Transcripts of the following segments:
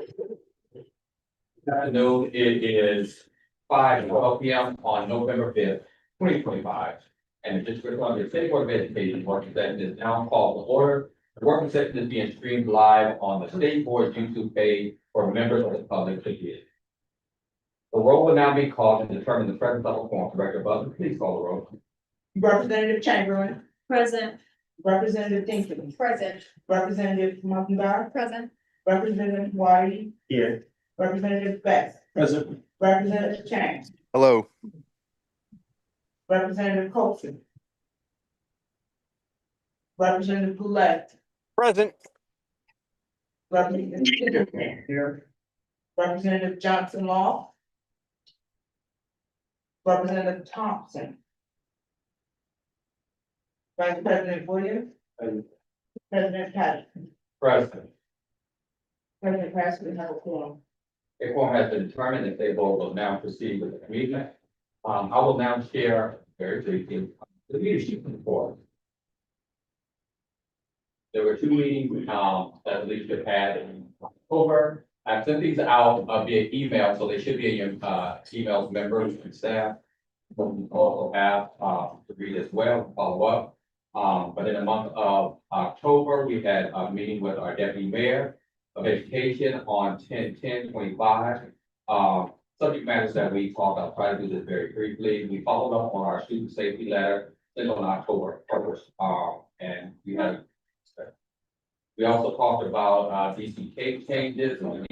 Good afternoon. It is 5:12 p.m. on November 5th, 2025. And the District Columbia State Board of Education working session is now called to order. The working session is being streamed live on the State Board's YouTube page for members of the public to view. The roll will now be called to determine the presence of a quorum. Director Butler, please call the roll. Representative Chamberlain, Present. Representative Dinkley, Present. Representative Monkeybar, Present. Representative Wiley, Here. Representative Best, Present. Representative Chang, Hello. Representative Colson, Representative Goulet, Present. Representative Peterson, here, Representative Johnson Law, Representative Thompson, Vice President Williams, Present. President Patterson, President. President Patterson, we have a quorum. A quorum has been determined. The State Board will now proceed with the meeting. I will now share very briefly the leadership report. There were two meetings that the leadership had in October. I've sent these out via email, so they should be in your emails, members and staff. But we also have to read as well and follow up. But in the month of October, we had a meeting with our deputy mayor of education on 10/10/25. Subject matters that we talked about, try to do this very briefly. We followed up on our student safety letter sent on October 1st. And we also talked about DCK changes, and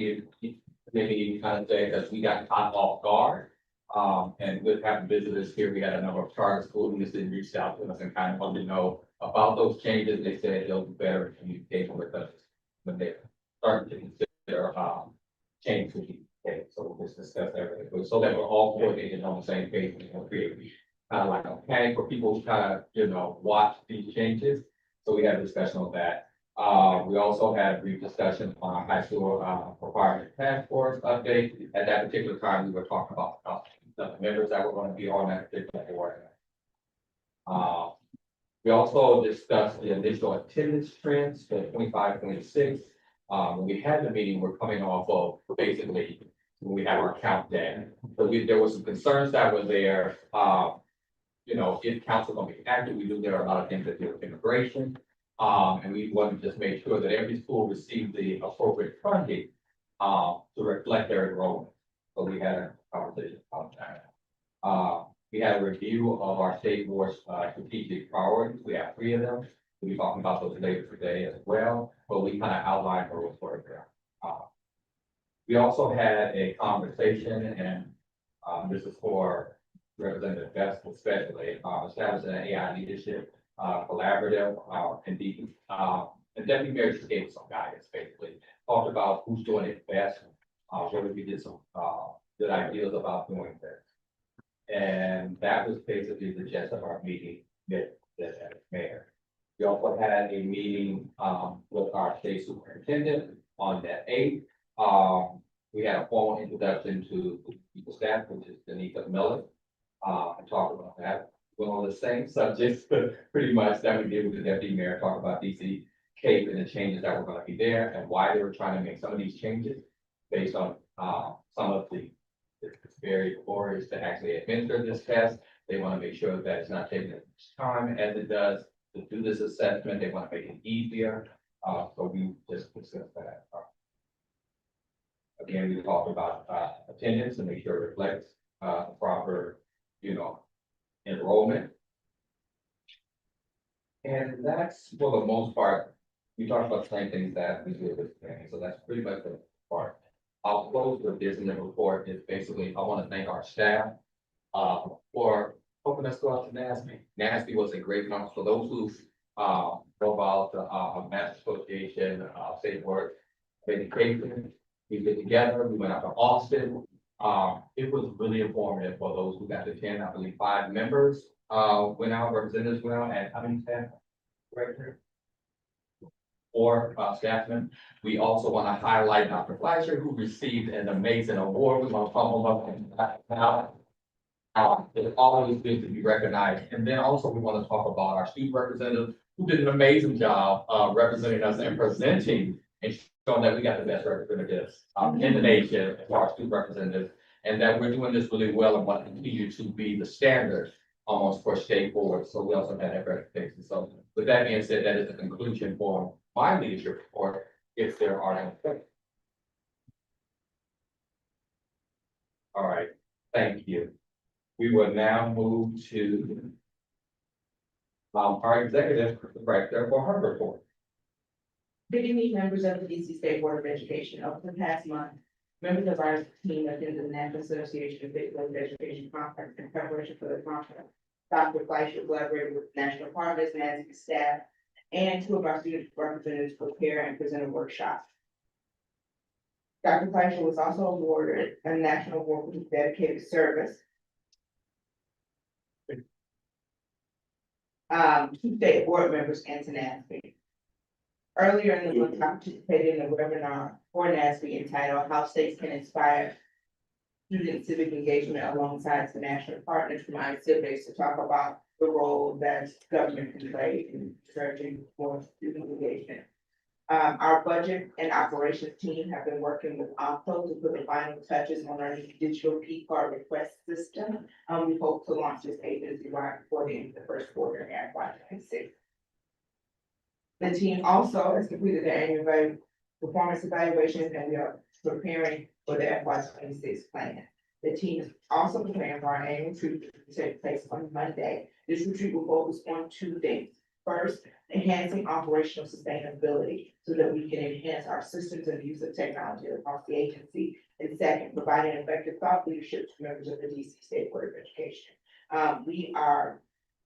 maybe kind of say that we got caught off guard. And with having visitors here, we had a number of charter schools that reached out to us and kind of wanted to know about those changes. They said they'll do better in communication with us when they start to consider change to DCK. So we'll just discuss everything so that we're all coordinated on the same page and we'll create kind of like a panic for people to kind of watch these changes. So we had a discussion on that. We also had a brief discussion on our high school requirement task force update. At that particular time, we were talking about the members that were going to be on that particular board. We also discussed the initial attendance trends for 25-26. When we had the meeting, we're coming off of basically when we have our countdown. So there was some concerns that were there. If council going to be active, we knew there are a lot of things that do with immigration. And we wanted to just make sure that every school received the appropriate funding to reflect their enrollment. So we had a conversation about that. We had a review of our state board's strategic priorities. We have 3 of them. We'll be talking about those later today as well, but we kind of outlined those for there. We also had a conversation, and this is for Representative Best especially, establishing an AI leadership collaborative, and Deputy Mayor just gave some guidance, basically. Talked about who's doing it best, whether we did some good ideas about doing this. And that was basically the gist of our meeting with the mayor. We also had a meeting with our state superintendent on that 8th. We had a formal introduction to the staff, which is Danica Miller, and talked about that. On the same subjects, pretty much that we did with the deputy mayor, talk about DC Cape and the changes that were going to be there and why they were trying to make some of these changes based on some of the it's very laborious to actually administer this test. They want to make sure that it's not taking as much time as it does to do this assessment. They want to make it easier. So we just discussed that. Again, we talked about attendance and make sure it reflects the proper, enrollment. And that's for the most part, we talked about the same things that we did with planning. So that's pretty much the part. I'll close with this in the report is basically, I want to thank our staff for helping us go out to NASB. NASB was a great conference for those who know about the Master Association, State Board of Education. We did together, we went out to Austin. It was really informative for those who got to attend. I believe 5 members went out, representatives went out, and how many staff? Director? 4 staffmen. We also want to highlight Dr. Fleischer, who received an amazing award. We want to follow up now. It's always good to be recognized. And then also we want to talk about our student representatives who did an amazing job representing us and presenting and showing that we got the best representatives in the nation as far as student representatives, and that we're doing this really well and want to continue to be the standard almost for state boards. So we also had that verification. So with that being said, that is the conclusion for my leadership report. If there are any questions. All right, thank you. We will now move to our executive director for her report. Good evening, members of the DC State Board of Education. Over the past month, members of our team attended the National Association of State Board of Education Conference in preparation for the conference. Dr. Fleischer collaborated with national partners, NASB staff, and two of our student representatives to prepare and present a workshop. Dr. Fleischer was also awarded a national award for his dedicated service to state board members and to NASB. Earlier in the month, I participated in a webinar for NASB entitled "How States Can Inspire Student Civic Engagement Alongside the National Partners from our civics" to talk about the role that government can play in searching for student engagement. Our budget and operations team have been working with OSSE to put the final touches on our new digital P card request system. We hope to launch this agency right before the end of the first quarter in FY26. The team also has completed their annual performance evaluations, and we are preparing for the FY26 plan. The team is also preparing for our annual retreat to take place on Monday. This retreat will focus on two things. First, enhancing operational sustainability so that we can enhance our systems and use of technology across the agency. And second, providing effective thought leadership to members of the DC State Board of Education. We are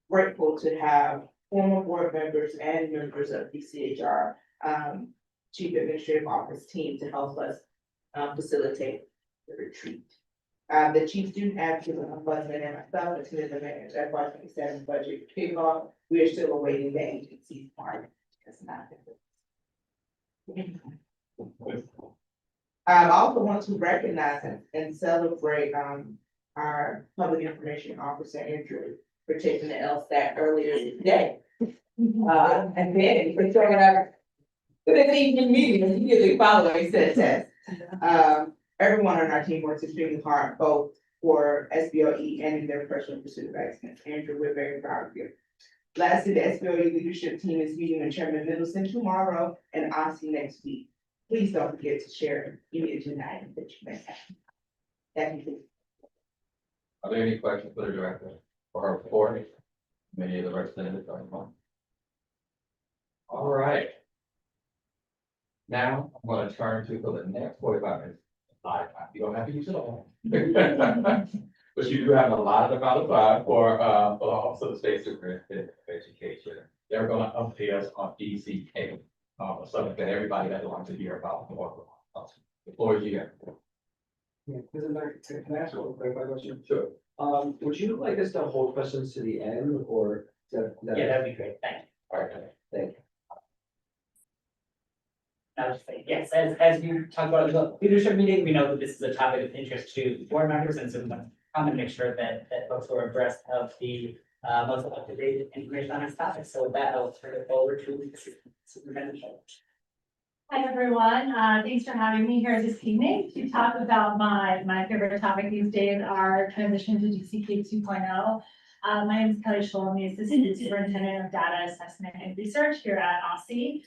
grateful to have former board members and members of DCHR Chief Administrative Office team to help us facilitate the retreat. The Chief Student Advocate, Ombudsman, and myself attended the mayor's FY27 budget kickoff. We are still awaiting the agency's part. That's not it. I also want to recognize and celebrate our public information officer, Andrew, for taking the LSAT earlier today. And then for showing up for the evening meeting immediately following said test. Everyone on our team works extremely hard, both for SBOE and in their personal pursuit of excellence. Andrew, we're very proud of you. Lastly, the SBOE leadership team is meeting with Chairman Middleton tomorrow and OSSE next week. Please don't forget to share any agenda items that you may have. Thank you. Are there any questions for the director for her report? Many of the representatives are on. All right. Now I'm going to turn to for the next 45 minutes. You don't have to use it all. But you do have a lot of about time for also the state superintendent of education. They're going to update us on DCK. Something that everybody has wanted to hear about more. The floor is yours. Yeah, can I ask a quick question? Sure. Would you like us to hold questions to the end or? Yeah, that'd be great, thank you. All right. Thank you. I was just saying, yes, as you talked about in the leadership meeting, we know that this is a topic of interest to board members, and so we want to make sure that folks are abreast of the most up-to-date information on this topic. So with that, I'll turn it over to Superintendent Schultz. Hi, everyone. Thanks for having me here this evening to talk about my favorite topic these days, our transition to DCK 2.0. My name is Kelly Scholl. I'm the Assistant Superintendent of Data Assessment and Research here at OSSE.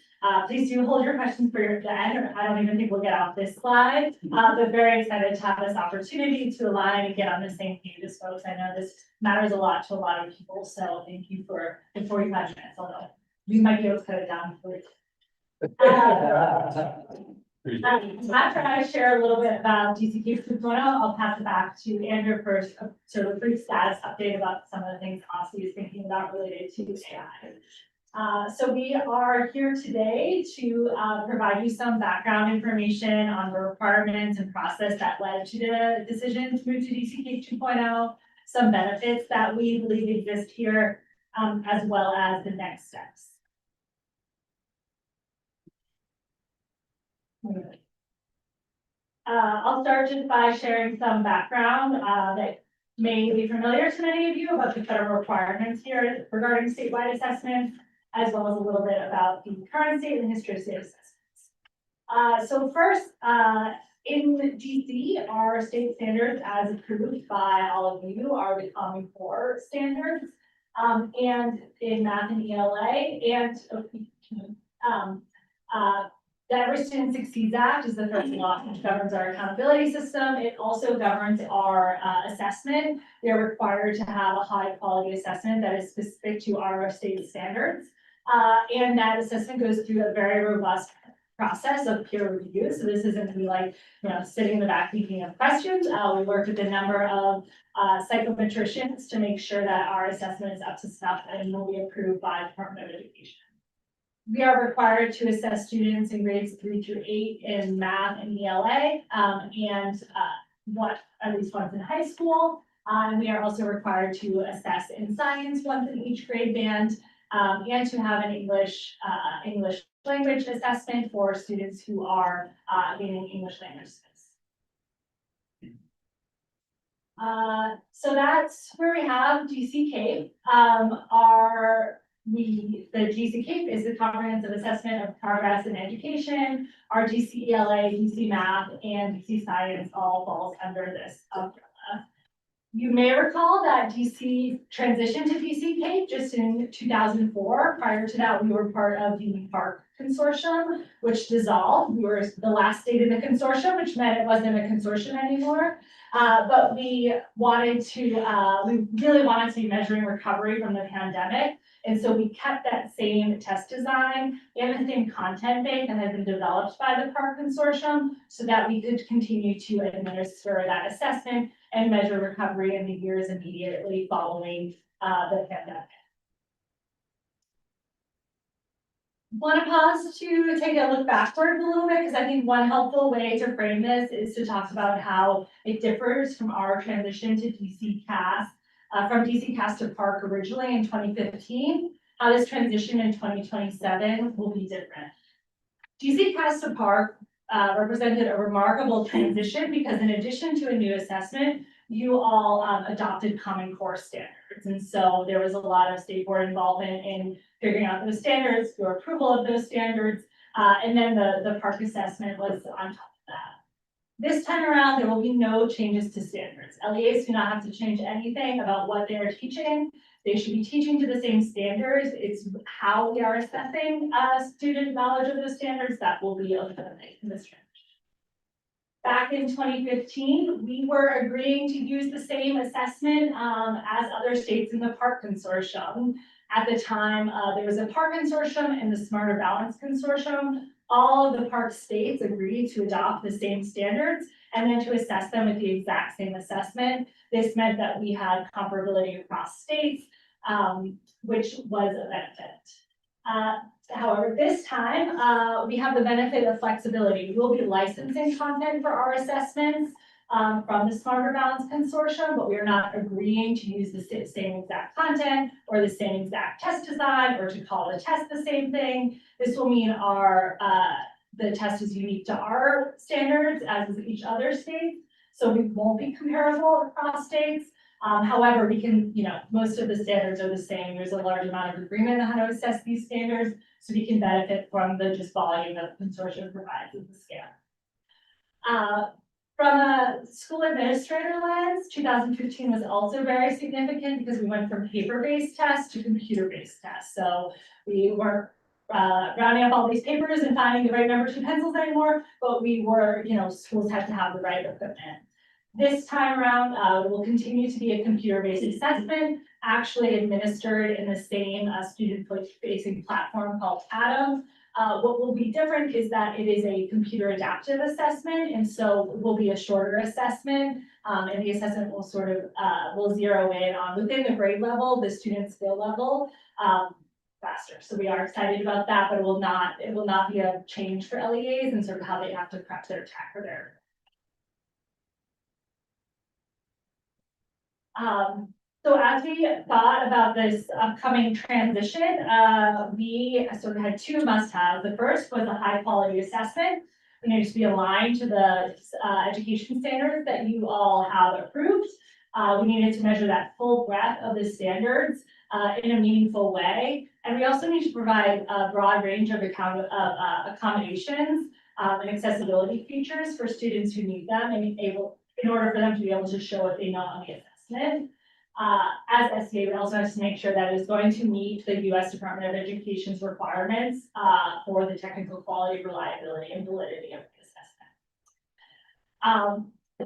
Please do hold your questions for the end. I don't even think we'll get off this slide, but very excited to have this opportunity to align and get on the same page as folks. I know this matters a lot to a lot of people, so thank you for the 45 minutes, although we might be able to cut it down for after I share a little bit about DCK 2.0, I'll pass it back to Andrew for sort of a brief status update about some of the things OSSE is thinking about related to AI. So we are here today to provide you some background information on the requirements and process that led to the decision to move to DCK 2.0, some benefits that we believe exist here, as well as the next steps. I'll start just by sharing some background that may be familiar to many of you about the federal requirements here regarding statewide assessments, as well as a little bit about the current state and history of state assessments. So first, in DC, our state standards as approved by all of you are the Common Core standards. And in math and ELA and, the Every Student Succeeds Act is the first law which governs our accountability system. It also governs our assessment. We are required to have a high quality assessment that is specific to our state standards. And that assessment goes through a very robust process of peer review. So this isn't me like, sitting in the back thinking of questions. We work with a number of psychometricians to make sure that our assessment is up to snuff and will be approved by the Department of Education. We are required to assess students in grades 3 through 8 in math and ELA, and at least once in high school. And we are also required to assess in science once in each grade band, and to have an English language assessment for students who are gaining English language skills. So that's where we have GC CAPE. The GC CAPE is the comprehensive assessment of progress in education. Our GC ELA, GC Math, and GC Science all falls under this umbrella. You may recall that DC transitioned to DC CAPE just in 2004. Prior to that, we were part of the PARC consortium, which dissolved. We were the last state in the consortium, which meant it wasn't a consortium anymore. But we really wanted to be measuring recovery from the pandemic. And so we kept that same test design and the same content bank that had been developed by the PARC consortium so that we could continue to administer that assessment and measure recovery in the years immediately following the pandemic. Want to pause to take a look backwards a little bit, because I think one helpful way to frame this is to talk about how it differs from our transition to DC CAS, from DC CAS to PARC originally in 2015, how this transition in 2027 will be different. DC CAS to PARC represented a remarkable transition because in addition to a new assessment, you all adopted Common Core standards. And so there was a lot of state board involvement in figuring out those standards, your approval of those standards, and then the PARC assessment was on top of that. This time around, there will be no changes to standards. LEAs do not have to change anything about what they are teaching. They should be teaching to the same standards. It's how we are assessing student knowledge of those standards that will be eliminated in this transition. Back in 2015, we were agreeing to use the same assessment as other states in the PARC consortium. At the time, there was a PARC consortium and the Smarter Balance consortium. All of the PARC states agreed to adopt the same standards and then to assess them with the exact same assessment. This meant that we had comparability across states, which was a benefit. However, this time, we have the benefit of flexibility. We will be licensing content for our assessments from the Smarter Balance Consortium, but we are not agreeing to use the same exact content or the same exact test design or to call the test the same thing. This will mean the test is unique to our standards as is each other state, so we won't be comparable across states. However, we can, most of the standards are the same. There's a large amount of agreement on how to assess these standards, so we can benefit from the just volume that the consortium provides as the scale. From a school administrator lens, 2015 was also very significant because we went from paper-based tests to computer-based tests. So we weren't rounding up all these papers and finding the right number 2 pencils anymore, but we were, schools had to have the right equipment. This time around, it will continue to be a computer-based assessment, actually administered in the same student-facing platform called Adam. What will be different is that it is a computer adaptive assessment, and so it will be a shorter assessment, and the assessment will will zero in on within the grade level, the student skill level, faster. So we are excited about that, but it will not be a change for LEAs and sort of how they have to prep their tech or their. So as we thought about this upcoming transition, we sort of had 2 must-haves. The first was a high-quality assessment. We needed to be aligned to the education standards that you all have approved. We needed to measure that full breadth of the standards in a meaningful way. And we also need to provide a broad range of accommodations and accessibility features for students who need them and in order for them to be able to show what they know on the assessment. As SBA, we also have to make sure that it is going to meet the U.S. Department of Education's requirements for the technical quality, reliability, and validity of the assessment.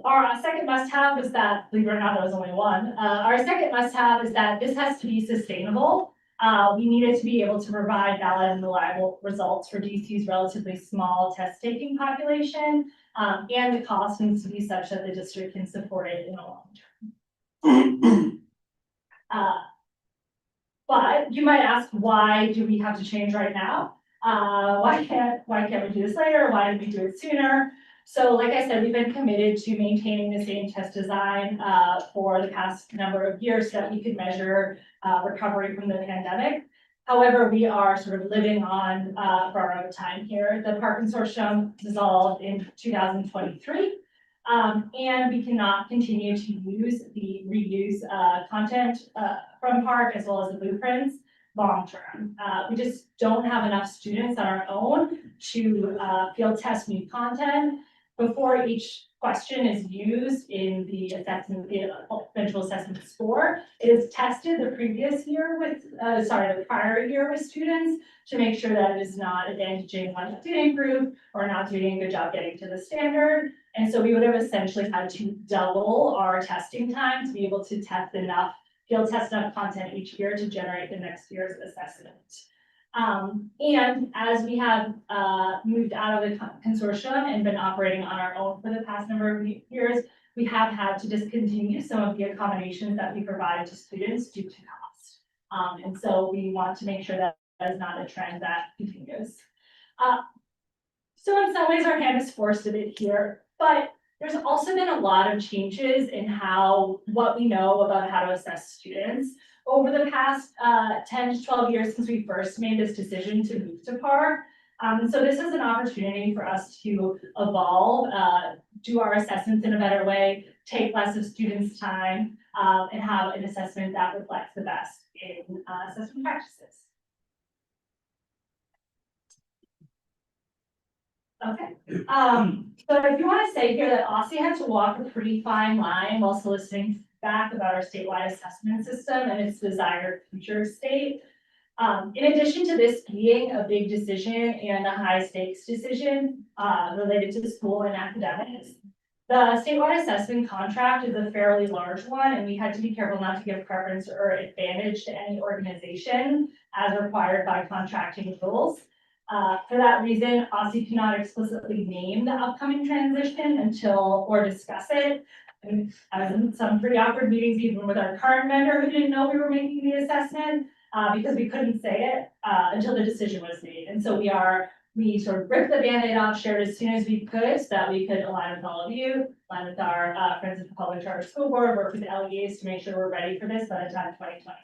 Our second must-have is that, believe it or not, there was only one. Our second must-have is that this has to be sustainable. We needed to be able to provide valid and reliable results for DC's relatively small test-taking population, and the cost needs to be such that the district can support it in the long term. But you might ask, why do we have to change right now? Why can't we do this later? Why didn't we do it sooner? So like I said, we've been committed to maintaining the same test design for the past number of years so that we could measure recovery from the pandemic. However, we are sort of living on borrowed time here. The PARC consortium dissolved in 2023. And we cannot continue to use the reuse content from PARC as well as the blueprints long term. We just don't have enough students on our own to field test new content before each question is used in the assessment, the eventual assessment score. It is tested the previous year with, the prior year with students to make sure that it is not advantaging one student group or not doing a good job getting to the standard. And so we would have essentially had to double our testing time to be able to test enough, field test enough content each year to generate the next year's assessment. And as we have moved out of the consortium and been operating on our own for the past number of years, we have had to discontinue some of the accommodations that we provide to students due to cost. And so we want to make sure that that is not a trend that continues. So in some ways our hand is forced a bit here, but there's also been a lot of changes in what we know about how to assess students over the past 10 to 12 years since we first made this decision to move to PARC. So this is an opportunity for us to evolve, do our assessments in a better way, take less of students' time, and have an assessment that reflects the best in assessment practices. Okay, so I do want to say here that OSSE had to walk a pretty fine line while soliciting feedback about our statewide assessment system and its desired future state. In addition to this being a big decision and a high stakes decision related to school and academics, the statewide assessment contract is a fairly large one, and we had to be careful not to give preference or advantage to any organization as required by contracting rules. For that reason, OSSE cannot explicitly name the upcoming transition or discuss it. And I was in some pretty awkward meetings, even with our current vendor who didn't know we were making the assessment, because we couldn't say it until the decision was made. And so we sort of ripped the Band-Aid off, shared as soon as we could, so that we could align with all of you, align with our friends at the Public Charter School Board, work with the LEAs to make sure we're ready for this by the time 2027.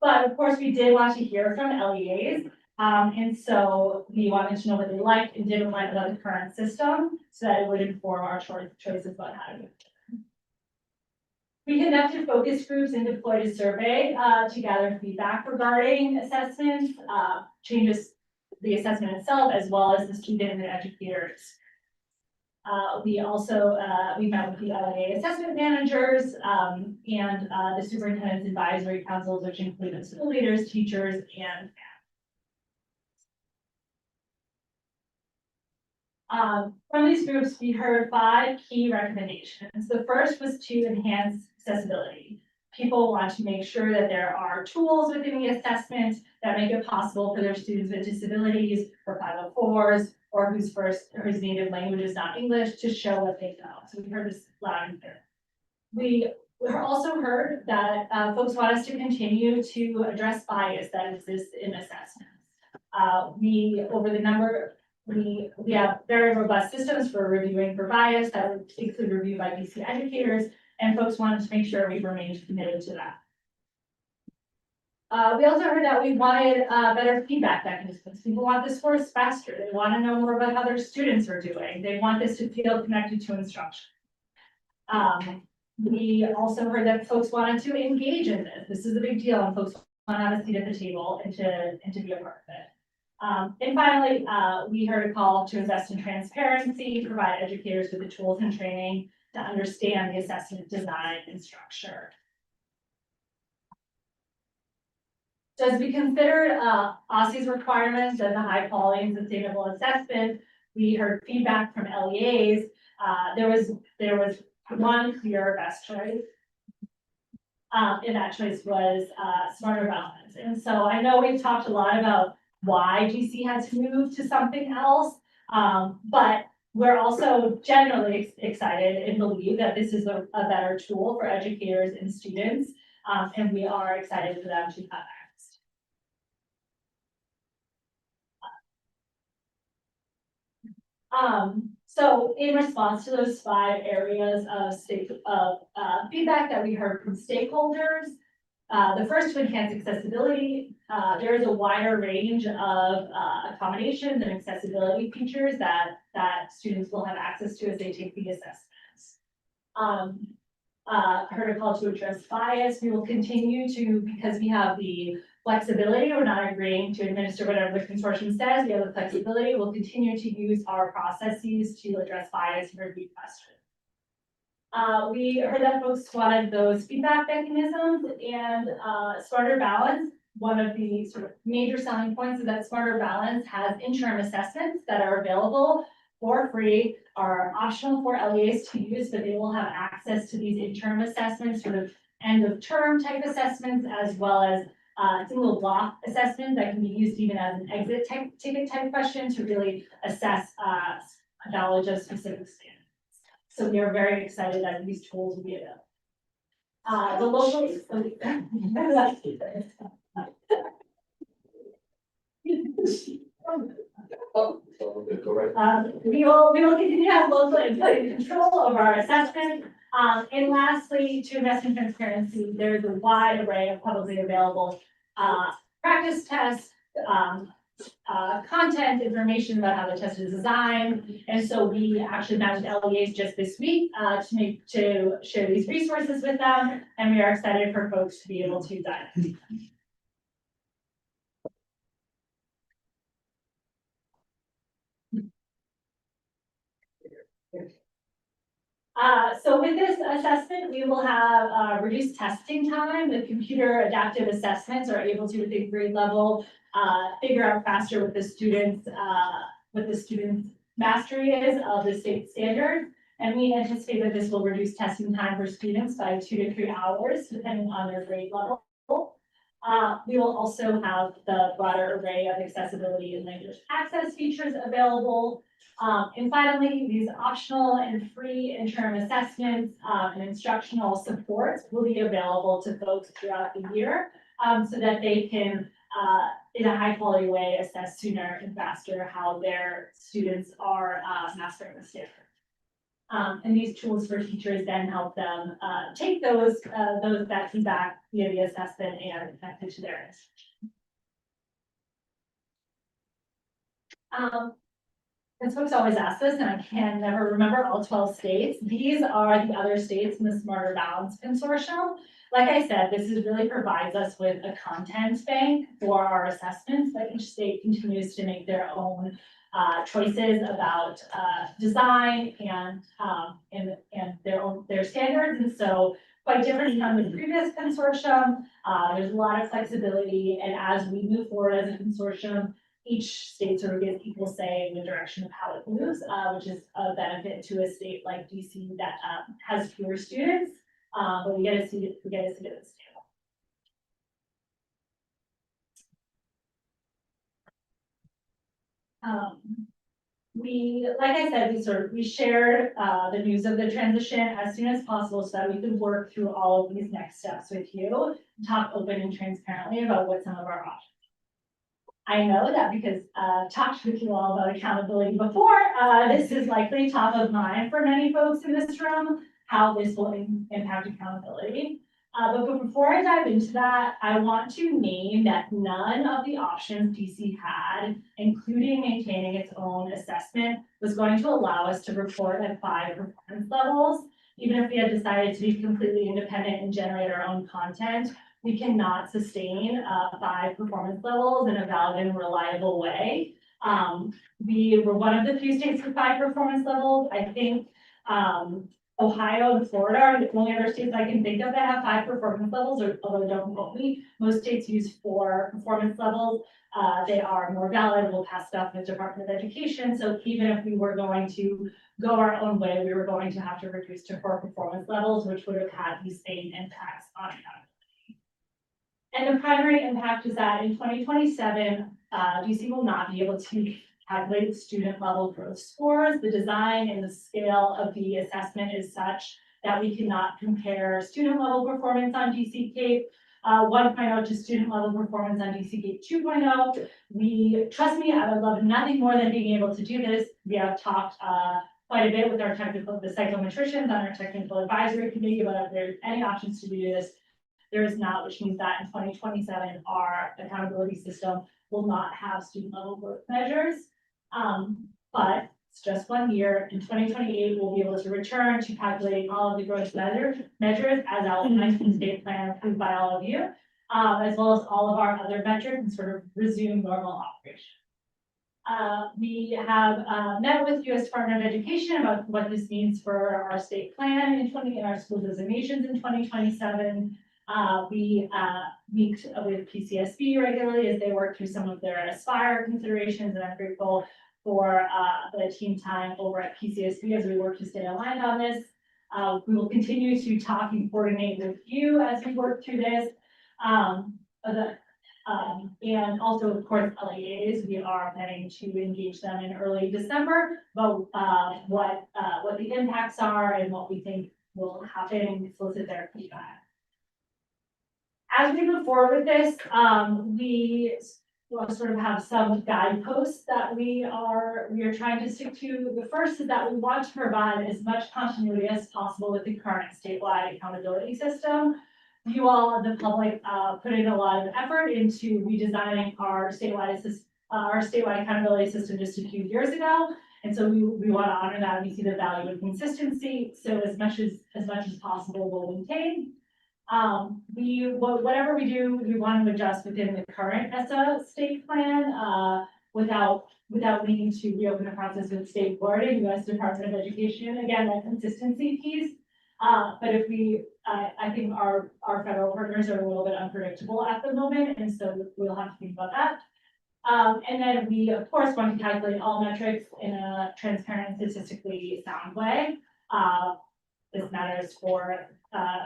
But of course, we did want to hear from LEAs. And so we wanted to know what they liked and didn't like about the current system so that it would inform our choices about how to move forward. We conducted focus groups and deployed a survey to gather feedback regarding assessments, changes the assessment itself, as well as the student and educators. We also we met with the LEA assessment managers and the superintendent's advisory councils, which included school leaders, teachers, and from these groups, we heard 5 key recommendations. The first was to enhance accessibility. People want to make sure that there are tools within the assessment that make it possible for their students with disabilities or 504s or whose native language is not English to show what they know. So we heard this loud and clear. We also heard that folks want us to continue to address bias that exists in assessments. We have very robust systems for reviewing for bias that would include review by DC educators, and folks wanted to make sure we remained committed to that. We also heard that we wanted better feedback mechanisms. People want this course faster. They want to know more about how their students are doing. They want this to feel connected to instruction. We also heard that folks wanted to engage in this. This is a big deal, and folks want to have a seat at the table and to be a part of it. And finally, we heard a call to invest in transparency, provide educators with the tools and training to understand the assessment design and structure. So as we considered OSSE's requirements and the high quality and sustainable assessment, we heard feedback from LEAs. There was one clear best choice. And that choice was smarter balance. And so I know we've talked a lot about why GC had to move to something else, but we're also generally excited and believe that this is a better tool for educators and students, and we are excited for them to have access. So in response to those 5 areas of feedback that we heard from stakeholders, the first, to enhance accessibility, there is a wider range of accommodations and accessibility features that students will have access to as they take the assessments. Heard a call to address bias. We will continue to, because we have the flexibility, we're not agreeing to administer whatever the consortium says, we have the flexibility, we'll continue to use our processes to address bias and review questions. We heard that folks wanted those feedback mechanisms and smarter balance. One of the sort of major selling points is that smarter balance has interim assessments that are available for free, are optional for LEAs to use, but they will have access to these interim assessments, sort of end of term type assessments, as well as single block assessments that can be used even as an exit ticket type question to really assess knowledge of specific standards. So we are very excited that these tools will be available. The local. We will continue to have local input and control over our assessment. And lastly, to invest in transparency, there's a wide array of publicly available practice tests, content information about how the test is designed. And so we actually met with LEAs just this week to share these resources with them. And we are excited for folks to be able to dive in. So with this assessment, we will have reduced testing time. The computer adaptive assessments are able to, at the grade level, figure out faster what the students' mastery is of the state standard. And we anticipate that this will reduce testing time for students by 2 to 3 hours, depending on their grade level. We will also have the broader array of accessibility and language access features available. And finally, these optional and free interim assessments and instructional supports will be available to folks throughout the year so that they can, in a high quality way, assess sooner and faster how their students are mastering the standard. And these tools for teachers then help them take that feedback via the assessment and connect it to their institution. And folks always ask this, and I can never remember all 12 states. These are the other states in the Smarter Balance Consortium. Like I said, this really provides us with a content bank for our assessments, but each state continues to make their own choices about design and their standards. And so quite different from the previous consortium. There's a lot of flexibility, and as we move forward as a consortium, each state sort of gets equal say in the direction of how it moves, which is a benefit to a state like DC that has fewer students, but we get to see it at the scale. Like I said, we shared the news of the transition as soon as possible so that we could work through all of these next steps with you, talk open and transparently about what some of our options. I know that because talked with you all about accountability before, this is likely top of mind for many folks in this room, how this will impact accountability. But before I dive into that, I want to name that none of the options DC had, including maintaining its own assessment, was going to allow us to report at 5 performance levels. Even if we had decided to be completely independent and generate our own content, we cannot sustain 5 performance levels in a valid and reliable way. We were one of the few states with 5 performance levels. I think Ohio and Florida are the only other states I can think of that have 5 performance levels, or although don't quote me, most states use 4 performance levels. They are more valid, we'll pass stuff with the Department of Education, so even if we were going to go our own way, we were going to have to reduce to 4 performance levels, which would have had these same impacts on accountability. And the primary impact is that in 2027, DC will not be able to calculate student level growth scores. The design and the scale of the assessment is such that we cannot compare student level performance on DC Cape 1.0 to student level performance on DC Cape 2.0. Trust me, I would love nothing more than being able to do this. We have talked quite a bit with the psychometricians on our technical advisory committee about if there's any options to do this. There is not, which means that in 2027, our accountability system will not have student level growth measures. But it's just 1 year. In 2028, we'll be able to return to calculating all of the growth measures as outlined in the state plan approved by all of you, as well as all of our other metrics and sort of resume normal operation. We have met with U.S. Department of Education about what this means for our state plan in our school designations in 2027. We meet with PCSB regularly as they work through some of their Aspire considerations, and I'm grateful for the team time over at PCSB as we work to stay aligned on this. We will continue to talk and coordinate with you as we work through this. And also, of course, LEAs, we are planning to engage them in early December, but what the impacts are and what we think will happen and solicit their feedback. As we move forward with this, we will sort of have some guideposts that we are trying to stick to. The first is that we want to provide as much continuity as possible with the current statewide accountability system. You all, the public, put in a lot of effort into redesigning our statewide accountability system just a few years ago. And so we want to honor that. We see the value of consistency. So as much as possible, we'll maintain. Whatever we do, we want to adjust within the current ESSA state plan, without needing to reopen the process with state board and U.S. Department of Education. Again, that consistency piece. But if I think our federal partners are a little bit unpredictable at the moment, and so we'll have to think about that. And then we, of course, want to calculate all metrics in a transparent, statistically sound way. This matters for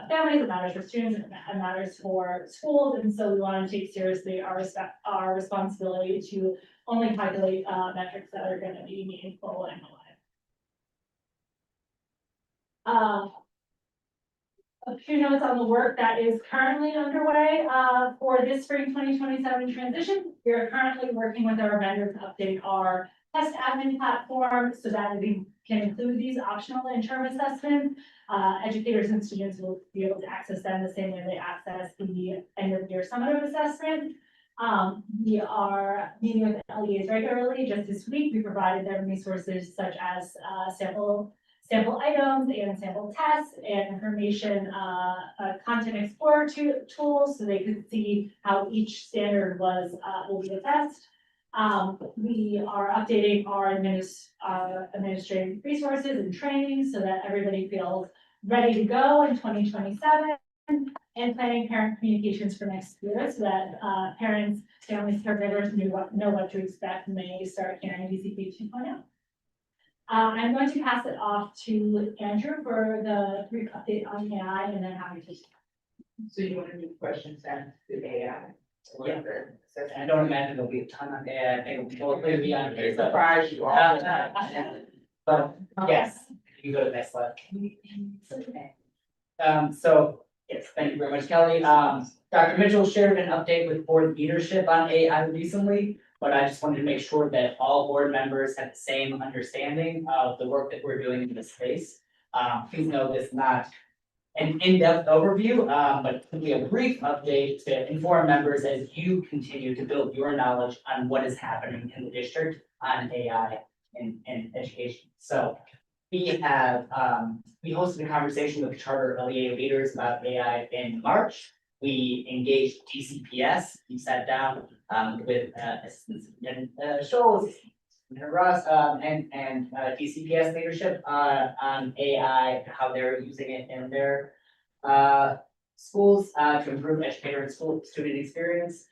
families, it matters for students, it matters for schools, and so we want to take seriously our responsibility to only calculate metrics that are going to be meaningful and alive. A few notes on the work that is currently underway for this spring 2027 transition. We are currently working with our vendor to update our test admin platform so that we can include these optional interim assessments. Educators and students will be able to access them the same way they access the end of year summative assessment. We are meeting with LEAs regularly. Just this week, we provided them resources such as sample items and sample tests and information, content explorer tools, so they could see how each standard will be assessed. We are updating our administrative resources and training so that everybody feels ready to go in 2027, and planning parent communications for next year so that parents, families, caregivers know what to expect when they start carrying DCP 2.0. I'm going to pass it off to Andrew for the brief update on AI, and then happy to. So you want to do questions on the AI? Yeah. I don't imagine there'll be a ton of AI. I think we'll be on. Surprise you all. But yes, you can go to the next slide. So yes, thank you very much, Kelly. Dr. Mitchell shared an update with board leadership on AI recently, but I just wanted to make sure that all board members have the same understanding of the work that we're doing in this space. Please know this is not an in-depth overview, but simply a brief update to inform members as you continue to build your knowledge on what is happening in the district on AI in education. So we have we hosted a conversation with charter LEA leaders about AI in March. we engaged DCPS, we sat down, with, assistants and, Shoals, and Russ, and, DCPS leadership, on AI, how they're using it in their, schools, to improve educator and school student experience.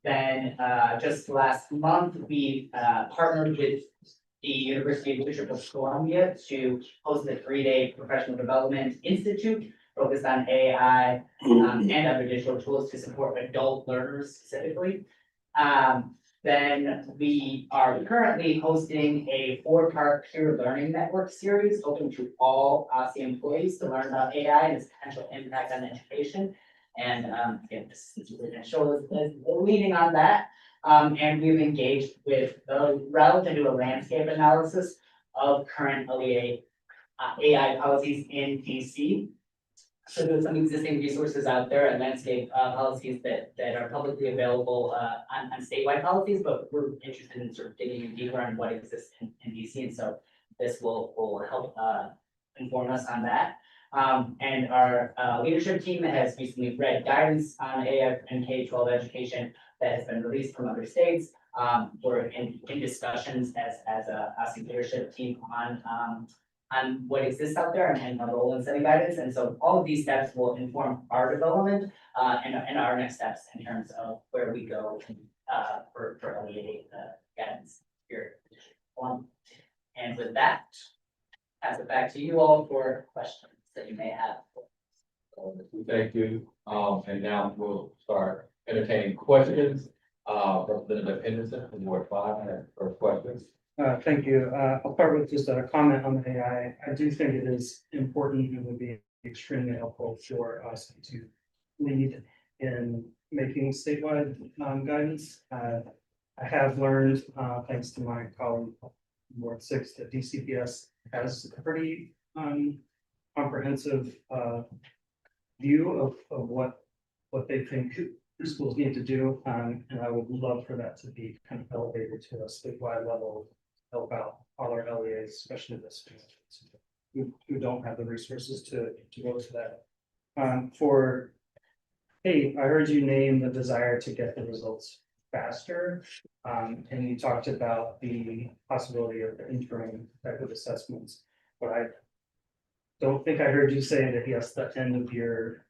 Then, just last month, we, partnered with the University of District of Columbia to host a 3-day professional development institute focused on AI, and other digital tools to support adult learners specifically. Then we are currently hosting a 4-part peer learning network series open to all OSSE employees to learn about AI and its potential impact on education. And again, this is going to show us leading on that. And we've engaged with the REL to do a landscape analysis of current LEA AI policies in DC. So there's some existing resources out there and landscape policies that are publicly available on statewide policies, but we're interested in sort of digging deeper on what exists in DC. And so this will help inform us on that. And our leadership team has recently read guidance on AI and K-12 education that has been released from other states. We're in discussions as a OSSE leadership team on what exists out there and our role in setting guidance. And so all of these steps will inform our development and our next steps in terms of where we go for LEA guidance here. And with that, pass it back to you all for questions that you may have. Thank you. And now we'll start entertaining questions. Representative Henderson from Ward 5 has first questions. Thank you. I'll start with just a comment on the AI. I do think it is important and would be extremely helpful for us to lead in making statewide guidance. I have learned, thanks to my colleague in Ward 6, that DCPS has a pretty comprehensive view of what they think schools need to do. And I would love for that to be kind of elevated to a statewide level. Help out all our LEAs, especially this who don't have the resources to go to that. For hey, I heard you name the desire to get the results faster, and you talked about the possibility of the interim type of assessments, but I don't think I heard you say that yes, the end of year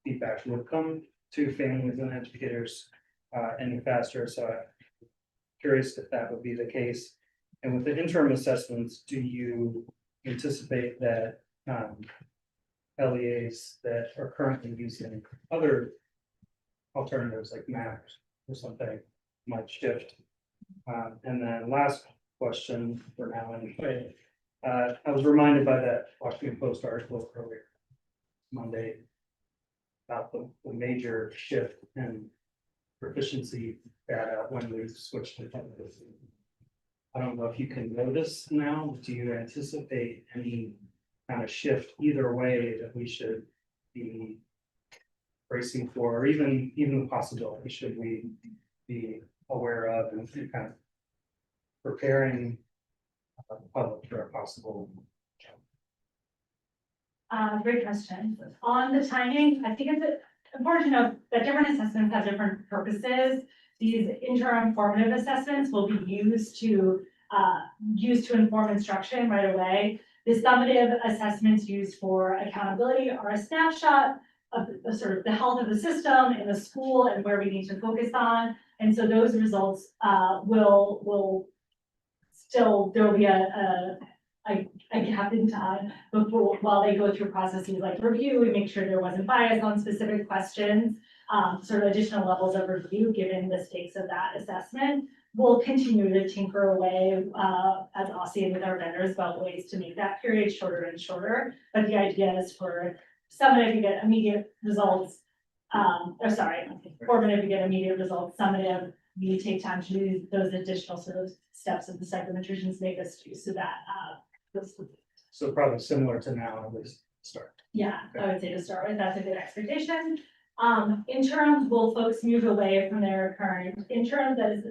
feedback would come to families and educators any faster. So I'm curious if that would be the case. And with the interim assessments, do you anticipate that LEAs that are currently using other alternatives like maps or something might shift? And then last question for now anyway. I was reminded by that Washington Post article earlier Monday about the major shift in proficiency data when we switch to this. I don't know if you can notice now. Do you anticipate any kind of shift either way that we should be bracing for, or even the possibility should we be aware of and kind of preparing the public for a possible? Great question. On the timing, I think it's important to note that different assessments have different purposes. These interim formative assessments will be used to inform instruction right away. The summative assessments used for accountability are a snapshot of the sort of the health of the system in the school and where we need to focus on. And so those results will still, there will be a gap in time before, while they go through processes like review and make sure there wasn't bias on specific questions, sort of additional levels of review given the stakes of that assessment. We'll continue to tinker away as OSSE and with our vendors about ways to make that period shorter and shorter. But the idea is for summative you get immediate results, formative you get immediate results, summative you take time to do those additional sort of steps of the psychometricians make us do so that So probably similar to now, at least start. yeah, I would say to start with, that's a good expectation. Interns, will folks move away from their current interns as,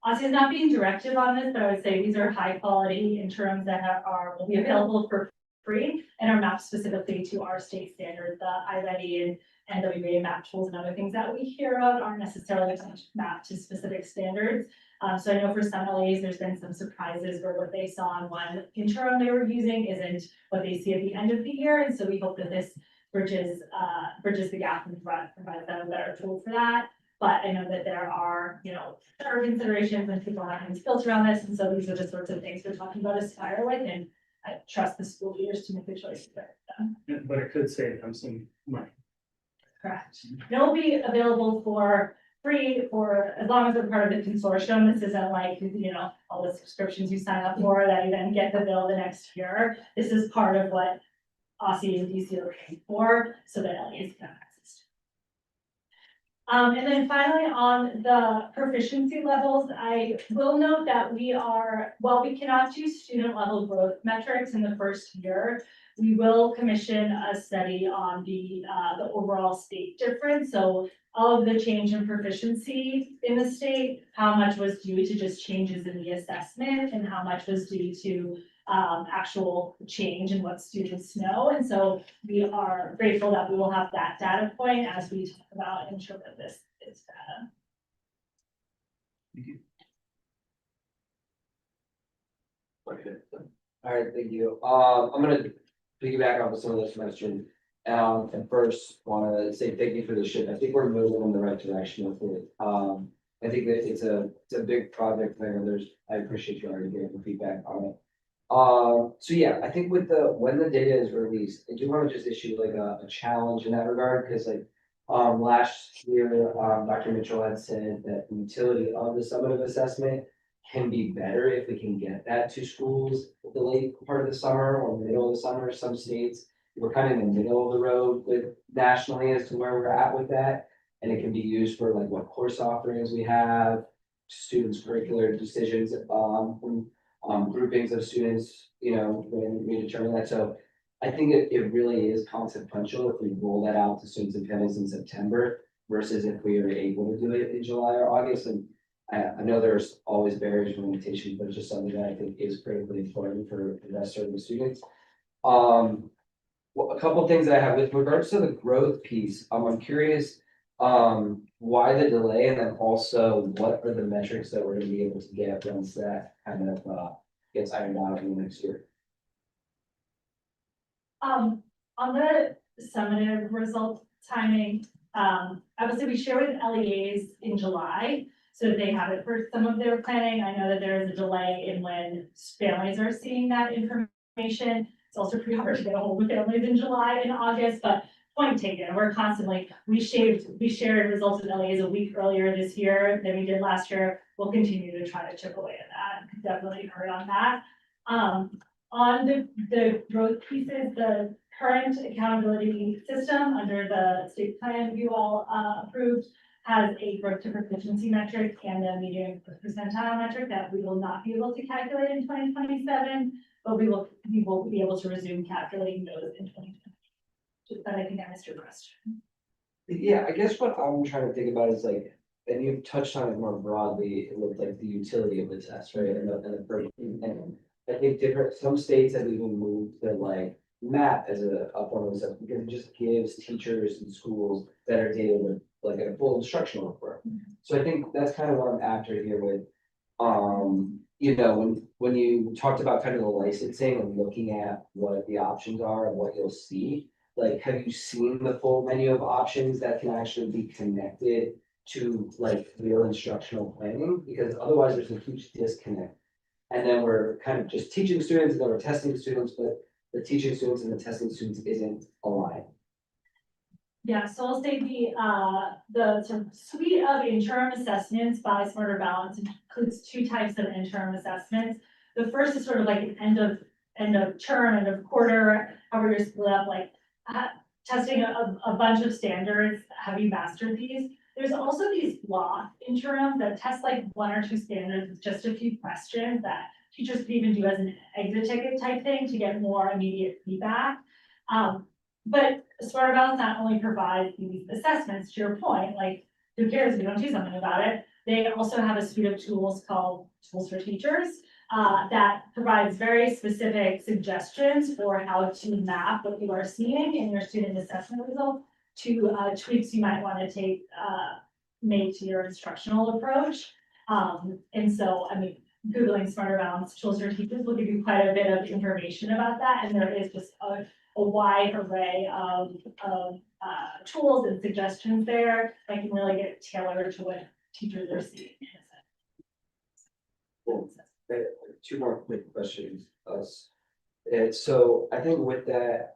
OSSE is not being directive on this, but I would say these are high quality interns that will be available for free and are mapped specifically to our state standards, the iReady and WBA map tools and other things that we hear about aren't necessarily mapped to specific standards. So I know for some LAs, there's been some surprises where what they saw in one interim they were using isn't what they see at the end of the year. And so we hope that this bridges the gap and provides them a better tool for that. But I know that there are, there are considerations and people have things built around this. And so these are the sorts of things we're talking about Aspire with, and I trust the school leaders to make the choices that them. But it could save them some money. Correct. It will be available for free for as long as they're part of the consortium. This isn't like, all the subscriptions you sign up for that you then get the bill the next year. This is part of what OSSE and DC are paying for, so that LEAs can have access to. And then finally, on the proficiency levels, I will note that while we cannot do student level growth metrics in the first year, we will commission a study on the overall state difference. So all of the change in proficiency in the state, how much was due to just changes in the assessment and how much was due to actual change in what students know. And so we are grateful that we will have that data point as we talk about and interpret this data. Thank you. All right, thank you. I'm gonna piggyback off of some of those questions. And first want to say thank you for the shift. I think we're moving in the right direction with it. I think that it's a big project there. I appreciate you already giving the feedback on it. So yeah, I think when the data is released, I do want to just issue like a challenge in that regard, because last year, Dr. Mitchell had said that the utility of the summative assessment can be better if we can get that to schools at the late part of the summer or middle of the summer. Some states, we're kind of in the middle of the road with nationally as to where we're at with that. And it can be used for like what course offerings we have, students' curricular decisions, groupings of students, when we determine that. So I think it really is consequential if we roll that out to students and families in September versus if we are able to do it in July or August. And I know there's always barriers and limitations, but it's just something that I think is critically important for the rest of the students. Well, a couple of things that I have with regards to the growth piece, I'm curious why the delay, and then also what are the metrics that we're going to be able to get once that kind of gets ironed out in the next year. On the summative result timing, obviously we share with LEAs in July, so that they have it for some of their planning. I know that there is a delay in when families are seeing that information. It's also pretty hard to get a hold of families in July and August, but point taken, we shared results with LEAs a week earlier this year than we did last year. We'll continue to try to chip away at that. Definitely heard on that. On the growth pieces, the current accountability system under the state plan you all approved has a growth to proficiency metric and a median percentile metric that we will not be able to calculate in 2027, but we will be able to resume calculating those in 2020. But I think I missed your question. Yeah, I guess what I'm trying to think about is like, and you've touched on it more broadly with like the utility of the test, right? And and I think some states have even moved to like math as a form of stuff because it just gives teachers and schools better data with like a full instructional report. So I think that's kind of what I'm after here with, when you talked about kind of the licensing and looking at what the options are and what you'll see, like, have you seen the full menu of options that can actually be connected to like real instructional planning? Because otherwise there's a huge disconnect. And then we're kind of just teaching students and then we're testing students, but the teaching students and the testing students isn't aligned. Yeah, so I'll say the sort of suite of interim assessments by Smarter Balance includes two types of interim assessments. The first is sort of like an end of term, end of quarter, however you're split up, like testing a bunch of standards. Have you mastered these? There's also these block interims that test like one or two standards with just a few questions that teachers could even do as an exit ticket type thing to get more immediate feedback. But Smarter Balance not only provides these assessments, to your point, like who cares if you don't do something about it, they also have a suite of tools called Tools for Teachers that provides very specific suggestions for how to map what you are seeing in your student assessment results to tweaks you might want to take, made to your instructional approach. And so, I mean, Googling smarter balance tools for teachers will give you quite a bit of information about that, and there is just a wide array of tools and suggestions there that can really get tailored to what teachers are seeing. Cool. Two more quick questions. So I think with that,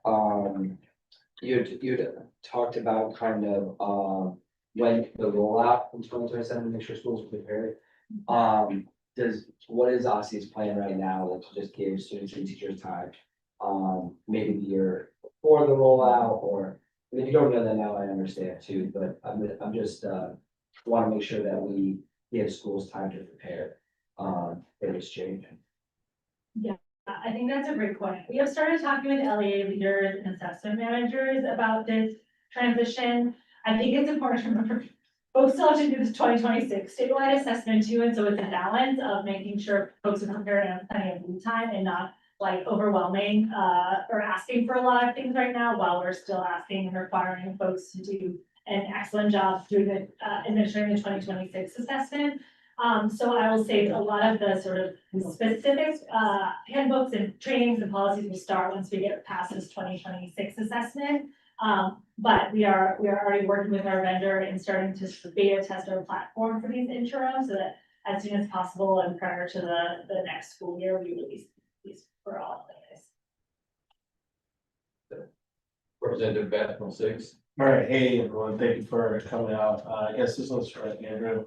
you'd talked about kind of, when the rollout in 2027, make sure schools are prepared. What is OSSE's plan right now, like to just give students and teachers time? Maybe the year before the rollout, or, I mean, if you don't know that now, I understand too, but I'm just, want to make sure that we give schools time to prepare, for this change. I think that's a great point. We have started talking with LEA leaders and assessment managers about this transition. I think it's important to remember, folks still have to do this 2026 statewide assessment too, and so it's a balance of making sure folks are prepared and have plenty of lead time and not like overwhelming, or asking for a lot of things right now, while we're still asking and requiring folks to do an excellent job doing the, administering the 2026 assessment. So I will say a lot of the sort of specific, handbooks and trainings and policies will start once we get past this 2026 assessment. But we are already working with our vendor and starting to beta test our platform for these interims, so that as soon as possible and prior to the next school year, we release these for all of this. Representative Beth from 6. All right, hey everyone, thank you for coming out. I guess this one's for Andrew.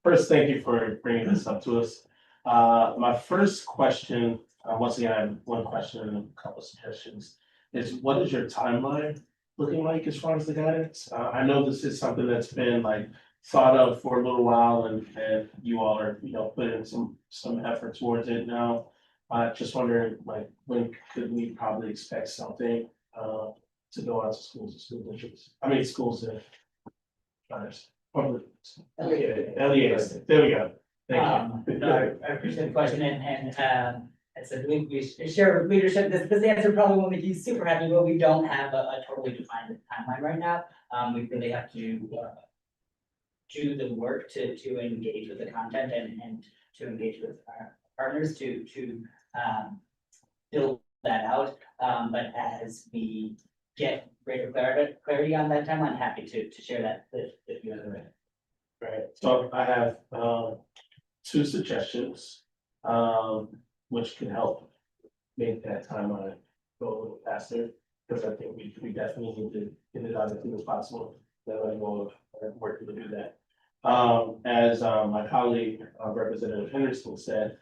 First, thank you for bringing this up to us. My first question, once again, I have one question and a couple of suggestions, is what is your timeline looking like as far as the guidance? I know this is something that's been like thought of for a little while, and you all are, putting some effort towards it now. Just wondering, like, when could we probably expect something to go out to schools and school districts? I mean, schools and LEAs. There we go. Thank you. No, I appreciate the question, and as I believe we share with leadership, this answer probably won't make you super happy, but we don't have a totally defined timeline right now. We really have to do the work to engage with the content and to engage with our partners to build that out. But as we get greater clarity on that timeline, happy to share that with you. Right, so I have two suggestions, which can help make that timeline go a little faster, because I think we definitely need to get it out as soon as possible. That I will work to do that. As my colleague, Representative Henderson said,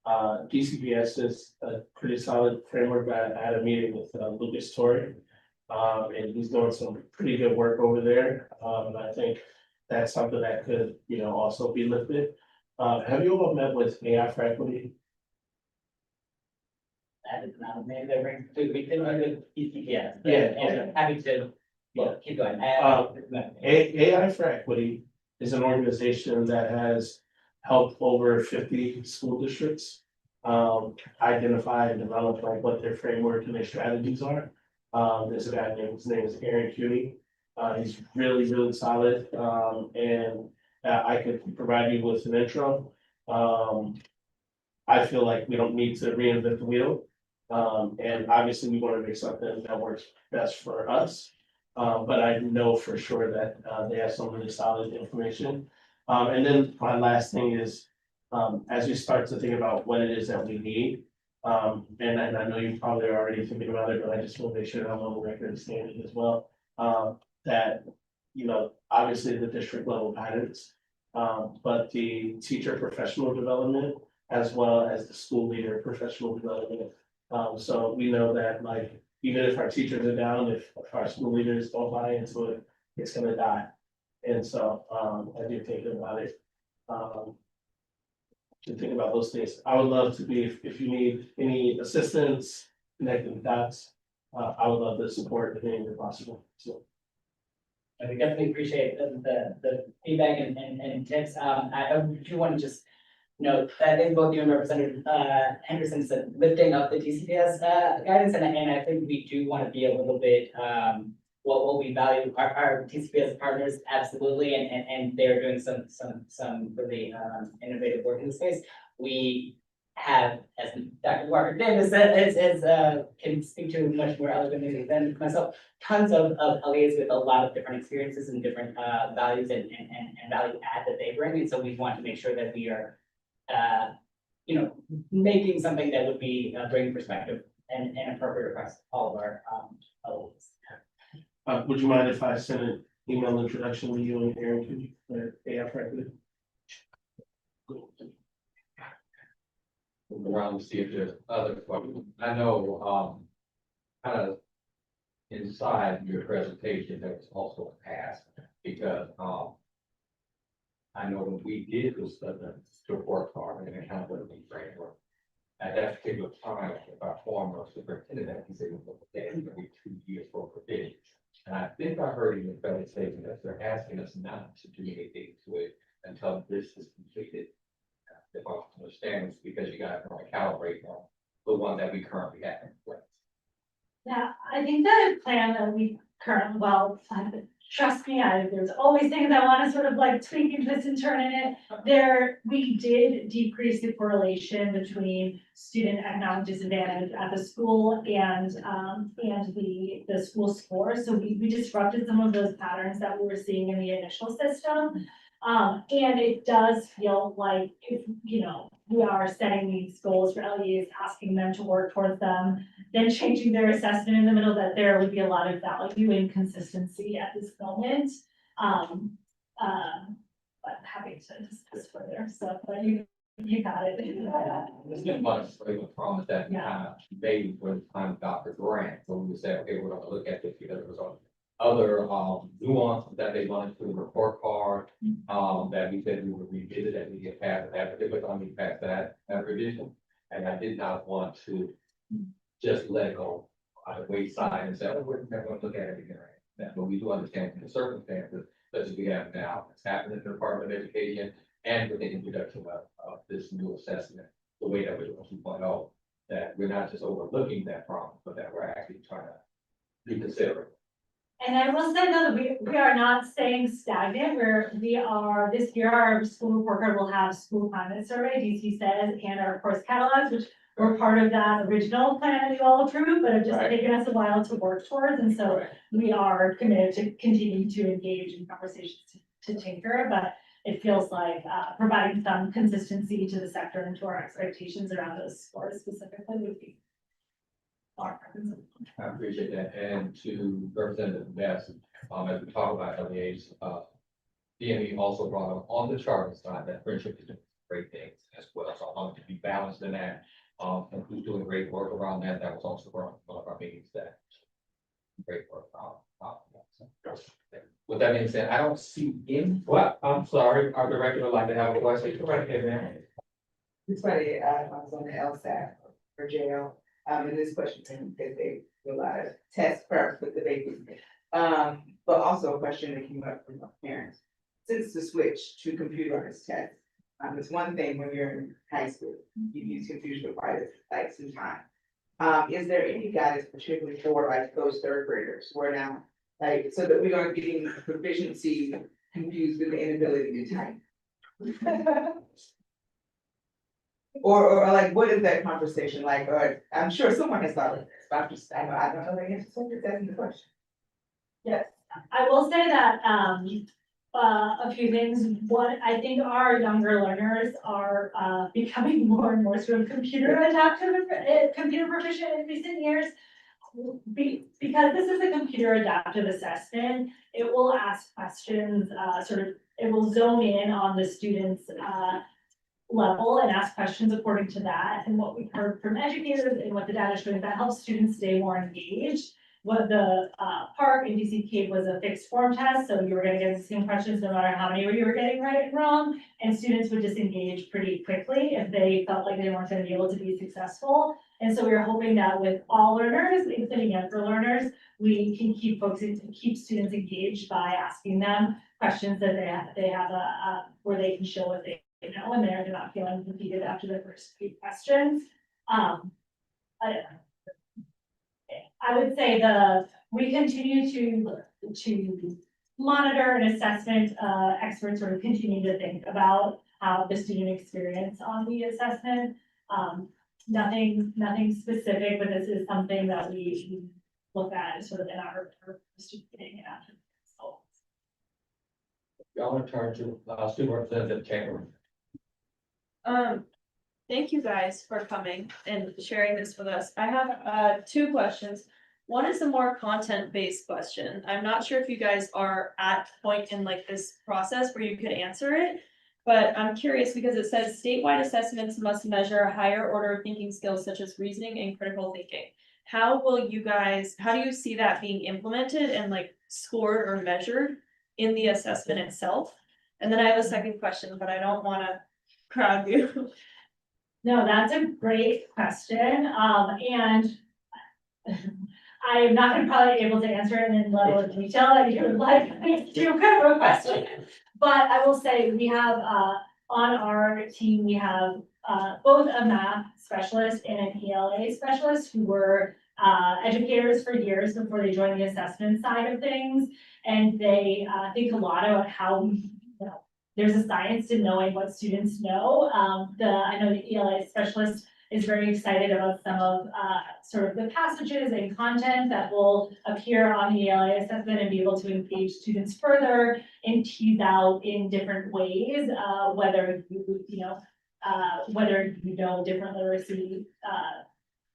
DCPS is a pretty solid framework. I had a meeting with Lucas Torrey, and he's doing some pretty good work over there. And I think that's something that could, also be lifted. Have you all met with AI for Equity? That is not a name that rings to me, yeah. Yeah. Happy to, keep going. AI for Equity is an organization that has helped over 50 school districts identify and develop like what their framework and their strategies are. There's a guy named, his name is Aaron Cuny. He's really, really solid, and I could provide you with an intro. I feel like we don't need to reinvent the wheel. And obviously we want to make something that works best for us. But I know for sure that they have some really solid information. And then my last thing is, as we start to think about what it is that we need, and I know you probably are already thinking about it, but I just want to make sure I'm on the record standing as well. That, obviously the district level guidance, but the teacher professional development, as well as the school leader professional development. So we know that, like, even if our teachers are down, if our school leaders don't buy into it, it's gonna die. And so, I do think about it. To think about those things. I would love to be, if you need any assistance connecting the dots, I would love the support if anything possible, so. We definitely appreciate the feedback and tips. I do want to just note that in both you and Representative Henderson said lifting up the DCPS guidance, and I think we do want to be a little bit what we value our DCPS partners absolutely, and they're doing some really innovative work in the space. We have, as Dr. Walker Davis can speak to much more eloquently than myself, tons of LEAs with a lot of different experiences and different values and value add that they bring. And so we want to make sure that we are, making something that would be bring perspective and appropriate across all of our LEAs. Would you mind if I send an email introduction to you and Aaron, could you, AF record? Move around to see if there's other questions. I know, kind of inside your presentation, there was also a past because, I know when we did this, the report card and accountability framework, at that particular time, our former superintendent, he said, we look at it every 2 years for revision. And I think I heard in the federal statement that they're asking us not to do anything to it until this is completed. If I understand, it's because you guys want to calibrate on the one that we currently have in place. Yeah, I think the plan that we currently, trust me, there's always things I want to sort of like tweak and twist and turn in it. We did decrease the correlation between student economic disadvantage at the school and the school score. So we disrupted some of those patterns that we were seeing in the initial system. And it does feel like if, we are setting these goals for LEAs, asking them to work towards them, then changing their assessment in the middle, that there would be a lot of value and consistency at this moment. But happy to discuss further, so, but you got it. There's been much of a promise that we kind of made when the time got the grant, when we said, okay, we're gonna look at this because there was other nuances that they wanted to the report card, that we said we would revisit and we get past that particular time, we passed that revision. And I did not want to just let it go on the wayside and say, oh, we're never gonna look at it again. But we do understand the circumstances such as we have now. It's happened in the Department of Education and with the introduction of this new assessment, the way that we're doing 2.0, that we're not just overlooking that problem, but that we're actually trying to reconsider it. And I will say though, that we are not staying stagnant, this year, our school report card will have school climate survey, DC says, and our course catalogs, which were part of that original plan that you all approved, but have just taken us a while to work towards, and so we are committed to continue to engage in conversations to tinker, but it feels like providing some consistency to the sector and to our expectations around those scores specifically would be our preference. I appreciate that. And to Representative Bass, as we talk about LEAs, DME also brought up on the charter side that friendship is doing great things as well. So I wanted to be balanced in that. And who's doing great work around that. That was also one of our meetings that great work. With that being said, I don't see any, well, I'm sorry, our director would like to have a question. Go right ahead, man. It's funny, I was on the LSAT for jail, and this question came because they do a lot of test prep with the babies. But also a question that came up from my parents. Since the switch to computerized tests, it's one thing when you're in high school, you use computers for quite some time. Is there any guidance particularly for like those third graders who are now like, so that we aren't getting proficiency confused with the inability to type? Or like, what is that conversation like? Or I'm sure someone has thought of this, but I don't know the answer, so you're asking the question. Yes. I will say that a few things. One, I think our younger learners are becoming more and more sort of computer adaptive, computer proficient in recent years. Because this is a computer adaptive assessment, it will ask questions, it will zone in on the student's level and ask questions according to that. And what we've heard from educators and what the data is showing, that helps students stay more engaged. What the PARC and DC Cape was a fixed form test, so you were gonna get the same questions no matter how many you were getting right and wrong, and students would disengage pretty quickly if they felt like they weren't gonna be able to be successful. And so we are hoping that with all learners, including younger learners, we can keep students engaged by asking them questions that they have where they can show what they know, and they're not feeling defeated after the first few questions. I would say we continue to monitor and assessment, experts sort of continue to think about how the student experience on the assessment. Nothing specific, but this is something that we look at sort of in our student meeting and after. So, Y'all want to turn to, student representative Chamberlain. Thank you guys for coming and sharing this with us. I have two questions. One is a more content-based question. I'm not sure if you guys are at the point in like this process where you could answer it. But I'm curious because it says statewide assessments must measure a higher order of thinking skills such as reasoning and critical thinking. How do you see that being implemented and like scored or measured in the assessment itself? And then I have a second question, but I don't want to crowd you. no, that's a great question, and I am not gonna probably be able to answer it in level of detail that you would like me to kind of a question. But I will say we have, on our team, we have, both a math specialist and an ELA specialist who were, educators for years before they joined the assessment side of things. And they, think a lot about how, there's a science to knowing what students know. I know the ELA specialist is very excited about some of sort of the passages and content that will appear on the ELA assessment and be able to engage students further and tease out in different ways, whether you know different literacy,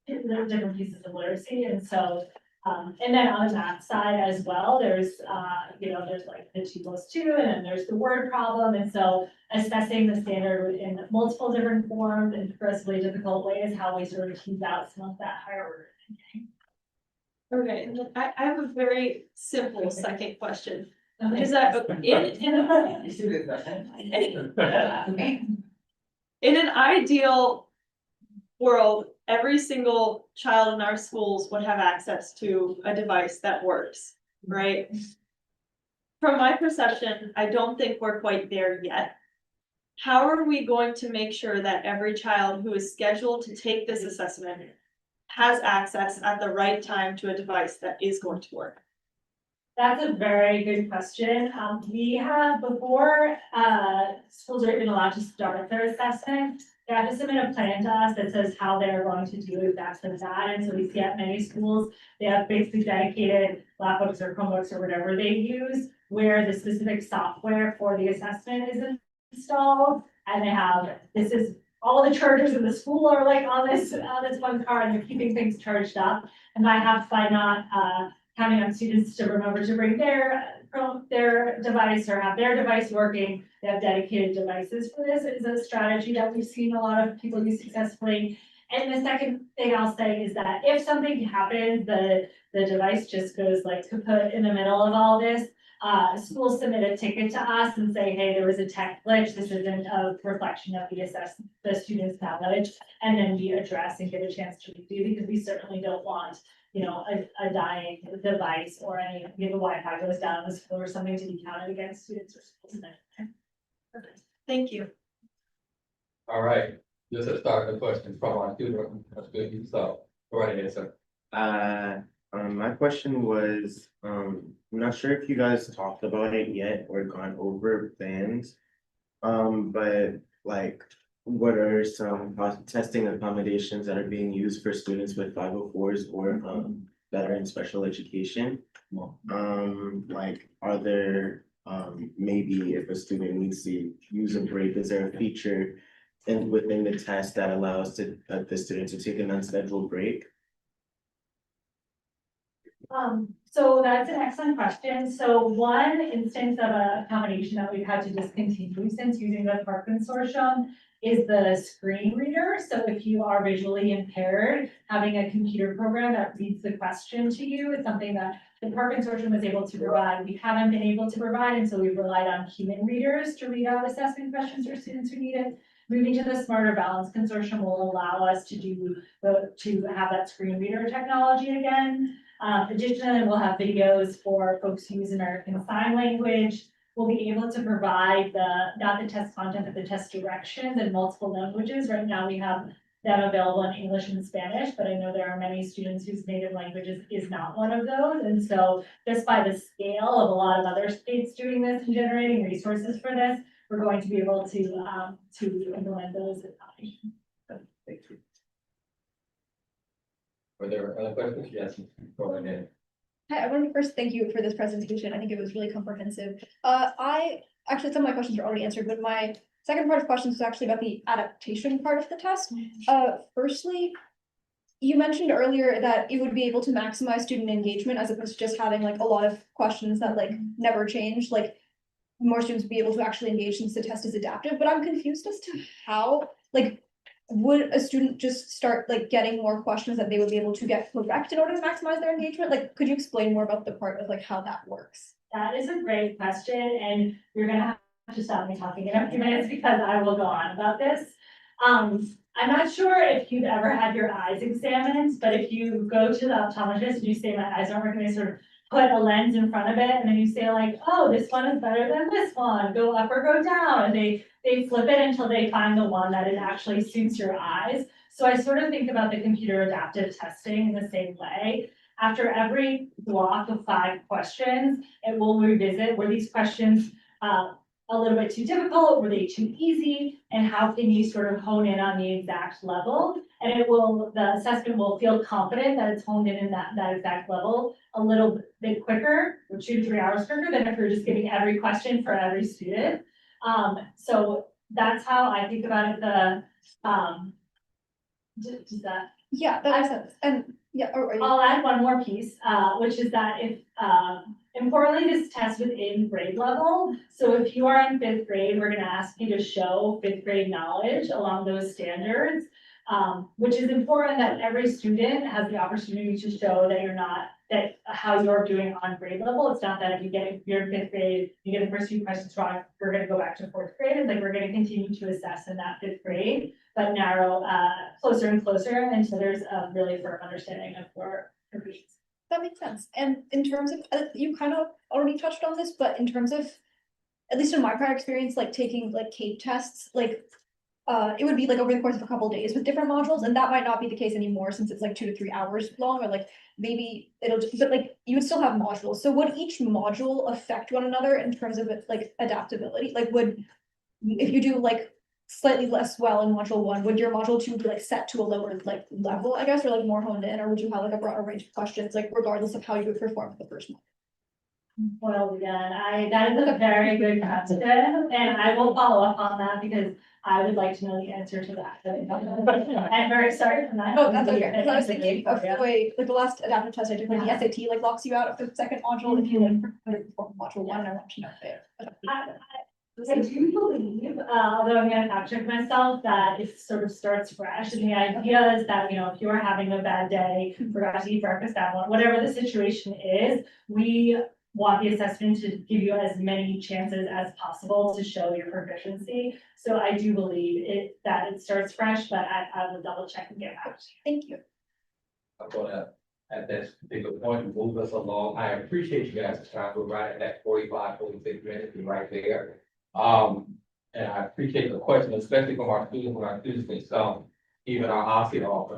different pieces of literacy. And so, and then on that side as well, there's like the 2+2, and then there's the word problem. And so assessing the standard in multiple different forms and progressively difficult ways, how we sort of tease out some of that higher order thinking. Okay, and then I have a very simple second question. Okay. Is that in an ideal world, every single child in our schools would have access to a device that works, right? From my perception, I don't think we're quite there yet. How are we going to make sure that every child who is scheduled to take this assessment has access at the right time to a device that is going to work? That's a very good question. We have, before schools are even allowed to start their assessment, they have to submit a plan to us that says how they're going to do exactly that. And so we see at many schools, they have basically dedicated laptops or Chromebooks or whatever they use, where the specific software for the assessment is installed. And they have, all the chargers in the school are like on this one card, and they're keeping things charged up. And by not counting on students to remember to bring their device or have their device working, they have dedicated devices for this. It is a strategy that we've seen a lot of people use successfully. And the second thing I'll say is that if something happens, the device just goes like kaput in the middle of all this, schools submit a ticket to us and say, hey, there was a tech glitch. This isn't a reflection of the student's knowledge. And then we address and give a chance to redo, because we certainly don't want, a dying device or any, the Wi-Fi goes down in the school or something to be counted against students or schools. Perfect. Thank you. All right, this is starting the questions from our student. That's good. So, go right ahead, sir. My question was, I'm not sure if you guys talked about it yet or gone over plans. But like, what are some testing accommodations that are being used for students with 504s or that are in special education? Like, are there maybe if a student needs to use a break, is there a feature within the test that allows the student to take an unscheduled break? So that's an excellent question. So one instance of a accommodation that we've had to discontinue since using the PARC consortium is the screen reader. So if you are visually impaired, having a computer program that reads the question to you is something that the PARC consortium was able to provide. We haven't been able to provide, and so we've relied on human readers to read out assessment questions for students who need it. Moving to the Smarter Balance consortium will allow us to have that screen reader technology again. Additionally, we'll have videos for folks who use American Sign Language. we'll be able to provide not the test content, but the test directions in multiple languages. Right now, we have them available in English and Spanish, but I know there are many students whose native languages is not one of those. And so just by the scale of a lot of other states doing this and generating resources for this, we're going to be able to implement those. Thank you. Were there other questions? Yes, go ahead. Hi, I wanted to first thank you for this presentation. I think it was really comprehensive. Actually, some of my questions are already answered, but my second part of questions was actually about the adaptation part of the test. Firstly, you mentioned earlier that it would be able to maximize student engagement as opposed to just having like a lot of questions that like never change, like more students would be able to actually engage since the test is adaptive, but I'm confused as to how, like, would a student just start like getting more questions that they would be able to get correct in order to maximize their engagement? Like, could you explain more about the part of like how that works? That is a great question, and you're gonna have to stop me talking in a few minutes because I will go on about this. I'm not sure if you've ever had your eyes examined, but if you go to the optometrist and you say my eyes aren't working, they sort of put a lens in front of it, and then you say like, oh, this one is better than this one, go up or go down, and they flip it until they find the one that it actually suits your eyes. So I sort of think about the computer adaptive testing in the same way. After every block of 5 questions, it will revisit, were these questions a little bit too difficult, were they too easy, and how can you sort of hone in on the exact level? And the assessment will feel confident that it's honed in that exact level a little bit quicker, or 2 to 3 hours quicker than if you're just giving every question for every student. So that's how I think about it. Does that? Yeah, that makes sense. And yeah, I'll add one more piece, which is that if, importantly, this test within grade level. So if you are in 5th grade, we're gonna ask you to show 5th grade knowledge along those standards. Which is important that every student has the opportunity to show that how you're doing on grade level. It's not that if you're in 5th grade, you get the first few questions wrong, we're gonna go back to 4th grade. It's like, we're gonna continue to assess in that 5th grade, but narrow, closer and closer until there's a really firm understanding of your proficiency. that makes sense. And in terms of, you kind of already touched on this, but in terms of, at least in my prior experience, like taking like CAPE tests, like it would be like over the course of a couple of days with different modules, and that might not be the case anymore since it's like 2 to 3 hours long, or like maybe it'll just, but like you would still have modules. So would each module affect one another in terms of its like adaptability? Like if you do like slightly less well in module 1, would your module 2 be like set to a lower like level, I guess, or like more honed in, or would you have like a broader range of questions, like regardless of how you would perform for the first one? Well, again, that is a very good question, and I will follow up on that because I would like to know the answer to that. I'm very sorry for that. Oh, that's okay, because I was thinking of the way, like the last adaptive test I took, like the SAT like locks you out of the second module if you like perform module 1, and I want to know if I do believe, although I'm gonna fact check myself, that it sort of starts fresh, and the idea is that, if you're having a bad day, forgot to eat breakfast that one, whatever the situation is, we want the assessment to give you as many chances as possible to show your proficiency. So I do believe that it starts fresh, but I will double check and get back to you. Thank you. I'm gonna, at this particular point, move us along. I appreciate you guys' time. We're right at that 45, 46 minutes, we're right there. And I appreciate the question, especially from our students, when our students think some, even our OSSE offer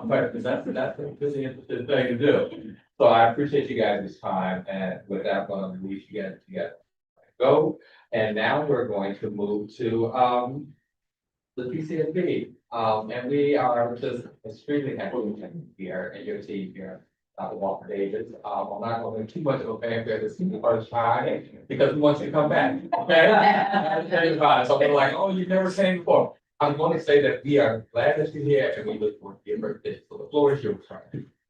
questions. That's a really interesting thing to do. So I appreciate you guys' time, and with that, I'm gonna release you guys to go. And now we're going to move to, the PCSB. And we are just extremely happy to have you here and your team here. Walker Davis. I'm not going to do too much of a fanfare this first time because we want you to come back. Okay? I'll tell you about it. So they're like, oh, you never came before. I'm going to say that we are glad that you're here and we look forward to your birthday. So the floor is yours.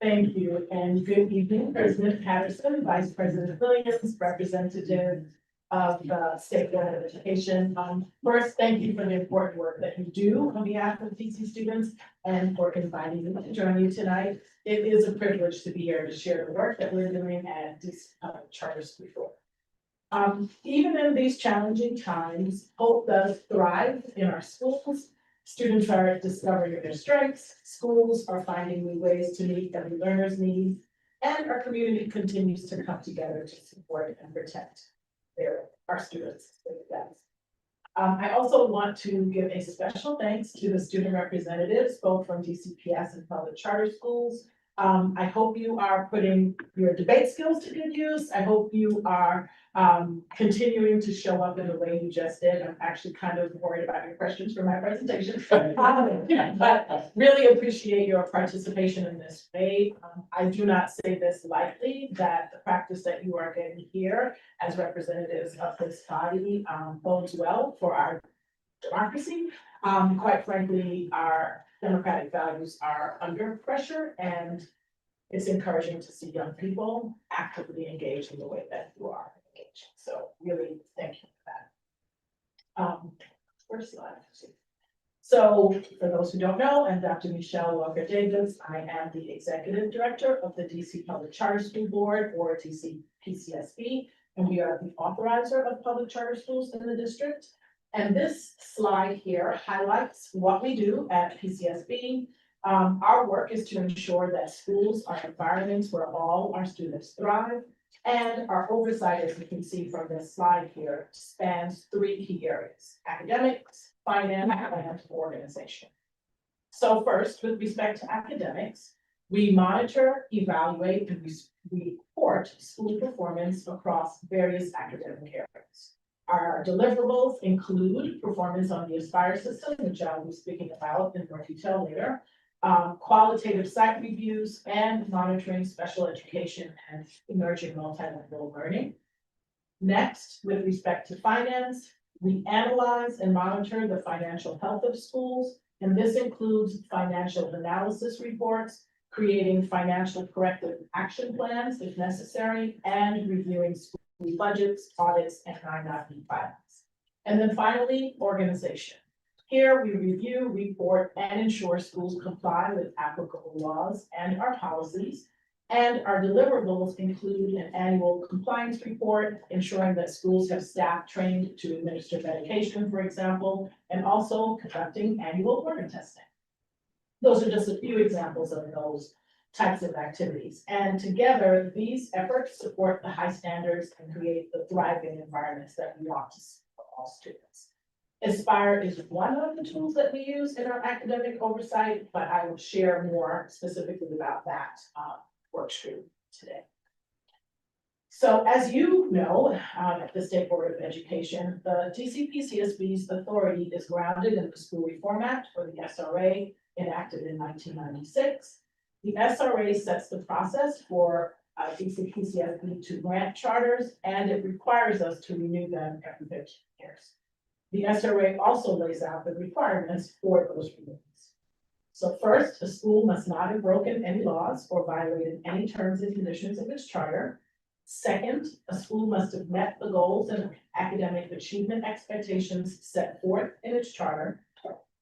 Thank you, and good evening, President Patterson, Vice President Williams, Representative of the State Board of Education. First, thank you for the important work that you do on behalf of DC students and for inviting me to join you tonight. It is a privilege to be here to share the work that we're doing at this charter school. Even in these challenging times, hope does thrive in our schools. Students are discovering their strengths, schools are finding new ways to meet every learner's needs, and our community continues to come together to support and protect our students with that. I also want to give a special thanks to the student representatives, both from DCPS and public charter schools. I hope you are putting your debate skills to good use. I hope you are continuing to show up in the way you just did. I'm actually kind of worried about your questions for my presentation. But really appreciate your participation in this way. I do not say this lightly, that the practice that you are getting here as representatives of this body bodes well for our democracy. Quite frankly, our democratic values are under pressure, and it's encouraging to see young people actively engage in the way that you are engaged. So really, thank you for that. First slide. So for those who don't know, I'm Dr. Michelle Walker Davis. I am the executive director of the DC Public Charter School Board, or DC PCSB, and we are the authorizer of public charter schools in the district. And this slide here highlights what we do at PCSB. Our work is to ensure that schools are environments where all our students thrive. And our oversight, as you can see from this slide here, spans 3 key areas: academics, finance, and organization. So first, with respect to academics, we monitor, evaluate, and we report school performance across various academic areas. Our deliverables include performance on the Aspire system, which I'll be speaking about in more detail later, qualitative site reviews, and monitoring special education and emerging multilingual learning. Next, with respect to finance, we analyze and monitor the financial health of schools, and this includes financial analysis reports, creating financial corrective action plans if necessary, and reviewing school budgets, audits, and 990 filings. And then finally, organization. Here we review, report, and ensure schools comply with applicable laws and our policies. And our deliverables include an annual compliance report, ensuring that schools have staff trained to administer medication, for example, and also conducting annual organ testing. Those are just a few examples of those types of activities. And together, these efforts support the high standards and create the thriving environments that we want to see for all students. Aspire is one of the tools that we use in our academic oversight, but I will share more specifically about that work stream today. So as you know, at the State Board of Education, the DCPCSB's authority is grounded in the School Reform Act, or the SRA, enacted in 1996. The SRA sets the process for DCPCSB to grant charters, and it requires us to renew them every 15 years. The SRA also lays out the requirements for those renewals. So first, a school must not have broken any laws or violated any terms and conditions of its charter. Second, a school must have met the goals and academic achievement expectations set forth in its charter.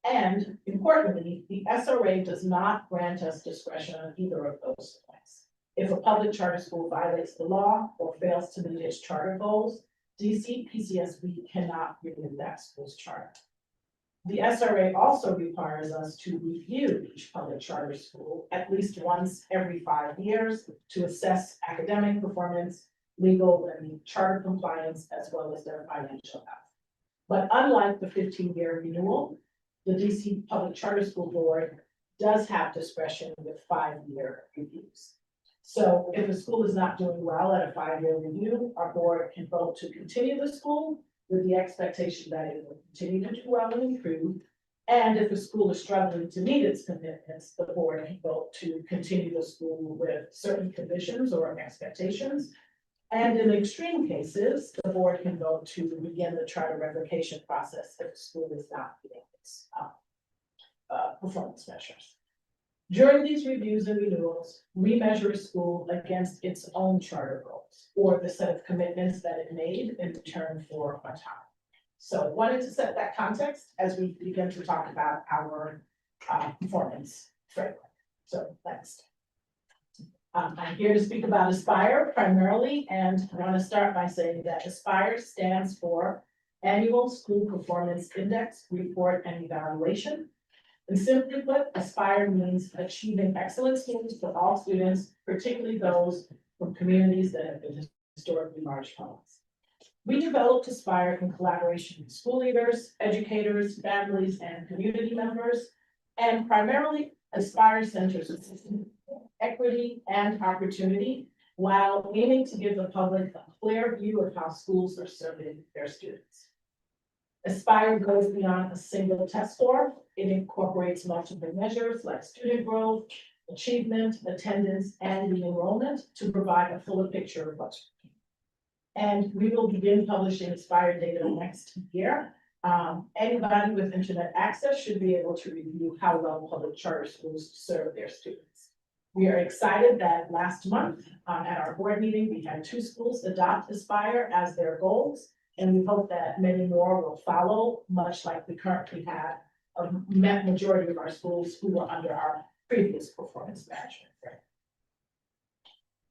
And importantly, the SRA does not grant us discretion on either of those points. If a public charter school violates the law or fails to meet its charter goals, DCPCSB cannot renew that school's charter. The SRA also requires us to review each public charter school at least once every 5 years to assess academic performance, legal and charter compliance, as well as their financial health. But unlike the 15-year renewal, the DC Public Charter School Board does have discretion with 5-year reviews. So if a school is not doing well at a 5-year review, our board can vote to continue the school with the expectation that it will continue to do well and improve. And if a school is struggling to meet its commitments, the board can vote to continue the school with certain conditions or expectations. And in extreme cases, the board can vote to begin the charter revocation process if the school is not meeting its performance measures. During these reviews and renewals, we measure a school against its own charter goals or the set of commitments that it made in return for autonomy. So wanted to set that context as we begin to talk about our performance framework. So next. I'm here to speak about Aspire primarily, and I want to start by saying that Aspire stands for Annual School Performance Index Report and Evaluation. And simply put, Aspire means achieving excellent schools for all students, particularly those from communities that have been historically marginalized. We developed Aspire in collaboration with school leaders, educators, families, and community members. And primarily, Aspire centers equity and opportunity, while aiming to give the public a clear view of how schools are serving their students. Aspire goes beyond a single test score. It incorporates multiple measures like student growth, achievement, attendance, and the enrollment to provide a fuller picture of what's working. And we will begin publishing Aspire data next year. Anybody with internet access should be able to review how well public charter schools serve their students. We are excited that last month at our board meeting, we had 2 schools adopt Aspire as their goals. And we hope that many more will follow, much like we currently have a majority of our schools who are under our previous performance management framework.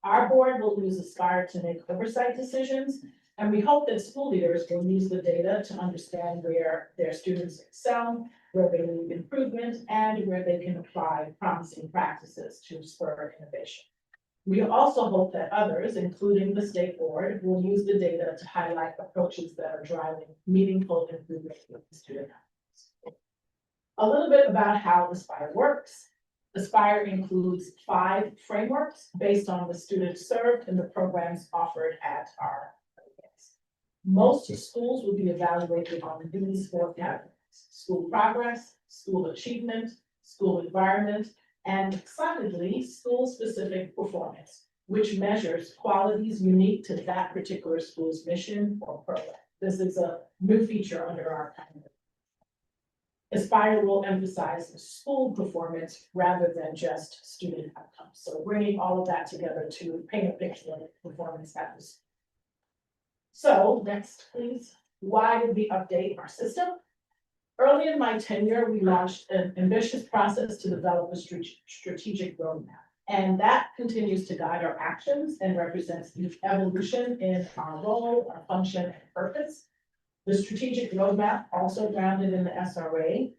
Our board will use Aspire to make oversight decisions, and we hope that school leaders will use the data to understand where their students excel, where they need improvement, and where they can apply promising practices to spur innovation. We also hope that others, including the state board, will use the data to highlight approaches that are driving meaningful improvement in student outcomes. A little bit about how Aspire works. Aspire includes 5 frameworks based on the students served and the programs offered at our events. Most schools will be evaluated on these 4 categories: school progress, school achievement, school environment, and excitedly, school-specific performance, which measures qualities unique to that particular school's mission or program. This is a new feature under our kind. Aspire will emphasize school performance rather than just student outcomes. So bringing all of that together to paint a picture of performance at the school. So next, please. Why did we update our system? Early in my tenure, we launched an ambitious process to develop a strategic roadmap. And that continues to guide our actions and represents the evolution in our role, our function, and purpose. The strategic roadmap, also grounded in the SRA,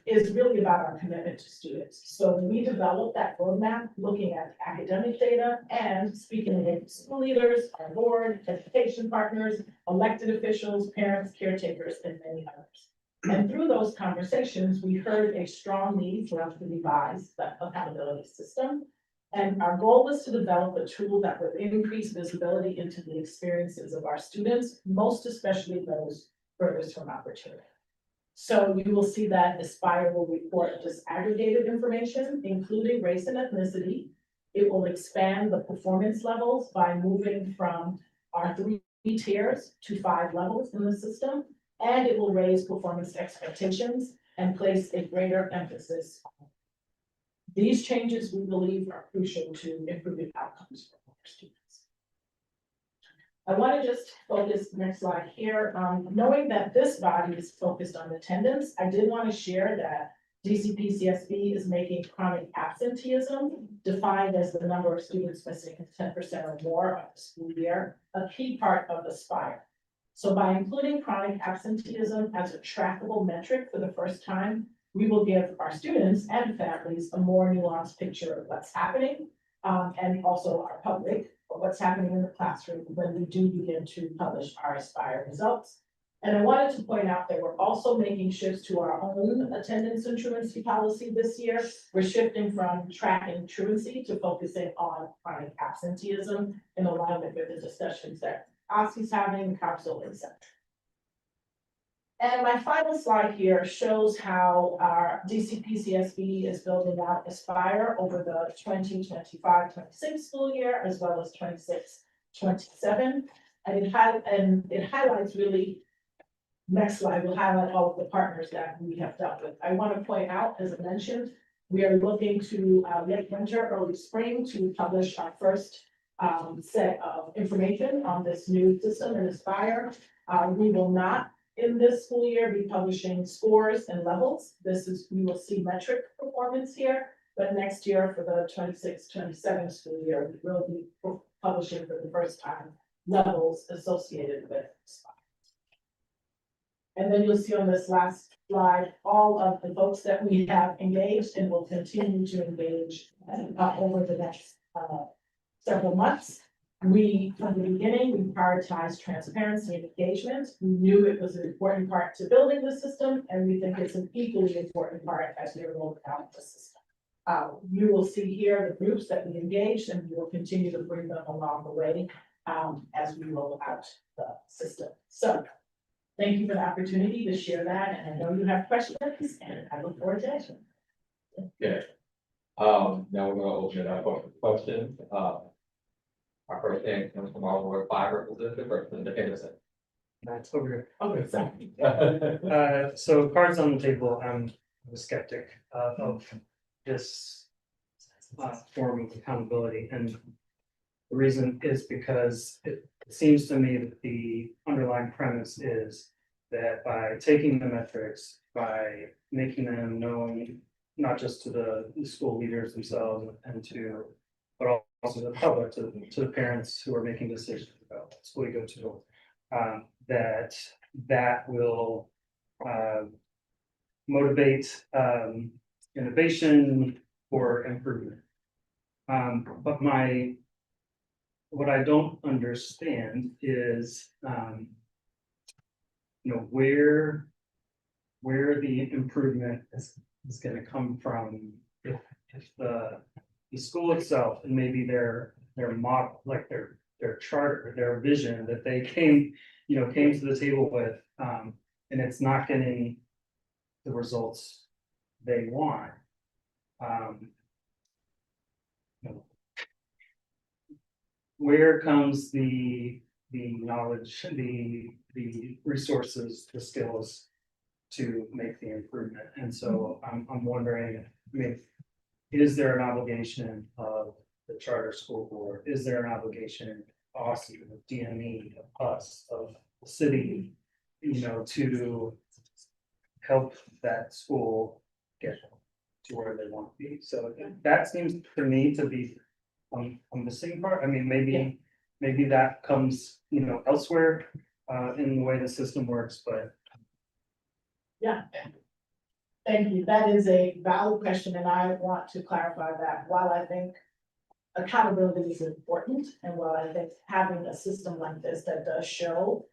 is really about our commitment to students. So we developed that roadmap looking at academic data and speaking with school leaders, our board, education partners, elected officials, parents, caretakers, and many others. And through those conversations, we heard a strong need for us to revise the accountability system. And our goal was to develop a tool that would increase visibility into the experiences of our students, most especially those furthest from opportunity. So you will see that Aspire will report disaggregated information, including race and ethnicity. It will expand the performance levels by moving from our 3 tiers to 5 levels in the system. And it will raise performance expectations and place a greater emphasis on it. These changes, we believe, are crucial to improving outcomes for our students. I want to just focus, next slide here, knowing that this body is focused on attendance, I did want to share that DCP-CSB is making chronic absenteeism, defined as the number of students missing 10% or more of the school year, a key part of Aspire. So by including chronic absenteeism as a trackable metric for the first time, we will give our students and families a more nuanced picture of what's happening, and also our public, of what's happening in the classroom when we do begin to publish our Aspire results. And I wanted to point out that we're also making shifts to our own attendance and truancy policy this year. We're shifting from tracking truancy to focusing on chronic absenteeism in alignment with the discussions that OSSE is having, council, etc. And my final slide here shows how our DCP-CSB is building out Aspire over the 2025-26 school year, as well as 26-27. And it highlights really, next slide will highlight all of the partners that we have dealt with. I want to point out, as I mentioned, we are looking to late winter, early spring to publish our first set of information on this new system in Aspire. We will not in this school year be publishing scores and levels. We will see metric performance here, but next year for the 26-27 school year, we will be publishing for the first time levels associated with Aspire. And then you'll see on this last slide, all of the folks that we have engaged and will continue to engage over the next several months. We, from the beginning, we prioritized transparency and engagement. We knew it was an important part to building the system, and we think it's an equally important part as we roll out the system. You will see here the groups that we engaged, and we will continue to bring them along the way, as we roll out the system. So thank you for the opportunity to share that, and I know you have questions, and I look forward to answering. Okay. Now we're gonna open it up for questions. Our first thing comes from our Ward 5 Representative Henderson. That's over here. Okay, sorry. So cards on the table, I'm a skeptic of this form of accountability, and the reason is because it seems to me that the underlying premise is that by taking the metrics, by making them known, not just to the school leaders themselves and to, but also the public, to the parents who are making decisions about what school you go to, that will motivate innovation or improvement. But what I don't understand is, where the improvement is gonna come from if the school itself and maybe their model, like their charter, their vision that they came to the table with, and it's not getting the results they want. Where comes the knowledge, the resources, the skills to make the improvement? And so I'm wondering, is there an obligation of the charter school board? Is there an obligation of OSSE, of DME, of us, of the city, to help that school get to where they want to be? So that seems to me to be a missing part. I mean, maybe that comes, elsewhere in the way the system works, but. Yeah. Thank you. That is a valid question, and I want to clarify that while I think accountability is important, and while I think having a system like this that does show,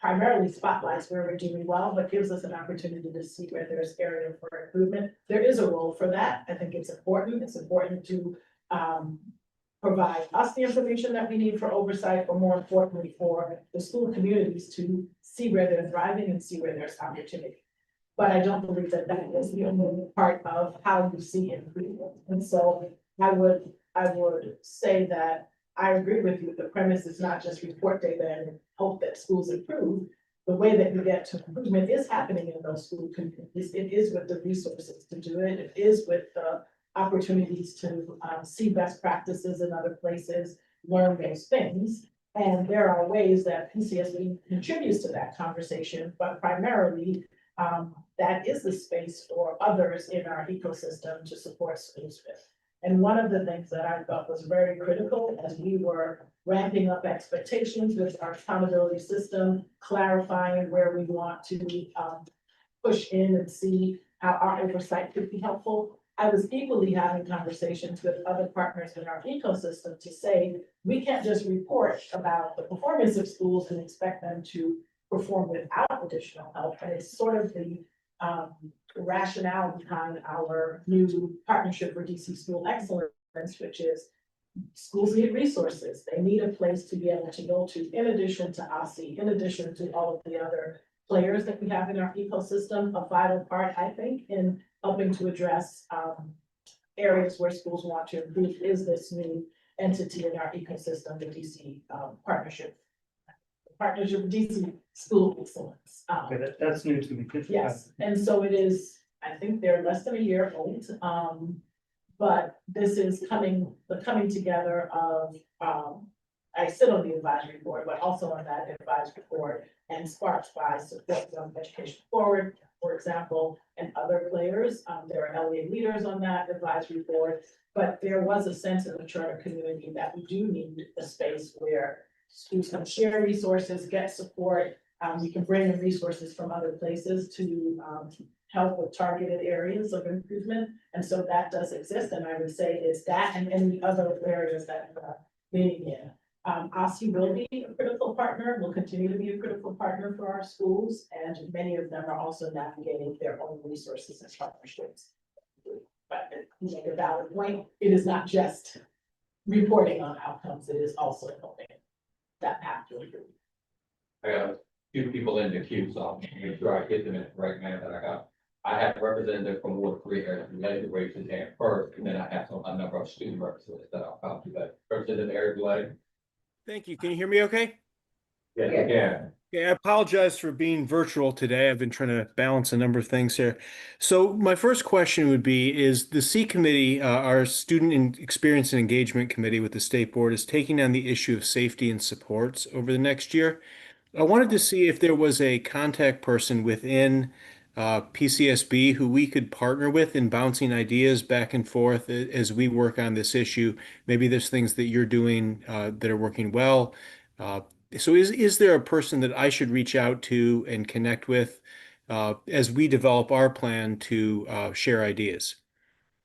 primarily spotlights where we're doing well, but gives us an opportunity to see where there's area for improvement. There is a role for that. I think it's important. It's important to provide us the information that we need for oversight, but more importantly for the school communities to see where they're thriving and see where there's opportunity. But I don't believe that that is the only part of how you see improvement. And so I would say that I agree with you. The premise is not just report data and hope that schools improve. The way that you get to improvement is happening in those school communities. It is with the resources to do it. It is with the opportunities to see best practices in other places, learn those things. And there are ways that PCSB contributes to that conversation, but primarily that is the space for others in our ecosystem to support schools with. And one of the things that I thought was very critical as we were ramping up expectations with our accountability system, clarifying where we want to push in and see how our oversight could be helpful. I was equally having conversations with other partners in our ecosystem to say, we can't just report about the performance of schools and expect them to perform without additional help. And it's sort of the rationale behind our new partnership for DC School Excellence, which is schools need resources. They need a place to be able to go to, in addition to OSSE, in addition to all of the other players that we have in our ecosystem. A vital part, I think, in helping to address areas where schools want to improve is this new entity in our ecosystem, the DC partnership. Partnership with DC School Excellence. Okay, that's new to me. Yes, and so it is, I think they're less than a year old. But this is the coming together of, I sit on the advisory board, but also on that advisory board and sparked by support from Education Forward, for example, and other players. There are LEA leaders on that advisory board, but there was a sense in the charter community that we do need a space where schools can share resources, get support. We can bring in resources from other places to help with targeted areas of improvement. And so that does exist. And I would say it's that and any other areas that are leaning in. OSSE will be a critical partner, will continue to be a critical partner for our schools, and many of them are also navigating their own resources and partnerships. But you make a valid point, it is not just reporting on outcomes, it is also helping that path to improve. I got a few people in the queue, so I'll make sure I get them in the right manner that I got. I have a representative from Ward 3 here, who led to raise his hand first, and then I have a number of student representatives that I'll come to, but Representative Eric Blake. Thank you. Can you hear me okay? Yes, again. Yeah, I apologize for being virtual today. I've been trying to balance a number of things here. So my first question would be, is the C committee, our Experience and Engagement Committee with the State Board, is taking on the issue of safety and supports over the next year. I wanted to see if there was a contact person within PCSB who we could partner with in bouncing ideas back and forth as we work on this issue. Maybe there's things that you're doing that are working well. So is there a person that I should reach out to and connect with as we develop our plan to share ideas?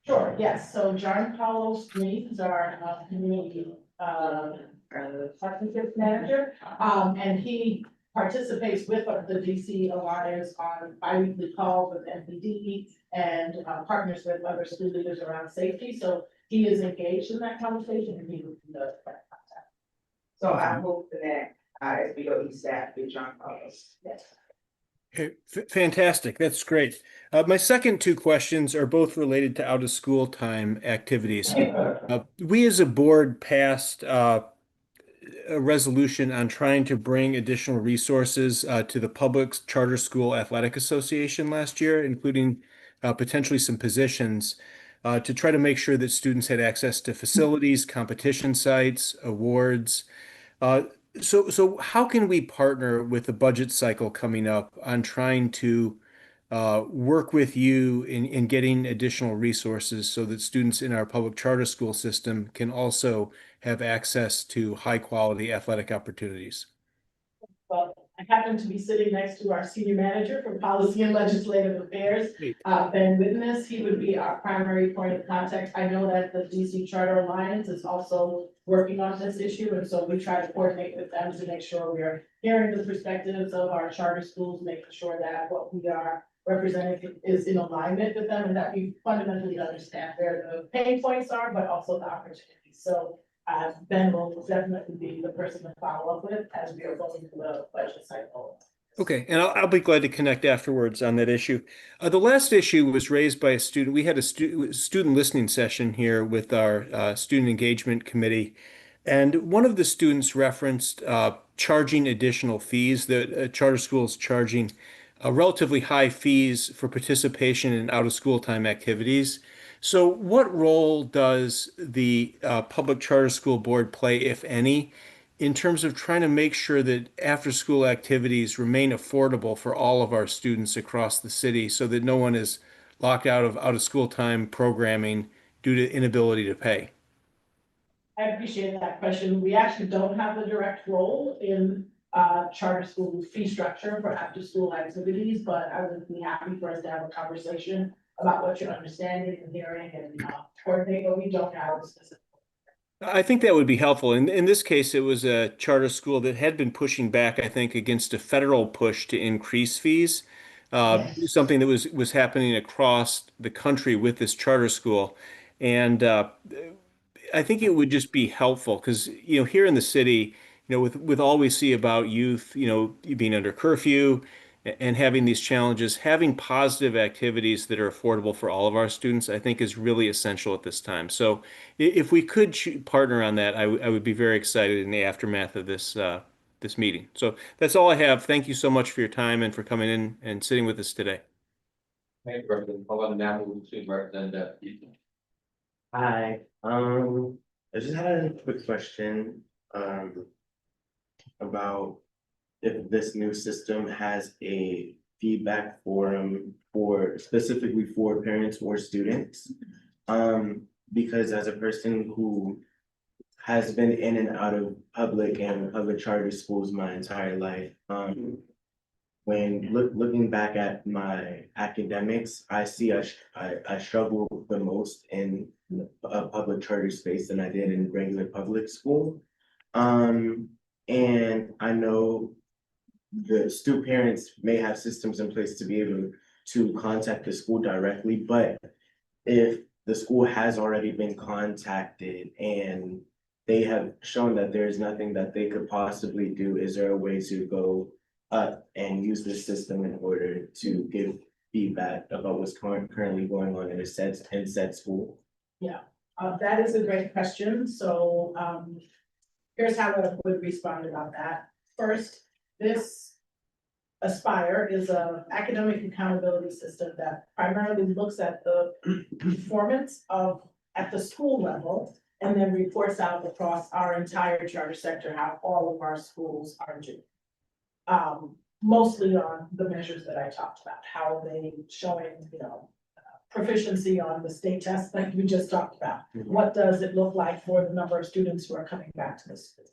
Sure, yes, so John Paulo Smith is our community partnership manager, and he participates with the DC Alliance on bi-weekly calls with MPD and partners with other school leaders around safety, so he is engaged in that conversation and he would be the contact. So I hope that SBOE staff with John Carlos. Yes. Okay, fantastic. That's great. My second two questions are both related to out of school time activities. We as a board passed a resolution on trying to bring additional resources to the Public Charter School Athletic Association last year, including potentially some positions to try to make sure that students had access to facilities, competition sites, awards. So how can we partner with the budget cycle coming up on trying to work with you in getting additional resources so that students in our public charter school system can also have access to high quality athletic opportunities? Well, I happen to be sitting next to our senior manager for policy and legislative affairs, Great. Ben Witness. He would be our primary point of contact. I know that the DC Charter Alliance is also working on this issue, and so we try to coordinate with them to make sure we are hearing the perspectives of our charter schools, making sure that what we are representing is in alignment with them, and that we fundamentally understand where the pain points are, but also the opportunities. So Ben will definitely be the person to follow up with as we are going through the budget cycle. Okay, and I'll be glad to connect afterwards on that issue. The last issue was raised by a student. We had a student listening session here with our student engagement committee, and one of the students referenced charging additional fees, that charter schools charging relatively high fees for participation in out-of-school time activities. So what role does the Public Charter School Board play, if any, in terms of trying to make sure that after-school activities remain affordable for all of our students across the city so that no one is locked out of out-of-school time programming due to inability to pay? I appreciate that question. We actually don't have a direct role in charter school fee structure for after-school activities, but I would be happy for us to have a conversation about what you're understanding and hearing and coordinate, but we don't have a specific. I think that would be helpful. In this case, it was a charter school that had been pushing back, I think, against a federal push to increase fees. Yes. Something that was happening across the country with this charter school. And I think it would just be helpful because, here in the city, with all we see about youth, being under curfew and having these challenges, having positive activities that are affordable for all of our students, I think is really essential at this time. So if we could partner on that, I would be very excited in the aftermath of this meeting. So that's all I have. Thank you so much for your time and for coming in and sitting with us today. Thank you, Representative. Hold on, now move to Representative. Hi, I just had a quick question, about if this new system has a feedback forum specifically for parents or students. Because as a person who has been in and out of public and public charter schools my entire life, when looking back at my academics, I see I struggle the most in a public charter space than I did in regular public school. And I know the student parents may have systems in place to be able to contact the school directly, but if the school has already been contacted and they have shown that there's nothing that they could possibly do, is there a way to go up and use this system in order to give feedback about what's currently going on in said school? That is a great question, so, here's how I would respond about that. First, this Aspire is a academic accountability system that primarily looks at the performance at the school level and then reports out across our entire charter sector how all of our schools are doing. Mostly on the measures that I talked about, how are they showing, proficiency on the state test like we just talked about. What does it look like for the number of students who are coming back to the school?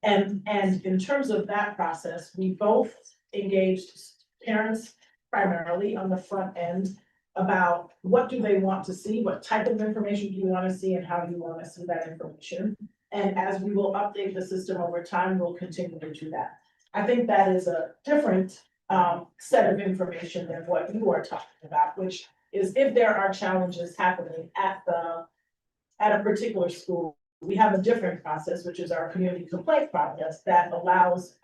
And in terms of that process, we both engaged parents primarily on the front end about what do they want to see, what type of information do you want to see, and how do you want to see that information. And as we will update the system over time, we'll continue to do that. I think that is a different set of information than what you are talking about, which is if there are challenges happening at a particular school, we have a different process, which is our community complaint process that allows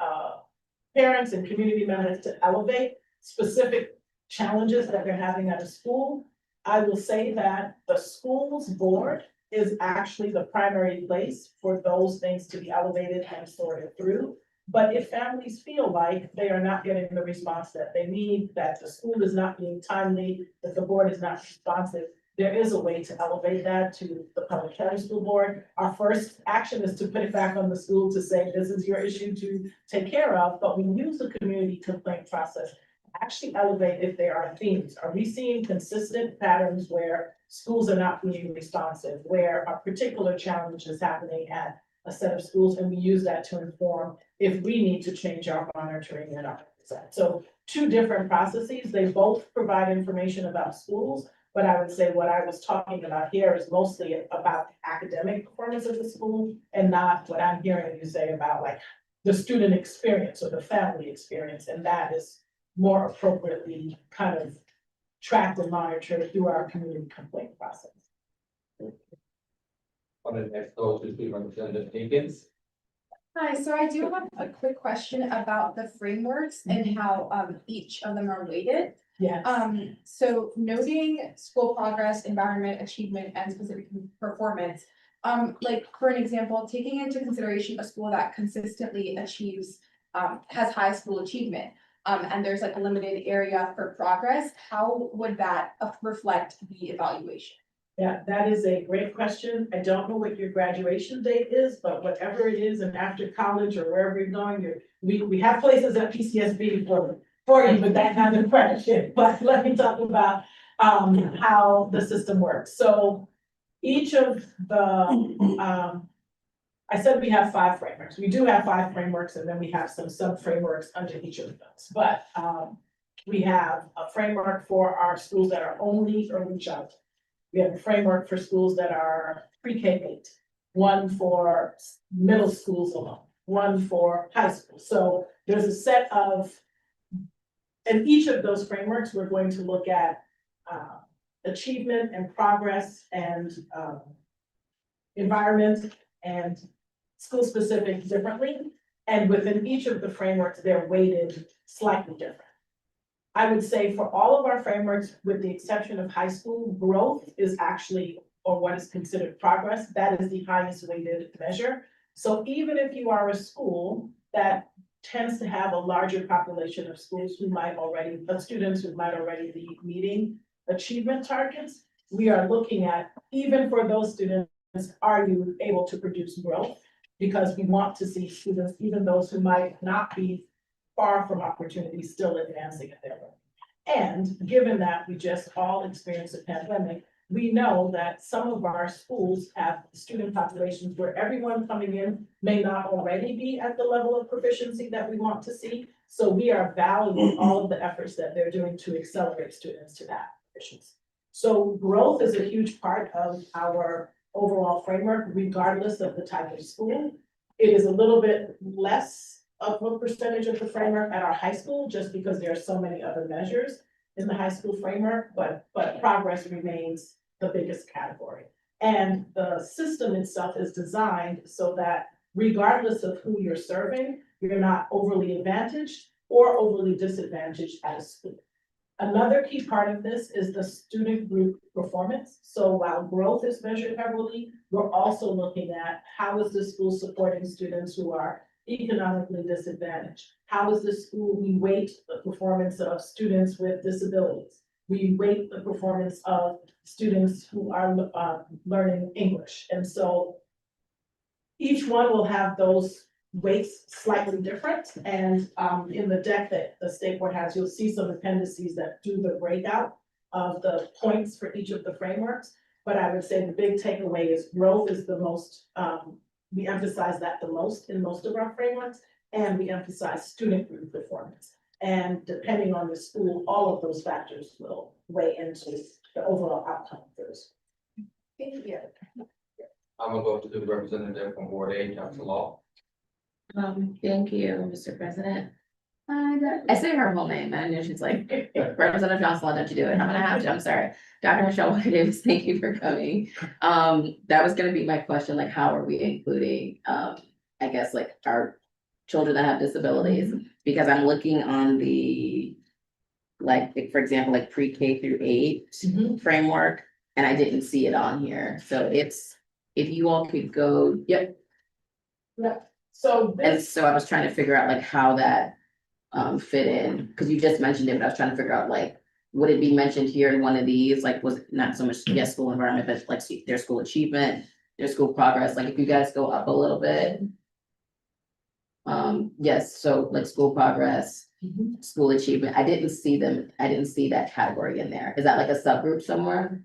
parents and community members to elevate specific challenges that they're having at a school. I will say that the school's board is actually the primary place for those things to be elevated and sorted through. But if families feel like they are not getting the response that they need, that the school is not being timely, that the board is not responsive, there is a way to elevate that to the public charter school board. Our first action is to put it back on the school to say, this is your issue to take care of, but we use the community complaint process to actually elevate if there are themes. Are we seeing consistent patterns where schools are not being responsive, where a particular challenge is happening at a set of schools, and we use that to inform if we need to change our monitoring and our set. So two different processes, they both provide information about schools, but I would say what I was talking about here is mostly about the academic performance of the school and not what I'm hearing you say about like the student experience or the family experience, and that is more appropriately kind of tracked and monitored through our community complaint process. On the next goes to Representative Jenkins. Hi, so I do have a quick question about the frameworks and how each of them are weighted. Yes. So noting school progress, environment, achievement, and specific performance. Like for an example, taking into consideration a school that consistently achieves, has high school achievement. And there's like a limited area for progress, how would that reflect the evaluation? Yeah, that is a great question. I don't know what your graduation date is, but whatever it is, and after college or wherever you're going, we have places at PCSB for you with that kind of question. But let me talk about how the system works. So each of the I said we have 5 frameworks. We do have 5 frameworks, and then we have some sub-frameworks under each of those. But we have a framework for our schools that are only early childhood. We have a framework for schools that are pre-K-8, one for middle schools alone, one for high school. So there's a set of, in each of those frameworks, we're going to look at achievement and progress and environment and school specific differently. And within each of the frameworks, they're weighted slightly different. I would say for all of our frameworks, with the exception of high school, growth is actually, or what is considered progress, that is the highest weighted measure. So even if you are a school that tends to have a larger population of schools who might already, of students who might already be meeting achievement targets, we are looking at, even for those students, are you able to produce growth? Because we want to see students, even those who might not be far from opportunity, still advancing at their level. And given that we just all experienced a pandemic, we know that some of our schools have student populations where everyone coming in may not already be at the level of proficiency that we want to see. So we are valuing all of the efforts that they're doing to accelerate students to that proficiency. So growth is a huge part of our overall framework, regardless of the type of school. It is a little bit less of a percentage of the framework at our high school, just because there are so many other measures in the high school framework, but progress remains the biggest category. And the system itself is designed so that regardless of who you're serving, you're not overly advantaged or overly disadvantaged at a school. Another key part of this is the student group performance. So while growth is measured heavily, we're also looking at how is the school supporting students who are economically disadvantaged? How is the school, we weight the performance of students with disabilities. We weight the performance of students who are learning English. And so each one will have those weights slightly different. And in the deck that the state board has, you'll see some appendices that do the breakout of the points for each of the frameworks. But I would say the big takeaway is growth is the most, we emphasize that the most in most of our frameworks, and we emphasize student group performance. And depending on the school, all of those factors will weigh into the overall outcome for this. Thank you. I'm gonna go to the representative from Ward 8, Council Law. Thank you, Mr. President. I say her whole name, and I know she's like, Representative Johnson, don't you do it, I'm gonna have to, I'm sorry. Dr. Michelle Walker Davis, thank you for coming. That was gonna be my question, like, how are we including, I guess, like, our children that have disabilities? Because I'm looking on the, like, for example, like pre-K through 8 framework, and I didn't see it on here, so it's, if you all could go, yep. So And this, so I was trying to figure out like how that fit in, because you just mentioned it, but I was trying to figure out like, would it be mentioned here in one of these? Like, was it not so much, yes, school environment, but like their school achievement, their school progress, like if you guys go up a little bit. Yes, so like school progress, school achievement, I didn't see them, I didn't see that category in there. Is that like a subgroup somewhere?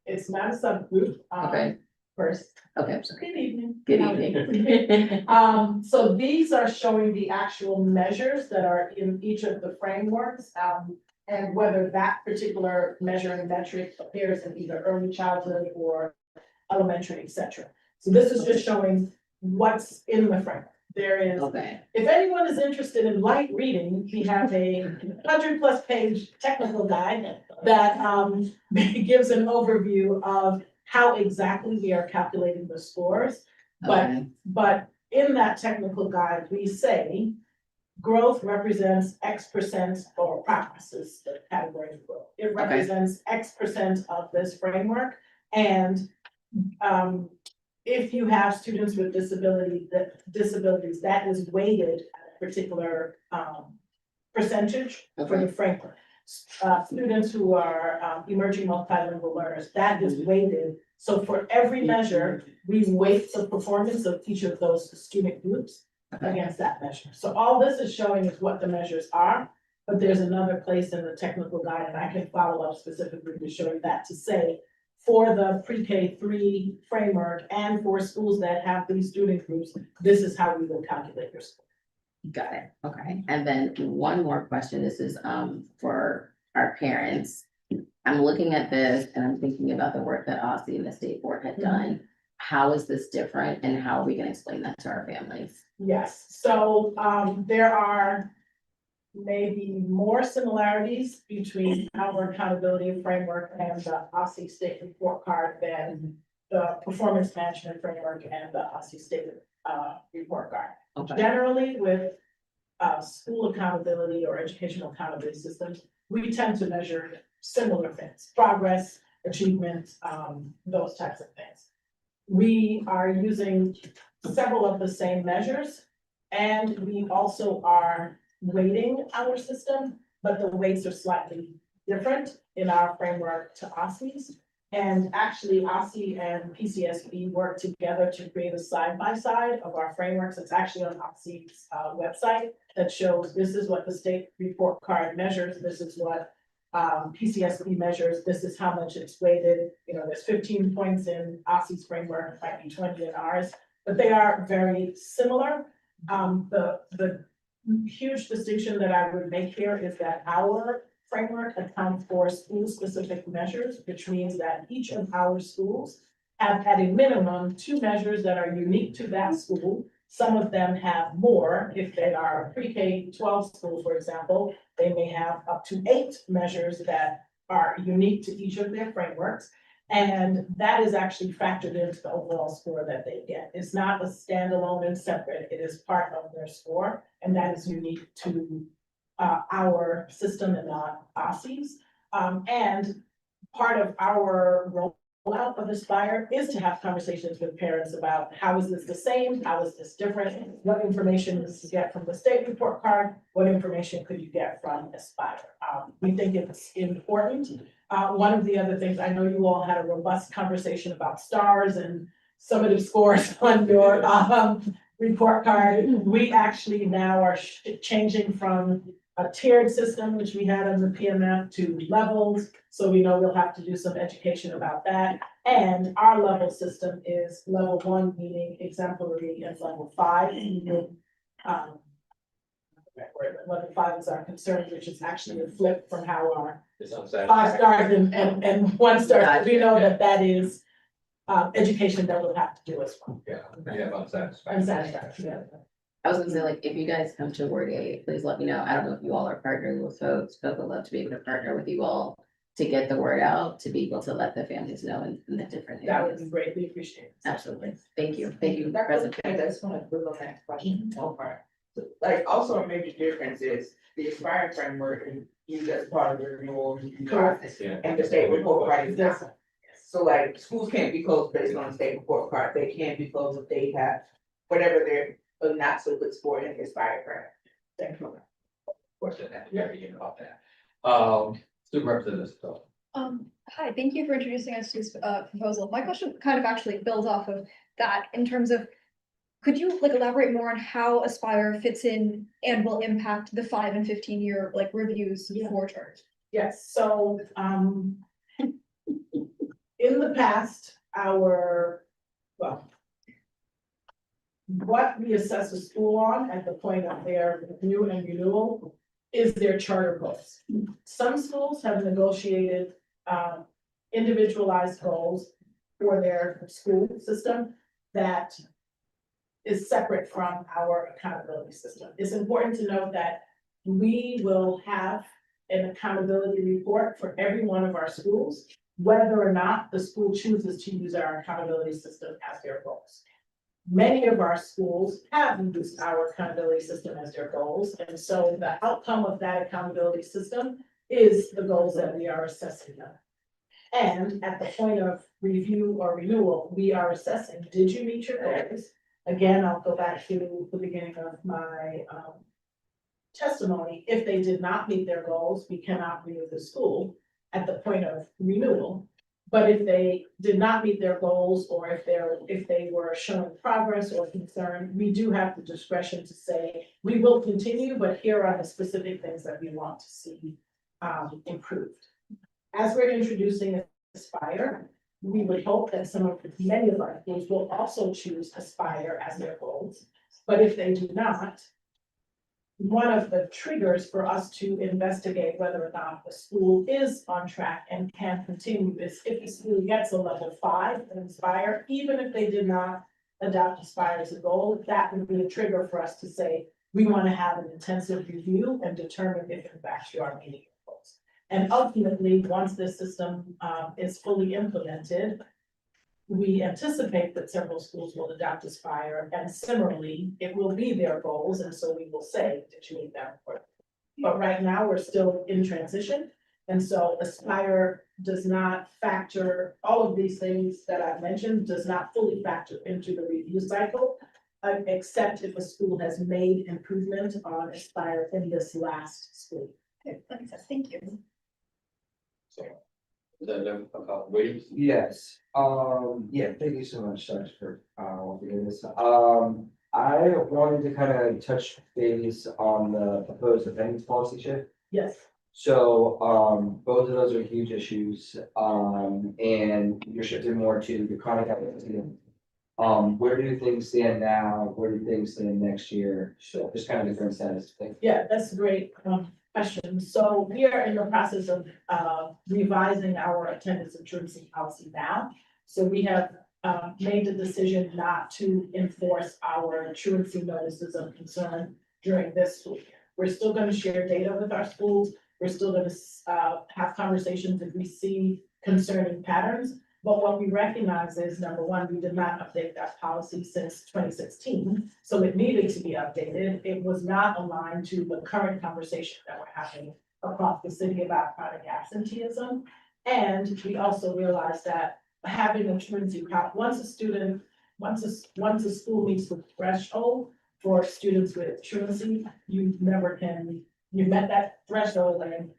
it's not a subgroup. Okay. First. Okay, I'm sorry. Good evening. Good evening. So these are showing the actual measures that are in each of the frameworks, and whether that particular measure and metric appears in either early childhood or elementary, et cetera. So this is just showing what's in the framework. There is, Okay, if anyone is interested in light reading, we have a 100+ page technical guide that gives an overview of how exactly we are calculating the scores. okay, But in that technical guide, we say growth represents X% or progress is the category of growth. It represents X% of this framework. And if you have students with disabilities, that is weighted at a particular percentage for the framework. Students who are emerging multilingual learners, that is weighted. So for every measure, we weight the performance of each of those student groups against that measure. So all this is showing is what the measures are, but there's another place in the technical guide, and I can follow up specifically to show you that, to say for the pre-K 3 framework and for schools that have these student groups, this is how we will calculate your score. got it, okay. And then one more question, this is for our parents. I'm looking at this and I'm thinking about the work that OSSE and the state board had done. How is this different and how are we gonna explain that to our families? Yes, so there are maybe more similarities between our accountability framework and the OSSE state report card than the performance management framework and the OSSE state report card. Okay, Generally, with school accountability or educational accountability systems, we tend to measure similar things, progress, achievement, those types of things. We are using several of the same measures, and we also are weighting our system, but the weights are slightly different in our framework to OSSE's. And actually, OSSE and PCSB work together to create a side-by-side of our frameworks. It's actually on OSSE's website that shows this is what the state report card measures, this is what PCSB measures, this is how much it's weighted. You know, there's 15 points in OSSE's framework, might be 20 in ours, but they are very similar. The huge distinction that I would make here is that our framework accounts for school-specific measures, which means that each of our schools have at a minimum 2 measures that are unique to that school, Some of them have more. If they are a pre-K 12 school, for example, they may have up to 8 measures that are unique to each of their frameworks. And that is actually factored into the overall score that they get. It's not a standalone and separate, it is part of their score, and that is unique to our system and not OSSE's. And part of our rollout of Aspire is to have conversations with parents about how is this the same, how is this different, what information is to get from the state report card, what information could you get from Aspire. We think it's important. One of the other things, I know you all had a robust conversation about stars and summative scores on your report card. We actually now are changing from a tiered system, which we had on the PMF, to levels. So we know we'll have to do some education about that. And our level system is level 1, meaning exemplary, and level 5, meaning level 5 is our concern, which is actually a flip from how our It's 5 unsatisfactory. stars and 1 star. We know that that is education that we'll have to do as well. Yeah, we have unsatisfactory. Unsatisfactory, yeah. I was gonna say, like, if you guys come to Ward 8, please let me know. I don't know if you all are partnering with folks, but would love to be able to partner with you all to get the word out, to be able to let the families know in the different That would areas. be greatly appreciated. Absolutely. Thank you. Thank you, Dr. President. I just want to build on that question, one part. Like, also a major difference is the Aspire framework is used as part of the renewal process, Yeah. and the state report card is not. So like, schools can't be closed based on the state report card, they can't be closed if they have whatever they're not so good sport in the Aspire framework. Thank you. Question that, yeah, you know about that. Student representative, so. Hi, thank you for introducing us to this proposal. My question kind of actually builds off of that in terms of, could you like elaborate more on how Aspire fits in and will impact the 5 and 15-year like reviews for charts? Yes, so, in the past, what we assess a school on at the point of their review and renewal is their charter goals. Some schools have negotiated, individualized goals for their school system that is separate from our accountability system. It's important to note that we will have an accountability report for every one of our schools, whether or not the school chooses to use our accountability system as their goals. Many of our schools have used our accountability system as their goals, and so the outcome of that accountability system is the goals that we are assessing them. And at the point of review or renewal, we are assessing, did you meet your goals? Again, I'll go back to the beginning of my testimony. If they did not meet their goals, we cannot renew the school at the point of renewal. But if they did not meet their goals, or if they were showing progress or concern, we do have the discretion to say, we will continue, but here are the specific things that we want to see improved. As we're introducing Aspire, we would hope that many of our schools will also choose Aspire as their goals. But if they do not, one of the triggers for us to investigate whether or not the school is on track and can continue is if the school gets a level 5 in Aspire, even if they did not adopt Aspire as a goal, that would be a trigger for us to say, we want to have an intensive review and determine if in fact you are meeting your goals. And ultimately, once this system is fully implemented, we anticipate that several schools will adopt Aspire, and similarly, it will be their goals, and so we will say, did you meet that report? But right now, we're still in transition, and so Aspire does not factor, all of these things that I've mentioned, does not fully factor into the review cycle, except if a school has made improvement on Aspire in this last school. Okay, that makes sense. Thank you. So, about Williams? Yes, yeah, thank you so much, Dr. for doing this. I wanted to kind of touch base on the proposed attendance policy shift. Yes. So, both of those are huge issues, and you're shifting more to the chronic absence. Where do things stand now? Where do things stand next year? So just kind of the current status. Thank you. Yeah, that's a great question. So we are in the process of revising our attendance and truancy policy now. So we have made the decision not to enforce our truancy notices of concern during this school year. We're still gonna share data with our schools. We're still gonna have conversations if we see concerning patterns. But what we recognize is, number one, we did not update that policy since 2016, so it needed to be updated. It was not aligned to the current conversation that we're having across the city about chronic absenteeism. And we also realized that having a truancy count, once a school meets the threshold for students with truancy, you met that threshold and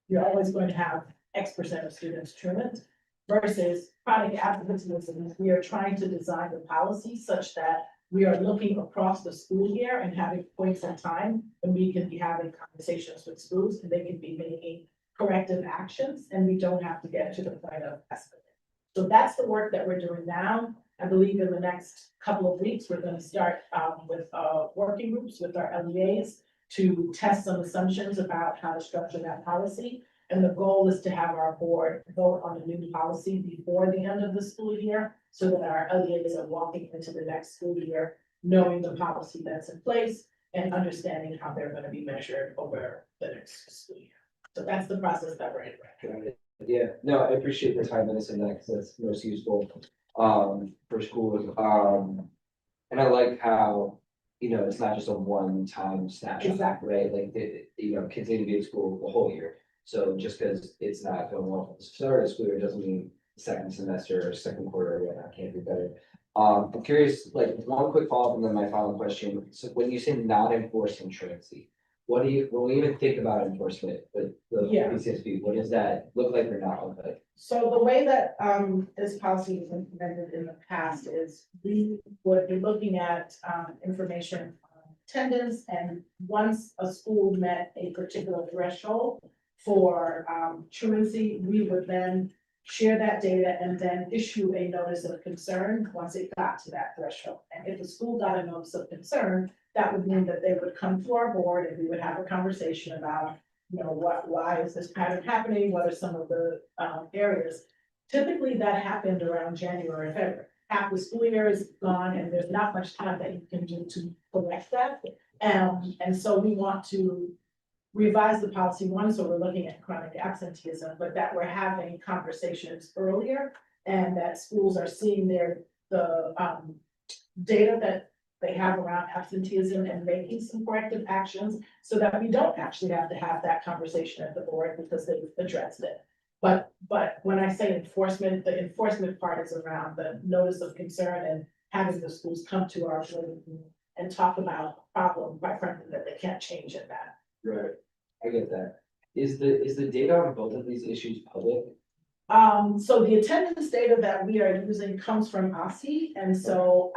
you're always going to have X% of students truant. Versus chronic absenteeism, we are trying to design the policy such that we are looking across the school year and having points in time when we can be having conversations with schools and they can be making corrective actions and we don't have to get to the point of escalating. So that's the work that we're doing now. I believe in the next couple of weeks, we're going to start with working groups with our LEAs to test some assumptions about how to structure that policy. And the goal is to have our board vote on a new policy before the end of the school year, so that our LEAs are walking into the next school year, knowing the policy that's in place and understanding how they're gonna be measured over the next school year. So that's the process that we're in right now. Yeah, no, I appreciate the time in this and that, because that's most useful, for schools, and I like how, it's not just a one-time snapshot, Exactly. right, like, continue to be in school the whole year. So just because it's not going well at the start of school year doesn't mean second semester or second quarter, can't be better. I'm curious, like, one quick follow-up and then my final question. So when you say not enforcing truancy, when we even think about enforcement, with the Yeah. PCSB, what does that look like or not look like? So the way that this policy was implemented in the past is we would be looking at information on attendance, and once a school met a particular threshold for truancy, we would then share that data and then issue a notice of concern once it got to that threshold. And if the school got a notice of concern, that would mean that they would come to our board and we would have a conversation about, why is this pattern happening? What are some of the areas? Typically, that happened around January, February. Half the school year is gone and there's not much time that you can do to correct that. And so we want to revise the policy one, so we're looking at chronic absenteeism, but that we're having conversations earlier and that schools are seeing the data that they have around absenteeism and making some corrective actions so that we don't actually have to have that conversation at the board because they've addressed it. But when I say enforcement, the enforcement part is around the notice of concern and having the schools come to our board and talk about a problem, quite frankly, that they can't change in that. Right, I get that. Is the data on both of these issues public? So the attendance data that we are using comes from OSSE, and so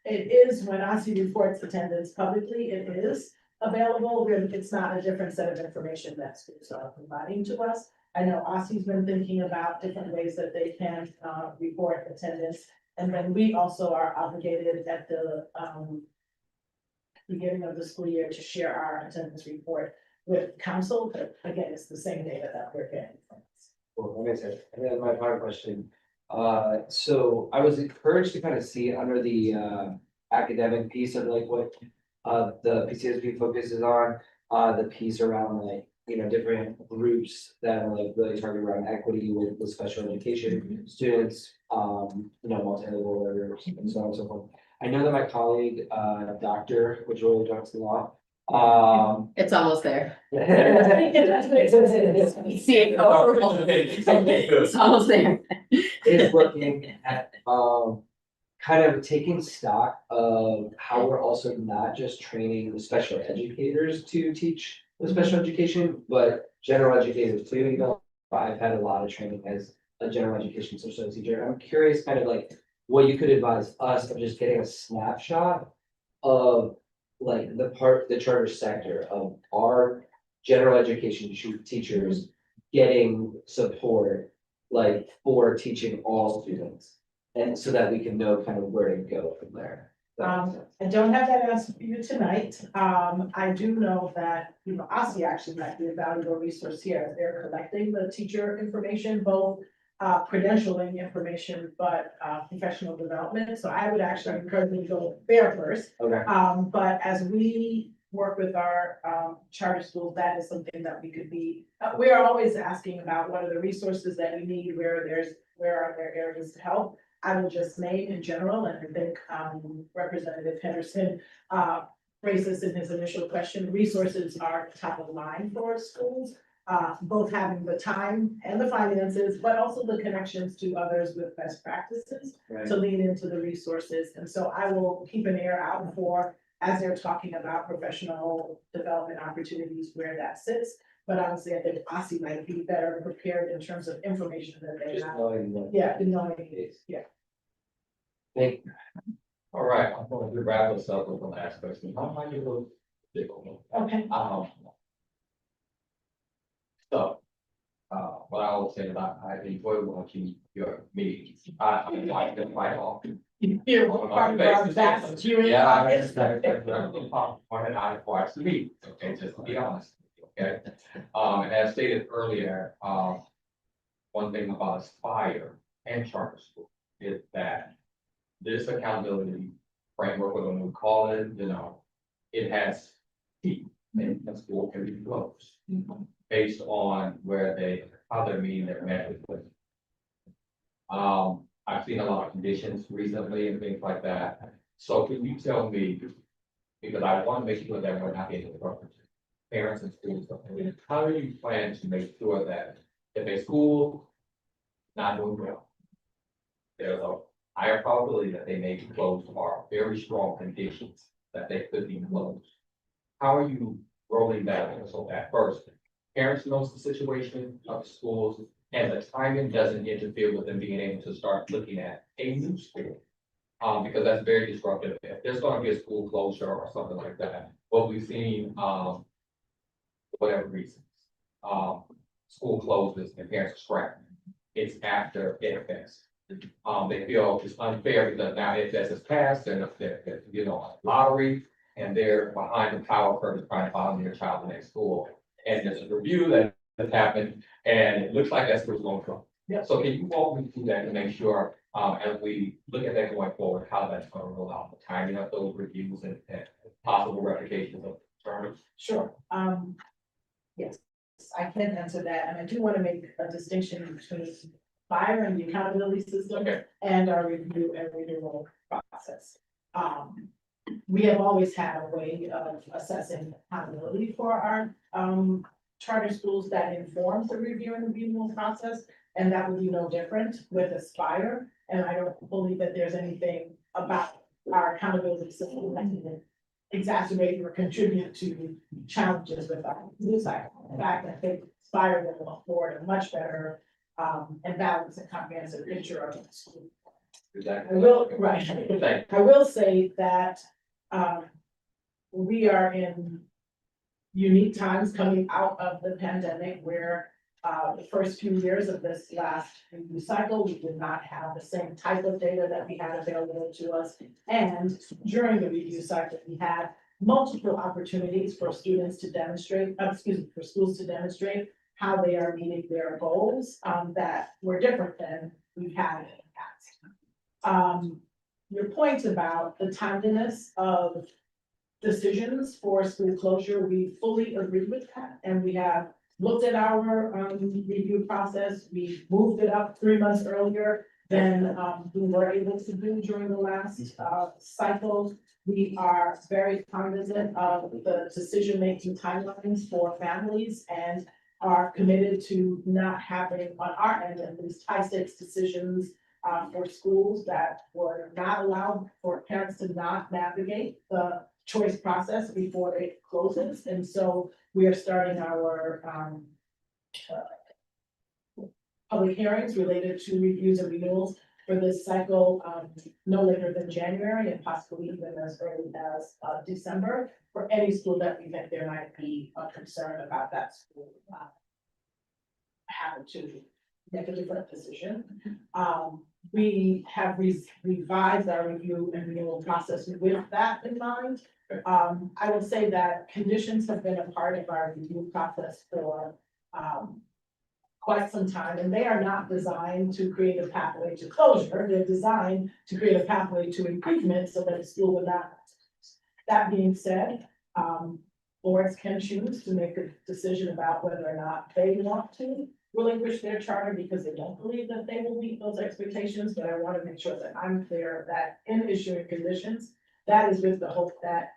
it is, when OSSE reports attendance publicly, it is available. It's not a different set of information that schools are providing to us. I know OSSE's been thinking about different ways that they can report attendance, and then we also are obligated at the beginning of the school year to share our attendance report with council, but again, it's the same data that we're getting from us. Well, that makes sense. And then my final question, so I was encouraged to kind of see under the academic piece of like what the PCSB focuses on, the piece around like, different groups that are like really targeted around equity with special education students, multilingual learners and so on and so forth. I know that my colleague, Dr. Joel Johnson Law, It's almost there. It's See it go for It's almost there. is looking at kind of taking stock of how we're also not just training the special educators to teach the special education, but general educators too. I've had a lot of training as a general education social studies teacher. I'm curious kind of like what you could advise us of just getting a snapshot of like the charter sector of our general education teachers getting support like for teaching all students. And so that we can know kind of where to go from there. I don't have that answer for you tonight. I do know that, OSSE actually might be a valuable resource here. They're collecting the teacher information, both credentialing information, but professional development. So I would actually encourage you to go there first. Okay. But as we work with our charter schools, that is something that we could be, we are always asking about what are the resources that we need, where are there areas to help. I will just name in general, and I think Representative Henderson raised this in his initial question. Resources are top of mind for schools, both having the time and the finances, but also the connections to others with best practices to lean into the resources. And so I will keep an ear out for, as they're talking about professional development opportunities, where that sits. But honestly, I think OSSE might be better prepared in terms of information that they Just have. knowing what Yeah, knowing, it is. yeah. Thank you. All right, I'm going to wrap this up with the last question. How might you look? Okay. So, what I will say is I enjoy watching your meetings. I like them quite often. Here, we're part of our vast viewing. Yeah, I understand. Part I watch the meetings, okay, just to be honest, okay? And as stated earlier, one thing about Aspire and charter school is that this accountability framework, whatever we call it, it has teeth, and the school can be closed based on how they're meeting their metrics. I've seen a lot of conditions recently and things like that. So can you tell me, because I want to make sure that we're not getting interrupted, parents and schools, how do you plan to make sure that if a school not doing well, there's a higher probability that they may be closed or very strong conditions that they could be closed? How are you rolling that out so that first, parents knows the situation of the schools and the timing doesn't interfere with them being able to start looking at a new school? Because that's very disruptive. If there's going to be a school closure or something like that, what we've seen, whatever reasons, school closes and parents are scrapping. It's after FS. They feel it's unfair because now FS is passed and they're, lottery, and they're behind the power curve trying to find their child in their school. And there's a review that has happened, and it looks like that's what's going to. Yeah. So can you walk me through that to make sure, as we look at that going forward, how that's going to roll out, the timing of those reviews and possible replications of terms? Sure. Yes, I can answer that, and I do want to make a distinction between fire and the accountability system and our review and renewal process. We have always had a way of assessing accountability for our charter schools that informs the review and renewal process, and that would be no different with Aspire. And I don't believe that there's anything about our accountability system that can exacerbate or contribute to challenges with our review cycle. In fact, I think Aspire will afford a much better and balanced and comprehensive picture of the school. Exactly. I will say that we are in unique times coming out of the pandemic where the first few years of this last review cycle, we did not have the same type of data that we had available to us. And during the review cycle, we had multiple opportunities for students to demonstrate, for schools to demonstrate how they are meeting their goals that were different than we've had in the past. Your point about the timeliness of decisions for school closure, we fully agree with that, and we have looked at our review process. We moved it up 3 months earlier than we were able to do during the last cycle. We are very cognizant of the decision-making timelines for families and are committed to not having, on our end, at least high-stakes decisions for schools that were not allowed for parents to not navigate the choice process before it closes. And so we are starting our public hearings related to reviews and renewals for this cycle no later than January, and possibly even as early as December, for any school that we think there might be a concern about that school having to make a different decision. We have revised our review and renewal process with that in mind. I will say that conditions have been a part of our review process for quite some time, and they are not designed to create a pathway to closure. They're designed to create a pathway to improvement so that the school will not. That being said, boards can choose to make a decision about whether or not they want to relinquish their charter because they don't believe that they will meet those expectations, but I want to make sure that I'm clear that in issuing conditions, that is with the hope that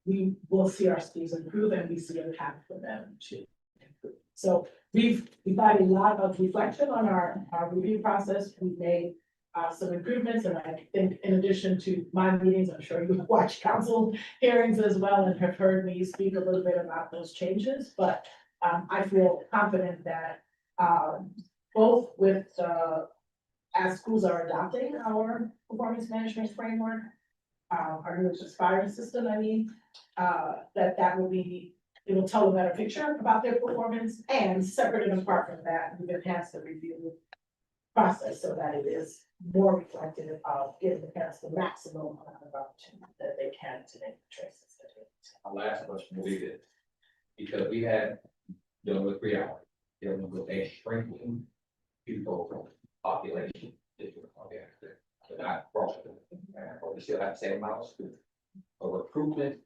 we will see our schools improve and we see a path for them to improve. So we've had a lot of reflection on our review process. We've made some improvements, and I think in addition to my meetings, I'm sure you watch council hearings as well and have heard me speak a little bit about those changes, but I feel confident that both with as schools are adopting our performance management framework, our new Aspire system, that will be, it will tell a better picture about their performance, and separate and apart from that, we've enhanced the review process so that it is more reflective of giving the parents the maximum amount of opportunity that they can to make the choices. My last question will be this, because we had, dealing with reality, dealing with a shrinking pupil population. But not growing, or we still have the same amount of students. But recruitment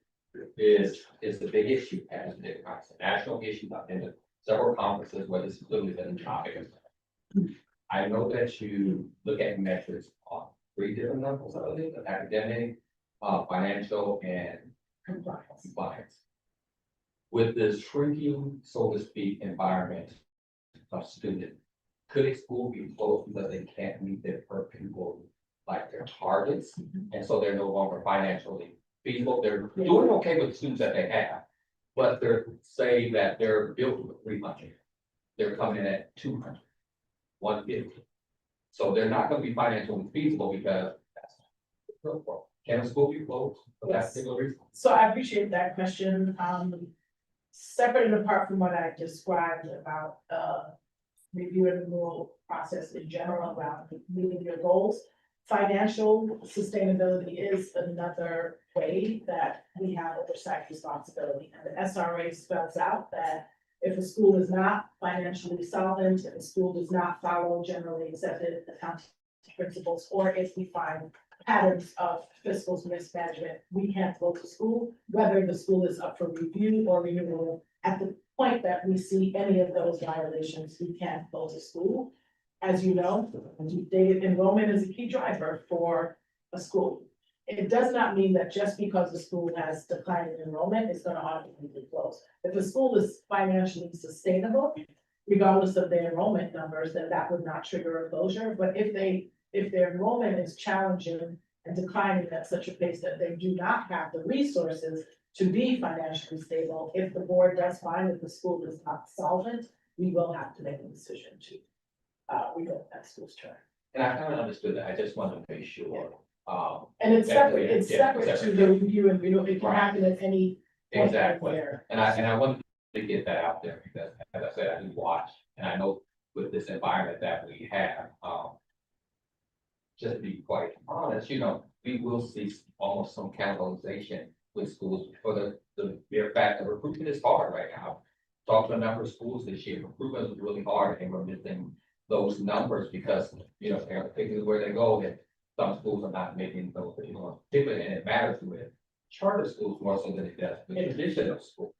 is the big issue, as it's a national issue. I've been to several conferences where this is literally been a topic. I know that you look at measures on 3 different levels of it: academic, financial, and compliance. With this shrinking, so to speak, environment of student, could a school be closed because they can't meet their per pupil, like their targets, and so they're no longer financially feasible? They're doing okay with the students that they have, but they're saying that they're built with 300, they're coming in at 200, 150. So they're not going to be financially feasible because that's can a school be closed for that particular reason? So I appreciate that question. Separate and apart from what I described about review and renewal process in general around meeting your goals, financial sustainability is another way that we have oversight responsibility. And the SRA spells out that if a school is not financially solvent, if a school does not follow generally accepted accounting principles, or if we find patterns of fiscal mismanagement, we can't go to school, whether the school is up for review or renewal. At the point that we see any of those violations, we can't close a school. As you know, data enrollment is a key driver for a school. It does not mean that just because the school has declined in enrollment, it's going to automatically close. If the school is financially sustainable, regardless of their enrollment numbers, then that would not trigger a closure. But if their enrollment is challenging and declining at such a pace that they do not have the resources to be financially stable, if the board does find that the school is not solvent, we will have to make a decision to revoke that school's term. And I kind of understood that. I just wanted to make sure. And it's separate, it's Yeah, separate to separate. the review and renewal. It can Right. happen at any point Exactly. there. And I wanted to get that out there because, as I said, I do watch, and I know with this environment that we have, just to be quite honest, we will see almost some cannibalization with schools for the mere fact that recruitment is hard right now. Talked to a number of schools this year, recruitment is really hard, and we're missing those numbers because, particularly where they go, that some schools are not making those, particularly, and it matters with charter schools more so than it does with traditional schools.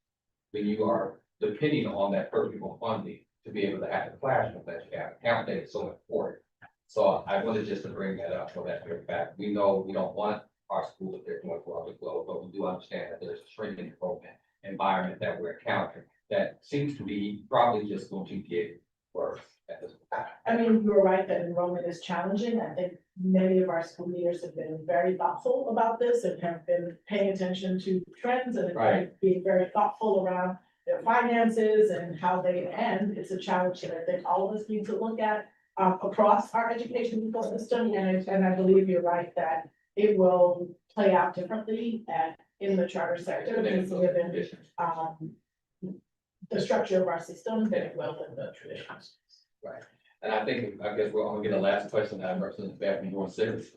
When you are depending on that per pupil funding to be able to have the classroom that you have, count data is so important. So I wanted just to bring that up for that very fact. We know we don't want our schools if they're going for other globe, but we do understand that there's a shrinking enrollment environment that we're encountering that seems to be probably just going to get worse at this point. I mean, you're right that enrollment is challenging. I think many of our school leaders have been very thoughtful about this and have been paying attention to trends and being very thoughtful around their finances and how they end. It's a challenge that I think all of us need to look at across our education ecosystem. And I believe you're right that it will play out differently in the charter sector, given the structure of our system than it will in the traditions. Right. And I guess we're gonna get a last question that Representative Baffney, you want to say this?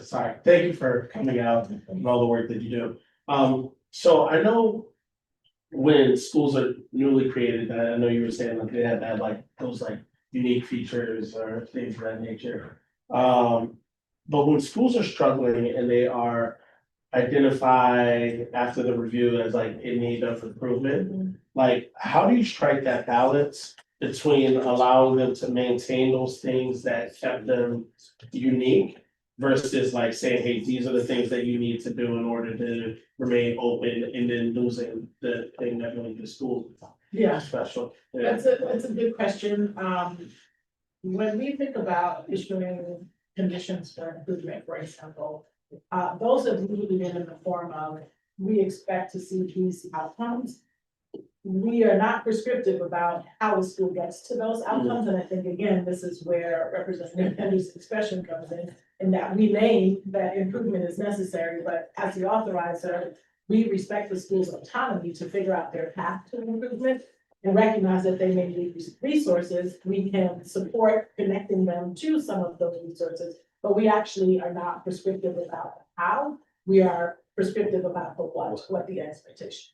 Sorry, thank you for coming out and all the work that you do. So I know when schools are newly created, I know you were saying like they have to have like those like unique features or things of that nature. But when schools are struggling and they are identified after the review as like in need of improvement, like how do you strike that balance between allowing them to maintain those things that kept them unique versus like saying, hey, these are the things that you need to do in order to remain open and then losing the thing that made the school Yeah, special? Yeah. that's a good question. When we think about issuing conditions for improvement, for example, those have usually been in the form of, we expect to see these outcomes. We are not prescriptive about how a school gets to those outcomes, and I think, again, this is where Representative Henry's expression comes in that we name that improvement is necessary, but as the authorizer, we respect the school's autonomy to figure out their path to improvement and recognize that they may need resources. We can support connecting them to some of those resources, but we actually are not prescriptive about how. We are prescriptive about the what the expectations.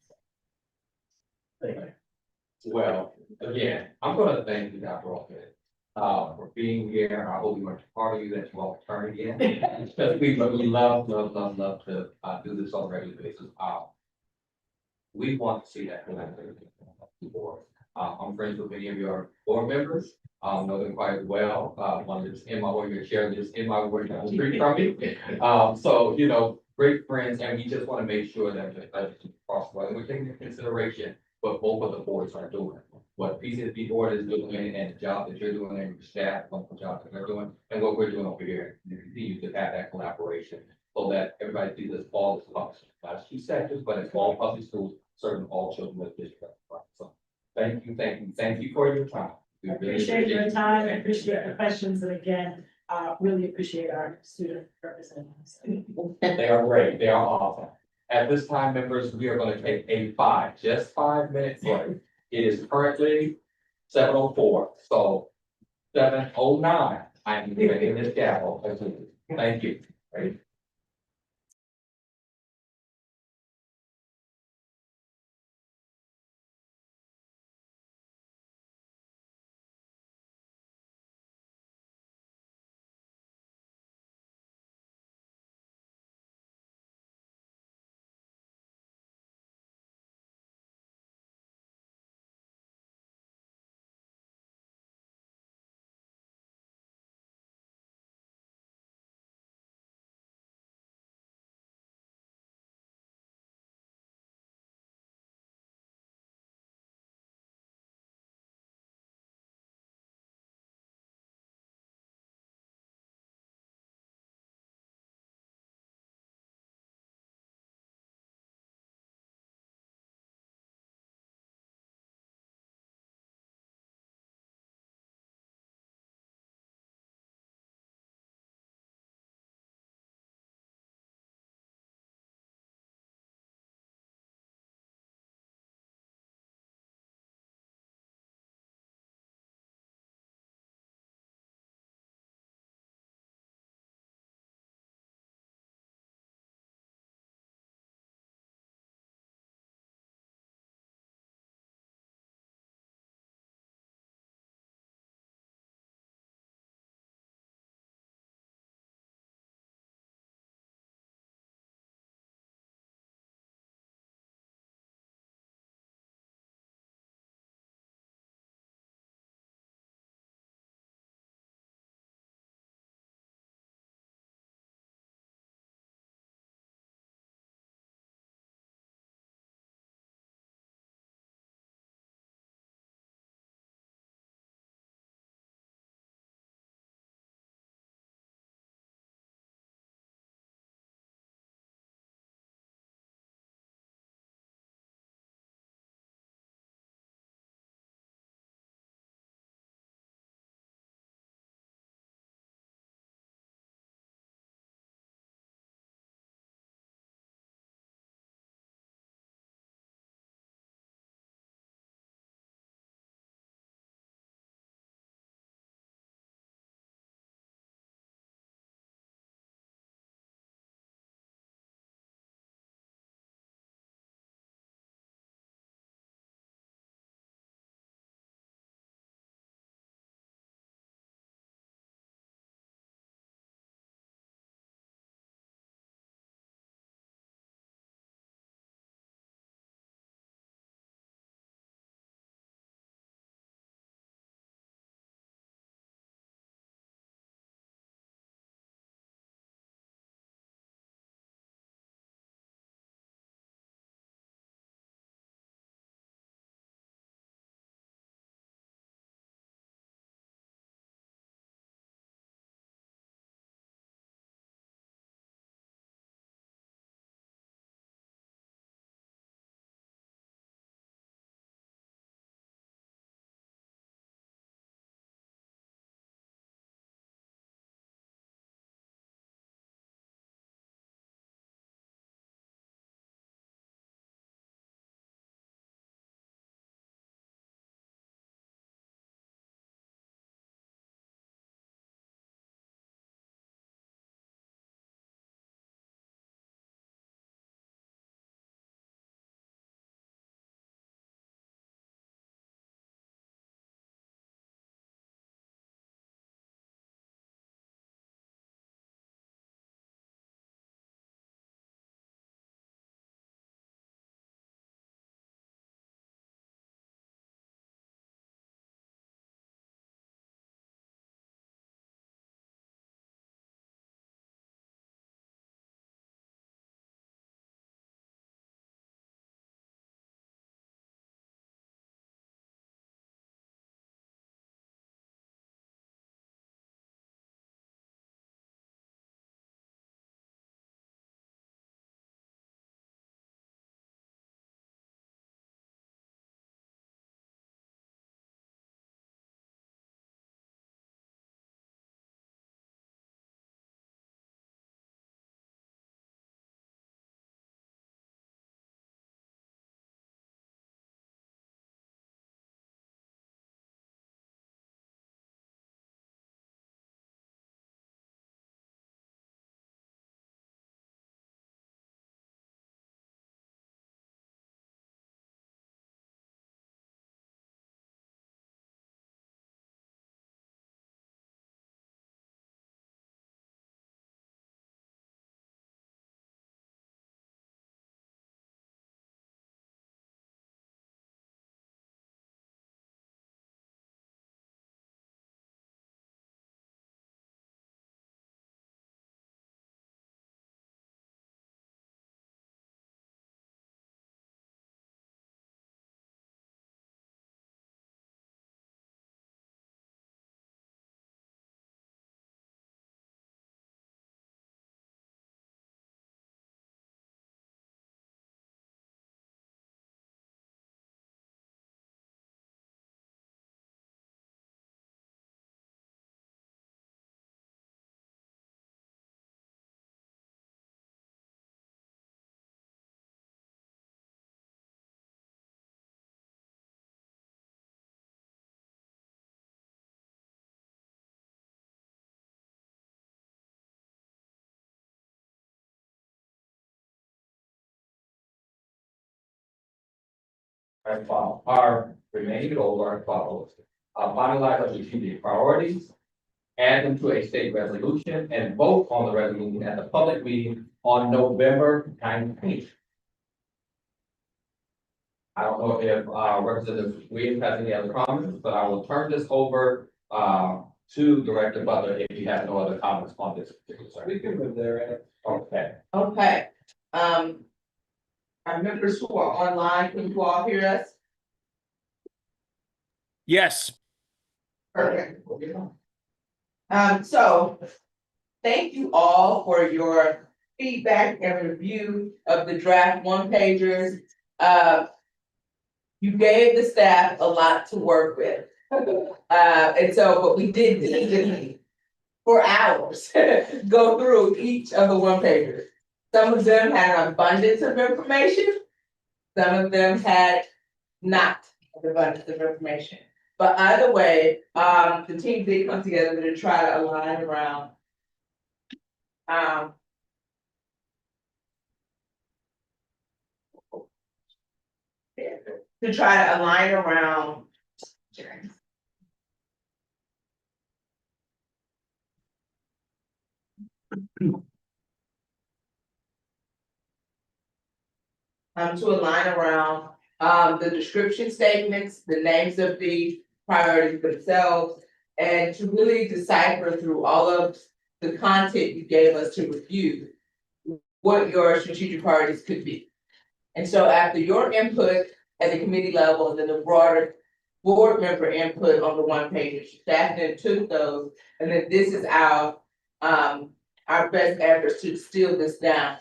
Well, again, I'm gonna thank you, Dr. Rocket, for being here. I hope we were part of you that you all return again. Because we love to, do this on a regular basis. We want to see that collaborative board. I'm friends with many of your board members, know them quite well. One is in my ward, your chair is in my ward down the street from me. So, you know, great friends, and we just want to make sure that the budget is possible, and we're taking into consideration what both of the boards are doing. What PCSB board is doing and the job that you're doing and your staff, wonderful job that they're doing, and what we're doing over here. And continue to have that collaboration so that everybody sees this all as functions, not two sectors, but it's all public schools, serving all children with district. So thank you for your time. We I really appreciate your time, I it. appreciate the questions, and again, really appreciate our student representatives. They are great, they are awesome. At this time, members, we are gonna take a just 5 minute break. It is currently 7:04, so 7:09, I am giving this gavel. Thank you. Right. as follows. Our remaining goals are as follows. Finalize our strategic priorities, add them to a state resolution, and vote on the resolution at the public meeting on November 19th. I don't know if Representative Williams has any other comments, but I will turn this over to Director Butler if you have no other comments on this particular subject. We can move there. Okay. Okay, our members who are online, can you all hear us? Yes. Perfect. So, thank you all for your feedback and review of the draft one pagers. You gave the staff a lot to work with. And so, but we did diligently for hours, go through each of the one pagers. Some of them had an abundance of information. Some of them had not an abundance of information. But either way, the team did come together to try to align around. To try to align around. To align around, the description statements, the names of the priorities themselves, and to really decipher through all of the content you gave us to review what your strategic priorities could be. And so after your input at the committee level, and then the broader board member input on the one page, staff then took those, and then this is our best efforts to distill this down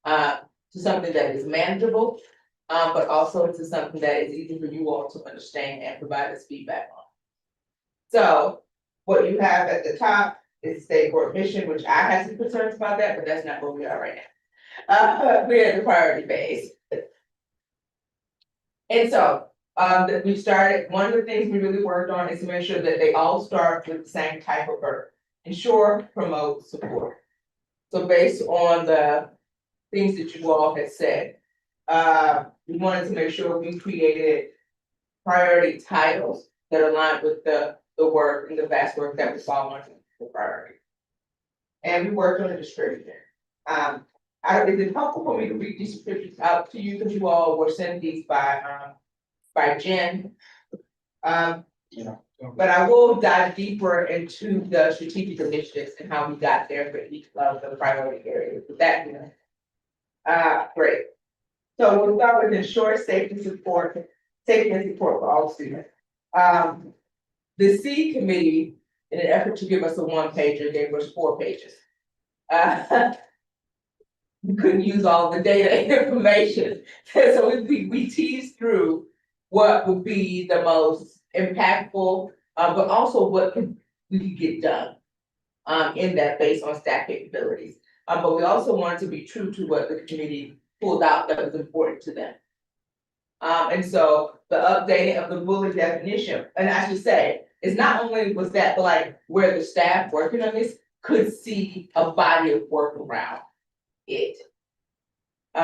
to something that is manageable, but also to something that is easy for you all to understand and provide us feedback on. So what you have at the top is state board mission, which I have some concerns about that, but that's not where we are right now. We're at the priority phase. And so that we started, one of the things we really worked on is to make sure that they all start with the same type of verb: ensure, promote, support. So based on the things that you all had said, we wanted to make sure we created priority titles that align with the work and the vast work that we saw on the priority. And we worked on a description. Is it helpful for me to read these descriptions out to you, because you all were sent these by Jen? But I will dive deeper into the strategic initiatives and how we got there for each of the priority areas. With that, great. So we'll start with ensure safety and support for all students. The C committee, in an effort to give us a one pager, gave us 4 pages. We couldn't use all the data and information. So we teased through what would be the most impactful, but also what we could get done in that based on staff capabilities. But we also wanted to be true to what the committee pulled out that was important to them. And so the updating of the bullying definition, and I should say, it's not only was that, but like where the staff working on this could see a body of work around it. The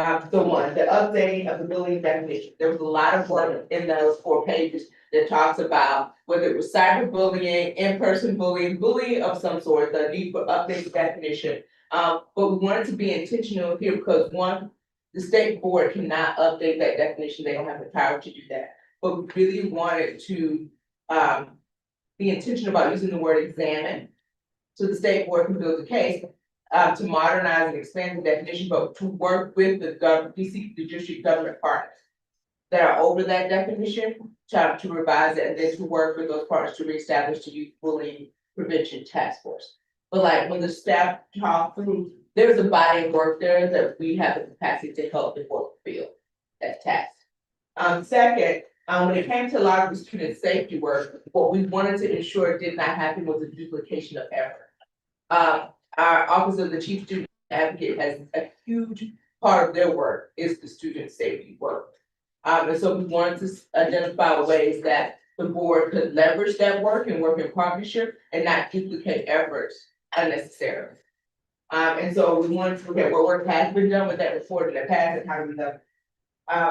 updating of the bullying definition, there was a lot of work in those 4 pages that talks about whether it was cyberbullying, in-person bullying, bullying of some sort, the need for updated definition. But we wanted to be intentional here because one, the state board cannot update that definition. They don't have the power to do that. But we really wanted to be intentional about using the word examine. So the state board can build a case to modernize and expand the definition, but to work with the DC, the district government partners that are over that definition, to revise it, and then to work with those partners to reestablish the youth bullying prevention task force. But like when the staff talk through, there's a body of work there that we have the capacity to help the board field that task. Second, when it came to a lot of the student safety work, what we wanted to ensure did not happen was a duplication of effort. Our Office of the Chief Student Advocate has a huge part of their work is the student safety work. And so we wanted to identify ways that the board could leverage that work and work in partnership and not duplicate efforts unnecessarily. And so we wanted to look at what work has been done with that report in the past and how we done.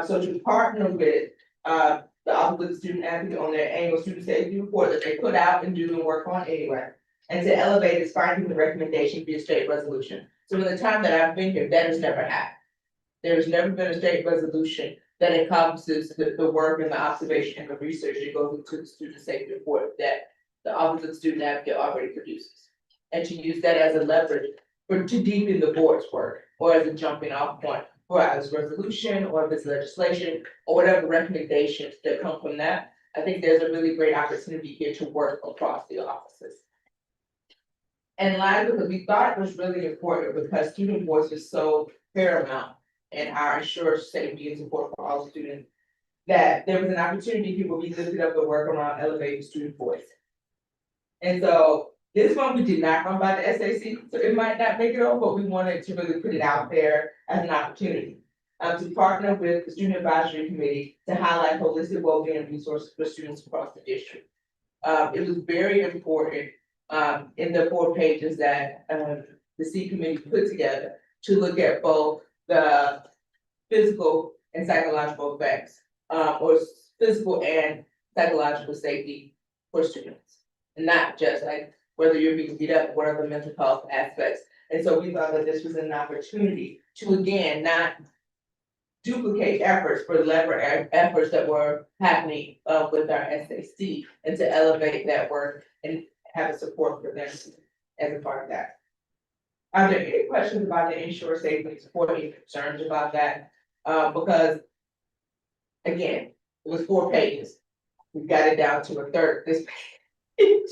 So to partner with The Office of the Student Advocate on their annual student safety report that they put out and do the work on anyway. And to elevate its findings and recommendation via state resolution. So in the time that I've been here, that has never happened. There's never been a state resolution that encompasses the work and the observation and the research that goes into the student safety report that the Office of the Student Advocate already produces. And to use that as a leverage to deepen the board's work, or as a jumping off point for either resolution or if it's legislation, or whatever recommendations that come from that. I think there's a really great opportunity here to work across the offices. And last, because we thought it was really important because student voice is so paramount in our ensure safety and support for all students, that there was an opportunity here where we lifted up the work around elevating student voice. And so this one we did not run by the SAC, so it might not make it over, but we wanted to really put it out there as an opportunity. To partner with the Student Advisory Committee to highlight holistic well-being resources for students across the district. It was very important in the 4 pages that the C committee put together to look at both the physical and psychological effects, or physical and psychological safety for students. And not just like whether you're being beat up, what are the mental health aspects. And so we thought that this was an opportunity to, again, not duplicate efforts, but leverage efforts that were happening with our SAC, and to elevate that work and have a support for them as a part of that. Are there any questions about the ensure safety and support, any concerns about that? Because again, it was 4 pages. We got it down to a third this page.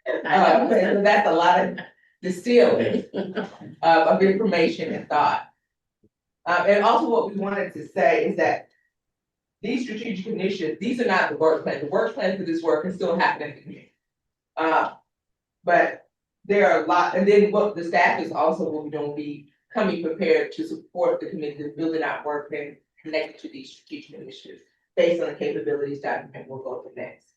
So that's a lot of distilling of information and thought. And also what we wanted to say is that these strategic initiatives, these are not the work plan. The work plan for this work can still happen in the community. But there are a lot, and then what the staff is also will be coming prepared to support the community in building out work plan connected to these strategic initiatives based on the capabilities document we'll go to next.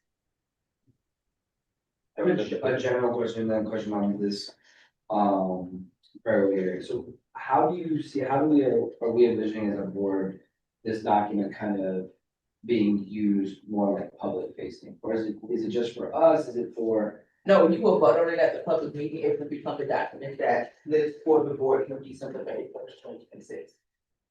I have a general question, then a question on this, earlier. So how do you see, are we envisioning as a board, this document kind of being used more like public facing? Or is it just for us? Is it for? No, you will vote on it at the public meeting. It will become a document that lives for the board on December 31st, 2026.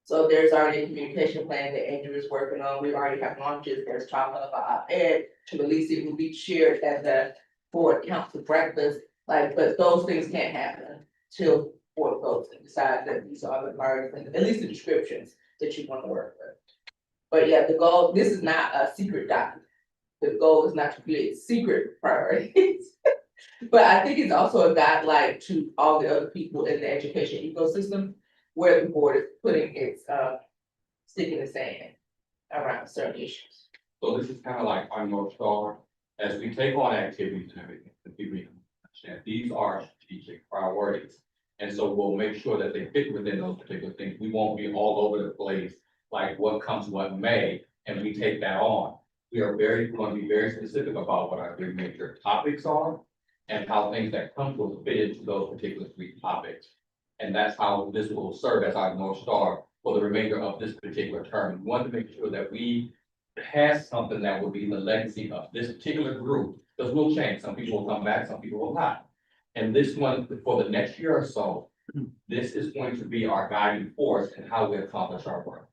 So there's already a communication plan that Andrew is working on. We already have launches. There's talk of op-ed to release it will be shared at the board council breakfast. Like, but those things can't happen till board votes and decide that these are the priorities, and at least the descriptions that you want to work with. But yeah, the goal, this is not a secret document. The goal is not to create secret priorities. But I think it's also a guideline to all the other people in the education ecosystem where the board is putting its stick in the sand around certain issues. So this is kind of like our North Star, as we take on activities and everything, the people understand these are strategic priorities. And so we'll make sure that they fit within those particular things. We won't be all over the place, like what comes, what may, and we take that on. We are going to be very specific about what our 3 major topics are and how things that come will fit into those particular 3 topics. And that's how this will serve as our North Star for the remainder of this particular term. We want to make sure that we have something that will be the legacy of this particular group, because we'll change. Some people will come back, some people will not. And this one, for the next year or so, this is going to be our guiding force in how we accomplish our work.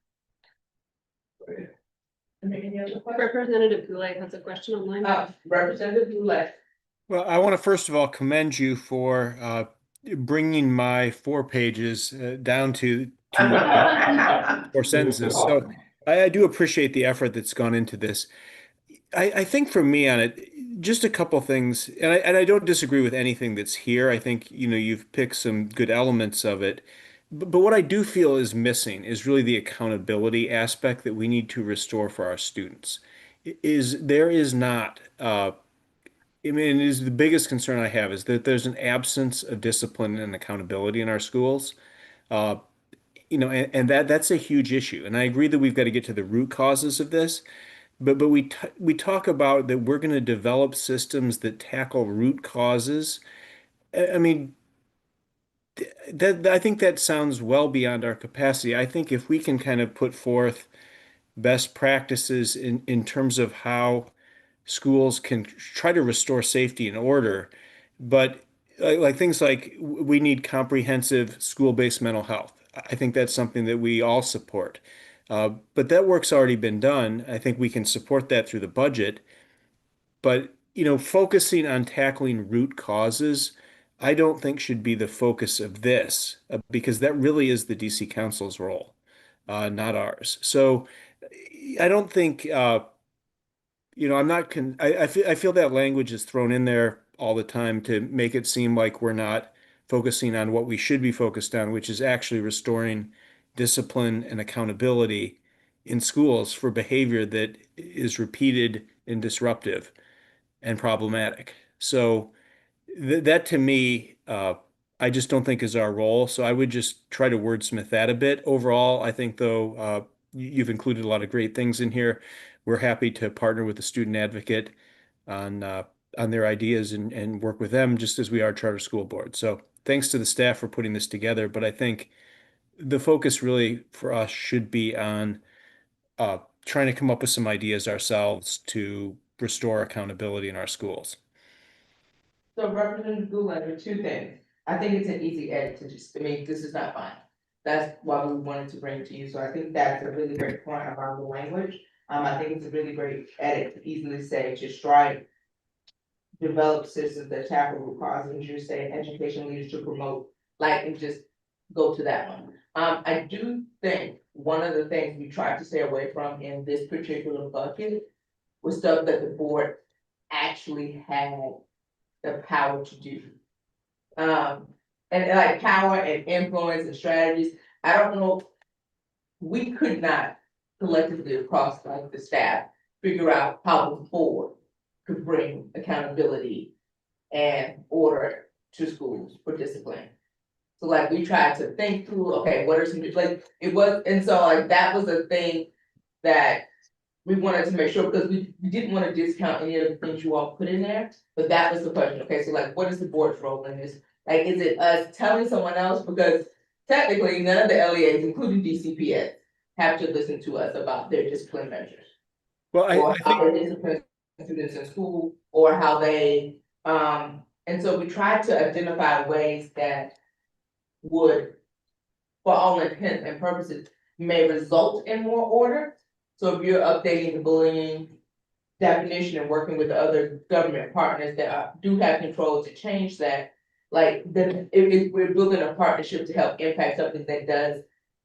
Any other questions? Representative Goulet has a question online. Representative Goulet. Well, I want to first of all commend you for bringing my 4 pages down to 4 sentences. So I do appreciate the effort that's gone into this. I think for me on it, just a couple things, and I don't disagree with anything that's here. I think, you've picked some good elements of it. But what I do feel is missing is really the accountability aspect that we need to restore for our students. There is not, I mean, it is the biggest concern I have is that there's an absence of discipline and accountability in our schools. Uh, and that's a huge issue. And I agree that we've got to get to the root causes of this. But we talk about that we're going to develop systems that tackle root causes. I mean, I think that sounds well beyond our capacity. I think if we can kind of put forth best practices in terms of how schools can try to restore safety and order. But like things like we need comprehensive school-based mental health. I think that's something that we all support. But that work's already been done. I think we can support that through the budget. But, focusing on tackling root causes, I don't think should be the focus of this, because that really is the DC Council's role, not ours. So I don't think, I'm not I feel that language is thrown in there all the time to make it seem like we're not focusing on what we should be focused on, which is actually restoring discipline and accountability in schools for behavior that is repeated and disruptive and problematic. So that to me, I just don't think is our role. So I would just try to wordsmith that a bit. Overall, I think though, you've included a lot of great things in here. We're happy to partner with the student advocate on their ideas and work with them just as we are charter school board. So thanks to the staff for putting this together. But I think the focus really for us should be on trying to come up with some ideas ourselves to restore accountability in our schools. So Representative Goulart, there are two things. I think it's an easy edit to just, this is not fine. That's why we wanted to bring it to you. So I think that's a really great point around the language. I think it's a really great edit to easily say, just strike, develop systems that tackle root causes, and you say education leaders to promote, and just go to that one. I do think one of the things we tried to stay away from in this particular bucket was stuff that the board actually had the power to do. And like power and influence and strategies, I don't know, we could not collectively across like the staff figure out how the board could bring accountability and order to schools for discipline. So like we tried to think through, okay, what are some, it was, and so like that was a thing that we wanted to make sure, because we didn't want to discount any of the things you all put in there, but that was the question. Okay, so like, what is the board's role in this? Like, is it us telling someone else? Because technically, none of the LEAs, including DCPS, have to listen to us about their discipline measures. Well, Or I how think they discipline students in school, or how they, and so we tried to identify ways that would, for all intents and purposes, may result in more order. So if you're updating the bullying definition and working with the other government partners that do have control to change that, if we're building a partnership to help impact something that does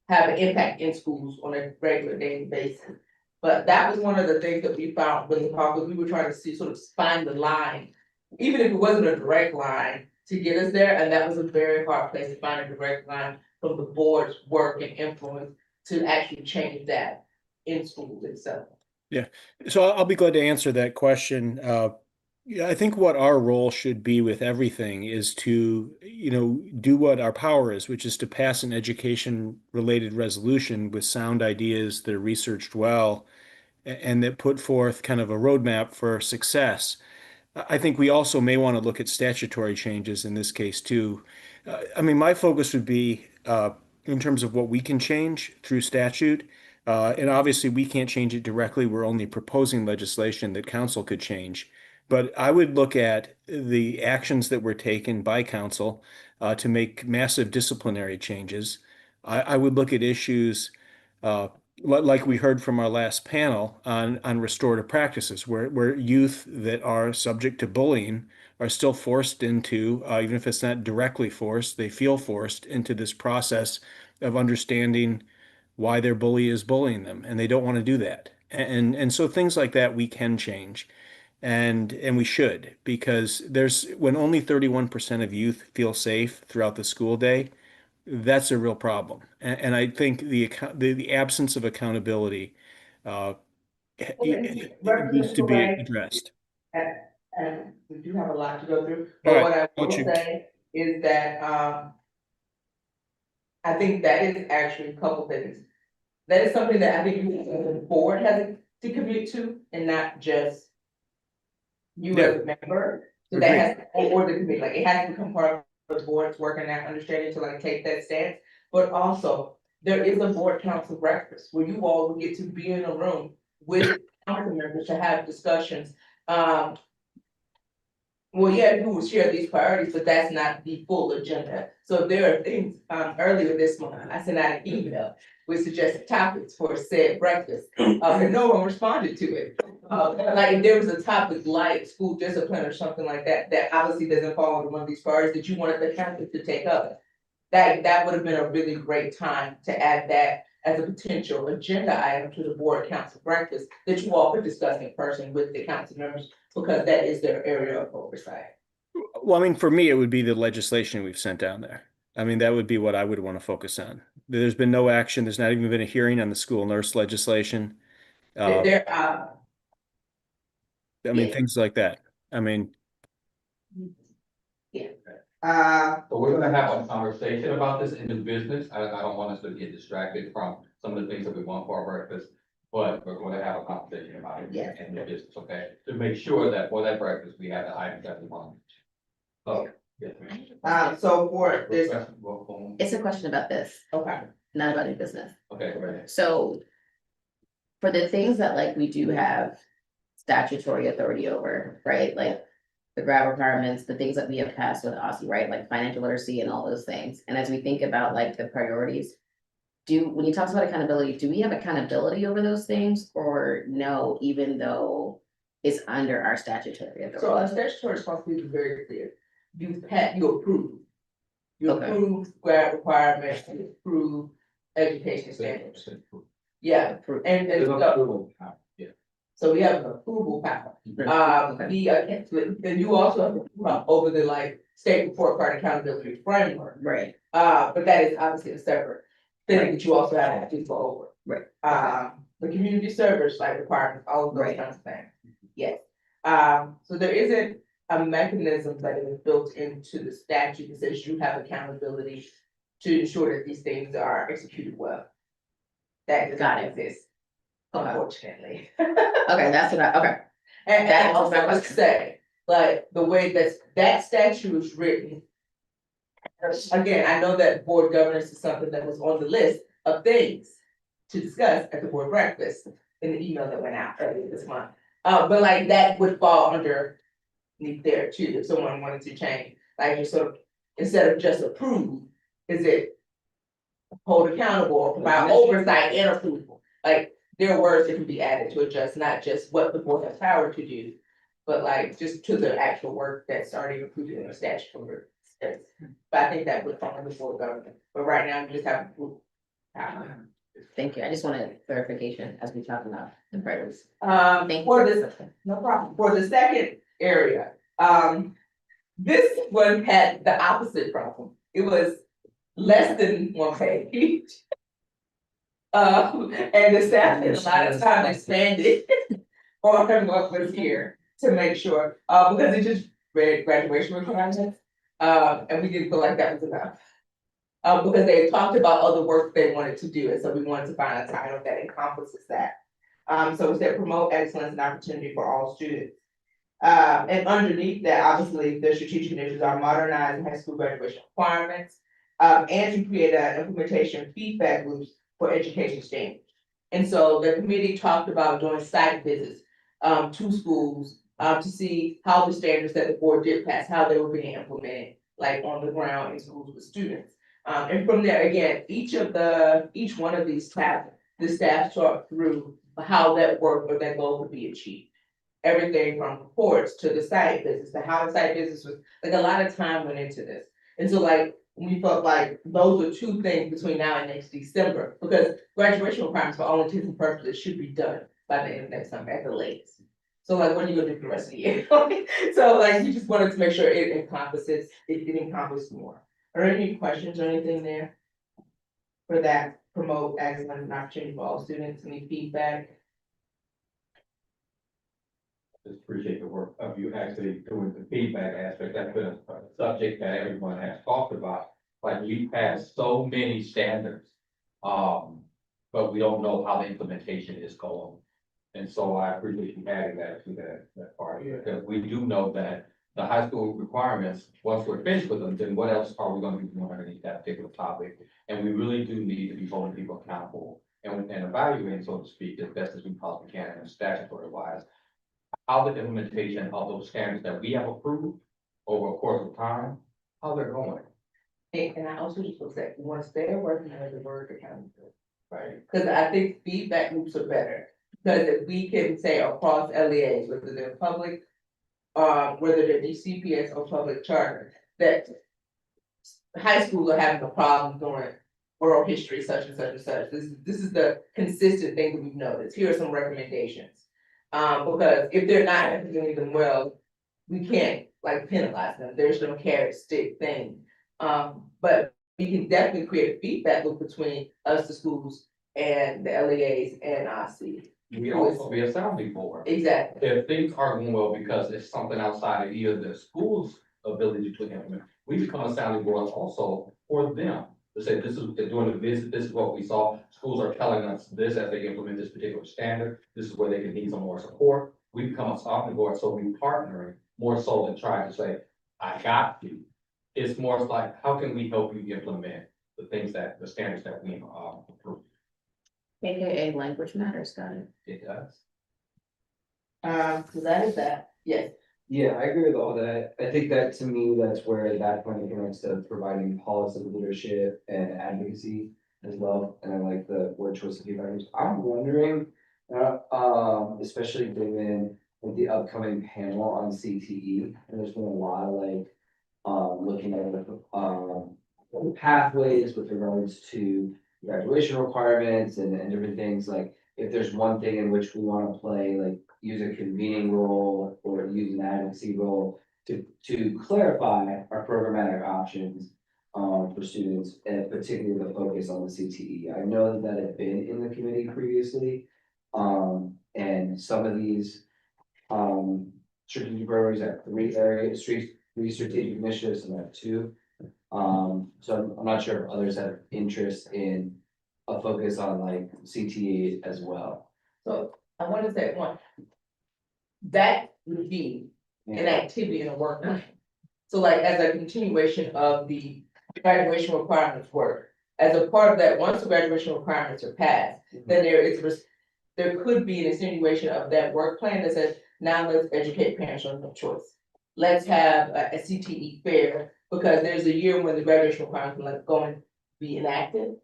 have an impact in schools on a regular daily basis. But that was one of the things that we found really hard, because we were trying to see, sort of find the line, even if it wasn't a direct line, to get us there, and that was a very hard place to find a direct line from the board's work and influence to actually change that in schools itself. Yeah, so I'll be glad to answer that question. Yeah, I think what our role should be with everything is to, do what our power is, which is to pass an education-related resolution with sound ideas that are researched well and that put forth kind of a roadmap for success. I think we also may want to look at statutory changes in this case too. My focus would be in terms of what we can change through statute. And obviously, we can't change it directly. We're only proposing legislation that council could change. But I would look at the actions that were taken by council to make massive disciplinary changes. I would look at issues like we heard from our last panel on restorative practices, where youth that are subject to bullying are still forced into, even if it's not directly forced, they feel forced into this process of understanding why their bully is bullying them, and they don't want to do that. And so things like that we can change, and we should, because when only 31% of youth feel safe throughout the school day, that's a real problem. And I think the absence of accountability it needs to be addressed. And we do have a lot to go through, All but right, what I I'll will shoot. say is that, I think that is actually a couple things. That is something that I think the board has to commit to, and not just you as a member. So that has, or the committee, it has to become part of the board's work and that understanding to take that stance. But also, there is a board council breakfast where you all will get to be in a room with council members to have discussions. Well, yeah, you will share these priorities, but that's not the full agenda. So there are things, earlier this month, I sent out an email with suggested topics for said breakfast, and no one responded to it. Like if there was a topic like school discipline or something like that, that obviously doesn't fall under one of these priorities that you wanted the council to take up. That would have been a really great time to add that as a potential agenda item to the board council breakfast that you all could discuss in person with the council members, because that is their area of oversight. Well, I mean, for me, it would be the legislation we've sent down there. I mean, that would be what I would want to focus on. There's been no action. There's not even been a hearing on the school nurse legislation. There, I mean, yeah. things like that. I mean, So we're gonna have a conversation about this in the business. I don't want us to get distracted from some of the things that we want for our breakfast. But we're gonna have a conversation about it Yes. in the business, okay? To make sure that for that breakfast, we have the items that we want. Oh, yes. so for this, It's a question about this, okay, not about your business. Okay, right. So for the things that like we do have statutory authority over, right? Like the grab requirements, the things that we have passed with OSSE, right? Like financial literacy and all those things. And as we think about like the priorities, when he talks about accountability, do we have accountability over those things or no, even though it's under our statutory authority? so our statutory responsibility is very clear. You approve. You Okay. approve grad requirements, you approve education standards. Yeah, and so we have an approval power. Then you also have approval over the like state report card accountability framework. Right. But that is obviously a separate thing that you also have to go over. Right. The community service like requirements, all of those Right. kinds of things. Yes. So there isn't a mechanism that is built into the statute that says you have accountability to ensure that these things are executed well. That does not exist, unfortunately. Okay, that's what okay. And That I answers my also would question. say, like, the way that statute is written. Again, I know that board governance is something that was on the list of things to discuss at the board breakfast in the email that went out earlier this month. But like that would fall under there too, if someone wanted to change, like you sort of, instead of just approve, is it hold accountable or provide oversight and approval? Like, there are words that can be added to adjust, not just what the board has power to do, but like just to the actual work that's already included in the statute. But I think that would fall under board government, but right now you just have approval. Thank you. I just wanted clarification as we talk about the priorities. Thank For you. this, no problem, for the second area, this one had the opposite problem. It was less than one page. And the staff had a lot of time expanded on what was here to make sure, because it just read graduation requirements. And we didn't feel like that was enough. Because they talked about other work they wanted to do, and so we wanted to find a title that encompasses that. So it said promote excellence and opportunity for all students. And underneath that, obviously, the strategic initiatives are modernizing high school graduation requirements. And to create an implementation feedback loops for education standards. And so the committee talked about doing site visits to schools to see how the standards that the board did pass, how they were being implemented, like on the ground in schools with students. And from there, again, each one of these tasks, the staff talked through how that work or that goal would be achieved. Everything from reports to the site visits, to how the site visits was, like a lot of time went into this. And so like, we felt like those are two things between now and next December, because graduation requirements for all intents and purposes should be done by the end of next summer at the latest. So like, what are you gonna do for the rest of the year? So like, we just wanted to make sure it encompasses more. Are there any questions or anything there? For that, promote excellence and opportunity for all students, any feedback? Just appreciate the work of you actually doing the feedback aspect. That's been a subject that everyone has talked about. Like, we have so many standards. But we don't know how the implementation is going. And so I appreciate you adding that to that part, because we do know that the high school requirements, once we're finished with them, then what else are we gonna be doing underneath that particular topic? And we really do need to be holding people accountable and evaluating, so to speak, as best as we possibly can and statutory wise. How the implementation of those standards that we have approved over a course of time, how they're going. And I also just want to say, once they're working on the word accountability, right? Because I think feedback loops are better. Because if we can say across LEAs, whether they're public, whether they're DCPS or public charter, that high schools are having a problem doing oral history, such and such and such. This is the consistent thing that we've noticed. Here are some recommendations. Because if they're not doing them well, we can't like penalize them. There's no carrot stick thing. But we can definitely create a feedback loop between us, the schools, and the LEAs and OSSE. We also be a sounding board. Exactly. If things aren't going well because it's something outside of either the school's ability to implement, we become a sounding board also for them. To say, this is, during the visit, this is what we saw, schools are telling us this as they implement this particular standard, this is where they can need some more support. We become a sounding board, so we partnering more so than trying to say, I got you. It's more like, how can we help you implement the things that, the standards that we approve? AKA language matters, got it. It does. So that is that, yes. Yeah, I agree with all that. I think that to me, that's where that point connects to providing policy leadership and advocacy as well. And I like the word choice of feedbackers. I'm wondering, especially given like the upcoming panel on CTE, and there's been a lot of like, looking at pathways with regards to graduation requirements and different things, like if there's one thing in which we want to play, like use a convening role or use an advocacy role to clarify our programmatic options for students, and particularly the focus on the CTE. I know that had been in the committee previously, and some of these strategic priorities have three areas, three strategic initiatives, and I have two. So I'm not sure if others have interest in a focus on like CTE as well. So I want to say one. That would be an activity in a work plan. So like as a continuation of the graduation requirements work, as a part of that, once the graduation requirements are passed, then there could be an insinuation of that work plan that says, now let's educate parents on no choice. Let's have a CTE fair, because there's a year when the graduation requirements are going to be enacted.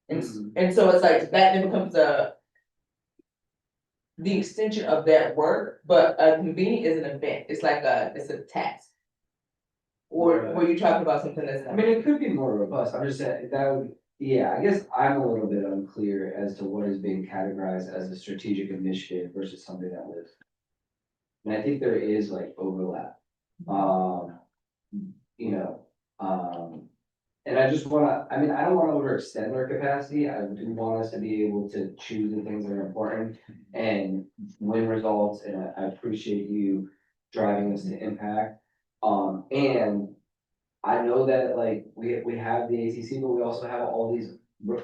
And so it's like, that then becomes the extension of that work, but a convening is an event, it's like it's a task. Or were you talking about something that's? I mean, it could be more robust. I'm just saying that would, yeah, I guess I'm a little bit unclear as to what is being categorized as a strategic initiative versus something that lives. And I think there is like overlap. And I just wanna, I mean, I don't wanna overextend our capacity. I do want us to be able to choose the things that are important and win results, and I appreciate you driving us to impact. And I know that like we have the ACC, but we also have all these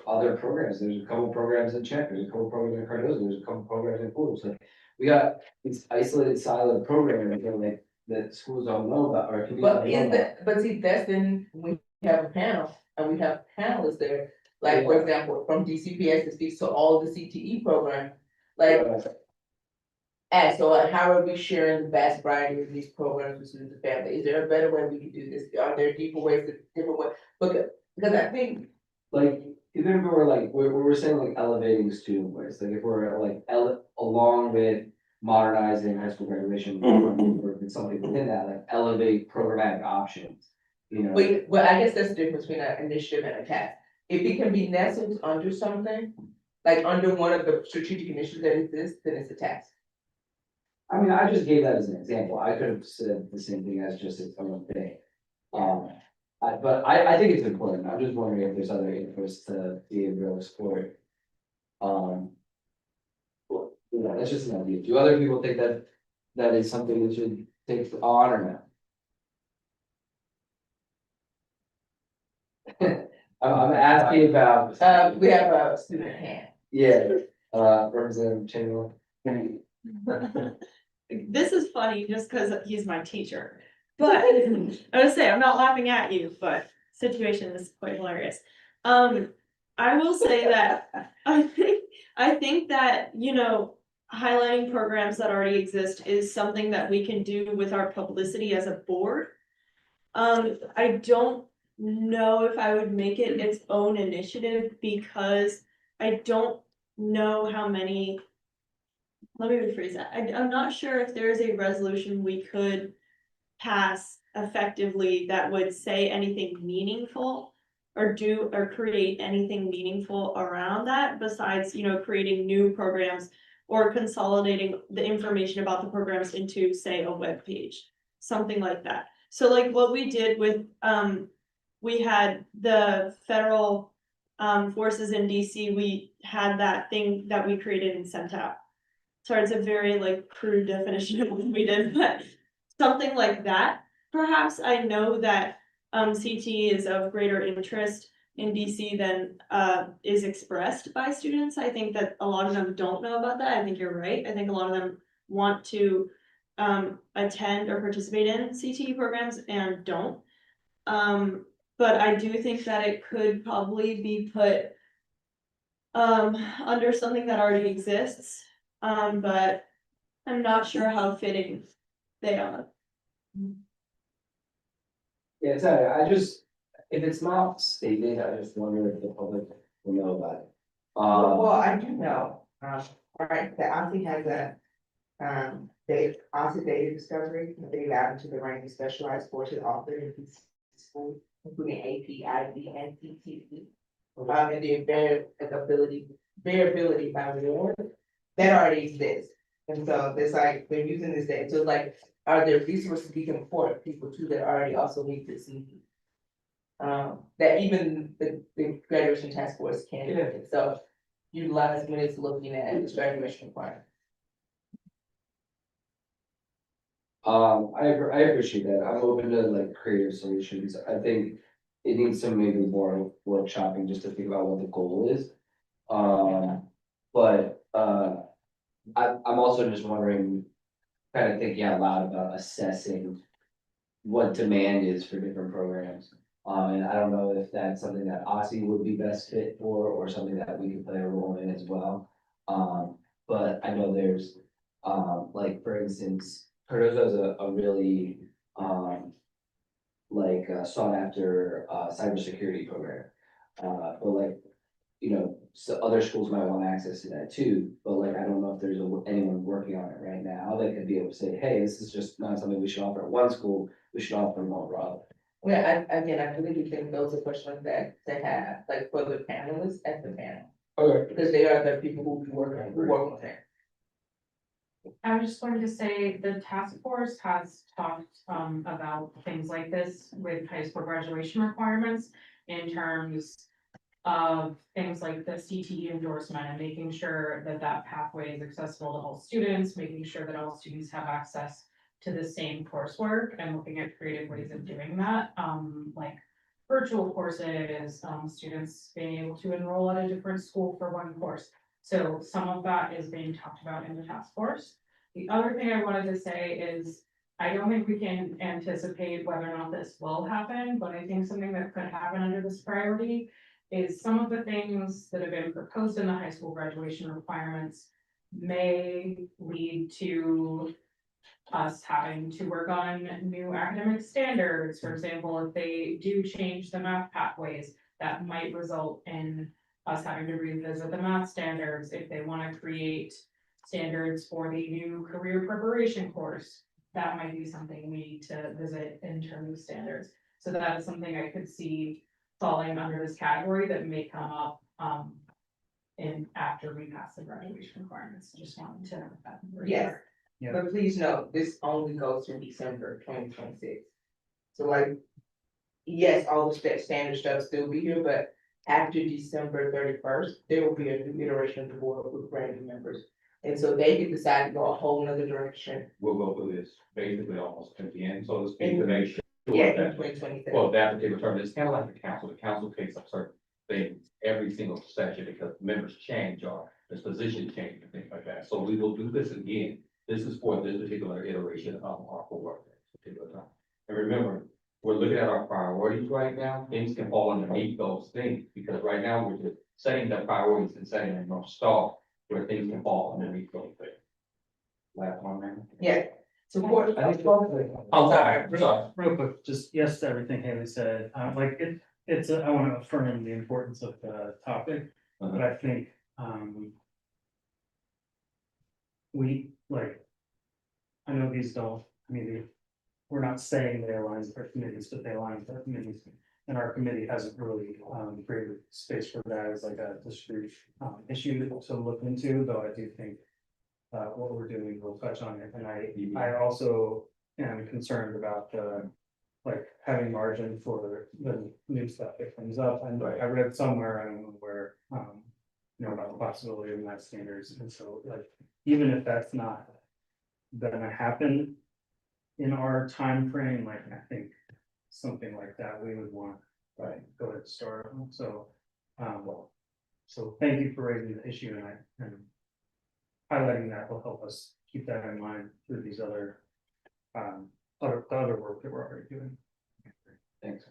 other programs. There's a couple programs in Czech, there's a couple programs in Cardozo, there's a couple programs in Pools. Like we got these isolated siloed programs that like that schools don't know about or communities. But see, that's then we have a panel and we have panelists there, like for example, from DCPS that speaks to all of the CTE program, like. And so like, how are we sharing the vast variety of these programs with students and family? Is there a better way we can do this? Are there deeper ways, different ways? Because I think. Like, even if we're like, we're saying like elevating student voice, like if we're like along with modernizing high school graduation, or something within that, like elevate programmatic options, you know? But I guess that's the difference between an initiative and a task. If it can be nestled under something, like under one of the strategic initiatives that exists, then it's a task. I mean, I just gave that as an example. I could have said the same thing as just its own thing. But I think it's important. I'm just wondering if there's other interests to be able to explore. Yeah, that's just an idea. Do other people think that that is something we should take on or not? I'm asking about. We have a student hand. Yeah, Representative Chamberlain. This is funny just because he's my teacher. But I would say, I'm not laughing at you, but situation is quite hilarious. I will say that I think that, you know, highlighting programs that already exist is something that we can do with our publicity as a board. I don't know if I would make it its own initiative because I don't know how many. Let me rephrase that. I'm not sure if there is a resolution we could pass effectively that would say anything meaningful or do or create anything meaningful around that besides, you know, creating new programs or consolidating the information about the programs into, say, a web page, something like that. So like what we did with, we had the federal forces in DC, we had that thing that we created and sent out. Sorry, it's a very like crude definition of what we did, but something like that. Perhaps I know that CT is of greater interest in DC than is expressed by students. I think that a lot of them don't know about that. I think you're right. I think a lot of them want to attend or participate in CTE programs and don't. But I do think that it could probably be put under something that already exists. But I'm not sure how fitting they are. Yeah, it's, I just, if it's not stated, I just wonder if the public will know about it. Well, I do know, right, the OSSE has a, OSSE data discovery, they allow into the range of specialized courses offered in these schools, including AP, IB, and CTE. And the variability by ward, that already exists. And so there's like, they're using this data, so like, are there resources we can support people too that already also need to see? That even the graduation task force can, so utilize when it's looking at this graduation requirement. I appreciate that. I'm open to like creative solutions. I think it needs some maybe more workshopping just to think about what the goal is. But I'm also just wondering, kind of thinking out loud about assessing what demand is for different programs. And I don't know if that's something that OSSE would be best fit for, or something that we can play a role in as well. But I know there's, like, for instance, Cardozo is a really, sought after, cybersecurity program. But like, you know, so other schools might want access to that too, but like, I don't know if there's anyone working on it right now that could be able to say, hey, this is just not something we should offer at one school, we should offer more broadly. Well, I really think those are questions that to have, like, for the panelists at the panel. Okay. Because they are the people who work on it. I was just going to say, the task force has talked about things like this with high school graduation requirements in terms of things like the CTE endorsement and making sure that that pathway is accessible to all students, making sure that all students have access to the same coursework and looking at creative ways of doing that, like virtual courses, students being able to enroll at a different school for one course. So some of that is being talked about in the task force. The other thing I wanted to say is, I don't think we can anticipate whether or not this will happen, but I think something that could happen under this priority is some of the things that have been proposed in the high school graduation requirements may lead to us having to work on new academic standards. For example, if they do change the math pathways, that might result in us having to revisit the math standards. If they want to create standards for the new career preparation course, that might be something we need to visit in terms of standards. So that is something I could see falling under this category that may come up in after we pass the graduation requirements. Just wanted to. Yes. Yeah. But please note, this only goes through December 2026. So like, yes, all the standard stuff still be here, but after December 31st, there will be a new iteration of the board with brand new members. And so they can decide to go a whole nother direction. We'll go through this basically almost at the end, so to speak, to make sure. Yeah, in that- 2027. Well, that particular term, it's kind of like the council takes up certain things every single session because members change or the position change and things like that. So we will do this again. This is for this particular iteration of our board. Particular time. And remember, we're looking at our priorities right now, things can fall underneath those things, because right now we're just setting the priorities and setting a North Star where things can fall underneath those things. Last one, man. Yeah, support. I think- I'm sorry. Real quick, just yes to everything Haley said, like I wanna affirm the importance of the topic, but I think, we, like, I know these don't, I mean, we're not saying they align with our committees, but they align with our committees. And our committee hasn't really, created space for that as like a discrete, issue to look into, though I do think what we're doing, we'll touch on it, and I also am concerned about the. Like having margin for the new stuff that comes up, and I read somewhere, I don't know where, you know, about the possibility of math standards, and so like, even if that's not. Gonna happen in our time frame, like I think something like that we would want, right, go ahead and start, so. So thank you for raising the issue, and highlighting that will help us keep that in mind through these other other work that we're already doing. Thanks.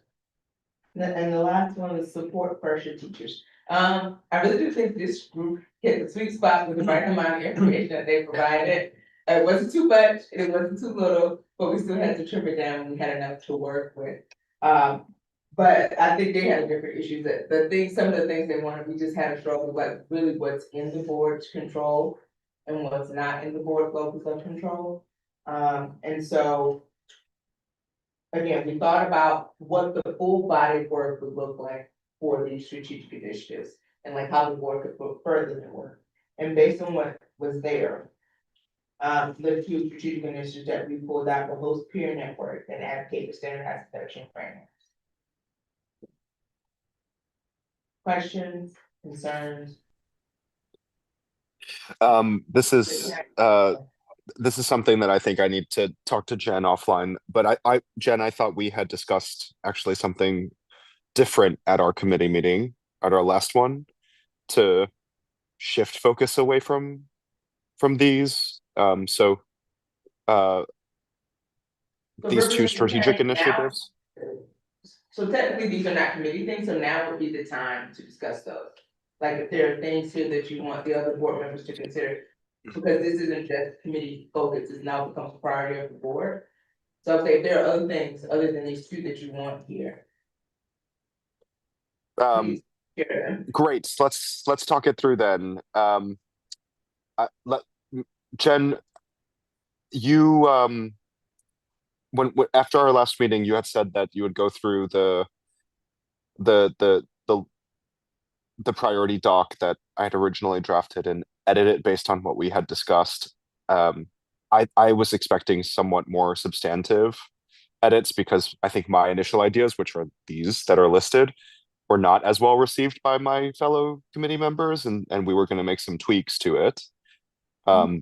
And the last one is support first year teachers. I really do think this group hit the sweet spot with the right amount of information that they provided. It wasn't too much, it wasn't too little, but we still had to trim it down, we had enough to work with. But I think they had different issues, that some of the things they wanted, we just had a struggle with, like, really what's in the board's control and what's not in the board locus of control. And so, again, we thought about what the full body work would look like for these strategic initiatives, and like how the board could put further the work. And based on what was there, the two strategic initiatives that we pulled out were host peer network and advocate for standardized production frameworks. Questions, concerns? This is something that I think I need to talk to Jen offline, but Jen, I thought we had discussed actually something different at our committee meeting, at our last one, to shift focus away from these. These two strategic initiatives. So technically, these are not committee things, so now would be the time to discuss those. Like, if there are things here that you want the other board members to consider, because this isn't just committee focus, it now becomes a priority of the board. So if there are other things other than these two that you want here. Please share them. Great, let's talk it through then. Jen, you when after our last meeting, you had said that you would go through the priority doc that I had originally drafted and edit it based on what we had discussed. I was expecting somewhat more substantive edits, because I think my initial ideas, which are these that are listed, were not as well received by my fellow committee members, and we were going to make some tweaks to it.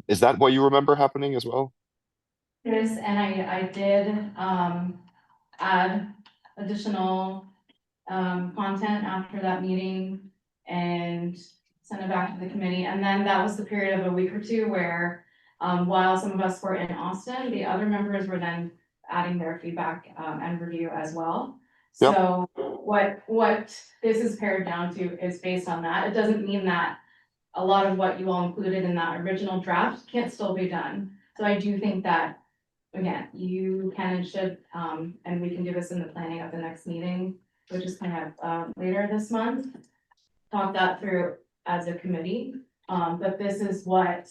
Is that what you remember happening as well? Yes, and I did add additional content after that meeting and send it back to the committee. And then that was the period of a week or two where while some of us were in Austin, the other members were then adding their feedback and review as well. Yep. So what this is pared down to is based on that. It doesn't mean that a lot of what you all included in that original draft can't still be done. So I do think that, again, you can and should, and we can do this in the planning of the next meeting, which is kind of later this month, talk that through as a committee. But this is what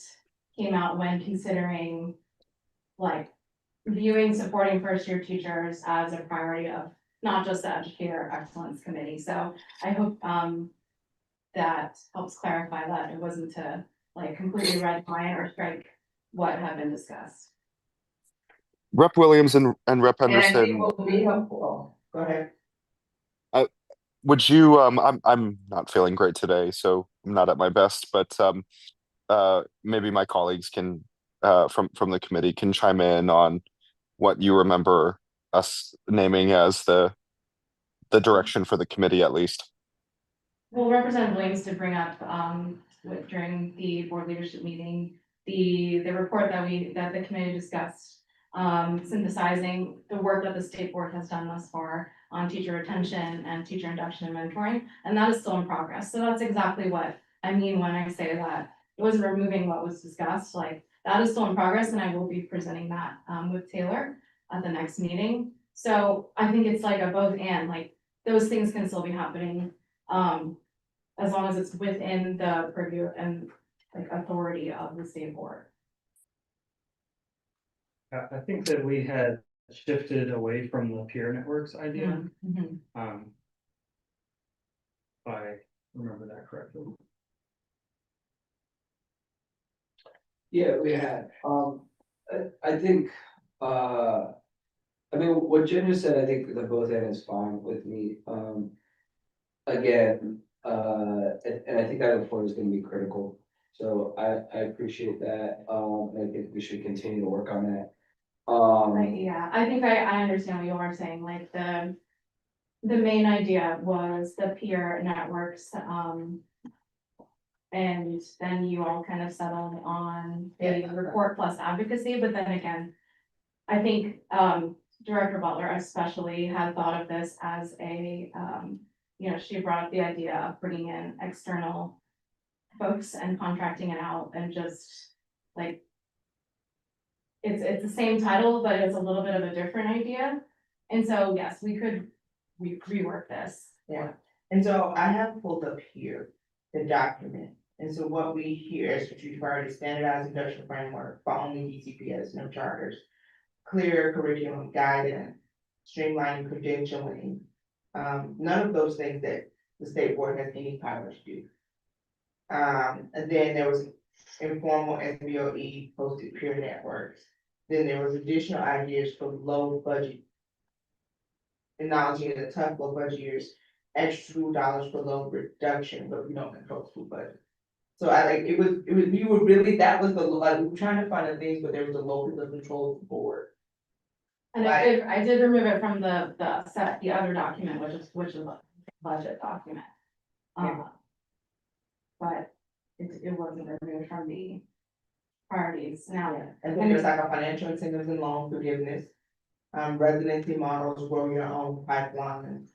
came out when considering, like, viewing supporting first year teachers as a priority of not just the Educator Excellence Committee. So I hope that helps clarify that it wasn't to like completely redline or strike what had been discussed. Rep Williams and Rep And I think Henderson, what would be helpful, go ahead. would you, I'm not feeling great today, so I'm not at my best, but maybe my colleagues can from the committee can chime in on what you remember us naming as the direction for the committee, at least. Well, Representative Williams did bring up during the board leadership meeting, the report that the committee discussed synthesizing the work that the state board has done thus far on teacher retention and teacher induction and mentoring, and that is still in progress. So that's exactly what I mean when I say that it wasn't removing what was discussed, like that is still in progress, and I will be presenting that with Taylor at the next meeting. So I think it's like a both and, like those things can still be happening as long as it's within the purview and like authority of the state board. I think that we had shifted away from the peer networks idea. Mm-hmm. If I remember that correctly. Yeah, we had, I think, I mean, what Jen just said, I think the both end is fine with me, again, and I think that report is gonna be critical. So I appreciate that, and I think we should continue to work on that. Yeah, I think I understand what you are saying, like the main idea was the peer networks, and then you all kind of settled on the report plus advocacy, but then again, I think, Director Butler especially had thought of this as a, you know, she brought up the idea of bringing in external folks and contracting it out and just like, it's the same title, but it's a little bit of a different idea. And so, yes, we could rework this. Yeah, and so I have pulled up here the document. And so what we hear is strategic priority, standardized industrial framework, following DCPS, no charters, clear curriculum guidance, streamlining credentialing. None of those things that the state board has any power to do. And then there was informal SBOE posted peer networks. Then there was additional ideas for low budget. Acknowledging the tough low budget years, extra school dollars for low reduction, but we don't control school budget. So I like, it was, we were really, that was the, like, we were trying to find the things, but there was a locus of control of the board. And I did remove it from the other document, which is a budget document. But it wasn't removed from the priorities now. And then there's like a financial incentives and loan forgiveness. Residency models, grow your own pipeline.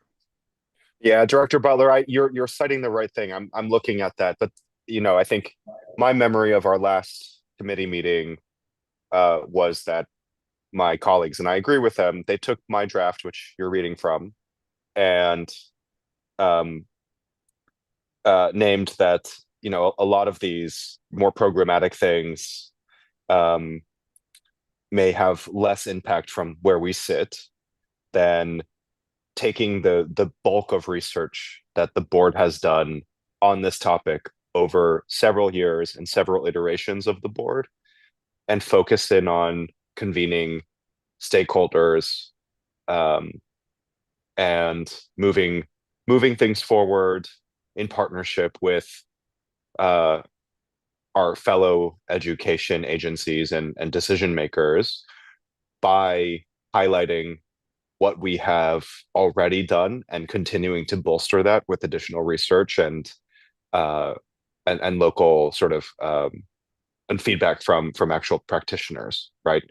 Yeah, Director Butler, you're citing the right thing. I'm looking at that, but you know, I think my memory of our last committee meeting was that my colleagues, and I agree with them, they took my draft, which you're reading from, and named that, you know, a lot of these more programmatic things may have less impact from where we sit than taking the bulk of research that the board has done on this topic over several years and several iterations of the board and focus in on convening stakeholders and moving things forward in partnership with our fellow education agencies and decision makers by highlighting what we have already done and continuing to bolster that with additional research and local sort of and feedback from actual practitioners, right?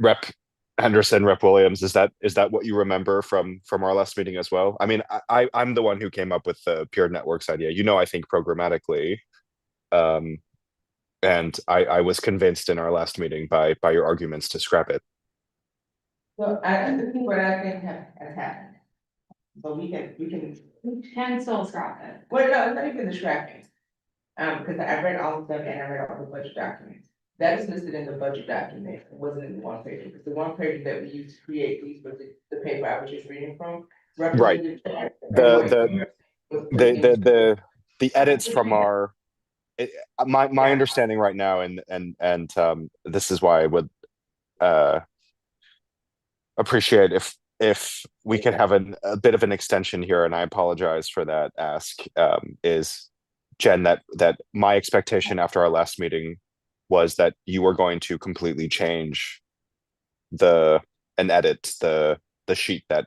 Rep Henderson, Rep Williams, is that what you remember from our last meeting as well? I mean, I'm the one who came up with the peer networks idea. You know, I think programmatically, and I was convinced in our last meeting by your arguments to scrap it. So I think what I think has happened. So we can still scrap it. Well, no, it's not even the scrapping. Because I read all of them and I read all the budget documents. That is listed in the budget document. It wasn't in the one page, because the one page that we used to create these was the paper I was just reading from. Right. The edits from our my understanding right now, and this is why I would appreciate if we could have a bit of an extension here, and I apologize for that ask, is Jen, that my expectation after our last meeting was that you were going to completely change and edit the sheet that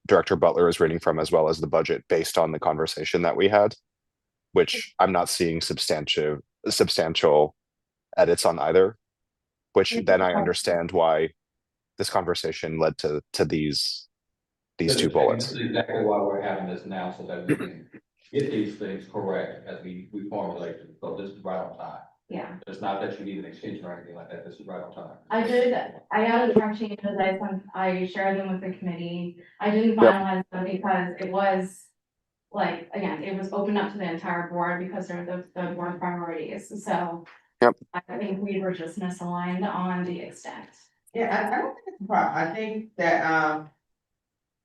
Director Butler is reading from, as well as the budget, based on the conversation that we had, which I'm not seeing substantial edits on either. which then I understand why this conversation led to these two And bullets. this is exactly why we're having this now, so that we can get these things correct as we formulate them. So this is right on time. Yeah, It's not that you need an extension or anything like that. This is right on time. I added track changes, I shared them with the committee. I didn't Yep. finalize them because it was like, again, it was open up to the entire board because they're the board priorities, so. Yep. I think we were just misaligned on the extent. Yeah, I don't think it's a problem. I think that,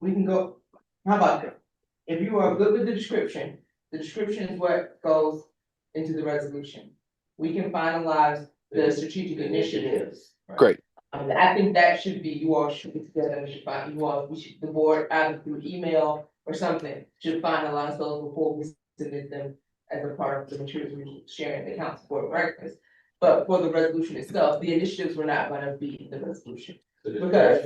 we can go, how about this? If you are good with the description is what goes into the resolution. We can finalize the strategic initiatives. Great. I think that should be, you all should be together, the board, either through email or something, should finalize those before we submit them as a part of the materials we share in the council board breakfast. But for the resolution itself, the initiatives were not gonna be in the resolution, because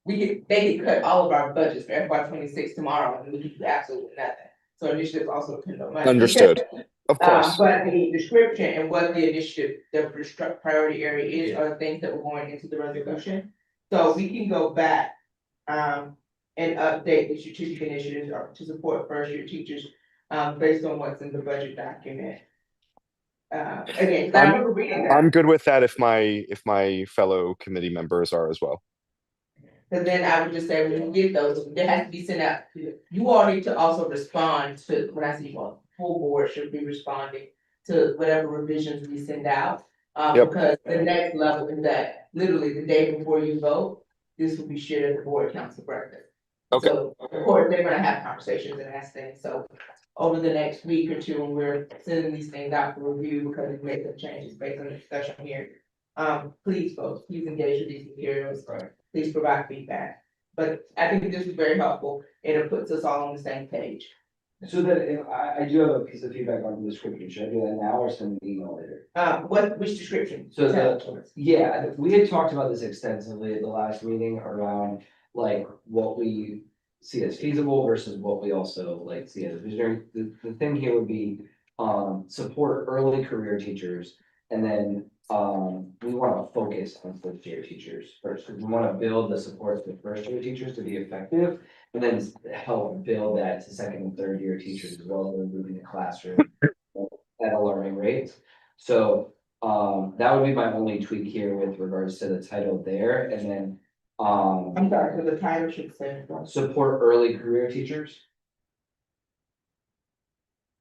they could cut all of our budgets for FY 26 tomorrow, and we could do absolutely nothing. So initiatives also depend on money. Understood. Of course. But the description and what the initiative, the priority area is, are the things that were going into the resolution. So we can go back, and update the strategic initiatives or to support first year teachers, based on what's in the budget document. Again, I remember reading that. I'm good with that if my fellow committee members are as well. Cause then I would just say, when you get those, they have to be sent out, you all need to also respond to, when I say you all, full board should be responding to whatever revisions we send out. Yep. Because the next level is that literally the day before you vote, this will be shared at the board council breakfast. Okay. So, of course, they're gonna have conversations and ask things, so over the next week or two, when we're sending these things out for review, because we've made some changes based on the discussion here. Please, folks, please engage with these materials, please provide feedback. But I think this is very helpful, and it puts us all on the same page. So then, if I do have a piece of feedback on the description, should I do that now or send an email later? Which description? So Tell us. yeah, we had talked about this extensively at the last meeting around like what we see as feasible versus what we also like see as visionary. The thing here would be support early career teachers, and then we want to focus on first year teachers first, because we want to build the support for first year teachers to be effective, and then help build that to second and third year teachers as well as moving the classroom at a learning rate. So that would be my only tweak here with regards to the title there, and then I'm sorry, so the title should say. support early career teachers.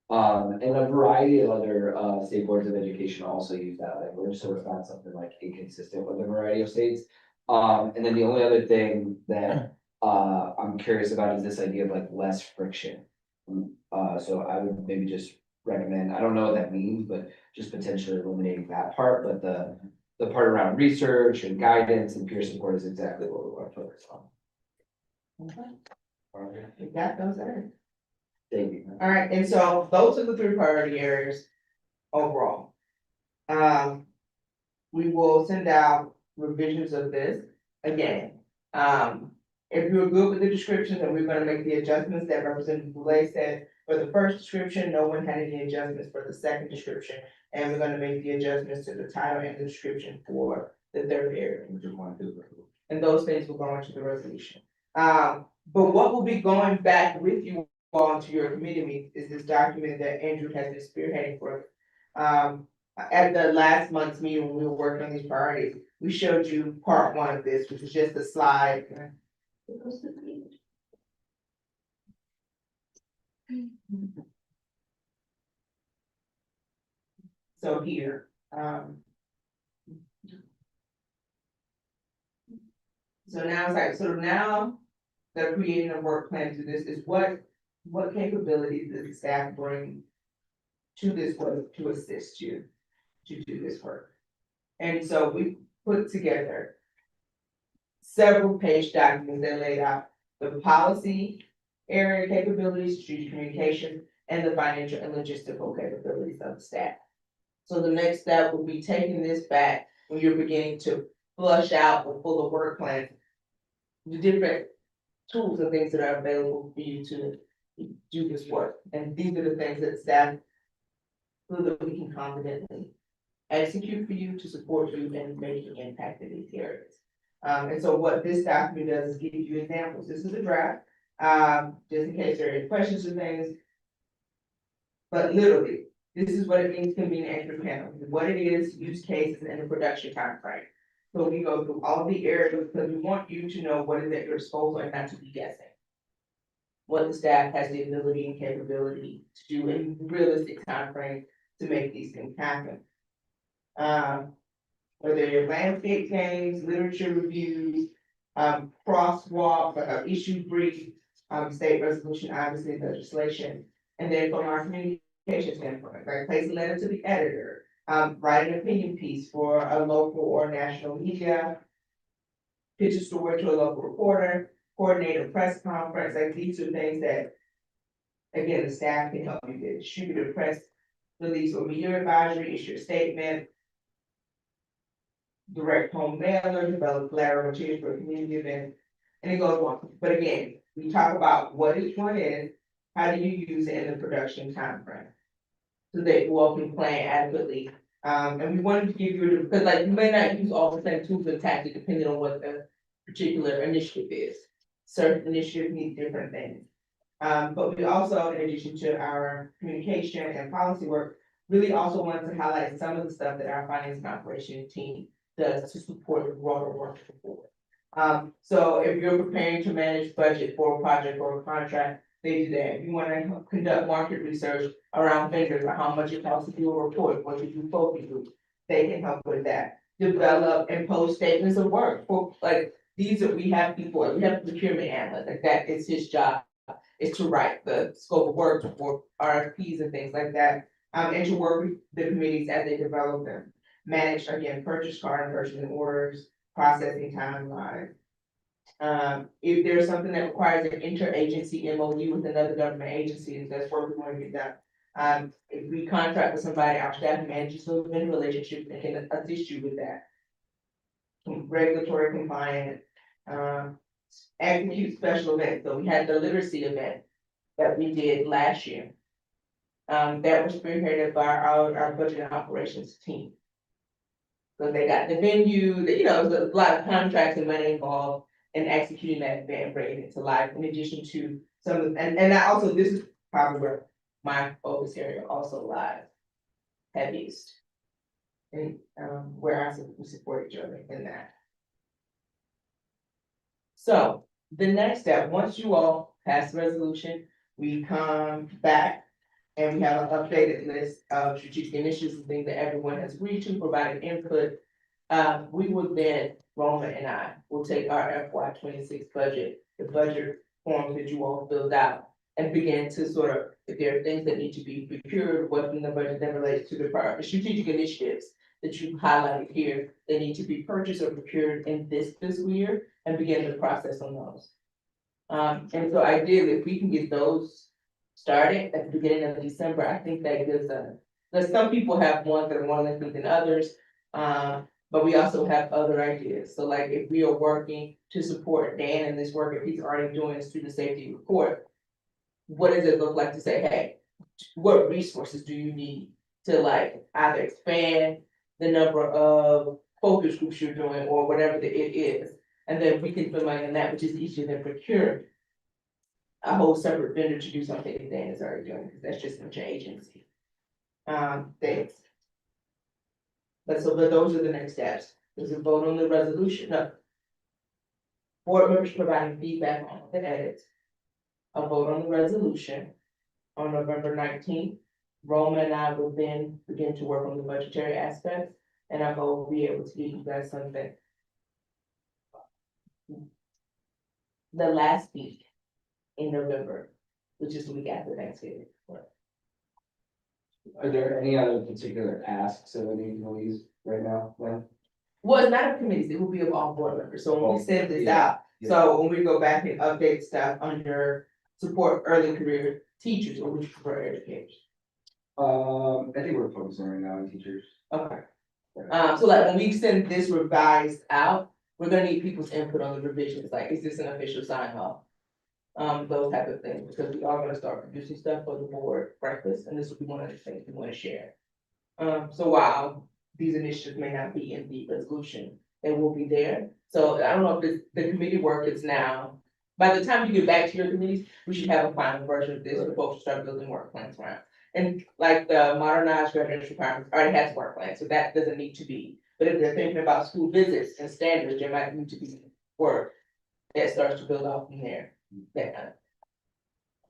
And a variety of other state boards of education also use that language, so it's not something like inconsistent with a variety of states. And then the only other thing that I'm curious about is this idea of like less friction. So I would maybe just recommend, I don't know what that means, but just potentially eliminating that part, but the part around research and guidance and peer support is exactly what we want to focus on. Okay. We got those there. Thank you. All right, and so those are the 3 priority areas overall. We will send out revisions of this again. If you're good with the descriptions, and we're gonna make the adjustments that Representative Boulay said, for the first description, no one had any adjustments for the second description. And we're gonna make the adjustments to the title and the description for the third area. And those things will go into the resolution. But what will be going back with you all to your committee meeting is this document that Andrew has been spearheading for. At the last month's meeting, when we were working on these priorities, we showed you part 1 of this, which is just a slide. So here, so now it's like, so now they're creating a work plan to this is what capabilities does the staff bring to this work to assist you to do this work? And so we put together several page documents that laid out the policy area capabilities, strategic communication, and the financial and logistical capabilities of the staff. So the next step will be taking this back when you're beginning to flush out or pull the work plan, the different tools and things that are available for you to do this work. And these are the things that staff, so that we can confidently execute for you, to support you in making impact in these areas. And so what this document does is give you examples. This is a draft, just in case there are any questions or things. But literally, this is what it means to be an expert panel, what it is, use cases, and the production timeframe. So we go through all the areas because we want you to know what is at your disposal and not to be guessing. What the staff has the ability and capability to do in realistic timeframe to make these things happen. Whether your landscape games, literature reviews, crosswalk, issue brief, state resolution, obviously legislation. And then from our communication standpoint, like place a letter to the editor, write an opinion piece for a local or national media, pitch a story to a local reporter, coordinate a press conference, like these are things that, again, the staff can help you with. Distribute a press release or media advisory, issue a statement, direct home mailer, develop collateral materials for a community event, and it goes on. But again, we talk about what each one is, how do you use it in the production timeframe, so that you all can plan adequately. And we wanted to give you, because like you may not use all the same tools and tactics depending on what the particular initiative is. Certain initiatives need different things. But we also, in addition to our communication and policy work, really also wanted to highlight some of the stuff that our finance and operations team does to support the broader work of the board. So if you're preparing to manage budget for a project or a contract, they do that. If you want to conduct market research around vendors, or how much it costs to do a report, what to do focus groups, they can help with that. Develop and post statements of work for, like, these are, we have people, we have procurement analysts, like that is his job, is to write the scope of work for RFPs and things like that. And to work with the committees as they develop them. Manage, again, purchase card and purchasing orders, processing timeline. If there's something that requires an interagency MOU with another government agency, that's where we want to get done. If we contract with somebody, our staff manages those vendor relationships and can assist you with that. Regulatory compliance, execute special events. So we had the literacy event that we did last year. That was spearheaded by our budget and operations team. So they got the venue, there's a lot of contracts and money involved in executing that event and bringing it to life, in addition to some of, and I also, this is probably where my focus area also lies heaviest. And where we support each other in that. So the next step, once you all pass the resolution, we come back and we have an updated list of strategic initiatives and things that everyone has agreed to, provided input. We will then, Roma and I, will take our FY 26 budget, the budget form that you all filled out, and begin to sort of, if there are things that need to be procured, what's in the budget that relates to the strategic initiatives that you highlighted here, they need to be purchased or procured in this fiscal year, and begin the process on those. And so ideally, if we can get those started at the beginning of December, I think that gives us, because some people have ones that are more lengthy than others. But we also have other ideas. So like if we are working to support Dan in this work, if he's already doing a student safety report, what does it look like to say, hey, what resources do you need to like either expand the number of focus groups you're doing or whatever it is? And then we can put money on that, which is easier than procuring a whole separate vendor to do something that Dan is already doing, because that's just an agency. Thanks. But those are the next steps. There's a vote on the resolution. No. Board members providing feedback on the edits. A vote on the resolution on November 19th. Roma and I will then begin to work on the budgetary aspects, and I will be able to give you guys something. The last week in November, which is the week after Thanksgiving. Are there any other particular asks of any employees right now, Lynn? Well, it's not of committees, it will be of all board members, so when we send this out, so when we go back and update stuff under support early career teachers, or which prefer educators. I think we're focusing right now on teachers. Okay. So like when we send this revised out, we're gonna need people's input on the revisions, like, is this an official sign off? Those type of things, because we are gonna start producing stuff for the board breakfast, and this will be one of the things we wanna share. So while these initiatives may not be in the resolution, they will be there. So I don't know if the committee work is now, by the time you get back to your committees, we should have a final version of this, for folks to start building work plans around. And like the modernized residential requirements already has work plans, so that doesn't need to be. But if they're thinking about school visits and standards, there might need to be work that starts to build off from there, that kind of.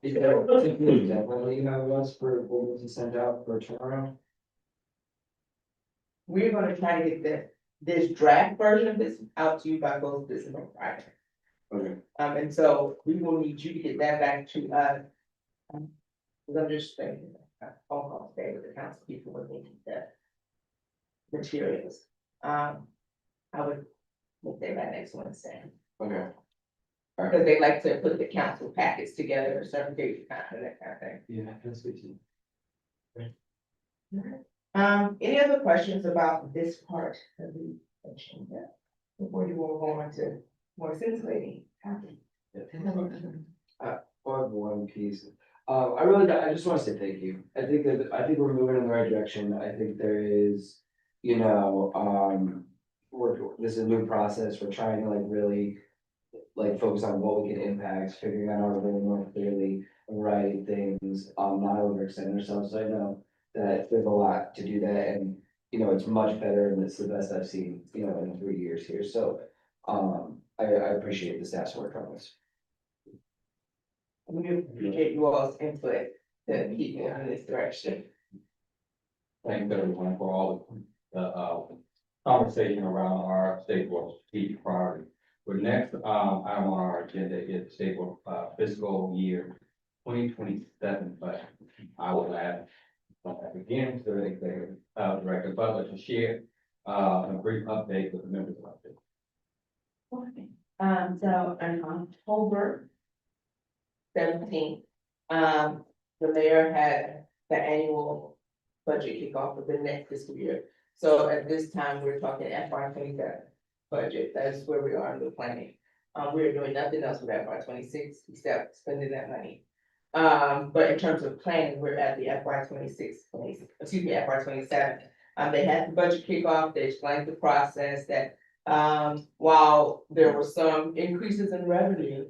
Is there a particular example you have of us for what we can send out for turnaround? We're gonna try to get this draft version of this out to you by close of business on Friday. Okay. And so we will need you to get that back to us. Because I'm just thinking, phone call today with the council people when they need the materials. I would say that next Wednesday. Okay. Because they like to put the council packets together, certificate and that kind of thing. Yeah, that's good too. Any other questions about this part of the agenda? Before you move on to more scintillating topic? One piece. I just wanna say thank you. I think we're moving in the right direction. I think there is, you know, this is a new process. We're trying to like really like focus on what we can impact, figuring out how to really more clearly write things, not overextend ourselves. So I know that there's a lot to do that, and you know, it's much better and it's the best I've seen, you know, in 3 years here. So I appreciate the staff's work on this. We appreciate you all's input to keep moving in this direction. Thanks everyone for all the conversation around our state board strategic priority. For next, item on our agenda is state board, fiscal year 2027, but I will add, again, to the executive, director Butler to share, a brief update with the members of the. So on October 17th, the mayor had the annual budget kickoff for the next fiscal year. So at this time, we're talking FY 27 budget. That's where we are in the planning. We're doing nothing else with FY 26 except spending that money. But in terms of planning, we're at the FY 26, FY 27. They had the budget kickoff. They explained the process that while there were some increases in revenue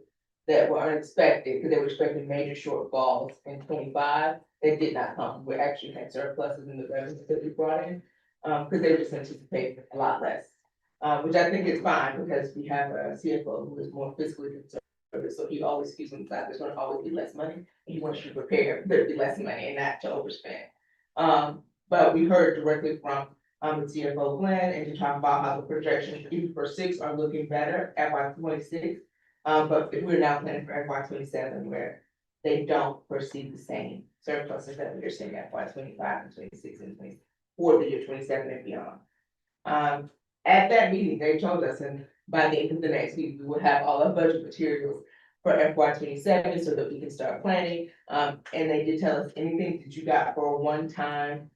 that were unexpected, because they were expecting major shortfalls in 25, they did not come. We actually had surpluses in the revenue that we brought in, because they just anticipated a lot less. Which I think is fine, because we have a CFO who is more fiscally conservative, so he always keeps on the side, there's gonna always be less money, and he wants you to prepare, there'll be less money and not to overspend. But we heard directly from the CFO plan and to talk about how the projections, even for 6 are looking better, FY 26. But we're now planning for FY 27, where they don't foresee the same surpluses that we're seeing FY 25 and 26 and 20 for the year 27 and beyond. At that meeting, they told us, and by the end of the next week, we will have all our budget materials for FY 27 so that we can start planning. And they did tell us anything that you got for a one-time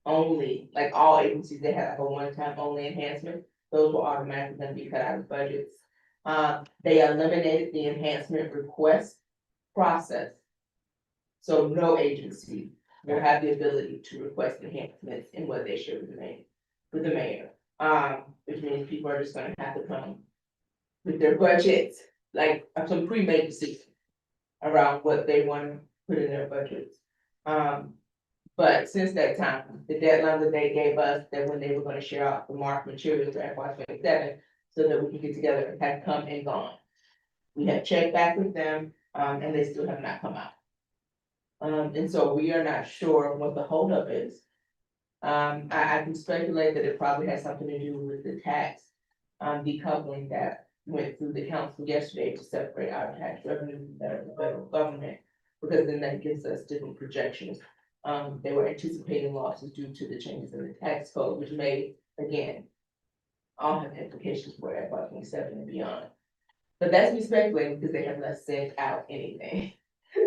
only, like all agencies, they had like a one-time only enhancement, those will automatically then be cut out of budgets. They eliminated the enhancement request process. So no agency will have the ability to request enhancements in what they share with the mayor. Which means people are just gonna have to come with their budgets, like some pre-made decisions around what they want to put in their budgets. But since that time, the deadline that they gave us, that when they were gonna share out the marked materials for FY 27, so that we can get together, had come and gone. We have checked back with them, and they still have not come out. And so we are not sure what the holdup is. I can speculate that it probably has something to do with the tax decoupling that went through the council yesterday to separate our tax revenue from that of the federal government, because then that gives us different projections. They were anticipating losses due to the changes in the tax code, which may, again, all have implications for FY 27 and beyond. But that's me speculating because they have not sent out anything.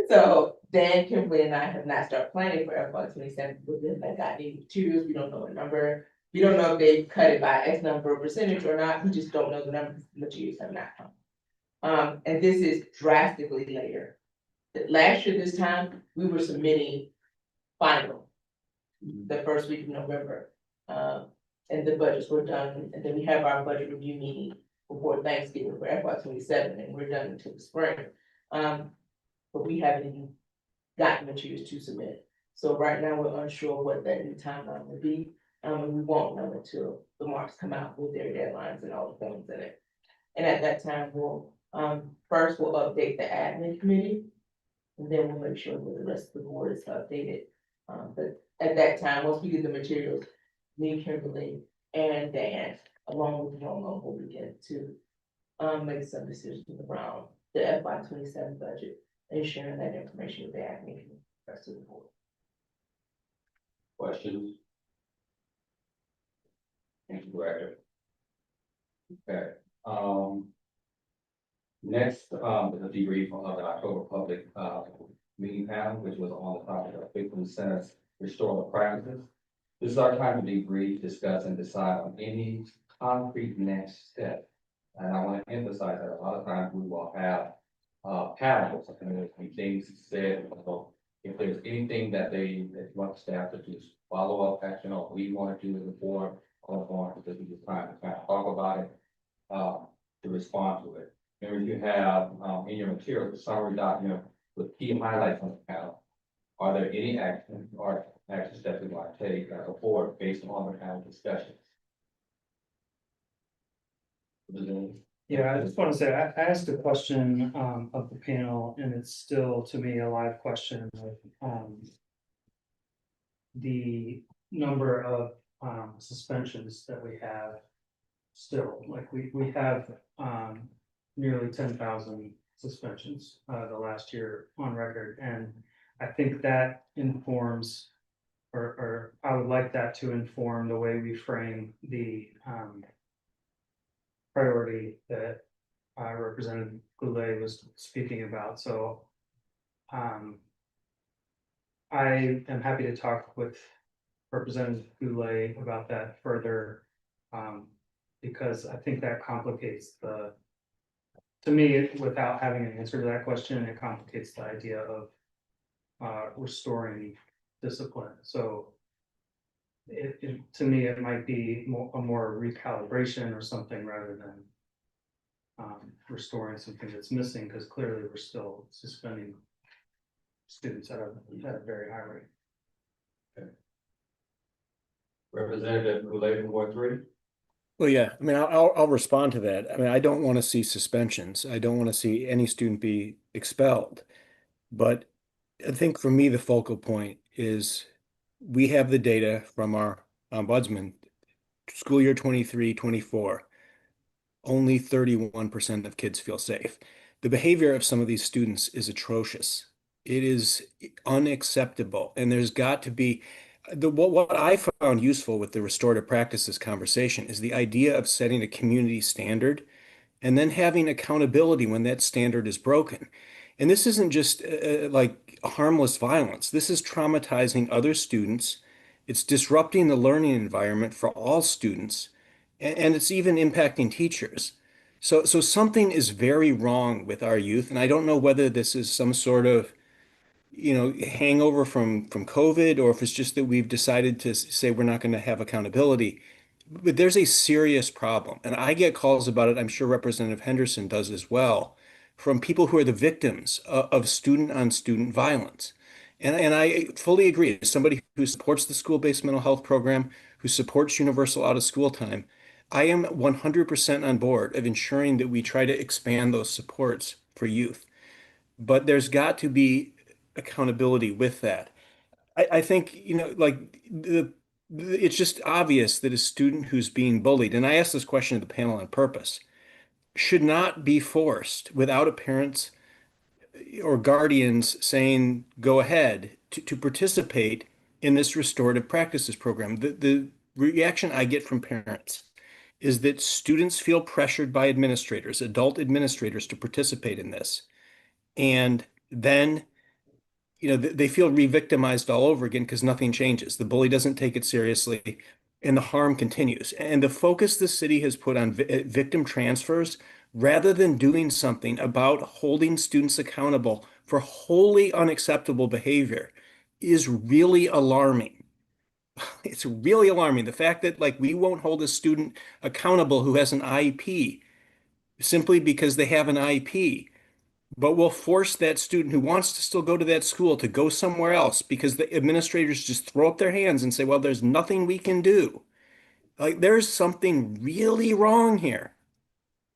So Dan, Kimberly, and I have not started planning for FY 27, but we haven't got any materials, we don't know what number. We don't know if they've cut it by X number of percentage or not, we just don't know the numbers, the materials have not come. And this is drastically later. Last year, this time, we were submitting final, the first week of November. and the budgets were done, and then we have our budget review meeting before Thanksgiving for FY 27, and we're done until the spring. But we haven't even gotten materials to submit. So right now, we're unsure what that new timeline will be, and we won't know until the marks come out with their deadlines and all the things in it. And at that time, first we'll update the admin committee, and then we'll make sure that the rest of the board is updated. But at that time, once we get the materials, me, Kimberly, and Dan, along with Romo, will begin to make some decisions around the FY 27 budget and sharing that information with the admin committee, the rest of the board. Questions? Thank you, Director. Okay, next, is a debrief of the October public, meeting panel, which was on the topic of victim centers restorative practices. This is our time to debrief, discuss, and decide on any concrete next step. And I want to emphasize that a lot of times we will have, panels, and there's be things said, so if there's anything that they want staff to do, follow up action, or we want to do as a board, or because we just time to kind of talk about it, to respond to it. Remember, you have, in your material, the summary document with key highlights on the panel. Are there any actions or action steps we want to take as a board based on the panel discussions? Yeah, I just want to say, I asked a question of the panel, and it's still, to me, a live question of the number of suspensions that we have still, like we have nearly 10,000 suspensions the last year on record, and I think that informs, or I would like that to inform the way we frame the priority that Representative Goulet was speaking about. So I am happy to talk with Representative Goulet about that further, because I think that complicates to me, without having an answer to that question, it complicates the idea of restoring discipline. So to me, it might be a more recalibration or something rather than restoring something that's missing, because clearly we're still suspending students at a very high rate. Okay. Representative Goulet from Ward 3. Well, yeah, I mean, I'll respond to that. I mean, I don't want to see suspensions. I don't want to see any student be expelled. But I think for me, the focal point is we have the data from our ombudsman, school year 23-24. Only 31% of kids feel safe. The behavior of some of these students is atrocious. It is unacceptable. And there's got to be, what I found useful with the restorative practices conversation is the idea of setting a community standard and then having accountability when that standard is broken. And this isn't just like harmless violence. This is traumatizing other students. It's disrupting the learning environment for all students, and it's even impacting teachers. So something is very wrong with our youth, and I don't know whether this is some sort of hangover from COVID, or if it's just that we've decided to say we're not going to have accountability. But there's a serious problem, and I get calls about it. I'm sure Representative Henderson does as well, from people who are the victims of student-on-student violence. And I fully agree. As somebody who supports the school-based mental health program, who supports universal out-of-school time, I am 100% on board of ensuring that we try to expand those supports for youth. But there's got to be accountability with that. I think, it's just obvious that a student who's being bullied, and I asked this question to the panel on purpose, should not be forced without a parent's or guardians saying, go ahead, to participate in this restorative practices program. The reaction I get from parents is that students feel pressured by administrators, adult administrators, to participate in this. And then they feel re-victimized all over again because nothing changes. The bully doesn't take it seriously, and the harm continues. And the focus the city has put on victim transfers, rather than doing something about holding students accountable for wholly unacceptable behavior, is really alarming. it's really alarming. The fact that like we won't hold a student accountable who has an IEP simply because they have an IEP, but we'll force that student who wants to still go to that school to go somewhere else because the administrators just throw up their hands and say, well, there's nothing we can do. Like there's something really wrong here,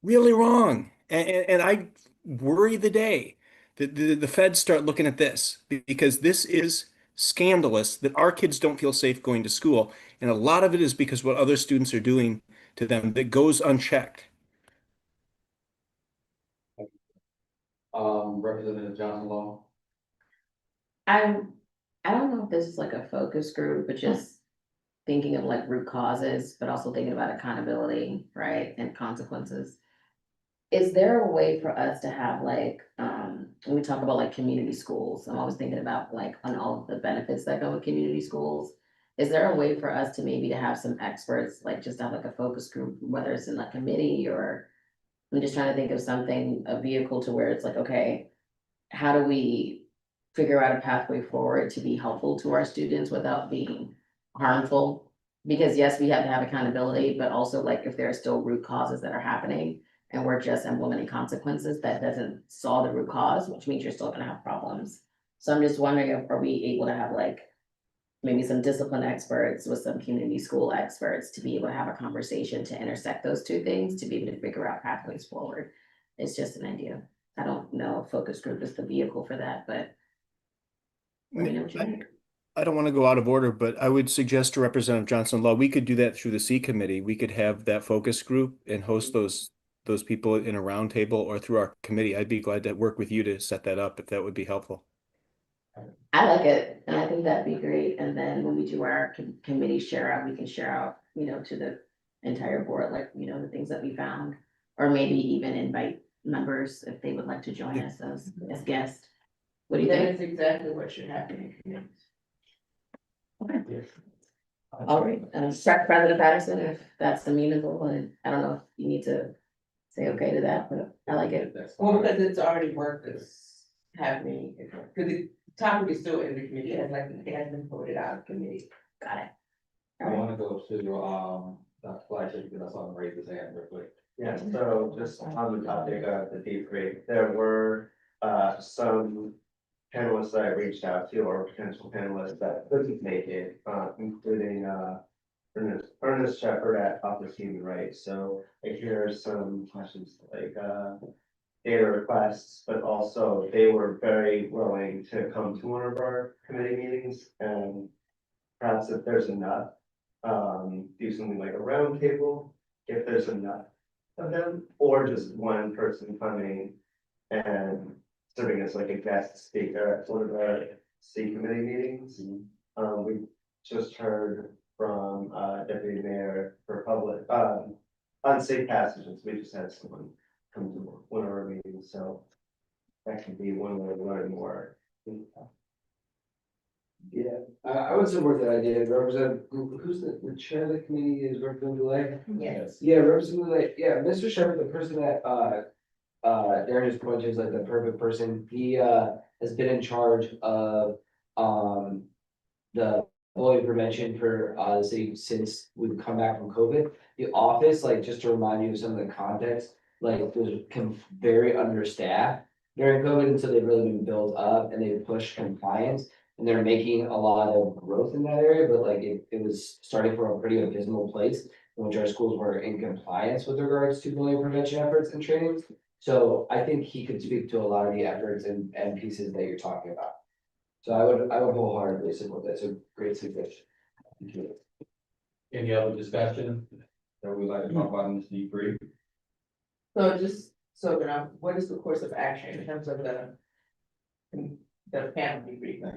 really wrong. And I worry the day that the feds start looking at this because this is scandalous that our kids don't feel safe going to school. And a lot of it is because what other students are doing to them that goes unchecked. Representative Johnson Law. I'm, I don't know if this is like a focus group, but just thinking of like root causes, but also thinking about accountability, right, and consequences. Is there a way for us to have like, when we talk about like community schools, I'm always thinking about like on all of the benefits that go with community schools. Is there a way for us to maybe to have some experts, like just have like a focus group, whether it's in a committee or I'm just trying to think of something, a vehicle to where it's like, okay, how do we figure out a pathway forward to be helpful to our students without being harmful? Because yes, we have to have accountability, but also like if there are still root causes that are happening and we're just implementing consequences, that doesn't solve the root cause, which means you're still gonna have problems. So I'm just wondering if are we able to have like maybe some discipline experts with some community school experts to be able to have a conversation to intersect those two things, to be able to figure out pathways forward. It's just an idea. I don't know if focus group is the vehicle for that, but let me know what you think. I don't want to go out of order, but I would suggest to Representative Johnson Law, we could do that through the C committee. We could have that focus group and host those people in a roundtable or through our committee. I'd be glad to work with you to set that up if that would be helpful. I like it, and I think that'd be great, and then when we do our committee share out, we can share out, to the entire board, like, the things that we found. Or maybe even invite members if they would like to join us as guests. What do you think? That is exactly what should happen. All right, President Patterson, if that's amenable, and I don't know if you need to say okay to that, but I like it. Well, because it's already work that's happening, because the topic is still in the committee, it hasn't been voted out of committee. Got it. I wanna go to, Dr. Fleischer, because I saw him raise his hand real quick. Yeah, so just on the topic of the debrief, there were some panelists that I reached out to or potential panelists that couldn't make it, including Ernest Shepherd at Office of Human Rights. So I hear some questions like data requests, but also they were very willing to come to one of our committee meetings and perhaps if there's enough, do something like a roundtable, if there's enough of them, or just one person coming and serving as like a guest speaker at one of our C committee meetings. We just heard from Deputy Mayor for Public, on safe passages, we just had someone come to one of our meetings, so that could be one way to learn more. Yeah, I would support that idea. Representative, who's the chair of the committee is Representative Delay? Yes. Yeah, Representative Delay, yeah, Mr. Shepherd, the person that, Darren just pointed to is like the perfect person. He, has been in charge of, the bullying prevention for, the city since we've come back from COVID. The office, like, just to remind you of some of the context, like, was very understaffed during COVID, and so they've really been built up and they've pushed compliance. And they're making a lot of growth in that area, but like it was starting from a pretty abysmal place in which our schools were in compliance with regards to bullying prevention efforts and trainings. So I think he could speak to a lot of the efforts and pieces that you're talking about. So I would wholeheartedly support that. It's a great suggestion. Thank you. Any other discussion that we'd like to talk about in this debrief? So just, so that what is the course of action in terms of the panel debrief, like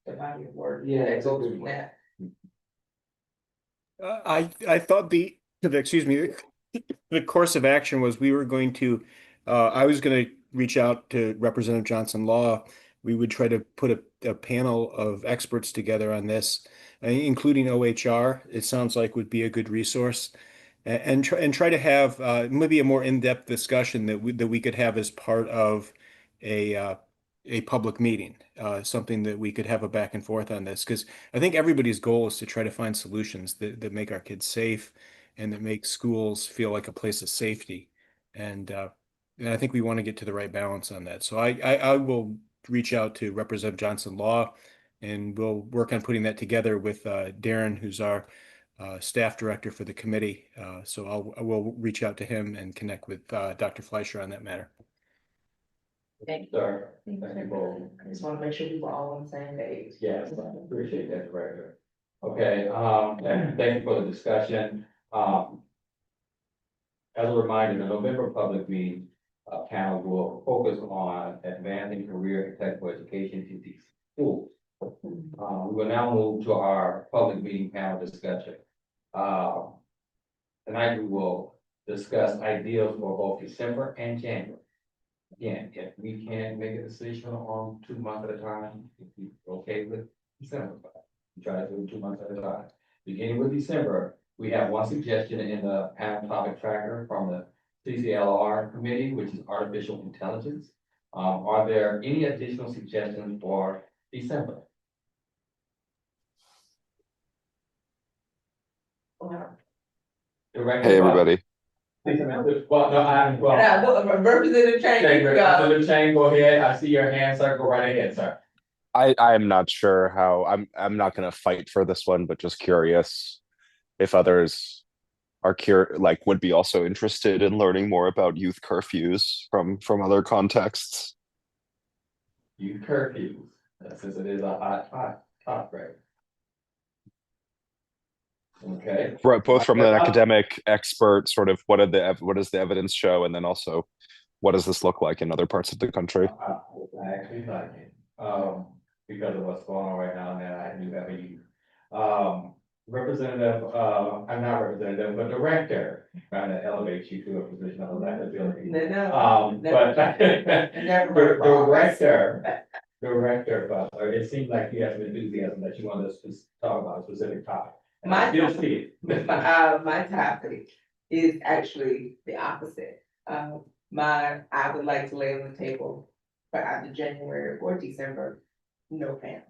the body of work? Yeah, that it's a goes good with one. that? I thought excuse me, the course of action was we were going to, I was going to reach out to Representative Johnson Law. We would try to put a panel of experts together on this, including OHR. It sounds like would be a good resource, and try to have maybe a more in-depth discussion that we could have as part of a public meeting, something that we could have a back and forth on this, because I think everybody's goal is to try to find solutions that make our kids safe and that make schools feel like a place of safety. And I think we want to get to the right balance on that. So I will reach out to Representative Johnson Law, and we'll work on putting that together with Darren, who's our staff director for the committee. So I will reach out to him and connect with Dr. Fleischer on that matter. Thank you. Sir, thank you both. I just want to make sure we were all on the same page. Yes, I appreciate that, Director. Okay, and thank you for the discussion. As a reminder, the November public meeting panel will focus on advancing career and technical education in these schools. We will now move to our public meeting panel discussion. Tonight we will discuss ideas for both December and January. Again, if we can make a decision on 2 months at a time, if you're okay with December, we try to do 2 months at a time. Beginning with December, we have one suggestion in the panel topic tracker from the CCLR committee, which is artificial intelligence. Are there any additional suggestions for December? Director Hey, everybody. Well, no, Representative Chang, Representative Chang, go ahead. I see your hand, sir. Go right ahead, sir. I'm not sure how, I'm not gonna fight for this one, but just curious if others are would be also interested in learning more about youth curfews from other contexts. Youth curfews, since it is a hot topic. Okay. Right, both from an academic expert, sort of what does the evidence show, and then also what does this look like in other parts of the country? I actually like it, because of what's going on right now, and I knew that we, Representative, I'm not representative, but director, trying to elevate you to a position of electability. Director, Butler, it seems like you have some enthusiasm that you want us to talk about a specific topic. My My topic is actually the opposite. I would like to lay on the table for either January or December, no panel.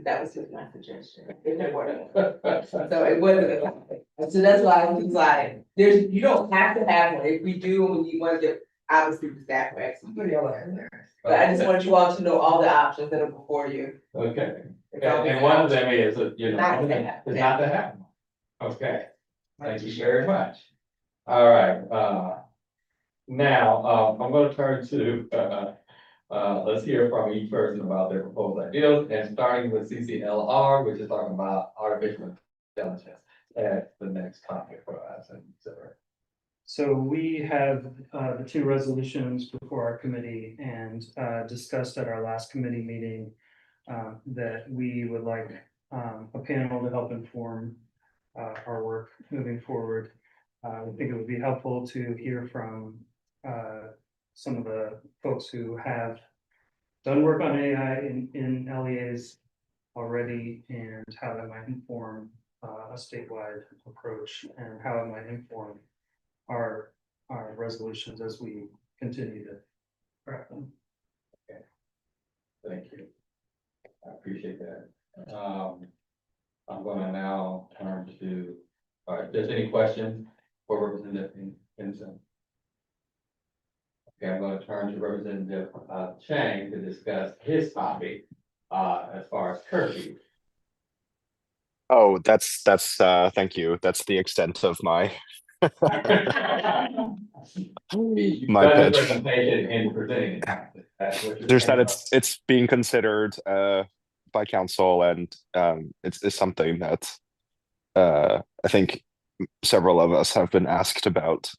That was just my suggestion. So it wasn't a topic. So that's why I was like, you don't have to have one. If we do, when you want to get, obviously the staff will actually put it on there. But I just want you all to know all the options that are before you. Okay, and one of them is, Not to is not to have one. Okay, thank you very much. All right, now, I'm gonna turn to, let's hear from each person about their proposed ideas, and starting with CCLR, which is talking about artificial intelligence. That's the next topic for us, and so. So we have the two resolutions before our committee and discussed at our last committee meeting that we would like a panel to help inform our work moving forward. I think it would be helpful to hear from some of the folks who have done work on AI in LEAs already, and how that might inform a statewide approach, and how it might inform our resolutions as we continue to craft them. Okay, thank you. I appreciate that. I'm gonna now turn to, all right, if there's any questions for Representative Henson? Okay, I'm gonna turn to Representative Chang to discuss his topic as far as curfew. Oh, that's thank you. That's the extent of my my pitch. And presenting it. That's what you're There's that saying. it's being considered by council, and it's something that I think several of us have been asked about.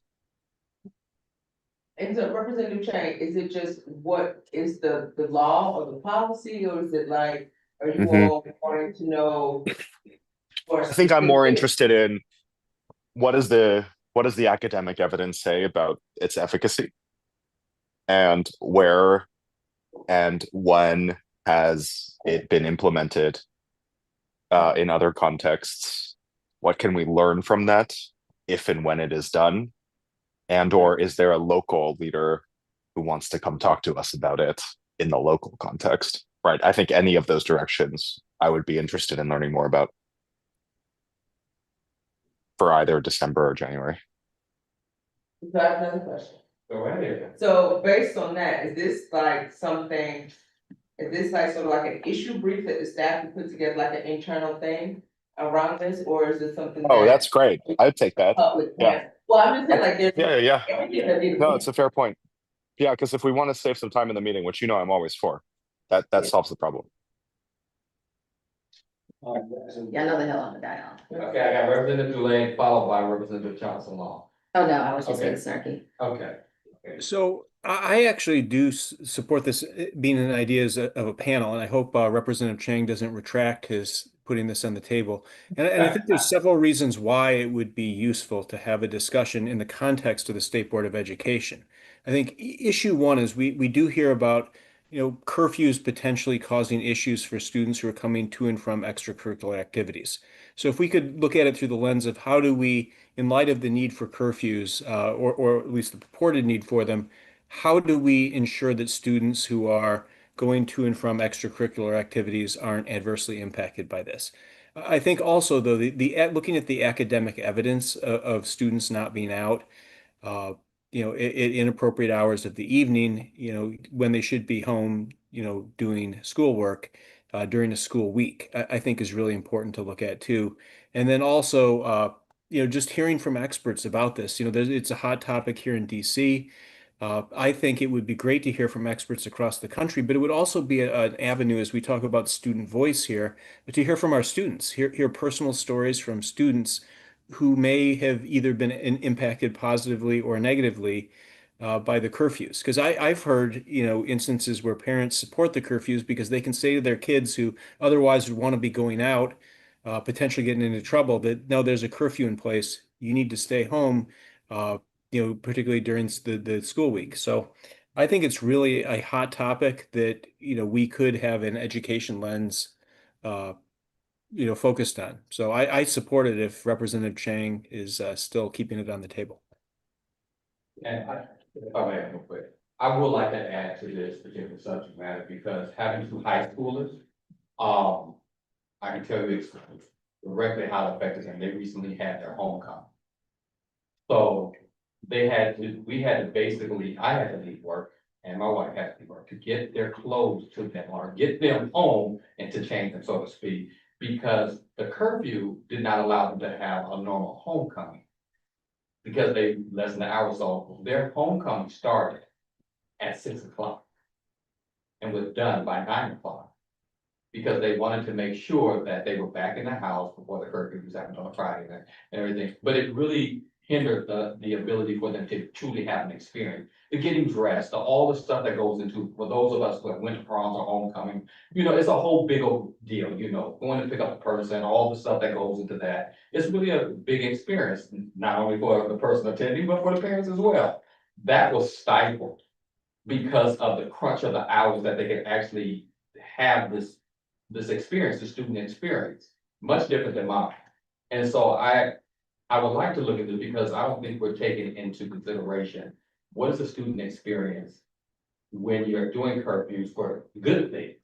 And so Representative Chang, is it just what is the law or the policy, or is it like, are you all wanting to know? I think I'm more interested in what does the academic evidence say about its efficacy, and where and when has it been implemented in other contexts? What can we learn from that if and when it is done? And or is there a local leader who wants to come talk to us about it in the local context, right? I think any of those directions I would be interested in learning more about for either December or January. So I have another question. Go right ahead. So based on that, is this like something, is this like sort of like an issue brief that the staff can put together, like an internal thing around this, or is it something? Oh, that that's great. I'd take that. Public Yeah. can, well, I'm just saying like there's. Yeah. everything that needs to No, be- it's a fair point. Yeah, because if we want to save some time in the meeting, which I'm always for, that solves the problem. Yeah, I know the hell I'm a die on. Okay, I got Representative Dulane followed by Representative Johnson Law. Oh, no, I was just being Okay. snarky. Okay. So I actually do support this being an idea of a panel, and I hope Representative Chang doesn't retract his putting this on the table. And I think there's several reasons why it would be useful to have a discussion in the context of the State Board of Education. I think issue one is we do hear about curfews potentially causing issues for students who are coming to and from extracurricular activities. So if we could look at it through the lens of how do we, in light of the need for curfews, or at least the purported need for them, how do we ensure that students who are going to and from extracurricular activities aren't adversely impacted by this? I think also, though, looking at the academic evidence of students not being out, at inappropriate hours of the evening, when they should be home, doing schoolwork during a school week, I think is really important to look at too. And then also, just hearing from experts about this, it's a hot topic here in DC. I think it would be great to hear from experts across the country, but it would also be an avenue as we talk about student voice here, but to hear from our students, hear personal stories from students who may have either been impacted positively or negatively by the curfews. Because I've heard, instances where parents support the curfews because they can say to their kids who otherwise would want to be going out, potentially getting into trouble, that no, there's a curfew in place. You need to stay home, particularly during the school week. So I think it's really a hot topic that, we could have an education lens focused on. So I support it if Representative Chang is still keeping it on the table. And if I may, real quick, I would like to add to this particular subject matter because having two high schoolers, I can tell you it's directly how it affected them. They recently had their homecoming. So we had to basically, I had to leave work and my wife had to leave work to get their clothes to them or get them home and to change them, so to speak, because the curfew did not allow them to have a normal homecoming. Because they less than an hour, so their homecoming started at 6 o'clock and was done by 9 o'clock. Because they wanted to make sure that they were back in the house before the curfew was happened on a Friday night and everything. But it really hindered the ability for them to truly have an experience. The getting dressed, all the stuff that goes into, for those of us who have went to proms or homecoming, it's a whole big old deal, going to pick up the person, all the stuff that goes into that. It's really a big experience, not only for the person attending, but for the parents as well. That was stifled because of the crunch of the hours that they could actually have this experience, the student experience, much different than mine. And so I would like to look at this because I don't think we're taking into consideration what is the student experience when you're doing curfews for good things.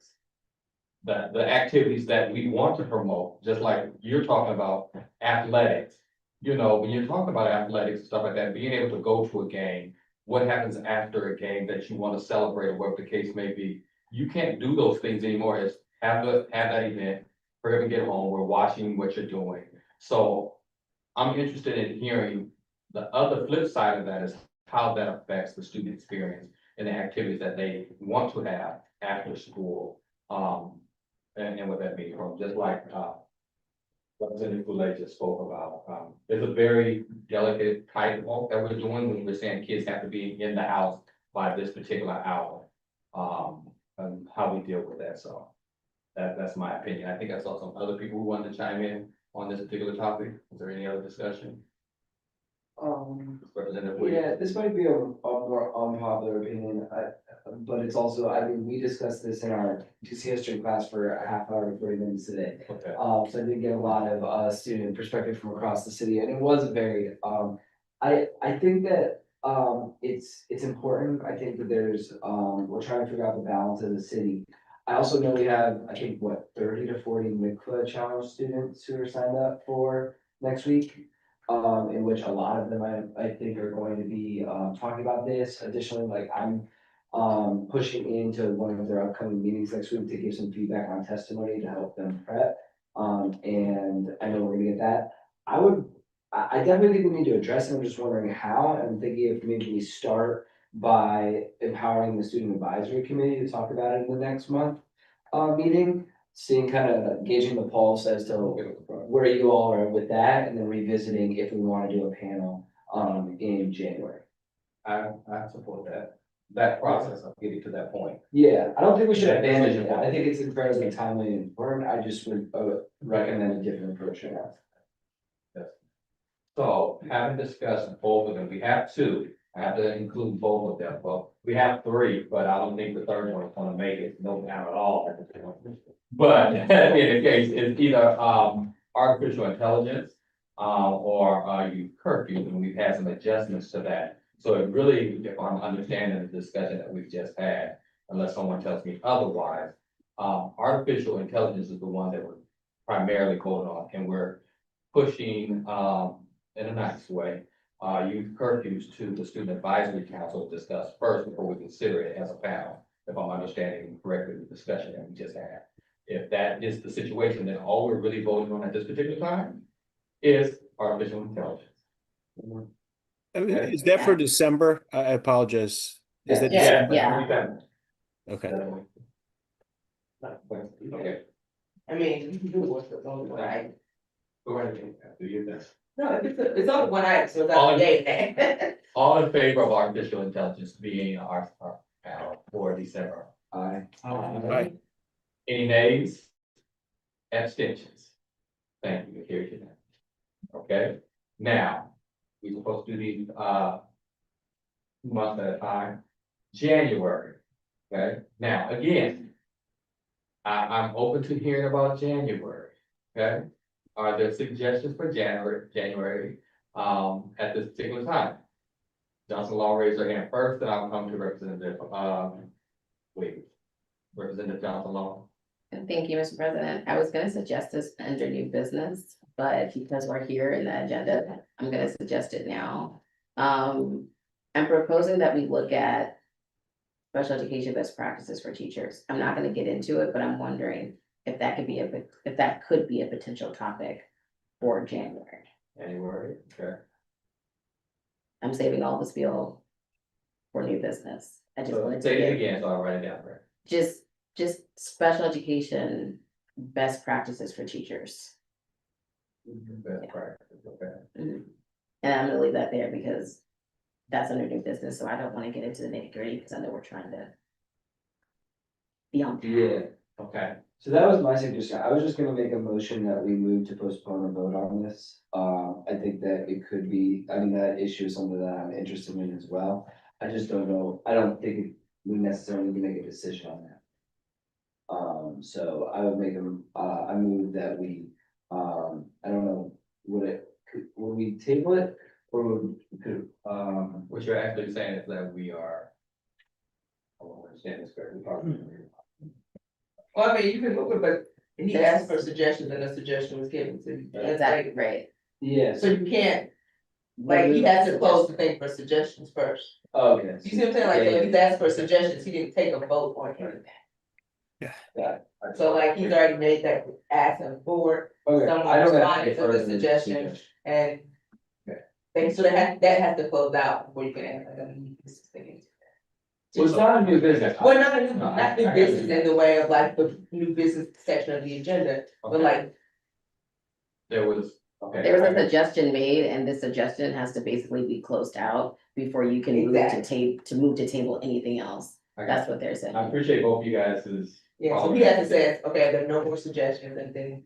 The activities that we want to promote, just like you're talking about athletics. When you're talking about athletics and stuff like that, being able to go to a game, what happens after a game that you want to celebrate or whatever the case may be. You can't do those things anymore. It's have that event, hurry up and get home, we're watching what you're doing. So I'm interested in hearing the other flip side of that is how that affects the student experience and the activities that they want to have after school. And what that means from just like Representative Goulet just spoke about. It's a very delicate tightrope that we're doing when we're saying kids have to be in the house by this particular hour. And how we deal with that. So that's my opinion. I think I saw some other people who wanted to chime in on this particular topic. Is there any other discussion? Representative Williams? Yeah, this might be a more unpopular opinion, but it's also, I mean, we discussed this in our DC history class for a half hour to 40 minutes today. Okay. So I did get a lot of student perspective from across the city, and it was varied. I think that It's important, I think that there's, we're trying to figure out the balance of the city. I also know we have, I think, what, 30 to 40 MICFA challenge students who are signed up for next week. In which a lot of them, I think are going to be, talking about this. Additionally, like I'm, pushing into one of their upcoming meetings next week to give some feedback on testimony to help them prep. And I know we're gonna get that. I definitely think we need to address it. I'm just wondering how. I'm thinking if maybe we start by empowering the student advisory committee to talk about it in the next month meeting, seeing kind of gauging the pulse as to where you all are with that, and then revisiting if we want to do a panel in January. I support that process of getting to that point. Yeah, I don't think we should abandon it. I think it's incredibly timely and important. I just would recommend a different approach to that. So having discussed both of them, we have two. I have to include both of them. Well, we have three, but I don't think the third one is gonna make it, no doubt at all. But in the case, it's either artificial intelligence or youth curfew, and we've had some adjustments to that. So it really, if I'm understanding the discussion that we've just had, unless someone tells me otherwise, artificial intelligence is the one that we're primarily voting on, and we're pushing in a nice way, youth curfews to the student advisory council to discuss first before we consider it as a panel, if I'm understanding correctly the discussion that we just had. If that is the situation, then all we're really voting on at this particular time is artificial intelligence. Is that for December? I apologize. Is that Yeah. December? Okay. Okay. I mean, you can do what's on one item. Go ahead, do your best. No, it's on one item, so that's okay. All in favor of artificial intelligence being our panel for December? Aye. Aye. Any nays? Abstentions? Thank you, here's your name. Okay, now, we're supposed to do these, 2 months at a time. January, okay, now, again, I'm open to hearing about January, okay? Are there suggestions for January, at this particular time? Johnson Law raise their hand first, then I'll come to Representative, Representative Johnson Law. Thank you, Mr. President. I was gonna suggest this under new business, but because we're here in the agenda, I'm gonna suggest it now. I'm proposing that we look at special education best practices for teachers. I'm not gonna get into it, but I'm wondering if that could be a potential topic for January. January, okay. I'm saving all the spiel for new business. I just So wanted to say it give again, so I'll write it down, right? just special education best practices for teachers. Best practice, okay. And I'm gonna leave that there because that's under new business, so I don't wanna get into the nitty gritty, because I know we're trying to be on. Yeah, Okay, so that was my suggestion. I was just gonna make a motion that we move to postpone a vote on this. I think that it could be, I mean, that issue is something that I'm interested in as well. I just don't know, I don't think we necessarily need to make a decision on that. So I would make I move that we, I don't know, would we table it? Or could, what you're actually saying is that we are. I don't understand this correctly. Well, I mean, you can look at, but he asked for suggestions and a suggestion was given to you. That's Exactly, like, right. yes. so you can't, like, he has to close the thing for suggestions first. Okay. You see what I'm saying? Like, so he's asked for suggestions, he didn't take a vote on anything. Yeah. So like, he's already made that asking for Okay, someone I don't have responded any to the further suggestion suggestions. and. Okay. And so that has to close out before you can add like a new business thing. Well, it's not a new business. Well, not new, No, not new I business got in the way of like the new business section of the agenda, but Okay. like, There was, okay. There was a suggestion made, and this suggestion has to basically be closed out before you can move to table anything else. I got That's what they're saying. I appreciate both of you guys' yeah, so he has to say, okay, there are no more suggestions and then.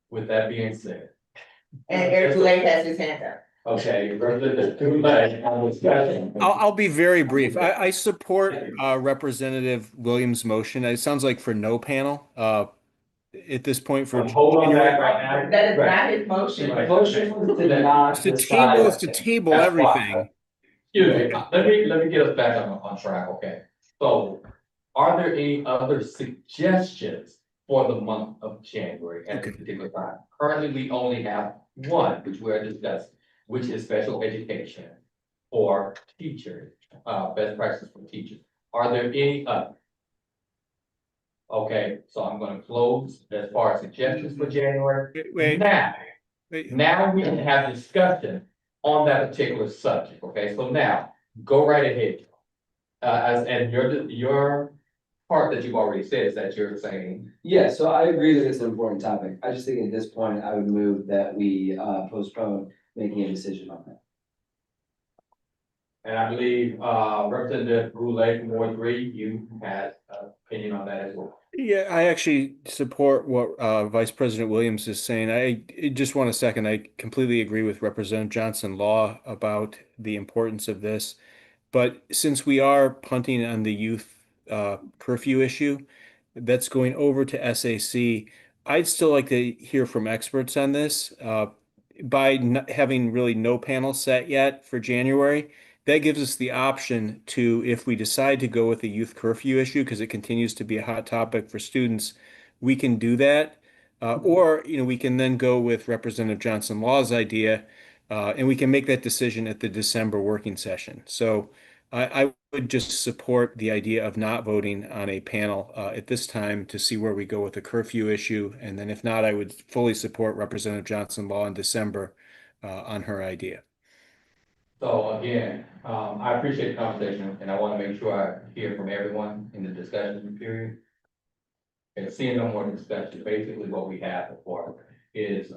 With that being said, And Eric Boulay has his hand up. okay, Representative Boulay, on discussion. I'll be very brief. I support Representative Williams' motion. It sounds like for no panel. at this point for Hold on January? that right now. That is Right. not his motion. Right. Motion was to not It's to decide. table, it's to table That's why. everything. Excuse me, let me get us back on track, okay? So are there any other suggestions for the month of January at this particular time? Currently, we only have one, which we're discussing, which is special education for teachers, best practices for teachers. Are there any other? Okay, so I'm gonna close as far as suggestions for January. Wait, Now we can have discussion on that particular subject, okay? So now, go right ahead. And your part that you've already said is that you're saying, Yeah, so I agree that it's an important topic. I just think at this point, I would move that we postpone making a decision on that. and I believe, Representative Boulay from Ward 3, you had an opinion on that as well. yeah, I actually support what Vice President Williams is saying. I just want a second. I completely agree with Representative Johnson Law about the importance of this. But since we are punting on the youth curfew issue, that's going over to SAC. I'd still like to hear from experts on this. By having really no panel set yet for January, that gives us the option to, if we decide to go with the youth curfew issue, because it continues to be a hot topic for students, we can do that. Or, we can then go with Representative Johnson Law's idea, and we can make that decision at the December working session. So I would just support the idea of not voting on a panel at this time to see where we go with the curfew issue. And then if not, I would fully support Representative Johnson Law in December on her idea. So again, I appreciate the conversation and I want to make sure I hear from everyone in the discussion period. And seeing no more discussion, basically what we have before is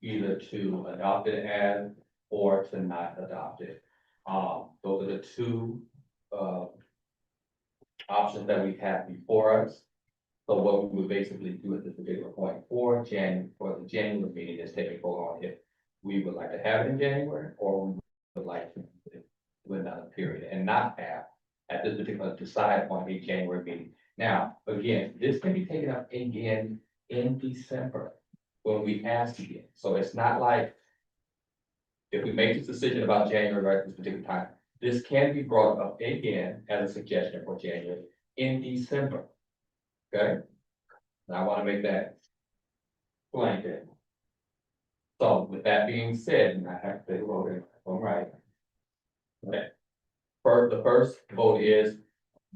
either to adopt it as or to not adopt it. Those are the two options that we have before us. So what we would basically do at this particular point for the January meeting is take a vote on if we would like to have it in January or we would like to do another period and not have at this particular decide on a January meeting. Now, again, this can be taken up again in December when we ask again. So it's not like if we make this decision about January right at this particular time, this can be brought up again as a suggestion for January in December. Okay? And I want to make that blanket. So with that being said, and I have to vote it, all right. Okay. The first vote is,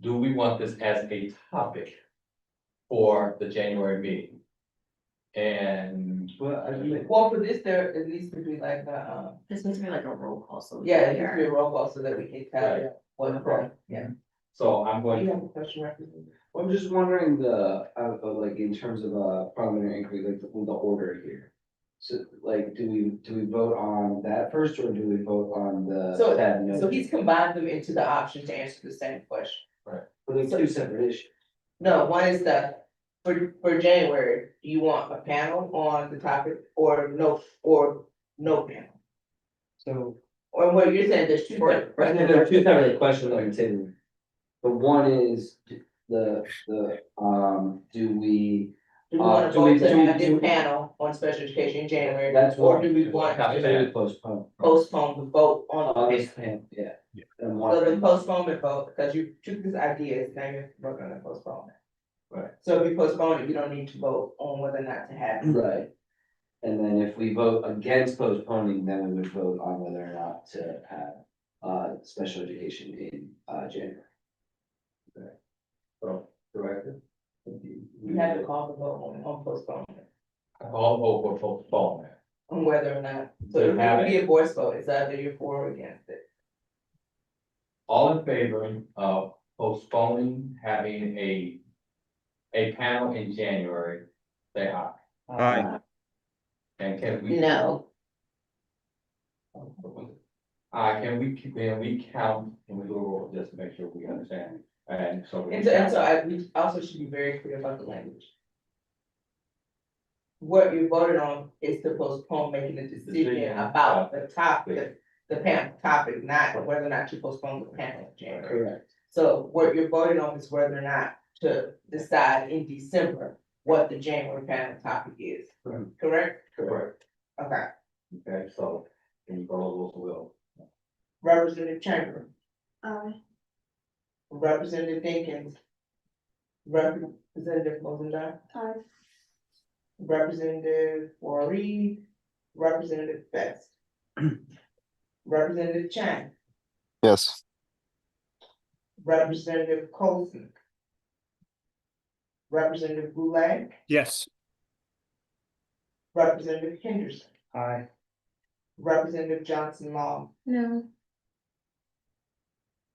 do we want this as a topic for the January meeting? And Well, for this, there at least to be like This needs to be like a roll call, so. yeah, it needs to be a roll call so that we can tell what, yeah. so I'm Do you going, have a question, Representative? I'm just wondering like in terms of parliamentary inquiry, like the order here. So like, do we vote on that first or do we vote on the? So he's combined them into the option to answer the same question. But it's two separate issues. No, one is for January, do you want a panel on the topic or no panel? So Or what you're saying, there's two. Right, there are two separate questions on the table. The one is do we? Do we want to do we- vote to do we- have do- this panel on special education in January? That's Or one. do we want to Postpone. postpone the vote on This the panel, yeah. And So one, the postponement vote, because you took this idea, now you have to vote on the postponement. Right. So if you postpone it, you don't need to vote on whether or not to have it. right. And then if we vote against postponing, then we would vote on whether or not to have special education in January. so, Director. You have to call the vote on postponement, All vote for postponement. on whether or not, so To it have would be it. a voice vote, it's either you're for or against it. All in favor of postponing having a panel in January, say aye. Aye. And can we? No. Can we count, and we do a roll just to make sure we understand, and so. We also should be very clear about the language. What you voted on is to postpone making a decision about the topic, the panel topic, not whether or not to postpone the panel in January. Correct. So what you're voting on is whether or not to decide in December what the January panel topic is, correct? Correct. Okay, Okay, so, can you call those will? Representative Chamberlain. Representative Dinkins. Representative Mosendar. Representative Waree, Representative Best. Representative Chang, Yes. Representative Colson. Representative Boulay, Yes. Representative Henderson, Aye. Representative Johnson Long, No.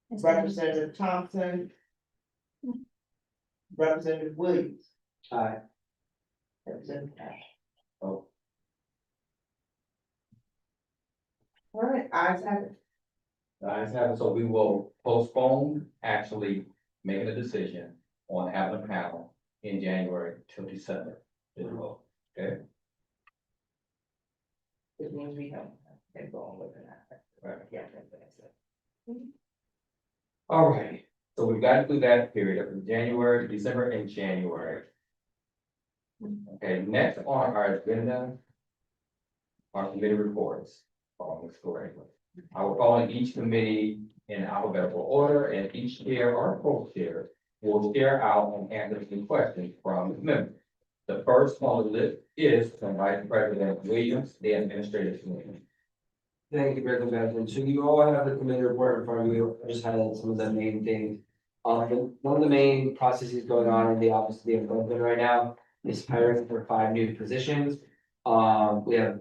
Representative Thompson. Representative Williams, Aye. Representative Ash. Oh, All right, ayes have it. the ayes have it, so we will postpone actually making a decision on having a panel in January till December. Okay, Which means we have, they go on with it. right. Yeah, that's it. All right, so we've gotten through that period of January, December, and January. Okay, next on our agenda are committee reports following the school regular. I will call on each committee in alphabetical order, and each chair or co-chair will share out and answer any questions from the members. The first on the list is from Vice President Williams, the administrative committee. Thank you, President Benjamin. So you all have the committee report in front of you. I just highlighted some of the main things. One of the main processes going on in the office of the ombudsman right now is hiring for 5 new positions. We have,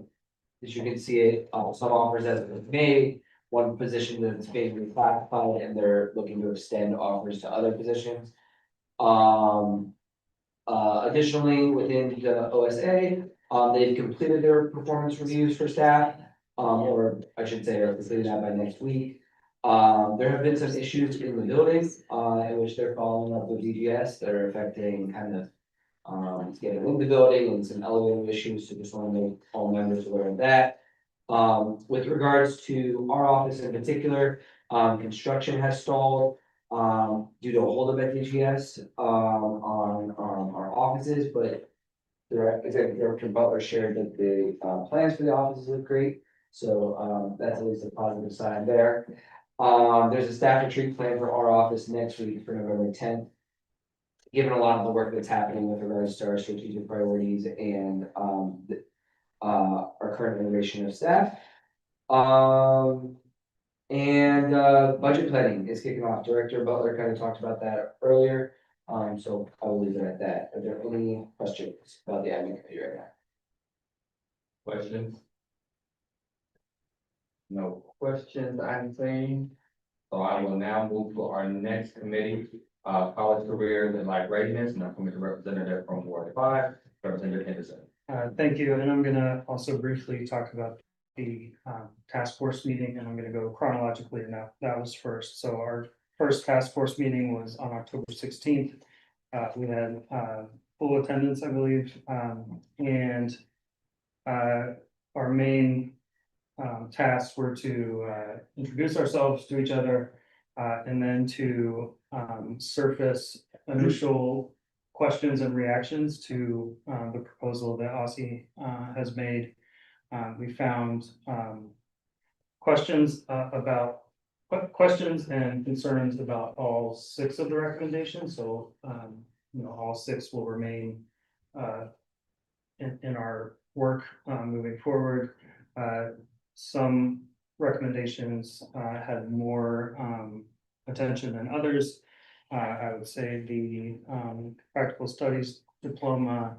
as you can see, it, some offers that have been made, one position that's being reclassified, and they're looking to extend offers to other positions. Additionally, within the OSSE, they've completed their performance reviews for staff. Or I should say, are completing that by next week. There have been some issues in the building, in which they're following up with DGS that are affecting kind of getting in the building and some elevator issues, so just want to make all members aware of that. With regards to our office in particular, construction has stalled due to a holdup at DGS on our offices, but Executive Director Butler shared that the plans for the offices look great. So that's at least a positive sign there. There's a staff retreat planned for our office next week for November 10th. Given a lot of the work that's happening with regards to our strategic priorities and our current integration of staff. Budget planning is kicking off. Director Butler kind of talked about that earlier. So I will leave it at that. Are there any questions about the admin committee right now? Questions? No questions, I'm saying. So I will now move to our next committee, college careers and life readiness, and I'm coming to representative from Ward 5, Representative Henderson. Thank you, and I'm gonna also briefly talk about the task force meeting, and I'm gonna go chronologically, and that was first. So our first task force meeting was on October 16th. We had full attendance, I believe, and our main tasks were to introduce ourselves to each other, and then to surface initial questions and reactions to the proposal that OSSE has made. We found questions and concerns about all 6 of the recommendations. So all 6 will remain in our work moving forward. Some recommendations had more attention than others. I would say the practical studies diploma,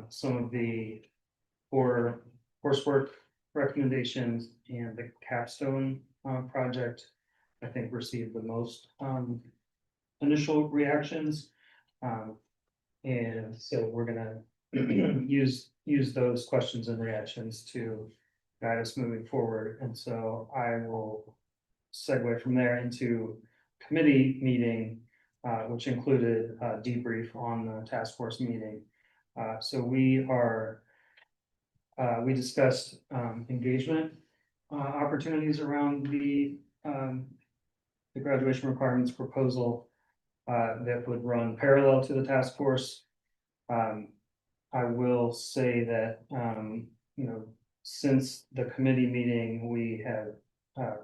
some of the coursework recommendations, and the capstone project, I think, received the most initial reactions. And so we're gonna use those questions and reactions to guide us moving forward. And so I will segue from there into committee meeting, which included a debrief on the task force meeting. So we discussed engagement opportunities around the graduation requirements proposal that would run parallel to the task force. I will say that, you know, since the committee meeting, we have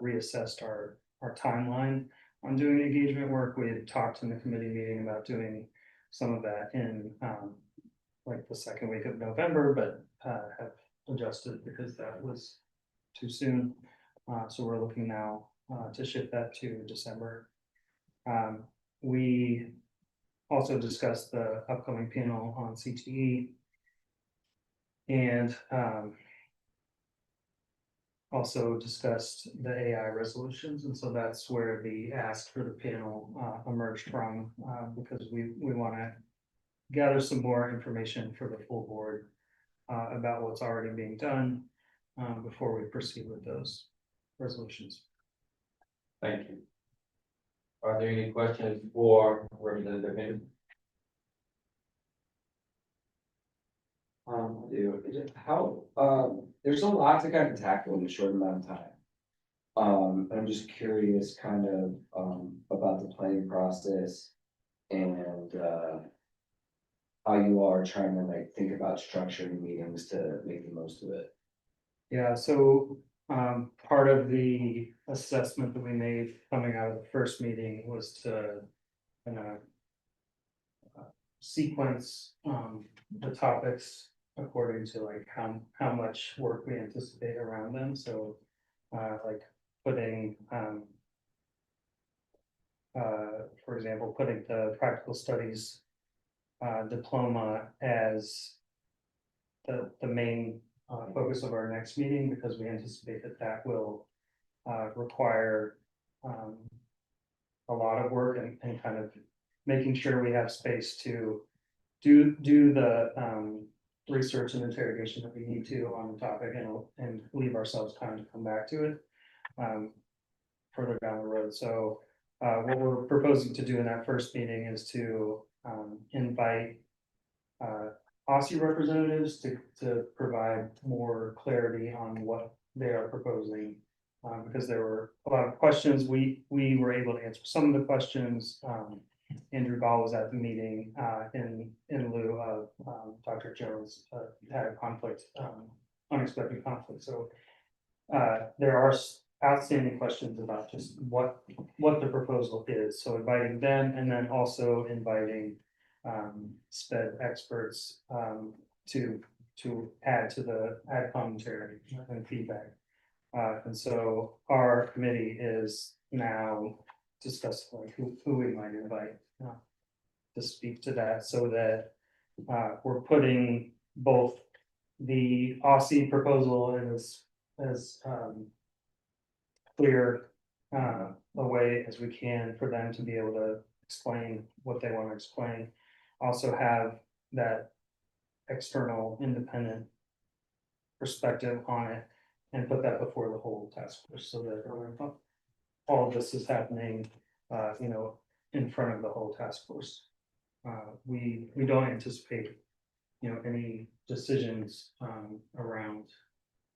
reassessed our timeline on doing engagement work. We had talked in the committee meeting about doing some of that in like the second week of November, but have adjusted because that was too soon. So we're looking now to shift that to December. We also discussed the upcoming panel on CTE. And also discussed the AI resolutions, and so that's where the ask for the panel emerged from, because we want to gather some more information for the full board about what's already being done before we proceed with those resolutions. Thank you. Are there any questions for Representative Henry? There's a lot to kind of tackle in a short amount of time. I'm just curious kind of, about the planning process and, how you all are trying to like think about structuring meetings to make the most of it. Yeah, so part of the assessment that we made coming out of the first meeting was to kind of sequence the topics according to like how much work we anticipate around them. So like putting for example, putting the practical studies diploma as the main focus of our next meeting, because we anticipate that that will require a lot of work and kind of making sure we have space to do the research and interrogation that we need to on the topic, and leave ourselves time to come back to it further down the road. So what we're proposing to do in that first meeting is to invite OSSE representatives to provide more clarity on what they are proposing, because there were a lot of questions. We were able to answer some of the questions. Andrew Gall was at the meeting in lieu of Dr. Jones had a conflict, unexpected conflict. So there are outstanding questions about just what the proposal is. So inviting them, and then also inviting SPED experts to add to the commentary and feedback. And so our committee is now discussing like who we might invite to speak to that, so that we're putting both the OSSE proposal in as clear a way as we can for them to be able to explain what they want to explain. Also have that external independent perspective on it, and put that before the whole task force, so that all of this is happening, you know, in front of the whole task force. We don't anticipate, you know, any decisions around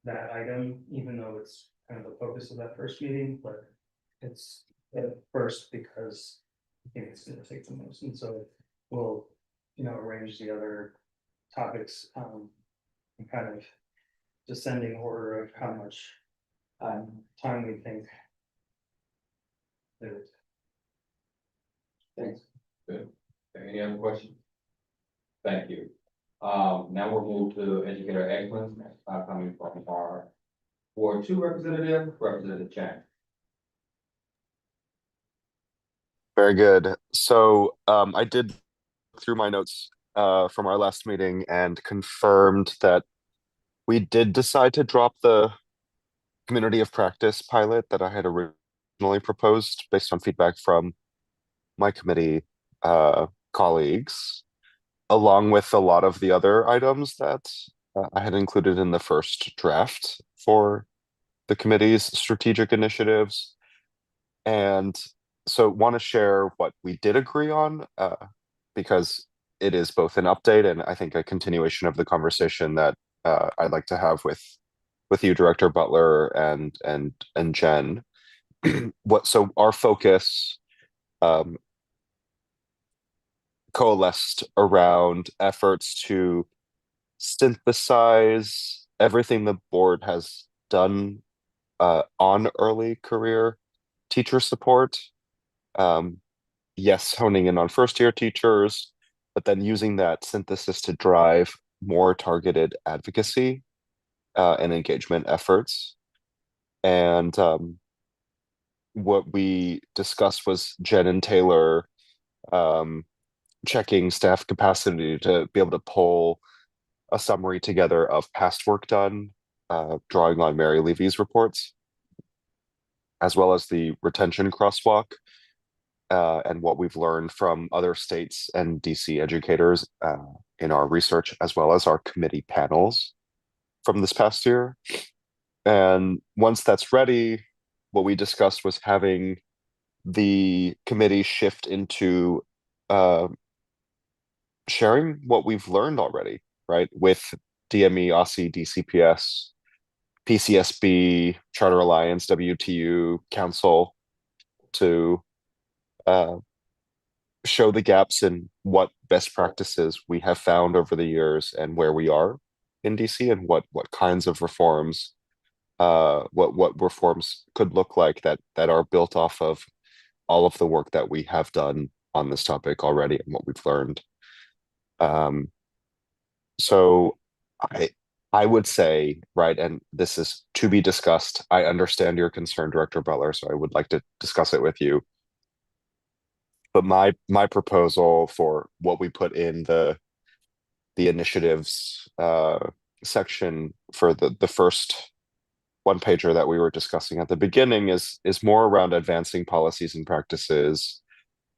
that item, even though it's kind of the focus of that first meeting, but it's at first because I think it's going to take the most, and so we'll, you know, arrange the other topics in kind of descending order of how much time we think there is. Thanks. Good. Any other questions? Thank you. Now we'll move to educator excellence, coming from our Ward 2 representative, Representative Chang. Very good. So I did look through my notes from our last meeting and confirmed that we did decide to drop the community of practice pilot that I had originally proposed based on feedback from my committee colleagues, along with a lot of the other items that I had included in the first draft for the committee's strategic initiatives. And so want to share what we did agree on, because it is both an update and I think a continuation of the conversation that I'd like to have with you, Director Butler and Jen. So our focus coalesced around efforts to synthesize everything the board has done on early career teacher support. Yes, honing in on first year teachers, but then using that synthesis to drive more targeted advocacy and engagement efforts. And what we discussed was Jen and Taylor checking staff capacity to be able to pull a summary together of past work done, drawing on Mary Levy's reports, as well as the retention crosswalk, and what we've learned from other states and DC educators in our research, as well as our committee panels from this past year. And once that's ready, what we discussed was having the committee shift into sharing what we've learned already, right? With DME, OSSE, DCPS, PCSB, Charter Alliance, WTU, Council, to show the gaps in what best practices we have found over the years and where we are in DC, and what kinds of reforms, what reforms could look like that are built off of all of the work that we have done on this topic already and what we've learned. So I would say, right, and this is to be discussed. I understand your concern, Director Butler, so I would like to discuss it with you. But my proposal for what we put in the initiatives section for the first one pager that we were discussing at the beginning is more around advancing policies and practices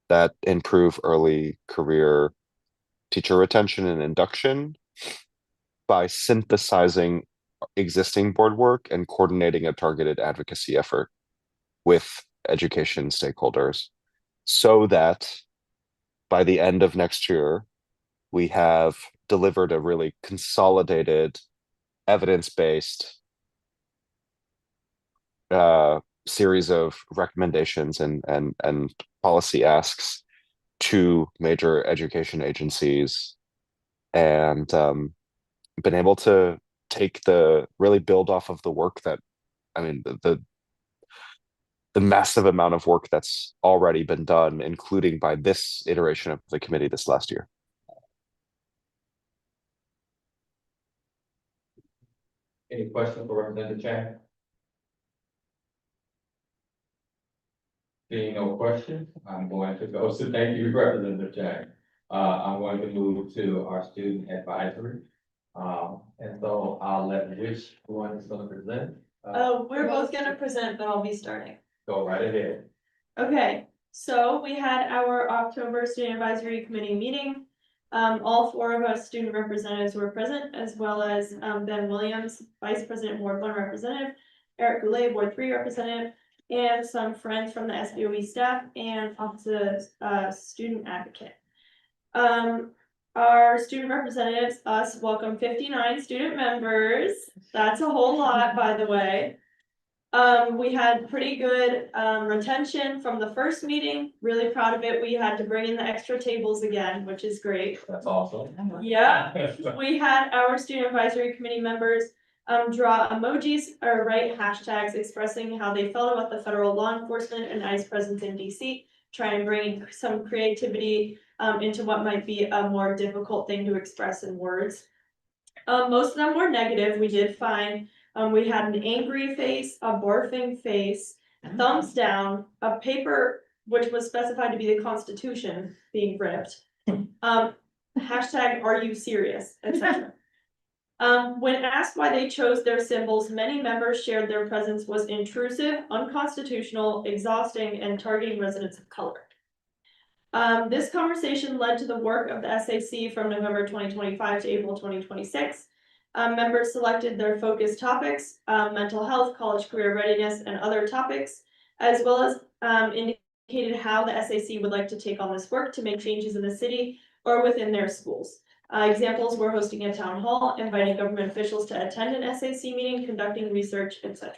that improve early career teacher retention and induction by synthesizing existing board work and coordinating a targeted advocacy effort with education stakeholders, so that by the end of next year, we have delivered a really consolidated, evidence-based series of recommendations and policy asks to major education agencies, and been able to really build off of the work that, I mean, the massive amount of work that's already been done, including by this iteration of the committee this last year. Any questions for Representative Chang? Seeing no questions, I'm going to go. So thank you, Representative Chang. I'm going to move to our student advisory. And so I'll let which one is going to present. We're both gonna present, but I'll be starting. Go right ahead. Okay, so we had our October Student Advisory Committee meeting. All four of us student representatives were present, as well as Ben Williams, Vice President, Ward 1 Representative, Eric Goulet, Ward 3 Representative, and some friends from the SBOE staff and Office of Student Advocate. Our student representatives, us, welcome 59 student members. That's a whole lot, by the way. We had pretty good retention from the first meeting. Really proud of it. We had to bring in the extra tables again, which is great. That's awesome. Yeah, we had our student advisory committee members draw emojis or write hashtags expressing how they felt about the federal law enforcement and ICE presence in DC. Try and bring some creativity into what might be a more difficult thing to express in words. Most of them were negative. We did find we had an angry face, a barfing face, thumbs down, a paper which was specified to be the Constitution being ripped, hashtag are you serious, etc. When asked why they chose their symbols, many members shared their presence was intrusive, unconstitutional, exhausting, and targeting residents of color. This conversation led to the work of the SAC from November 2025 to April 2026. Members selected their focus topics, mental health, college career readiness, and other topics, as well as indicated how the SAC would like to take on this work to make changes in the city or within their schools. Examples were hosting a town hall, inviting government officials to attend an SAC meeting, conducting research, etc.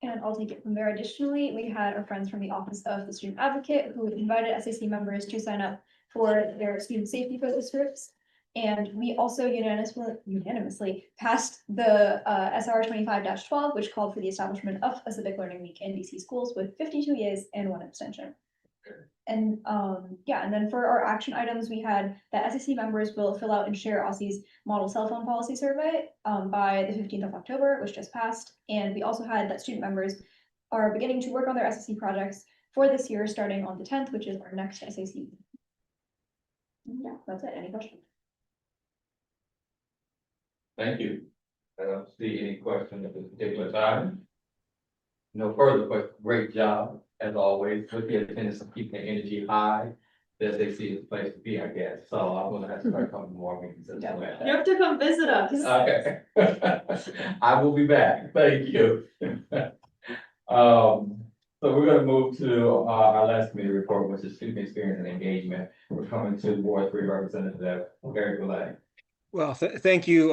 And I'll take it from there. Additionally, we had our friends from the Office of the Student Advocate who invited SAC members to sign up for their student safety focus groups. And we also unanimously passed the SR 25-12, which called for the establishment of a civic learning week in DC schools with 52 yeas and 1 abstention. And yeah, and then for our action items, we had that SEC members will fill out and share OSSE's model cell phone policy survey by the 15th of October, which just passed. And we also had that student members are beginning to work on their SEC projects for this year, starting on the 10th, which is our next SAC. Yeah, that's it. Any questions? Thank you. I don't see any questions at this particular time. No further questions. Great job, as always, with the attendance of keeping the energy high. The SAC is a place to be, I guess. So I'm gonna have to start coming more meetings as well. You have to come visit us. Okay. I will be back. Thank you. So we're gonna move to our last committee report, which is student experience and engagement. We're coming to Ward 3 Representative Gary Goulet. Well, thank you,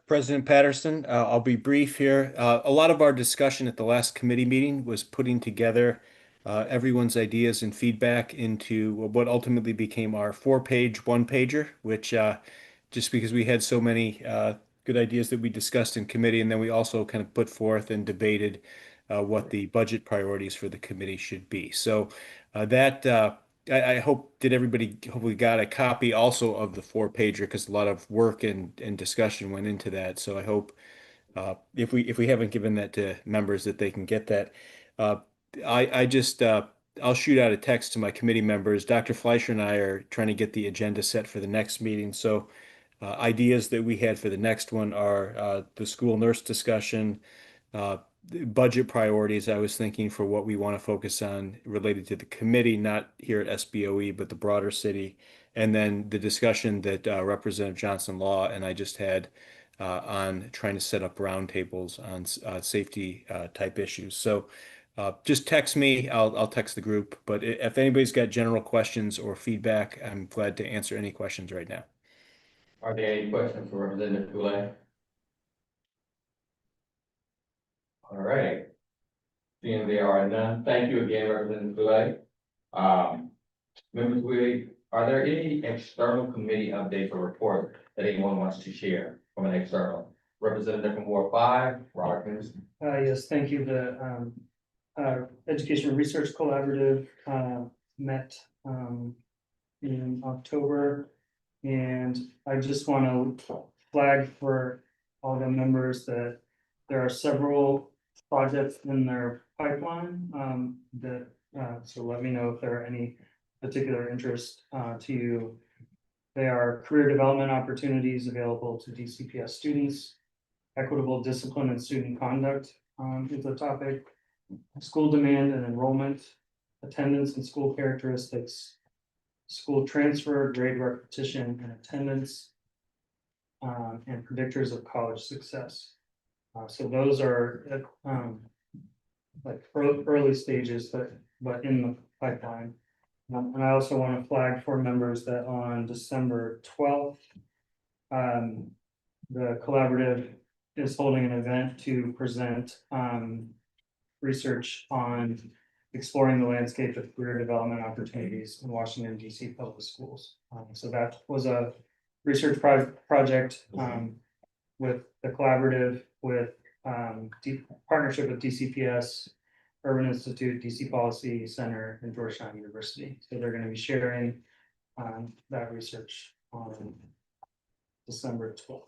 President Patterson. I'll be brief here. A lot of our discussion at the last committee meeting was putting together everyone's ideas and feedback into what ultimately became our 4-page one-pager, which just because we had so many good ideas that we discussed in committee, and then we also kind of put forth and debated what the budget priorities for the committee should be. So I hope that everybody hopefully got a copy also of the 4-pager, because a lot of work and discussion went into that. So I hope if we haven't given that to members, that they can get that. I'll shoot out a text to my committee members. Dr. Fleischer and I are trying to get the agenda set for the next meeting. So ideas that we had for the next one are the school nurse discussion, budget priorities. I was thinking for what we want to focus on related to the committee, not here at SBOE, but the broader city. And then the discussion that Representative Johnson Law and I just had on trying to set up roundtables on safety type issues. So just text me, I'll text the group. But if anybody's got general questions or feedback, I'm glad to answer any questions right now. Are there any questions for Representative Goulet? All right. Seeing there are none, thank you again, Representative Goulet. Members, are there any external committee updates or report that anyone wants to share from an external? Representative from Ward 5, Robert Henderson. Yes, thank you. The Education and Research Collaborative met in October, and I just want to flag for all the members that there are several projects in their pipeline so let me know if there are any particular interest to you. They are career development opportunities available to DCPS students, equitable discipline and student conduct is the topic, school demand and enrollment, attendance and school characteristics, school transfer, grade repetition and attendance, and predictors of college success. So those are like early stages, but in the pipeline. And I also want to flag for members that on December 12th, the collaborative is holding an event to present research on exploring the landscape of career development opportunities in Washington, DC public schools. So that was a research project with the collaborative, with partnership with DCPS, Urban Institute, DC Policy Center, and Georgetown University. So they're going to be sharing that research on December 12th.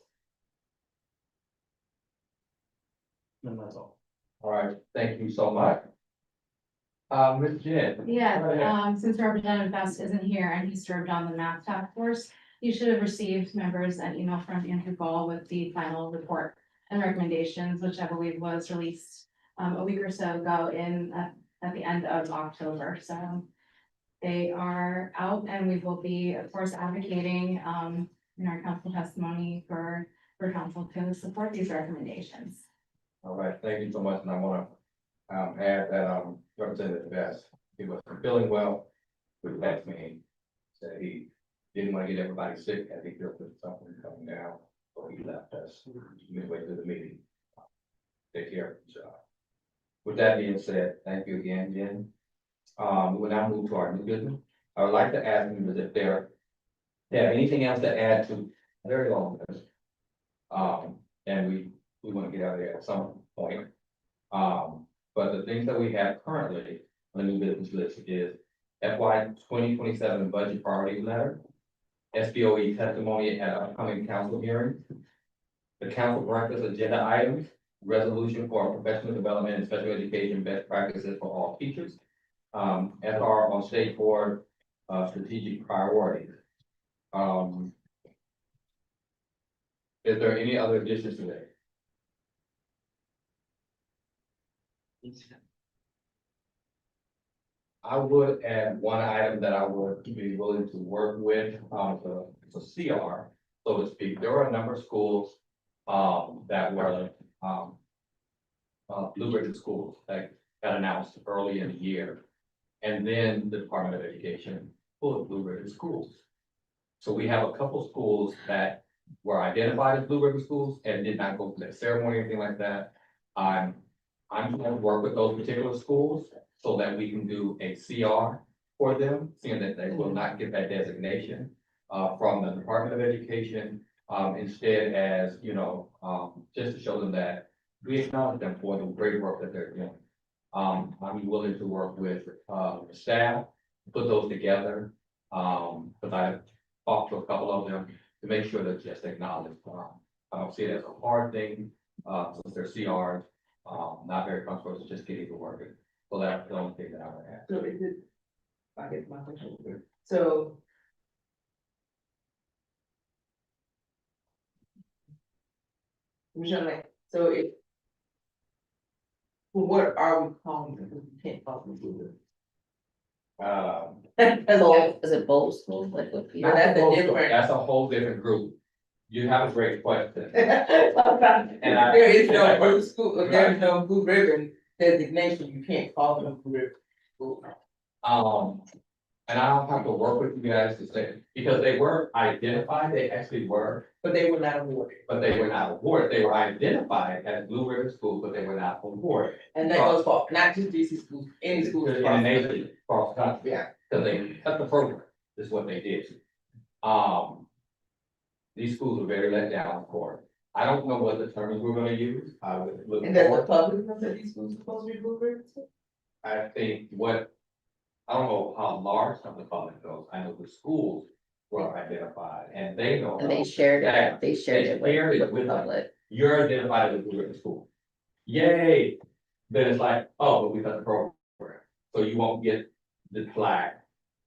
And that's all. All right, thank you so much. Ms. Jen. Yeah, since Representative Best isn't here and he served on the math task force, you should have received members an email from Andrew Gall with the final report and recommendations, which I believe was released a week or so ago at the end of October. So they are out, and we will be, of course, advocating in our council testimony for council to support these recommendations. All right, thank you so much, and I want to add that Representative Best, he was feeling well with that meeting. Said he didn't want to get everybody sick. I think there was something coming down, so he left us midway through the meeting. Take care of your job. With that being said, thank you again, Jen. We will now move to our new business. I would like to ask members if there Yeah, anything else to add to very long list? And we want to get out of there at some point. But the things that we have currently on the new business list is FY 2027 budget priority letter, SBOE testimony at upcoming council hearings, the council breakfast agenda items, resolution for professional development and special education best practices for all teachers, FR on state board, strategic priorities. Is there any other additions today? I would add one item that I would be willing to work with, the CR, so to speak. There were a number of schools, that were, Blue Ribbon schools that got announced early in the year. And then the Department of Education pulled Blue Ribbon schools. So we have a couple schools that were identified as Blue Ribbon schools and did not go through that ceremony or anything like that. I'm going to work with those particular schools so that we can do a CR for them, seeing that they will not get that designation from the Department of Education. Instead, as you know, just to show them that we acknowledge them for the great work that they're doing. I'm willing to work with the staff, put those together. But I talked to a couple of them to make sure that just acknowledged. I don't see it as a hard thing, since they're CRs, not very comfortable with just getting to work. So that's the only thing that I would add. So is it, I get my question. So. Michelle, so it. What are we calling it? We can't possibly do it. Is it both schools, like what? But that's a different. That's a whole different group. You have a great question. There is no blue school, if there's no blue ribbon designation, you can't call them blue ribbon school. And I'll have to work with you guys to say, because they were identified, they actually were, But they were not awarded. but they were not awarded. They were identified as Blue Ribbon School, but they were not awarded. And that goes for not just DC schools, any schools. In the nation, across the country. Yeah. Because they cut the program, is what they did. These schools were very let down for it. I don't know what the terms we're gonna use. I would look. And that's the public know that these schools are supposed to be blue ribbon schools? I think I don't know how large some of the public goes. I know the schools were identified and they know. And they shared it, They shared it with the the public. You're identified as a Blue Ribbon school. Yay! Then it's like, oh, but we got the program. So you won't get the plaque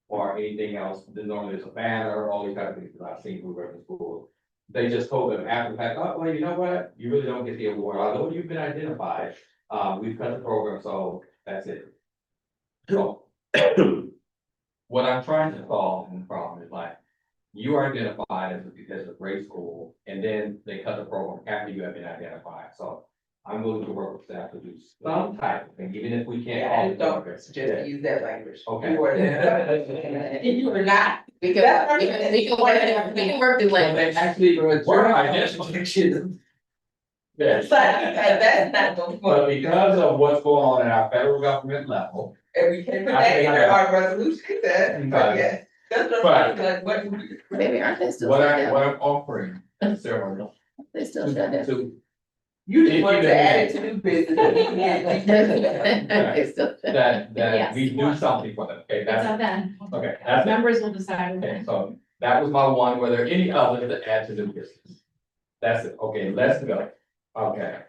or anything else. Then normally there's a banner, all these kind of things that I've seen Blue Ribbon schools. They just told them after the fact, oh, well, you know what? You really don't get the award. Although you've been identified, we've cut the program, so that's it. So what I'm trying to solve in the problem is like, you are identified as a grade school, and then they cut the program after you have been identified. So I'm willing to work with staff to do some type of thing, even if we can't. Yeah, I don't suggest you use that language. Okay. You were there. You were not. We can work through language. Actually, We're identified. Yes. That's not the But point. because of what's going on in our federal government level, And we can put that in our resolution, that, but yes. That's But- like, what do we? Maybe aren't they still what shut I'm down? offering necessarily They still shut down. to, You just If want you to didn't- add it to new business. They still shut down. that we do something for them, okay, So that's, then, okay, that's it. Members will decide. Okay, so that was my one, were there any others to add to the business? That's it, okay, let's go, okay,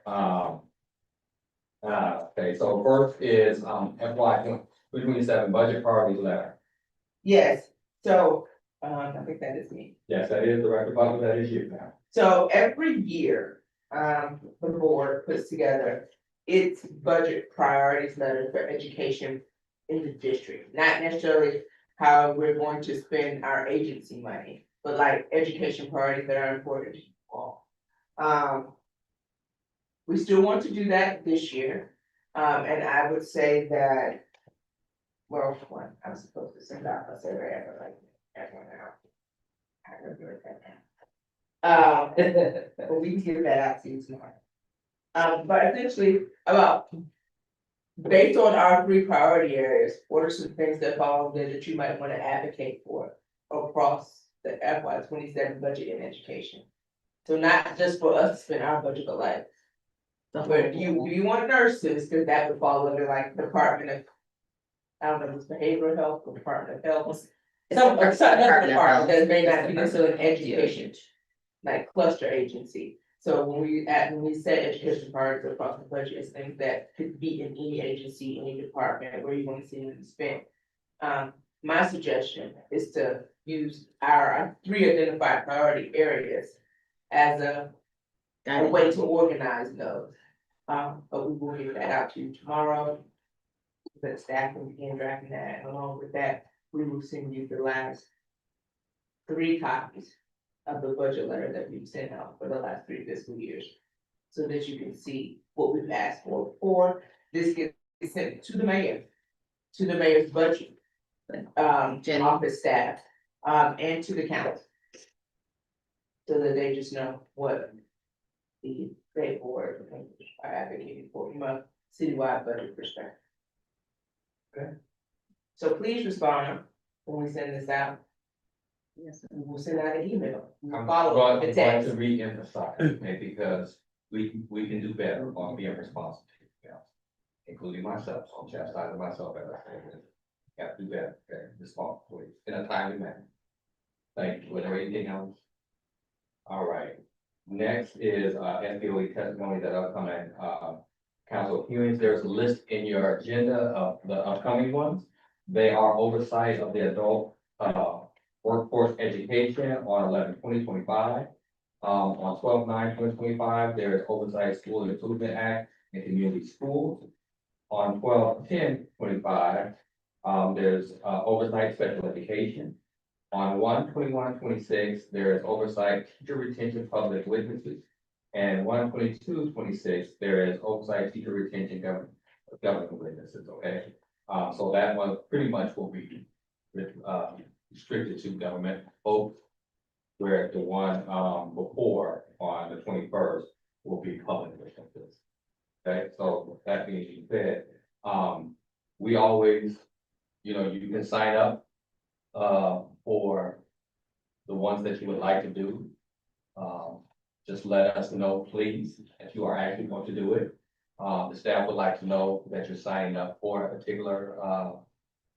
okay, so first is, FY 2027 budget priorities letter. Yes, so, I think that is me. Yes, that is the record button, that is you now. So every year, the board puts together its budget priorities letter for education in the district. Not necessarily how we're going to spend our agency money, but like education priorities that are important to you all. We still want to do that this year, and I would say that. Well, one, I'm supposed to send out a survey after like, everyone out. I remember that now. But we can give that out to you tomorrow. But essentially, based on our 3 priority areas, what are some things that fall there that you might want to advocate for across the FY 27 budget in education. So not just for us to spend our budget, but like, where if you want nurses, because that would fall under like Department of, I don't know, if it's behavioral health or Department of Health. Some, or some other department that may not be necessarily an education, like cluster agency. So when we set education priorities across the budget, it's things that could be in any agency, any department where you want to see them spent. My suggestion is to use our 3 identified priority areas as a way to organize those. But we will get that out to you tomorrow. The staff will begin drafting that, and along with that, we will send you the last 3 copies of the budget letter that we've sent out for the last 3 fiscal years. So that you can see what we've asked for, or this gets sent to the mayor's budget. Office staff, and to the council. So that they just know what the state board are advocating for from a citywide budget perspective. Okay. So please respond when we send this out. Yes, we'll send out an email. I'm Follow going the to text. re-emphasize, okay, because we can do better on being responsive, including myself, so I'm chastising myself as I say this. Got to do better, okay, responsibly, in a timely manner. Thank you. Was there anything else? All right. Next is SBOE testimony that upcoming council hearings. There's a list in your agenda of the upcoming ones. They are oversight of the adult workforce education on 11/20/25. On 12/9/2025, there is oversight School Improvement Act and Community Schools. On 12/10/25, there's oversight special education. On 1/21/26, there is oversight teacher retention public witnesses. And 1/22/26, there is oversight teacher retention government witnesses, okay? So that one pretty much will be restricted to government folks. Whereas the one before on the 21st will be public witnesses. Okay, so that being said, we always, you can sign up for the ones that you would like to do. Just let us know, please, if you are actually going to do it. The staff would like to know that you're signing up for a particular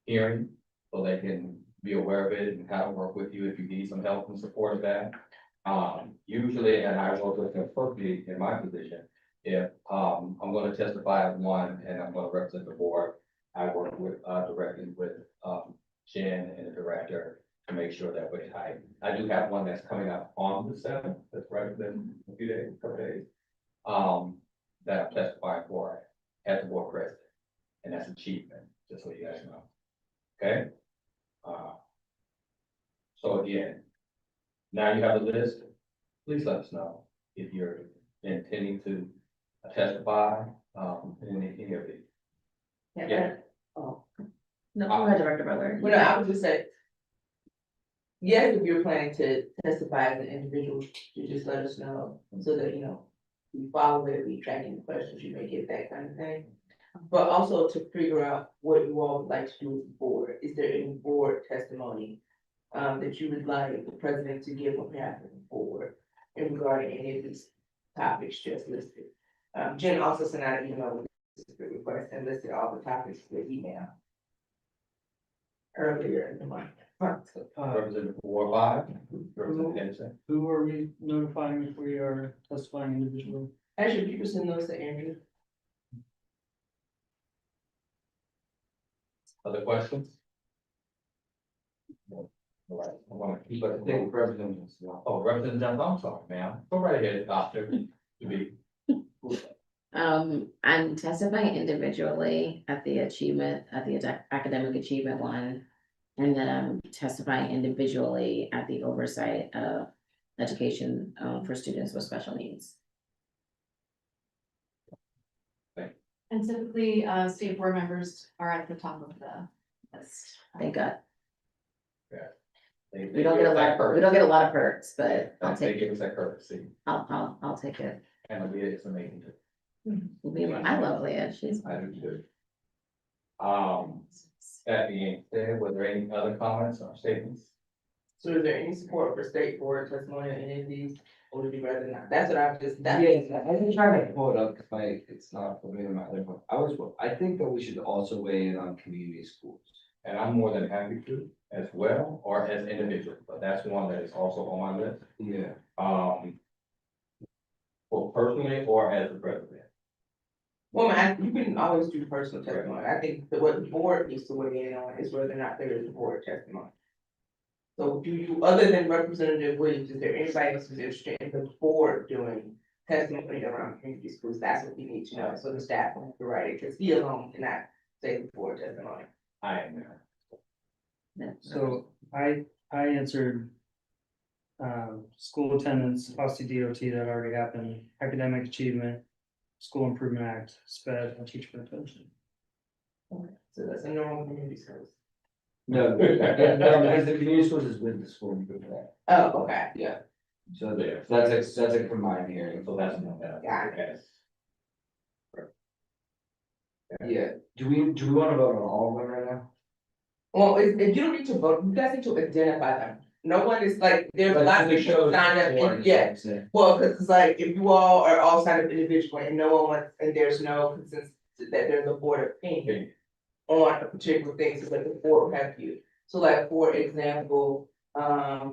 hearing, so they can be aware of it and how to work with you if you need some help and support of that. Usually, and I work with them personally in my position, if I'm going to testify at one and I'm going to represent the board, I work with directly with Jen and the director to make sure that we're tight. I do have one that's coming up on the 7th, that's right within a few days, couple days, that I'm testifying for as the board president. And that's achievement, just so you guys know. Okay? So again, now you have the list. Please let us know if you're intending to testify in any of these. Yeah. Oh. No, go ahead, Director Butler. Well, I would just say, yes, if you're planning to testify as an individual, you just let us know so that, we follow it, we track any questions you may get, that kind of thing. But also to figure out what you all would like to do with the board. Is there any board testimony that you would like the president to give on behalf of the board in regarding any of these topics just listed? Jen also sent out an email with a request and listed all the topics in the email earlier in the month. Representative Ward 5, Representative Henderson. Who are we notifying if we are testifying individually? Actually, you can send those to Andrew. Other questions? All right, I'm gonna keep it. I think Representative, Representative Jones, I'm sorry, ma'am. Go right ahead, Doctor. To be. I'm testifying individually at the academic achievement one. And then I'm testifying individually at the oversight of education for students with special needs. And typically, state board members are at the top of the list. Thank God. Yeah. We don't get a lot of perks, but I'll They take give it. us that courtesy, I'll take it. and Leah is amazing. I love Leah. She's I do too. That being said, were there any other comments or statements? So is there any support for state board testimony on any of these, or would you rather not? That's what I'm just, Yeah, that's. I can try to pull it up, cause it's not for me or my other one. I think that we should also weigh in on community schools. And I'm more than happy to as well, or as individual, but that's one that is also on my list. Yeah. Both personally or as a president. Well, man, you can always do personal testimony. I think that what the board needs to weigh in on is whether or not there is a board testimony. So do you, other than Representative Williams, is there anybody else who's interested in the board doing testimony around community schools? That's what we need to know, so the staff will have to write it, because he alone cannot say the board testimony. I am now. So I answered. School attendance, OSSE DOT that already happened, academic achievement, school improvement act, SPED, and teacher retention. So that's a normal community schools. No, because the community schools is with the school improvement act. Oh, okay. Yeah. So that's a combined hearing. So that's not that. Got it. Yeah, do we wanna vote on all of them right now? Well, if you don't need to vote, you guys need to identify them. No one is like, there's a lot of people signed up, yeah. Well, cause it's like, if you all are all signed up individually and no one wants, and there's no consensus that there's a board opinion on a particular thing, so that the board will have you. So like, for example, the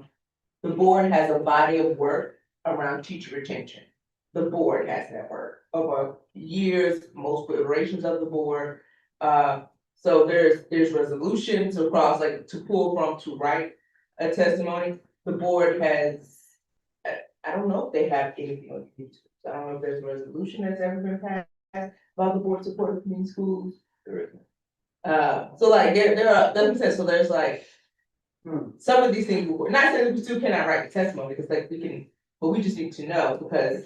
board has a body of work around teacher retention. The board has that work over years, multiple iterations of the board. So there's resolutions across, like, to pull from, to write a testimony. The board has, I don't know if they have anything on YouTube. I don't know if there's a resolution that's ever been passed about the board support of community schools. There isn't. So like, there are, so there's like, some of these things, not saying that we still cannot write the testimony, because like, we can, but we just need to know, because,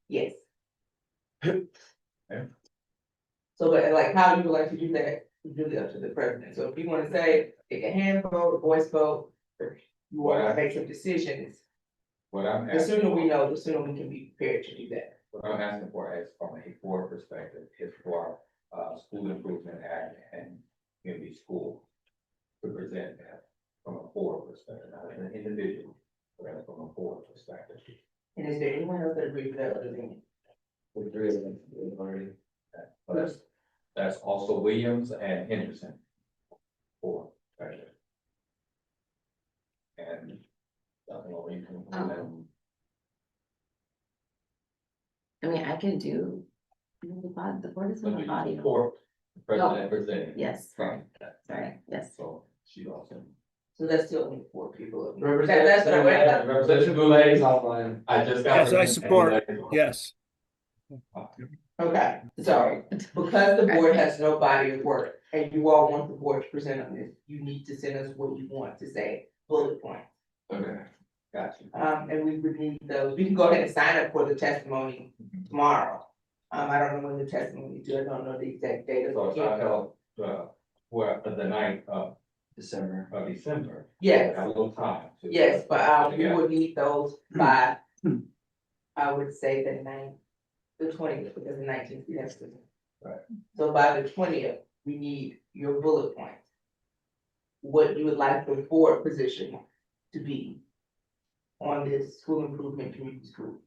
yes. So, but like, how you would like to do that, is really up to the president. So if you wanna say, take a hand vote, a voice vote, or you wanna make some decisions, What I'm the asking, sooner we know, the sooner we can be prepared to do that. what I'm asking for is from a board perspective, is for school improvement act and community school to present that from a board perspective, not an individual, but from a board perspective. And is there anyone else that agrees with that other than? The three of them already. That's also Williams and Henderson. Four, right there. And. nothing more you can do that. I mean, I can do. The board is But not a you body. support the president presenting. Yes, From. sorry, yes. So she also. So that's still only 4 people. Representative- That's what I'm waiting on. Representative Goulet, Offline. I just got. Yes, I support, yes. Okay, so because the board has no body of work and you all want the board to present on this, you need to send us what you want to say, bullet points. Okay, gotcha. And we would need those. We can go ahead and sign up for the testimony tomorrow. I don't know when the testimony is due. I don't know the exact date of So it. I tell, the 9th of December. December. Yes. Have a little time. to- Yes, but we Yeah. would need those by, I would say the 20th, because the 19th, we have to. Right. So by the 20th, we need your bullet points. What you would like the board position to be on this school improvement community school.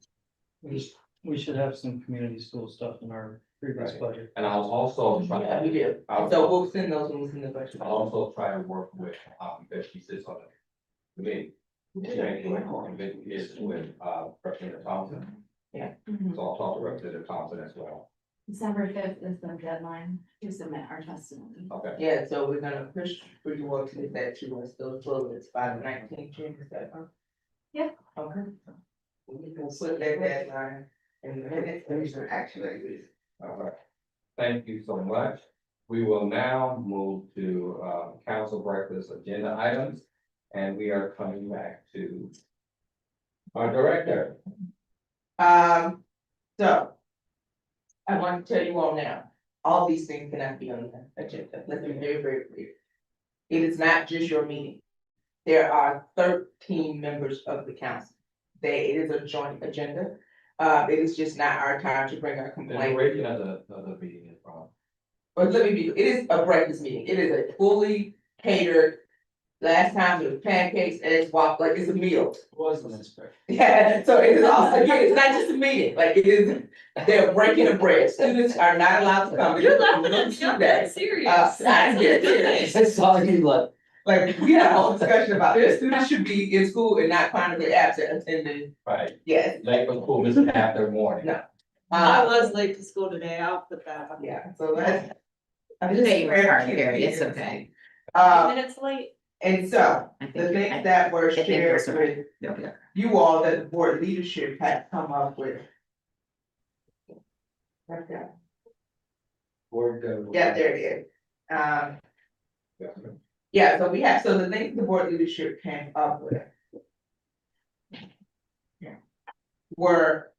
We should have some community school stuff in our previous Right. budget. And I was also Yeah, trying, we do. So we'll send those when we send the budget. I'll also try and work with, because she sits on the committee. She ain't doing more committee is with, Representative Thompson. Yeah. So I'll talk to Representative Thompson as well. December 5th is the deadline to submit our testimony. Okay. Yeah, so we're gonna push for you all to get that to us, those bullets by the 19th, June, is that fine? Yeah. Okay. We can put that deadline in the minutes, and we can actually do this. All right. Thank you so much. We will now move to council breakfast agenda items. And we are coming back to our director. So. I want to tell you all now, all these things cannot be on the agenda, let's be very, very clear. It is not just your meeting. There are 13 members of the council. It is a joint agenda. It is just not our time to bring our The complaint. duration of the meeting is from. But let me be, it is a breakfast meeting. It is a fully catered Last time it was pancakes and it's like it's a meal. Wasn't expected. Yeah, so it is also, again, it's not just a meeting, like it is, they're breaking the bread. Students are not allowed to come. You're laughing at me, I'm dead serious. I'm dead serious. I saw you Like, we had a whole discussion about this. Students should be in school and not chronically absent attending. Right, Yes. late for school, this is after morning. No. I was late to school today, I'll put that up. Yeah, so that's. I'm You just made your heart very carry, it's curious. okay. Minutes late. And so, I think the you're- things that were I think shared that's all right. with You'll be okay. you all that the board leadership had come up with. Okay. Board go. Yeah, there it is. Yeah, so we have, so the things the board leadership came up with. Were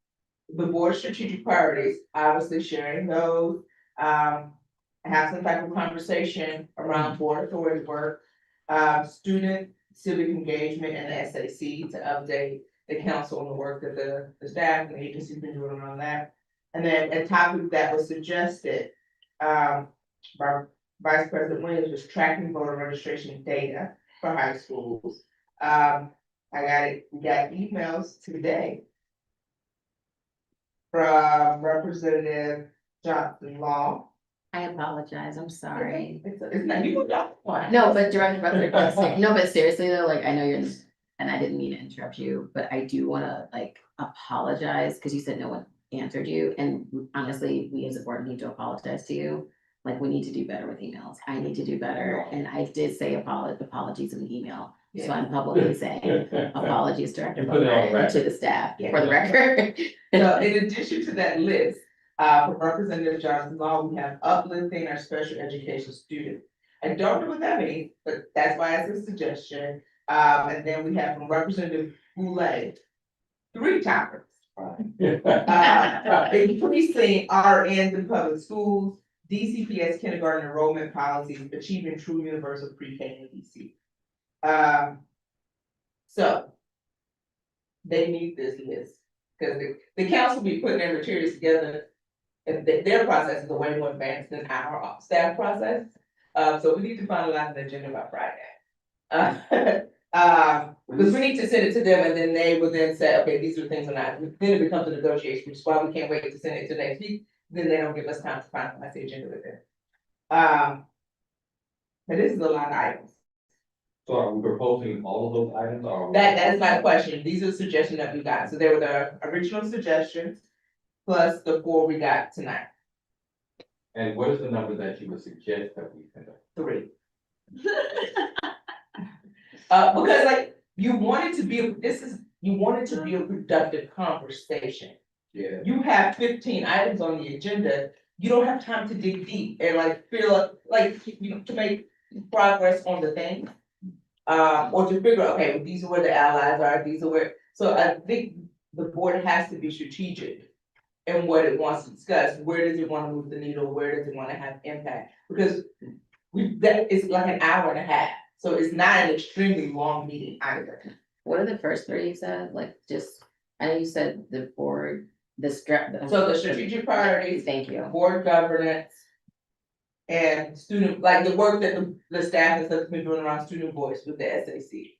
the board's strategic priorities, obviously sharing those, have some type of conversation around board authority work. Student civic engagement and the SAC to update the council on the work that the staff and the agency been doing around that. And then a topic that was suggested, by Vice President Williams was tracking voter registration data for high schools. We got emails today from Representative Johnson Law. I apologize, I'm sorry. It's not, you got one. No, but no, but seriously though, like, I know you're, and I didn't mean to interrupt you, but I do wanna like apologize, because you said no one answered you, and honestly, we as a board need to apologize to you. Like, we need to do better with emails. I need to do better, and I did say apologies in the email. So I'm publicly saying apologies, Director And put it on the Bowman, record. to the staff, for the record. So in addition to that list, for Representative Johnson Law, we have uplifting our special education students. I don't know what that means, but that's why it's a suggestion. And then we have from Representative Boulay, 3 topics. Increasing RNs in public schools, DCPS kindergarten enrollment policies, achieving true universal pre-K and DC. So they need this list, because the council be putting their materials together. And their process is way more advanced than our staff process. So we need to finalize the agenda by Friday. Because we need to send it to them and then they will then say, okay, these are the things or not. Then it becomes a negotiation, which is why we can't wait to send it to next week. Then they don't give us time to finalize the agenda with them. But this is a lot of items. So are we proposing all of those items or? That is my question. These are the suggestions that we got. So they were the original suggestions plus the 4 we got tonight. And what is the number that you would suggest that we send up? 3. Because like you wanted to be a productive conversation. Yeah. You have 15 items on the agenda, you don't have time to dig deep and like feel like, you know, to make progress on the thing. Or to figure, okay, well, these are where the allies are, these are where, so I think the board has to be strategic in what it wants to discuss. Where does it want to move the needle? Where does it want to have impact? Because that is like an hour and a half, so it's not an extremely long meeting either. What are the first 3 you said? Like, just, I know you said the board, So the strategic priorities, Thank you. board governance, and student, like the work that the staff and stuff has been doing around student voice with the SAC.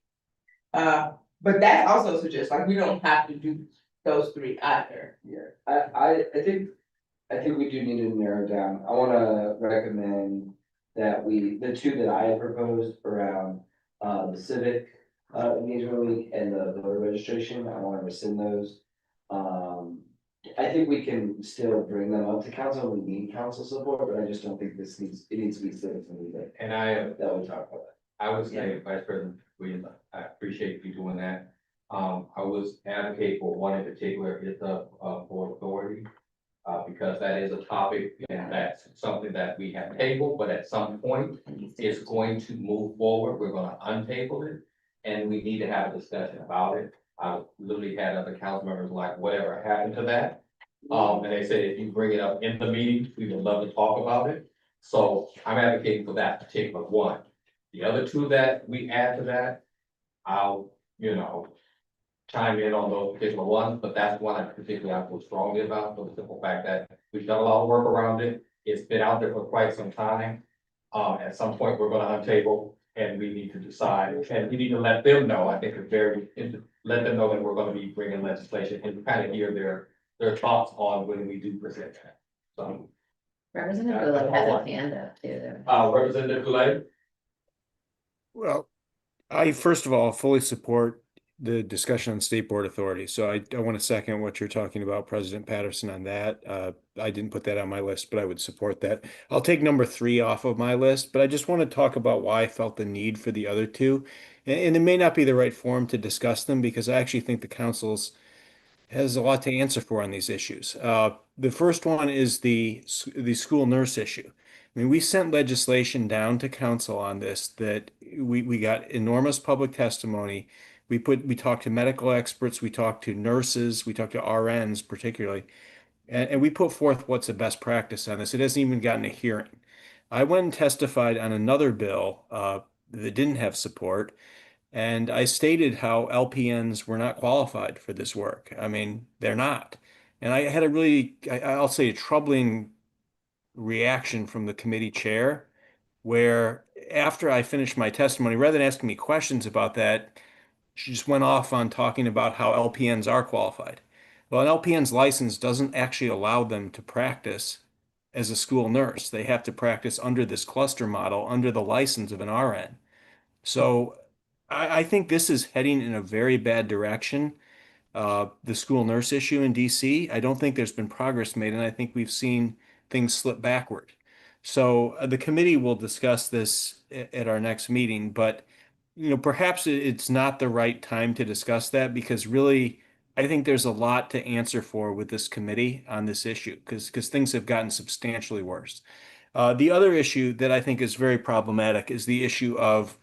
But that also suggests, like, we don't have to do those 3 either. Yeah, I think we do need to narrow down. I wanna recommend that the 2 that I had proposed around, the civic, engagement week and the voter registration, I wanna rescind those. I think we can still bring them up to council, we need council support, but I just don't think it needs to be citizen that, And I, that we talk about. I would say, Vice President Williams, I appreciate you doing that. I was advocate for one in particular is the board authority. Because that is a topic and that's something that we have tabled, but at some point it's going to move forward. We're gonna untable it. And we need to have a discussion about it. I literally had other council members like, whatever happened to that? And they said, if you bring it up in the meeting, we would love to talk about it. So I'm advocating for that particular one. The other 2 that we add to that, I'll, chime in on those particular ones, but that's one I particularly feel strongly about for the simple fact that we've done a lot of work around it. It's been out there for quite some time. At some point, we're gonna untable And we need to decide, and we need to let them know, I think it's let them know that we're gonna be bringing legislation and kind of hear their thoughts on when we do present that. So, Representative Goulet has a hand up too. Representative Goulet? Well, I first of all fully support the discussion on state board authority. So I want to second what you're talking about, President Patterson, on that. I didn't put that on my list, but I would support that. I'll take number 3 off of my list, but I just want to talk about why I felt the need for the other two. And it may not be the right forum to discuss them because I actually think the council's has a lot to answer for on these issues. The first one is the school nurse issue. I mean, we sent legislation down to council on this that we got enormous public testimony. We talked to medical experts, we talked to nurses, we talked to RNs particularly, and we put forth what's the best practice on this. It hasn't even gotten a hearing. I went and testified on another bill that didn't have support. And I stated how LPNs were not qualified for this work. I mean, they're not. And I had a really, I'll say, a troubling reaction from the committee chair, where after I finished my testimony, rather than asking me questions about that, she just went off on talking about how LPNs are qualified. Well, an LPN's license doesn't actually allow them to practice as a school nurse. They have to practice under this cluster model, under the license of an RN. So I think this is heading in a very bad direction. The school nurse issue in DC, I don't think there's been progress made, and I think we've seen things slip backward. So the committee will discuss this at our next meeting, but perhaps it's not the right time to discuss that because really, I think there's a lot to answer for with this committee on this issue because things have gotten substantially worse. The other issue that I think is very problematic is the issue of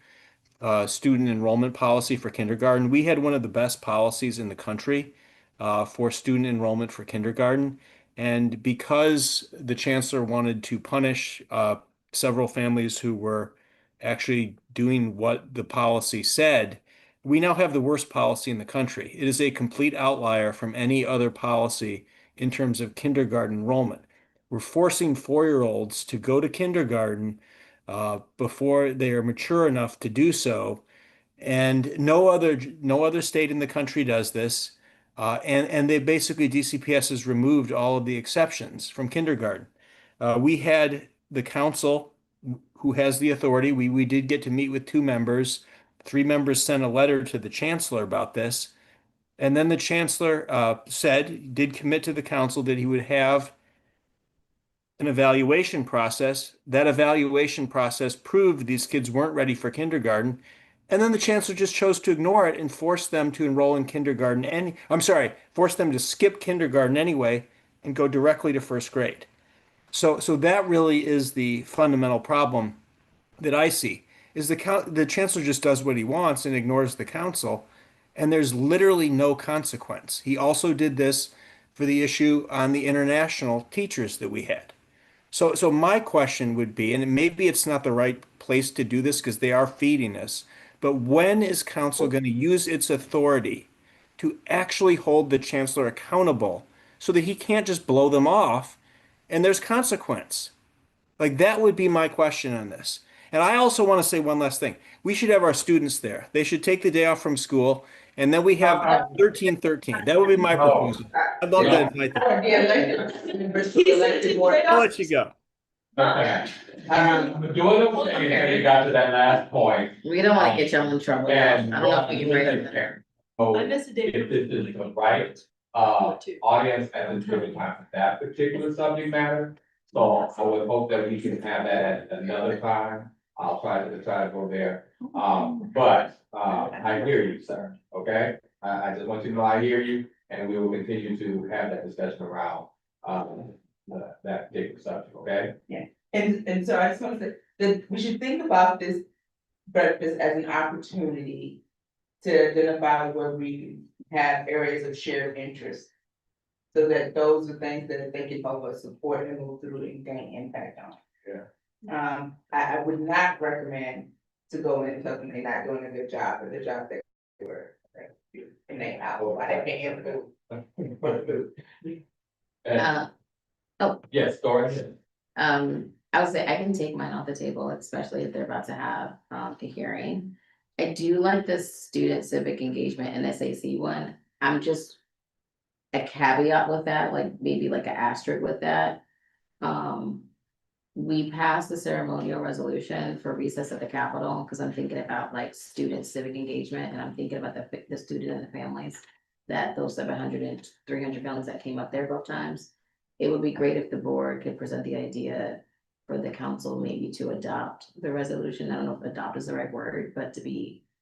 student enrollment policy for kindergarten. We had one of the best policies in the country for student enrollment for kindergarten. And because the chancellor wanted to punish several families who were actually doing what the policy said, we now have the worst policy in the country. It is a complete outlier from any other policy in terms of kindergarten enrollment. We're forcing 4-year-olds to go to kindergarten before they are mature enough to do so. And no other state in the country does this. And they basically, DCPS has removed all of the exceptions from kindergarten. We had the council who has the authority. We did get to meet with 2 members. 3 members sent a letter to the chancellor about this. And then the chancellor did commit to the council that he would have an evaluation process. That evaluation process proved these kids weren't ready for kindergarten. And then the chancellor just chose to ignore it and force them to enroll in kindergarten. And force them to skip kindergarten anyway and go directly to first grade. So that really is the fundamental problem that I see is the chancellor just does what he wants and ignores the council. And there's literally no consequence. He also did this for the issue on the international teachers that we had. So my question would be, and maybe it's not the right place to do this because they are feeding us, but when is council going to use its authority to actually hold the chancellor accountable so that he can't just blow them off and there's consequence? Like that would be my question on this. And I also want to say one last thing. We should have our students there. They should take the day off from school and then we have 13-13. That would be my proposal. I'd love to invite them. I'll let you go. Okay. Doing okay until you got to that last point. We don't want to get y'all in trouble. I And. don't know if we can bring it. So I missed a date. if this is the right, audience at this given time for that particular subject matter. So I would hope that we can have that at another time. I'll try to go there. But I hear you, sir, okay? I just want you to know I hear you, and we will continue to have that discussion around that particular subject, okay? And so I just want to say that we should think about this breakfast as an opportunity to identify where we have areas of shared interest. So that those are things that they can help us support and move through and gain impact on. Yeah. I would not recommend to go in and tell them they're not doing a good job or the job that they were. And they out, why they can't do. Oh, Yes, go ahead. I would say I can take mine off the table, especially if they're about to have a hearing. I do like this student civic engagement and SAC one. I'm just a caveat with that, like maybe like an asterisk with that. We passed the ceremonial resolution for recess at the Capitol, because I'm thinking about like student civic engagement, and I'm thinking about the student and the families. That those 700 and 300 families that came up there both times. It would be great if the board could present the idea for the council maybe to adopt the resolution. I don't know if adopt is the right word, but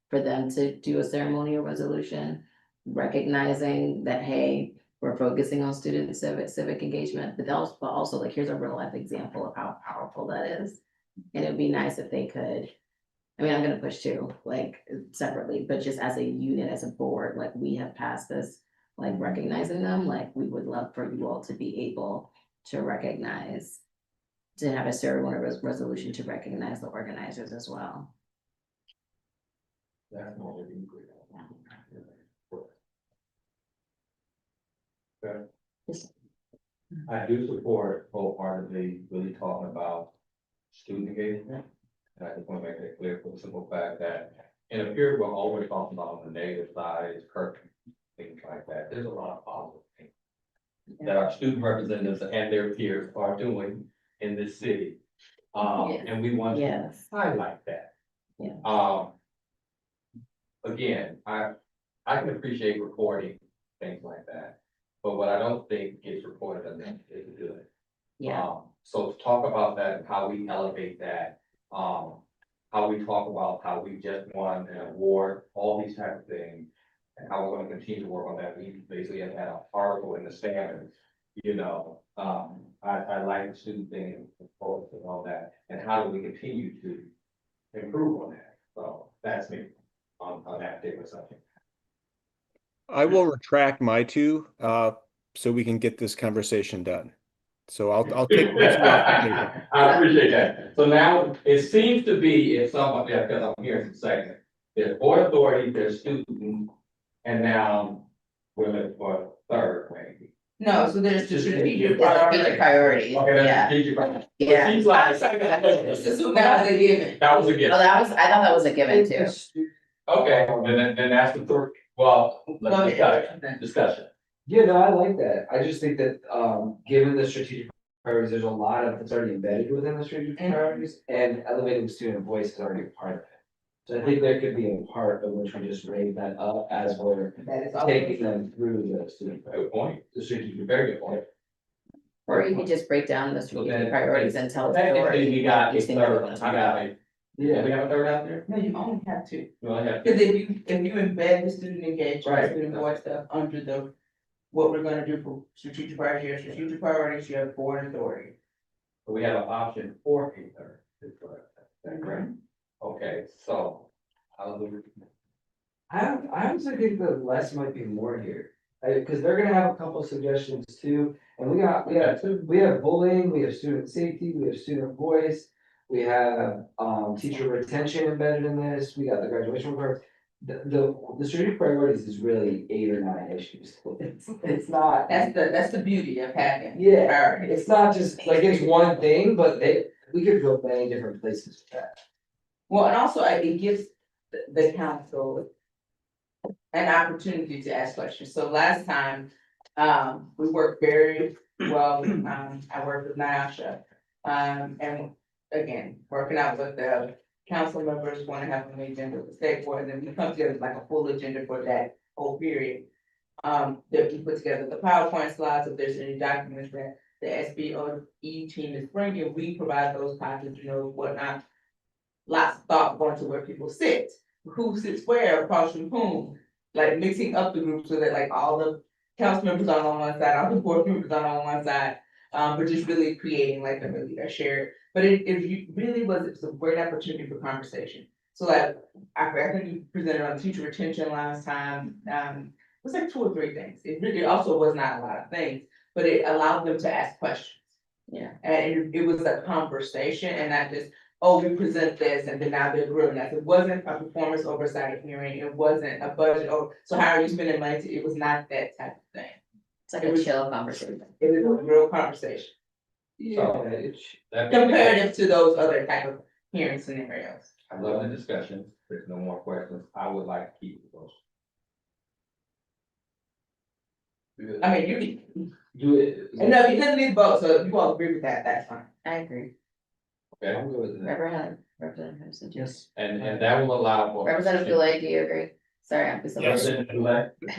for them to do a ceremonial resolution. Recognizing that, hey, we're focusing on student civic engagement, but also like, here's a real life example of how powerful that is. And it'd be nice if they could, I mean, I'm gonna push too, like separately, but just as a unit, as a board, like we have passed this, like recognizing them, like we would love for you all to be able to recognize, to have a ceremonial resolution to recognize the organizers as well. That's what we do. Okay. I do support wholeheartedly really talking about student engagement. And I just want to make it clear for the simple fact that in a period we're always talking about on the negative side, curtain, things like that. There's a lot of positive things that our student representatives and their peers are doing in this city. And we want to highlight that. Yeah. Again, I can appreciate recording things like that, but what I don't think gets reported enough is good. Yeah. So to talk about that and how we elevate that, how we talk about how we just won an award, all these type of things, and how we're gonna continue to work on that. We basically have had an article in the Standard, you know, I like the student thing and focus on that, and how do we continue to improve on that? So that's me on that particular subject. I will retract my two, so we can get this conversation done. So I'll take my two off the table. I appreciate that. So now it seems to be, if somebody, because I'm hearing some second, there's board authority, there's student, and now we're looking for a third, maybe. No, so there's the strategic Strategic priorities, Okay, that's yeah. strategic priority. Yeah. Seems like. That was a given. That was a Oh, given. I thought that was a given too. Okay, then that's the third, well, let's discussion. Yeah, no, I like that. I just think that, given the strategic priorities, there's a lot of, it's already embedded within the strategic priorities, and elevating student voice is already a part of it. So I think there could be a part of which we just raise that up as we're taking them through the student. Good point. The strategic, very good point. Or you could just break down the strategic then- priorities and tell us. Technically, we got a Each thing that we're third, gonna we talk got about. a, do we have a third out there? No, you only have two. We only have. Because if you embed the student engagement, Right. student voice stuff under what we're gonna do for strategic priorities, you have board authority. We have an option for a third. Is that correct? Okay, so. I honestly think that less might be more here, because they're gonna have a couple of suggestions too, and we have bullying, we have student safety, we have student voice. We have, teacher retention embedded in this, we got the graduation requirements. The strategic priorities is really 8 or 9 issues, it's not. That's the beauty of having. Yeah, priorities. it's not just, like, it's one thing, but we could go many different places with that. Well, and also it gives the council an opportunity to ask questions. So last time, we worked very well, I worked with Nyasha. And again, working out with the council members, wanna have an agenda with stakeholders, and we come together with like a full agenda for that whole period. That we put together the PowerPoint slides, if there's any documents that the SBOE team is bringing, we provide those copies, whatnot. Lots of thought going to where people sit, who sits where across from whom, like mixing up the group so that like all the council members are on one side, all the board members are on one side. But just really creating like a shared, but it really was a great opportunity for conversation. So like, I think you presented on teacher retention last time, it was like 2 or 3 things. It really also was not a lot of things, but it allowed them to ask questions. Yeah. And it was a conversation and not just, oh, we present this and then now they're grilling us. It wasn't a performance oversight hearing, it wasn't a budget, so how are you spending money? It was not that type of thing. It's like a chill conversation. It was a real conversation. Yeah, That being the case, Comparative to those other type of hearing scenarios. I love the discussion. There's no more questions. I would like to keep it close. I mean, you can, Do it. no, you didn't need to vote, so if you all agree with that, that's fine. I agree. Okay, Representative Henderson. Yes. and that will allow for. Representative Goulet, do you agree? Sorry, I'm so. Yes.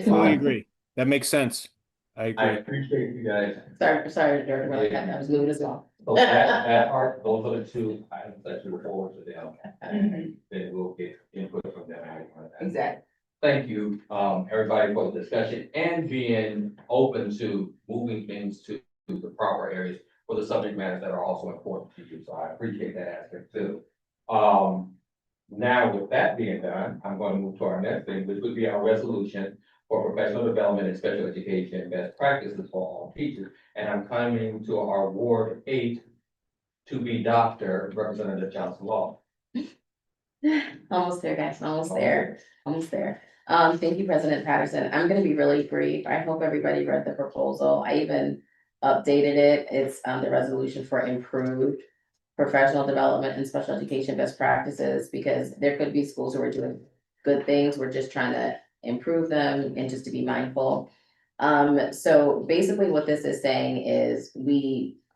Fully agree. That makes sense. I I agree. appreciate you guys. Sorry, Director Goulet, I was moving as well. So that part, those are the two items that you forward to them. Then we'll get input from them. Exactly. Thank you, everybody for the discussion and being open to moving things to the proper areas for the subject matters that are also important to you. So I appreciate that aspect too. Now with that being done, I'm going to move to our next thing, which would be our resolution for professional development and special education best practices for all teachers. And I'm coming to our Ward 8 to be Dr. Representative Johnson Law. Almost there, guys, almost there. Thank you, President Patterson. I'm gonna be really brief. I hope everybody read the proposal. I even updated it. It's the resolution for improved professional development and special education best practices, because there could be schools who are doing good things. We're just trying to improve them and just to be mindful. So basically what this is saying is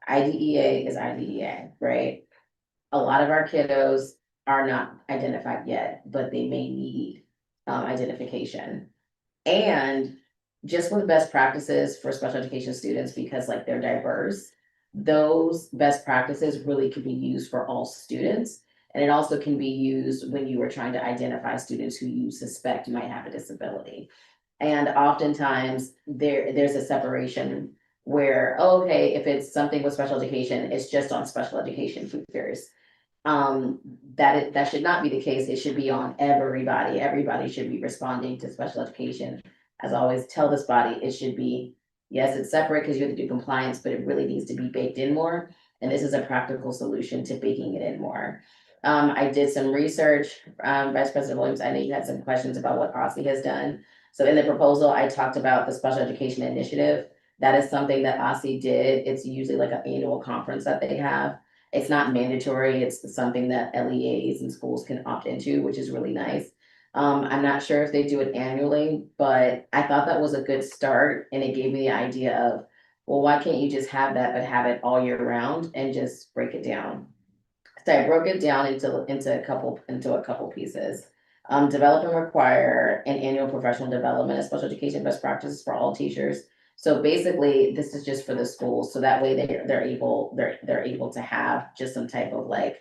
IDEA is IDEA, right? A lot of our kiddos are not identified yet, but they may need identification. And just with best practices for special education students, because like they're diverse, those best practices really can be used for all students. And it also can be used when you are trying to identify students who you suspect might have a disability. And oftentimes there's a separation where, okay, if it's something with special education, it's just on special education food fairs. That should not be the case. It should be on everybody. Everybody should be responding to special education. As I always tell this body, it should be, yes, it's separate because you have to do compliance, but it really needs to be baked in more. And this is a practical solution to baking it in more. I did some research, Vice President Williams, I know you had some questions about what OSSE has done. So in the proposal, I talked about the special education initiative. That is something that OSSE did. It's usually like an annual conference that they have. It's not mandatory. It's something that LEAs and schools can opt into, which is really nice. I'm not sure if they do it annually, but I thought that was a good start. And it gave me the idea of, well, why can't you just have that, but have it all year round and just break it down? So I broke it down into a couple pieces. Develop and require an annual professional development and special education best practices for all teachers. So basically, this is just for the schools, so that way they're able to have just some type of like,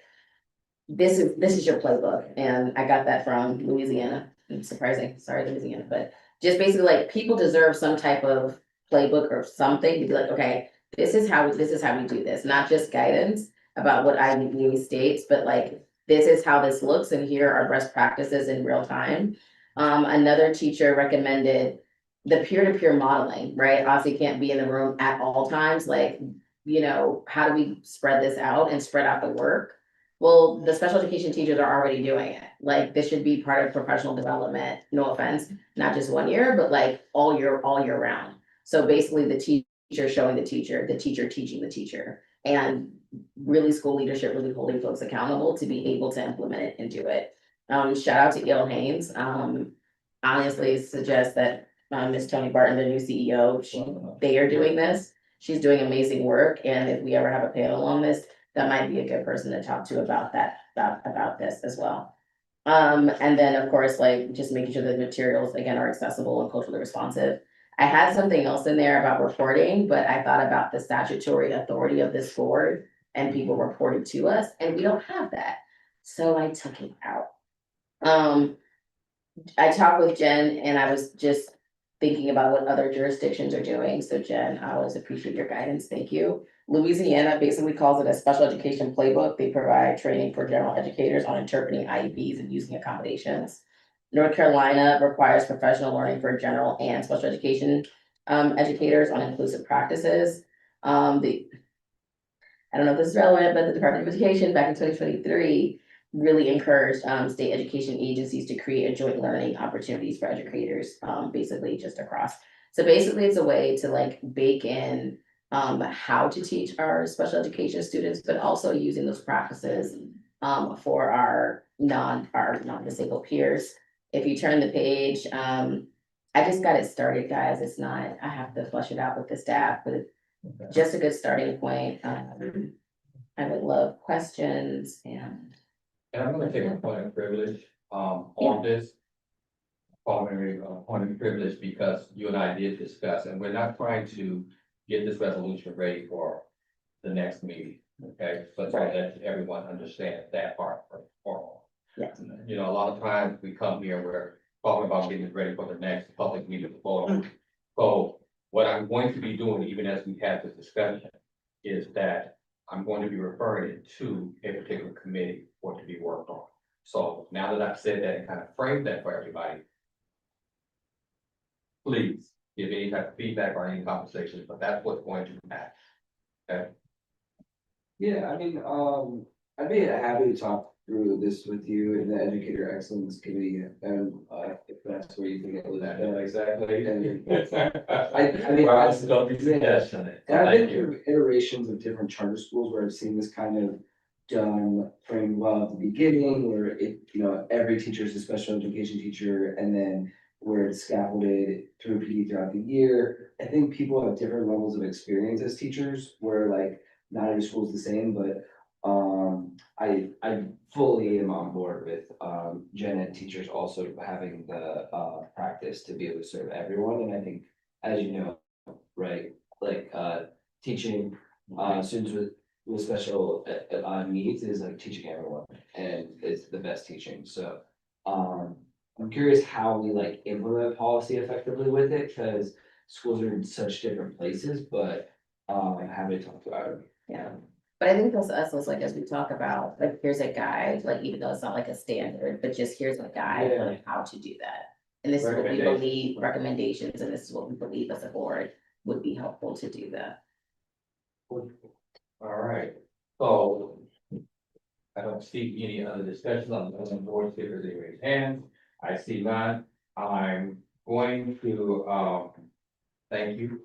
this is your playbook, and I got that from Louisiana. It's surprising, sorry Louisiana, but just basically like people deserve some type of playbook or something to be like, okay, this is how we do this, not just guidance about what IDEA states, but like this is how this looks, and here are best practices in real time. Another teacher recommended the peer-to-peer modeling, right? OSSE can't be in the room at all times. Like, you know, how do we spread this out and spread out the work? Well, the special education teachers are already doing it. Like, this should be part of professional development, no offense, not just 1 year, but like all year round. So basically the teacher showing the teacher teaching the teacher, and really school leadership really holding folks accountable to be able to implement it and do it. Shout out to Gail Haynes. Honestly suggest that Ms. Tony Barton, the new CEO, they are doing this. She's doing amazing work. And if we ever have a panel on this, that might be a good person to talk to about this as well. And then of course, like just making sure that the materials again are accessible and culturally responsive. I had something else in there about reporting, but I thought about the statutory authority of this board and people reporting to us, and we don't have that. So I took it out. I talked with Jen and I was just thinking about what other jurisdictions are doing. So Jen, I always appreciate your guidance. Thank you. Louisiana basically calls it a special education playbook. They provide training for general educators on interpreting IEPs and using accommodations. North Carolina requires professional learning for general and special education educators on inclusive practices. I don't know if this is relevant, but the Department of Education back in 2023 really encouraged state education agencies to create a joint learning opportunities for educators, basically just across. So basically it's a way to like bake in how to teach our special education students, but also using those practices for our non-disabled peers. If you turn the page, I just got it started, guys. It's not, I have to flush it out with the staff, but it's just a good starting point. I would love questions and. And I'm gonna take a point of privilege, on this. Parliamentary, point of privilege, because you and I did discuss, and we're not trying to get this resolution ready for the next meeting, okay? But so that everyone understands that part for. Yes. You know, a lot of times we come here, we're talking about getting ready for the next public meeting. So what I'm going to be doing, even as we have this discussion, is that I'm going to be referring it to a particular committee for it to be worked on. So now that I've said that and kind of framed that for everybody, please give any type of feedback or any conversations, but that's what's going to happen. Okay? Yeah, I mean, I'd be happy to talk through this with you in the Educator Excellence Committee, and if that's where you think it was. Exactly. I mean, Well, it's gonna be suggestion. And I've been Thank you. through iterations of different charter schools where I've seen this kind of done framed well at the beginning, where it, you know, every teacher is a special education teacher, and then where it's scaffolded through PD throughout the year. I think people have different levels of experience as teachers, where like not every school is the same, but I fully am on board with gen ed teachers also having the practice to be able to serve everyone, and I think, as you know, right, like teaching students with special needs is like teaching everyone, and it's the best teaching. So I'm curious how we like implement policy effectively with it, because schools are in such different places, but I'm happy to talk about it. Yeah, but I think that's us, like, as we talk about, like, here's a guide, like, even though it's not like a standard, but just here's a guide on how to do that. And this is what we believe, recommendations, and this is what we believe as a board would be helpful to do that. All right, so I don't see any other discussion on the board, see if they raise hands. I see none. I'm going to thank you,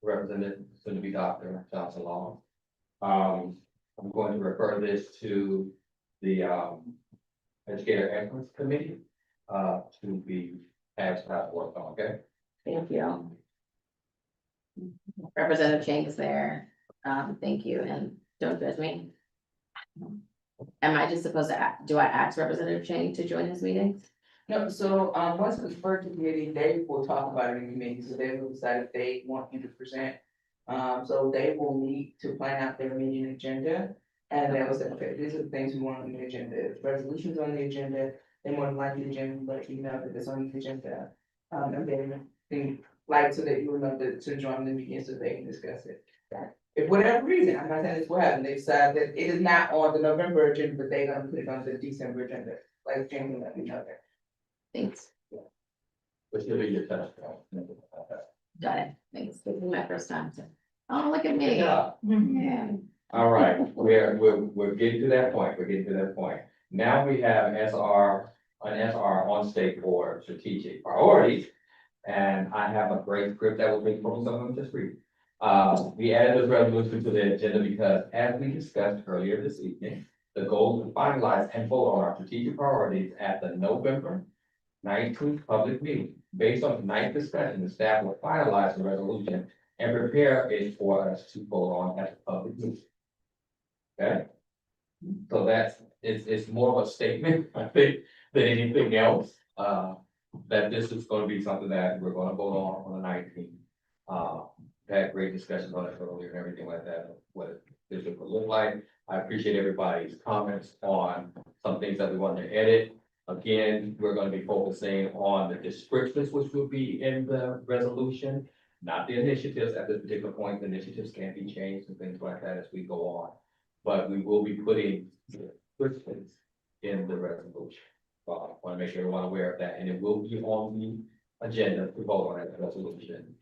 Representative, soon to be Dr. Johnson Long. I'm going to refer this to the Educator Excellence Committee to be asked how to work on, okay? Thank you. Representative Chang is there. Thank you, and don't judge me. Am I just supposed to do I ask Representative Chang to join his meetings? No, so, once it's referred to committee, they will talk about it in the meeting, so they will decide if they want you to present. So they will meet to plan out their meeting agenda, and they will say, okay, these are the things we want on the agenda, if resolutions on the agenda, they more than likely the agenda will let you know that it's on the agenda. And then, like, so that you remember to join the meeting so they can discuss it. If for whatever reason, I'm not saying this will happen, they decide that it is not on the November agenda, but they're gonna put it on the December agenda, like Jamie let me know that. Thanks. Which will be your test. Got it. Thanks. This is my first time, so. Oh, look at me. Yeah. Yeah. All right, we're getting to that point, Now we have an SR on state board strategic priorities. And I have a great script that will be focused on them, just read. We added this resolution to the agenda because, as we discussed earlier this evening, the goal is to finalize and vote on our strategic priorities at the November 19th public meeting. Based on tonight's discussion, the staff will finalize the resolution and prepare it for us to vote on at the public meeting. Okay? So it's more of a statement, I think, than anything else, that this is gonna be something that we're gonna vote on the 19th. Had great discussions on it earlier and everything like that, what this would look like. I appreciate everybody's comments on some things that we want to edit. Again, we're gonna be focusing on the descriptions, which will be in the resolution, not the initiatives. At this particular point, the initiatives can be changed and things like that as we go on. But we will be putting descriptions in the resolution. I want to make everyone aware of that, and it will be on the agenda to vote on that resolution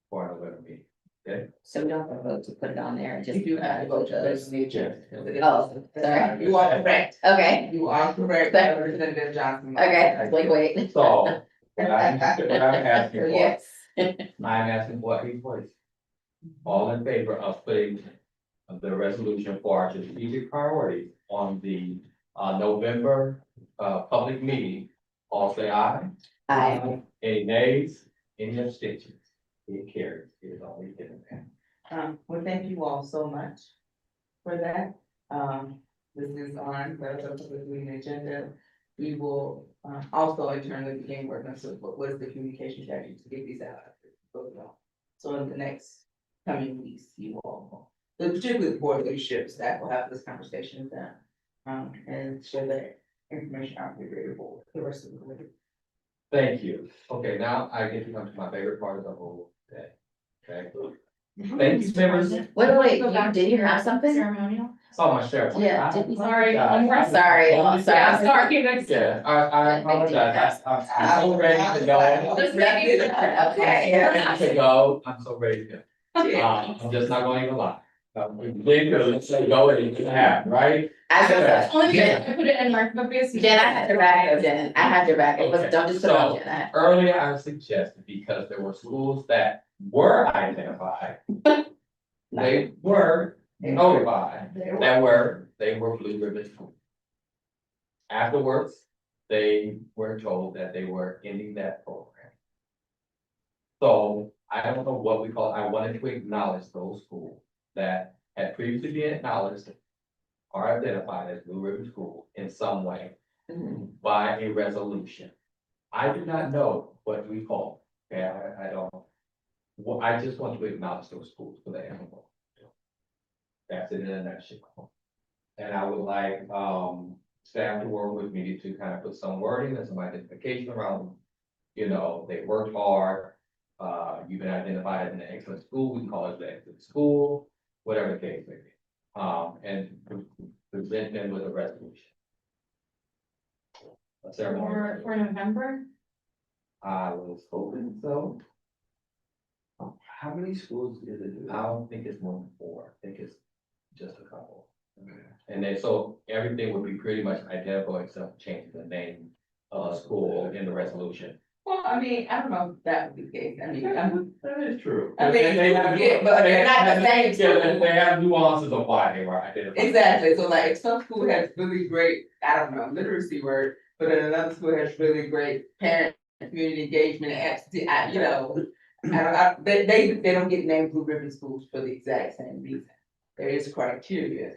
for our November meeting. Okay? So we don't have to vote to put it on there, just. You do have to vote to put it on the agenda. Oh, sorry. You are correct. Okay, You are correct, Representative Johnson. okay, like, wait. So, what I'm asking for, Yes. I'm asking for a voice. All in favor of putting the resolution for our strategic priorities on the November public meeting, all say aye. Aye. Any nays, any abstentions? It carries, it is always given that. Well, thank you all so much for that. This is on the public meeting agenda. We will, also internally begin working on what is the communication strategy to get these out. So in the next coming weeks, you all, particularly the board leadership staff will have this conversation with them. And share that information out with the rest of the board. Thank you. Okay, now I get to come to my favorite part of the whole day. Okay. Thank you, members. Wait, did you have something? Ceremonial? Oh, my sheriff. Yeah, did we? Sorry. I'm sorry. Yeah, sorry. Yeah, I apologize. I'm so ready to go. Just making sure. Okay. I'm ready to go. I'm so ready to go. I'm just not going to lie. Let's go and it can happen, right? Only because I put it in my book. Jen, I had your back, Jen. I had your back. It was, Okay, don't just put it on so- Jen. I- Earlier, I suggested because there were schools that were identified. They were notified that they were blue ribbon schools. Afterwards, they were told that they were ending that program. So I don't know what we call, I wanted to acknowledge those schools that had previously been acknowledged or identified as blue ribbon schools in some way by a resolution. I do not know what we call, okay, I don't. Well, I just want to acknowledge those schools for the animal. That's it in a nutshell. And I would like, staff to work with me to kind of put some wording and some identification around, you know, they worked hard. You've been identified as an excellent school, we call it the excellent school, whatever the case may be. And present them with a resolution. A ceremony. For November? I was hoping so. How many schools is it? I don't think it's more than 4. I think it's just a couple. And then, so everything would be pretty much identical except changing the name of the school in the resolution. Well, I mean, I don't know if that would be the case. I mean, That is true. I mean, And they have- yeah, but they're not the same Yeah, they have nuances of why they were identified. exactly. So like, if some school has really great, I don't know, literacy work, but then another school has really great parent community engagement and absentee, you know. They don't get named blue ribbon schools for the exact same reason. There is criteria.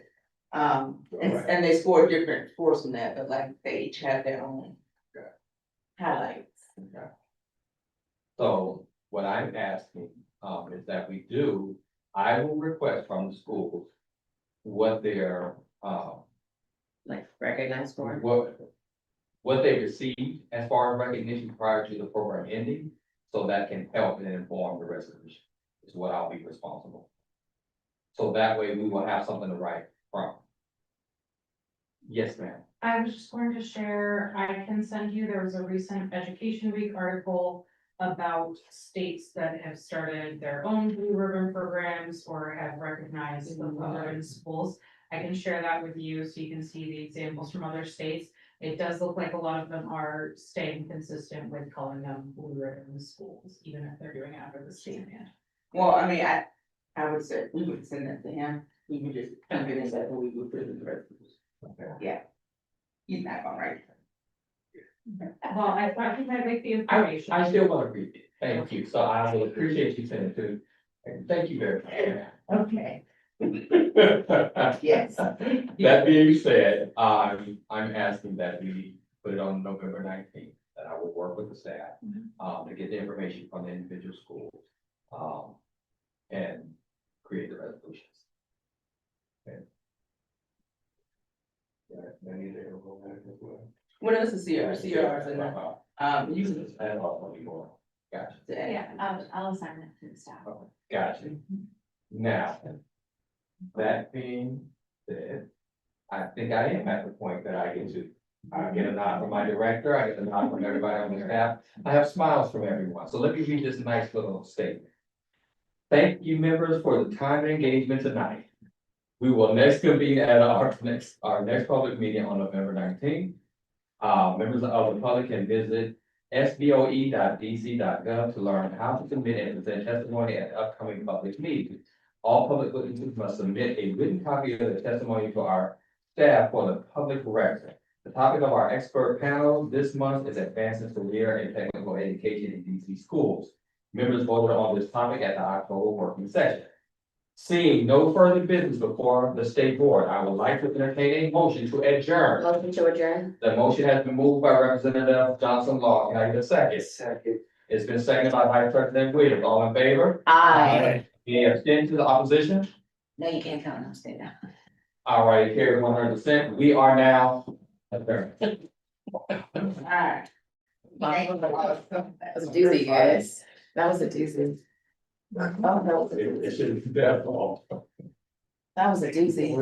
And they score different scores from that, but like they each have their own highlights. Okay. So what I'm asking, is that we do, I will request from the schools what their, Like recognized for. what they received as far as recognition prior to the program ending, so that can help and inform the resolution, is what I'll be responsible. So that way we will have something to write from. Yes, ma'am. I was just going to share, I can send you, there was a recent Education Week article about states that have started their own blue ribbon programs or have recognized the blue ribbon schools. I can share that with you so you can see the examples from other states. It does look like a lot of them are staying consistent with calling them blue ribbon schools, even if they're doing it under the state band. Well, I mean, I would say, we would send that to him, we would just convince that we would put it in the resolution. Okay. Yeah. He's not gonna write it. Well, I think I like the information. I still want to read it. Thank you. So I will appreciate you sending it to, and thank you very much. Okay. Yes. That being said, I'm asking that we put it on November 19th, that I will work with the staff, to get the information from the individual schools, and create the resolutions. Okay. Yeah, maybe they will go back as well. What else is CRs and, you can just Add all of you on. Gotcha. Yeah, I'll assign that to the staff. Okay, gotcha. Now, that being said, I think I am at the point that I get to, I get a nod from my director, I get a nod from everybody on the staff. I have smiles from everyone. So let me read this nice little statement. Thank you, members, for the time and engagement tonight. We will next convene at our next public meeting on November 19th. Members of the public can visit SBOE.dc.gov to learn how to submit and present testimony at upcoming public meetings. All public witnesses must submit a written copy of the testimony to our staff for the public record. The topic of our expert panel this month is advancing career and technical education in DC schools. Members voted on this topic at the October working session. Seeing no further business before the state board, I would like to entertain a motion to adjourn. Motion to adjourn. The motion has been moved by Representative Johnson Law. Can I get a second? Second. It's been seconded by Vice President Williams. All in favor? Aye. Any abstentions or opposition? No, you can't count them, stay down. All right, carried 100%. We are now adjourned. Alright. That was a doozy, guys. That was a doozy. Oh, that was a It should be that long. That was a doozy.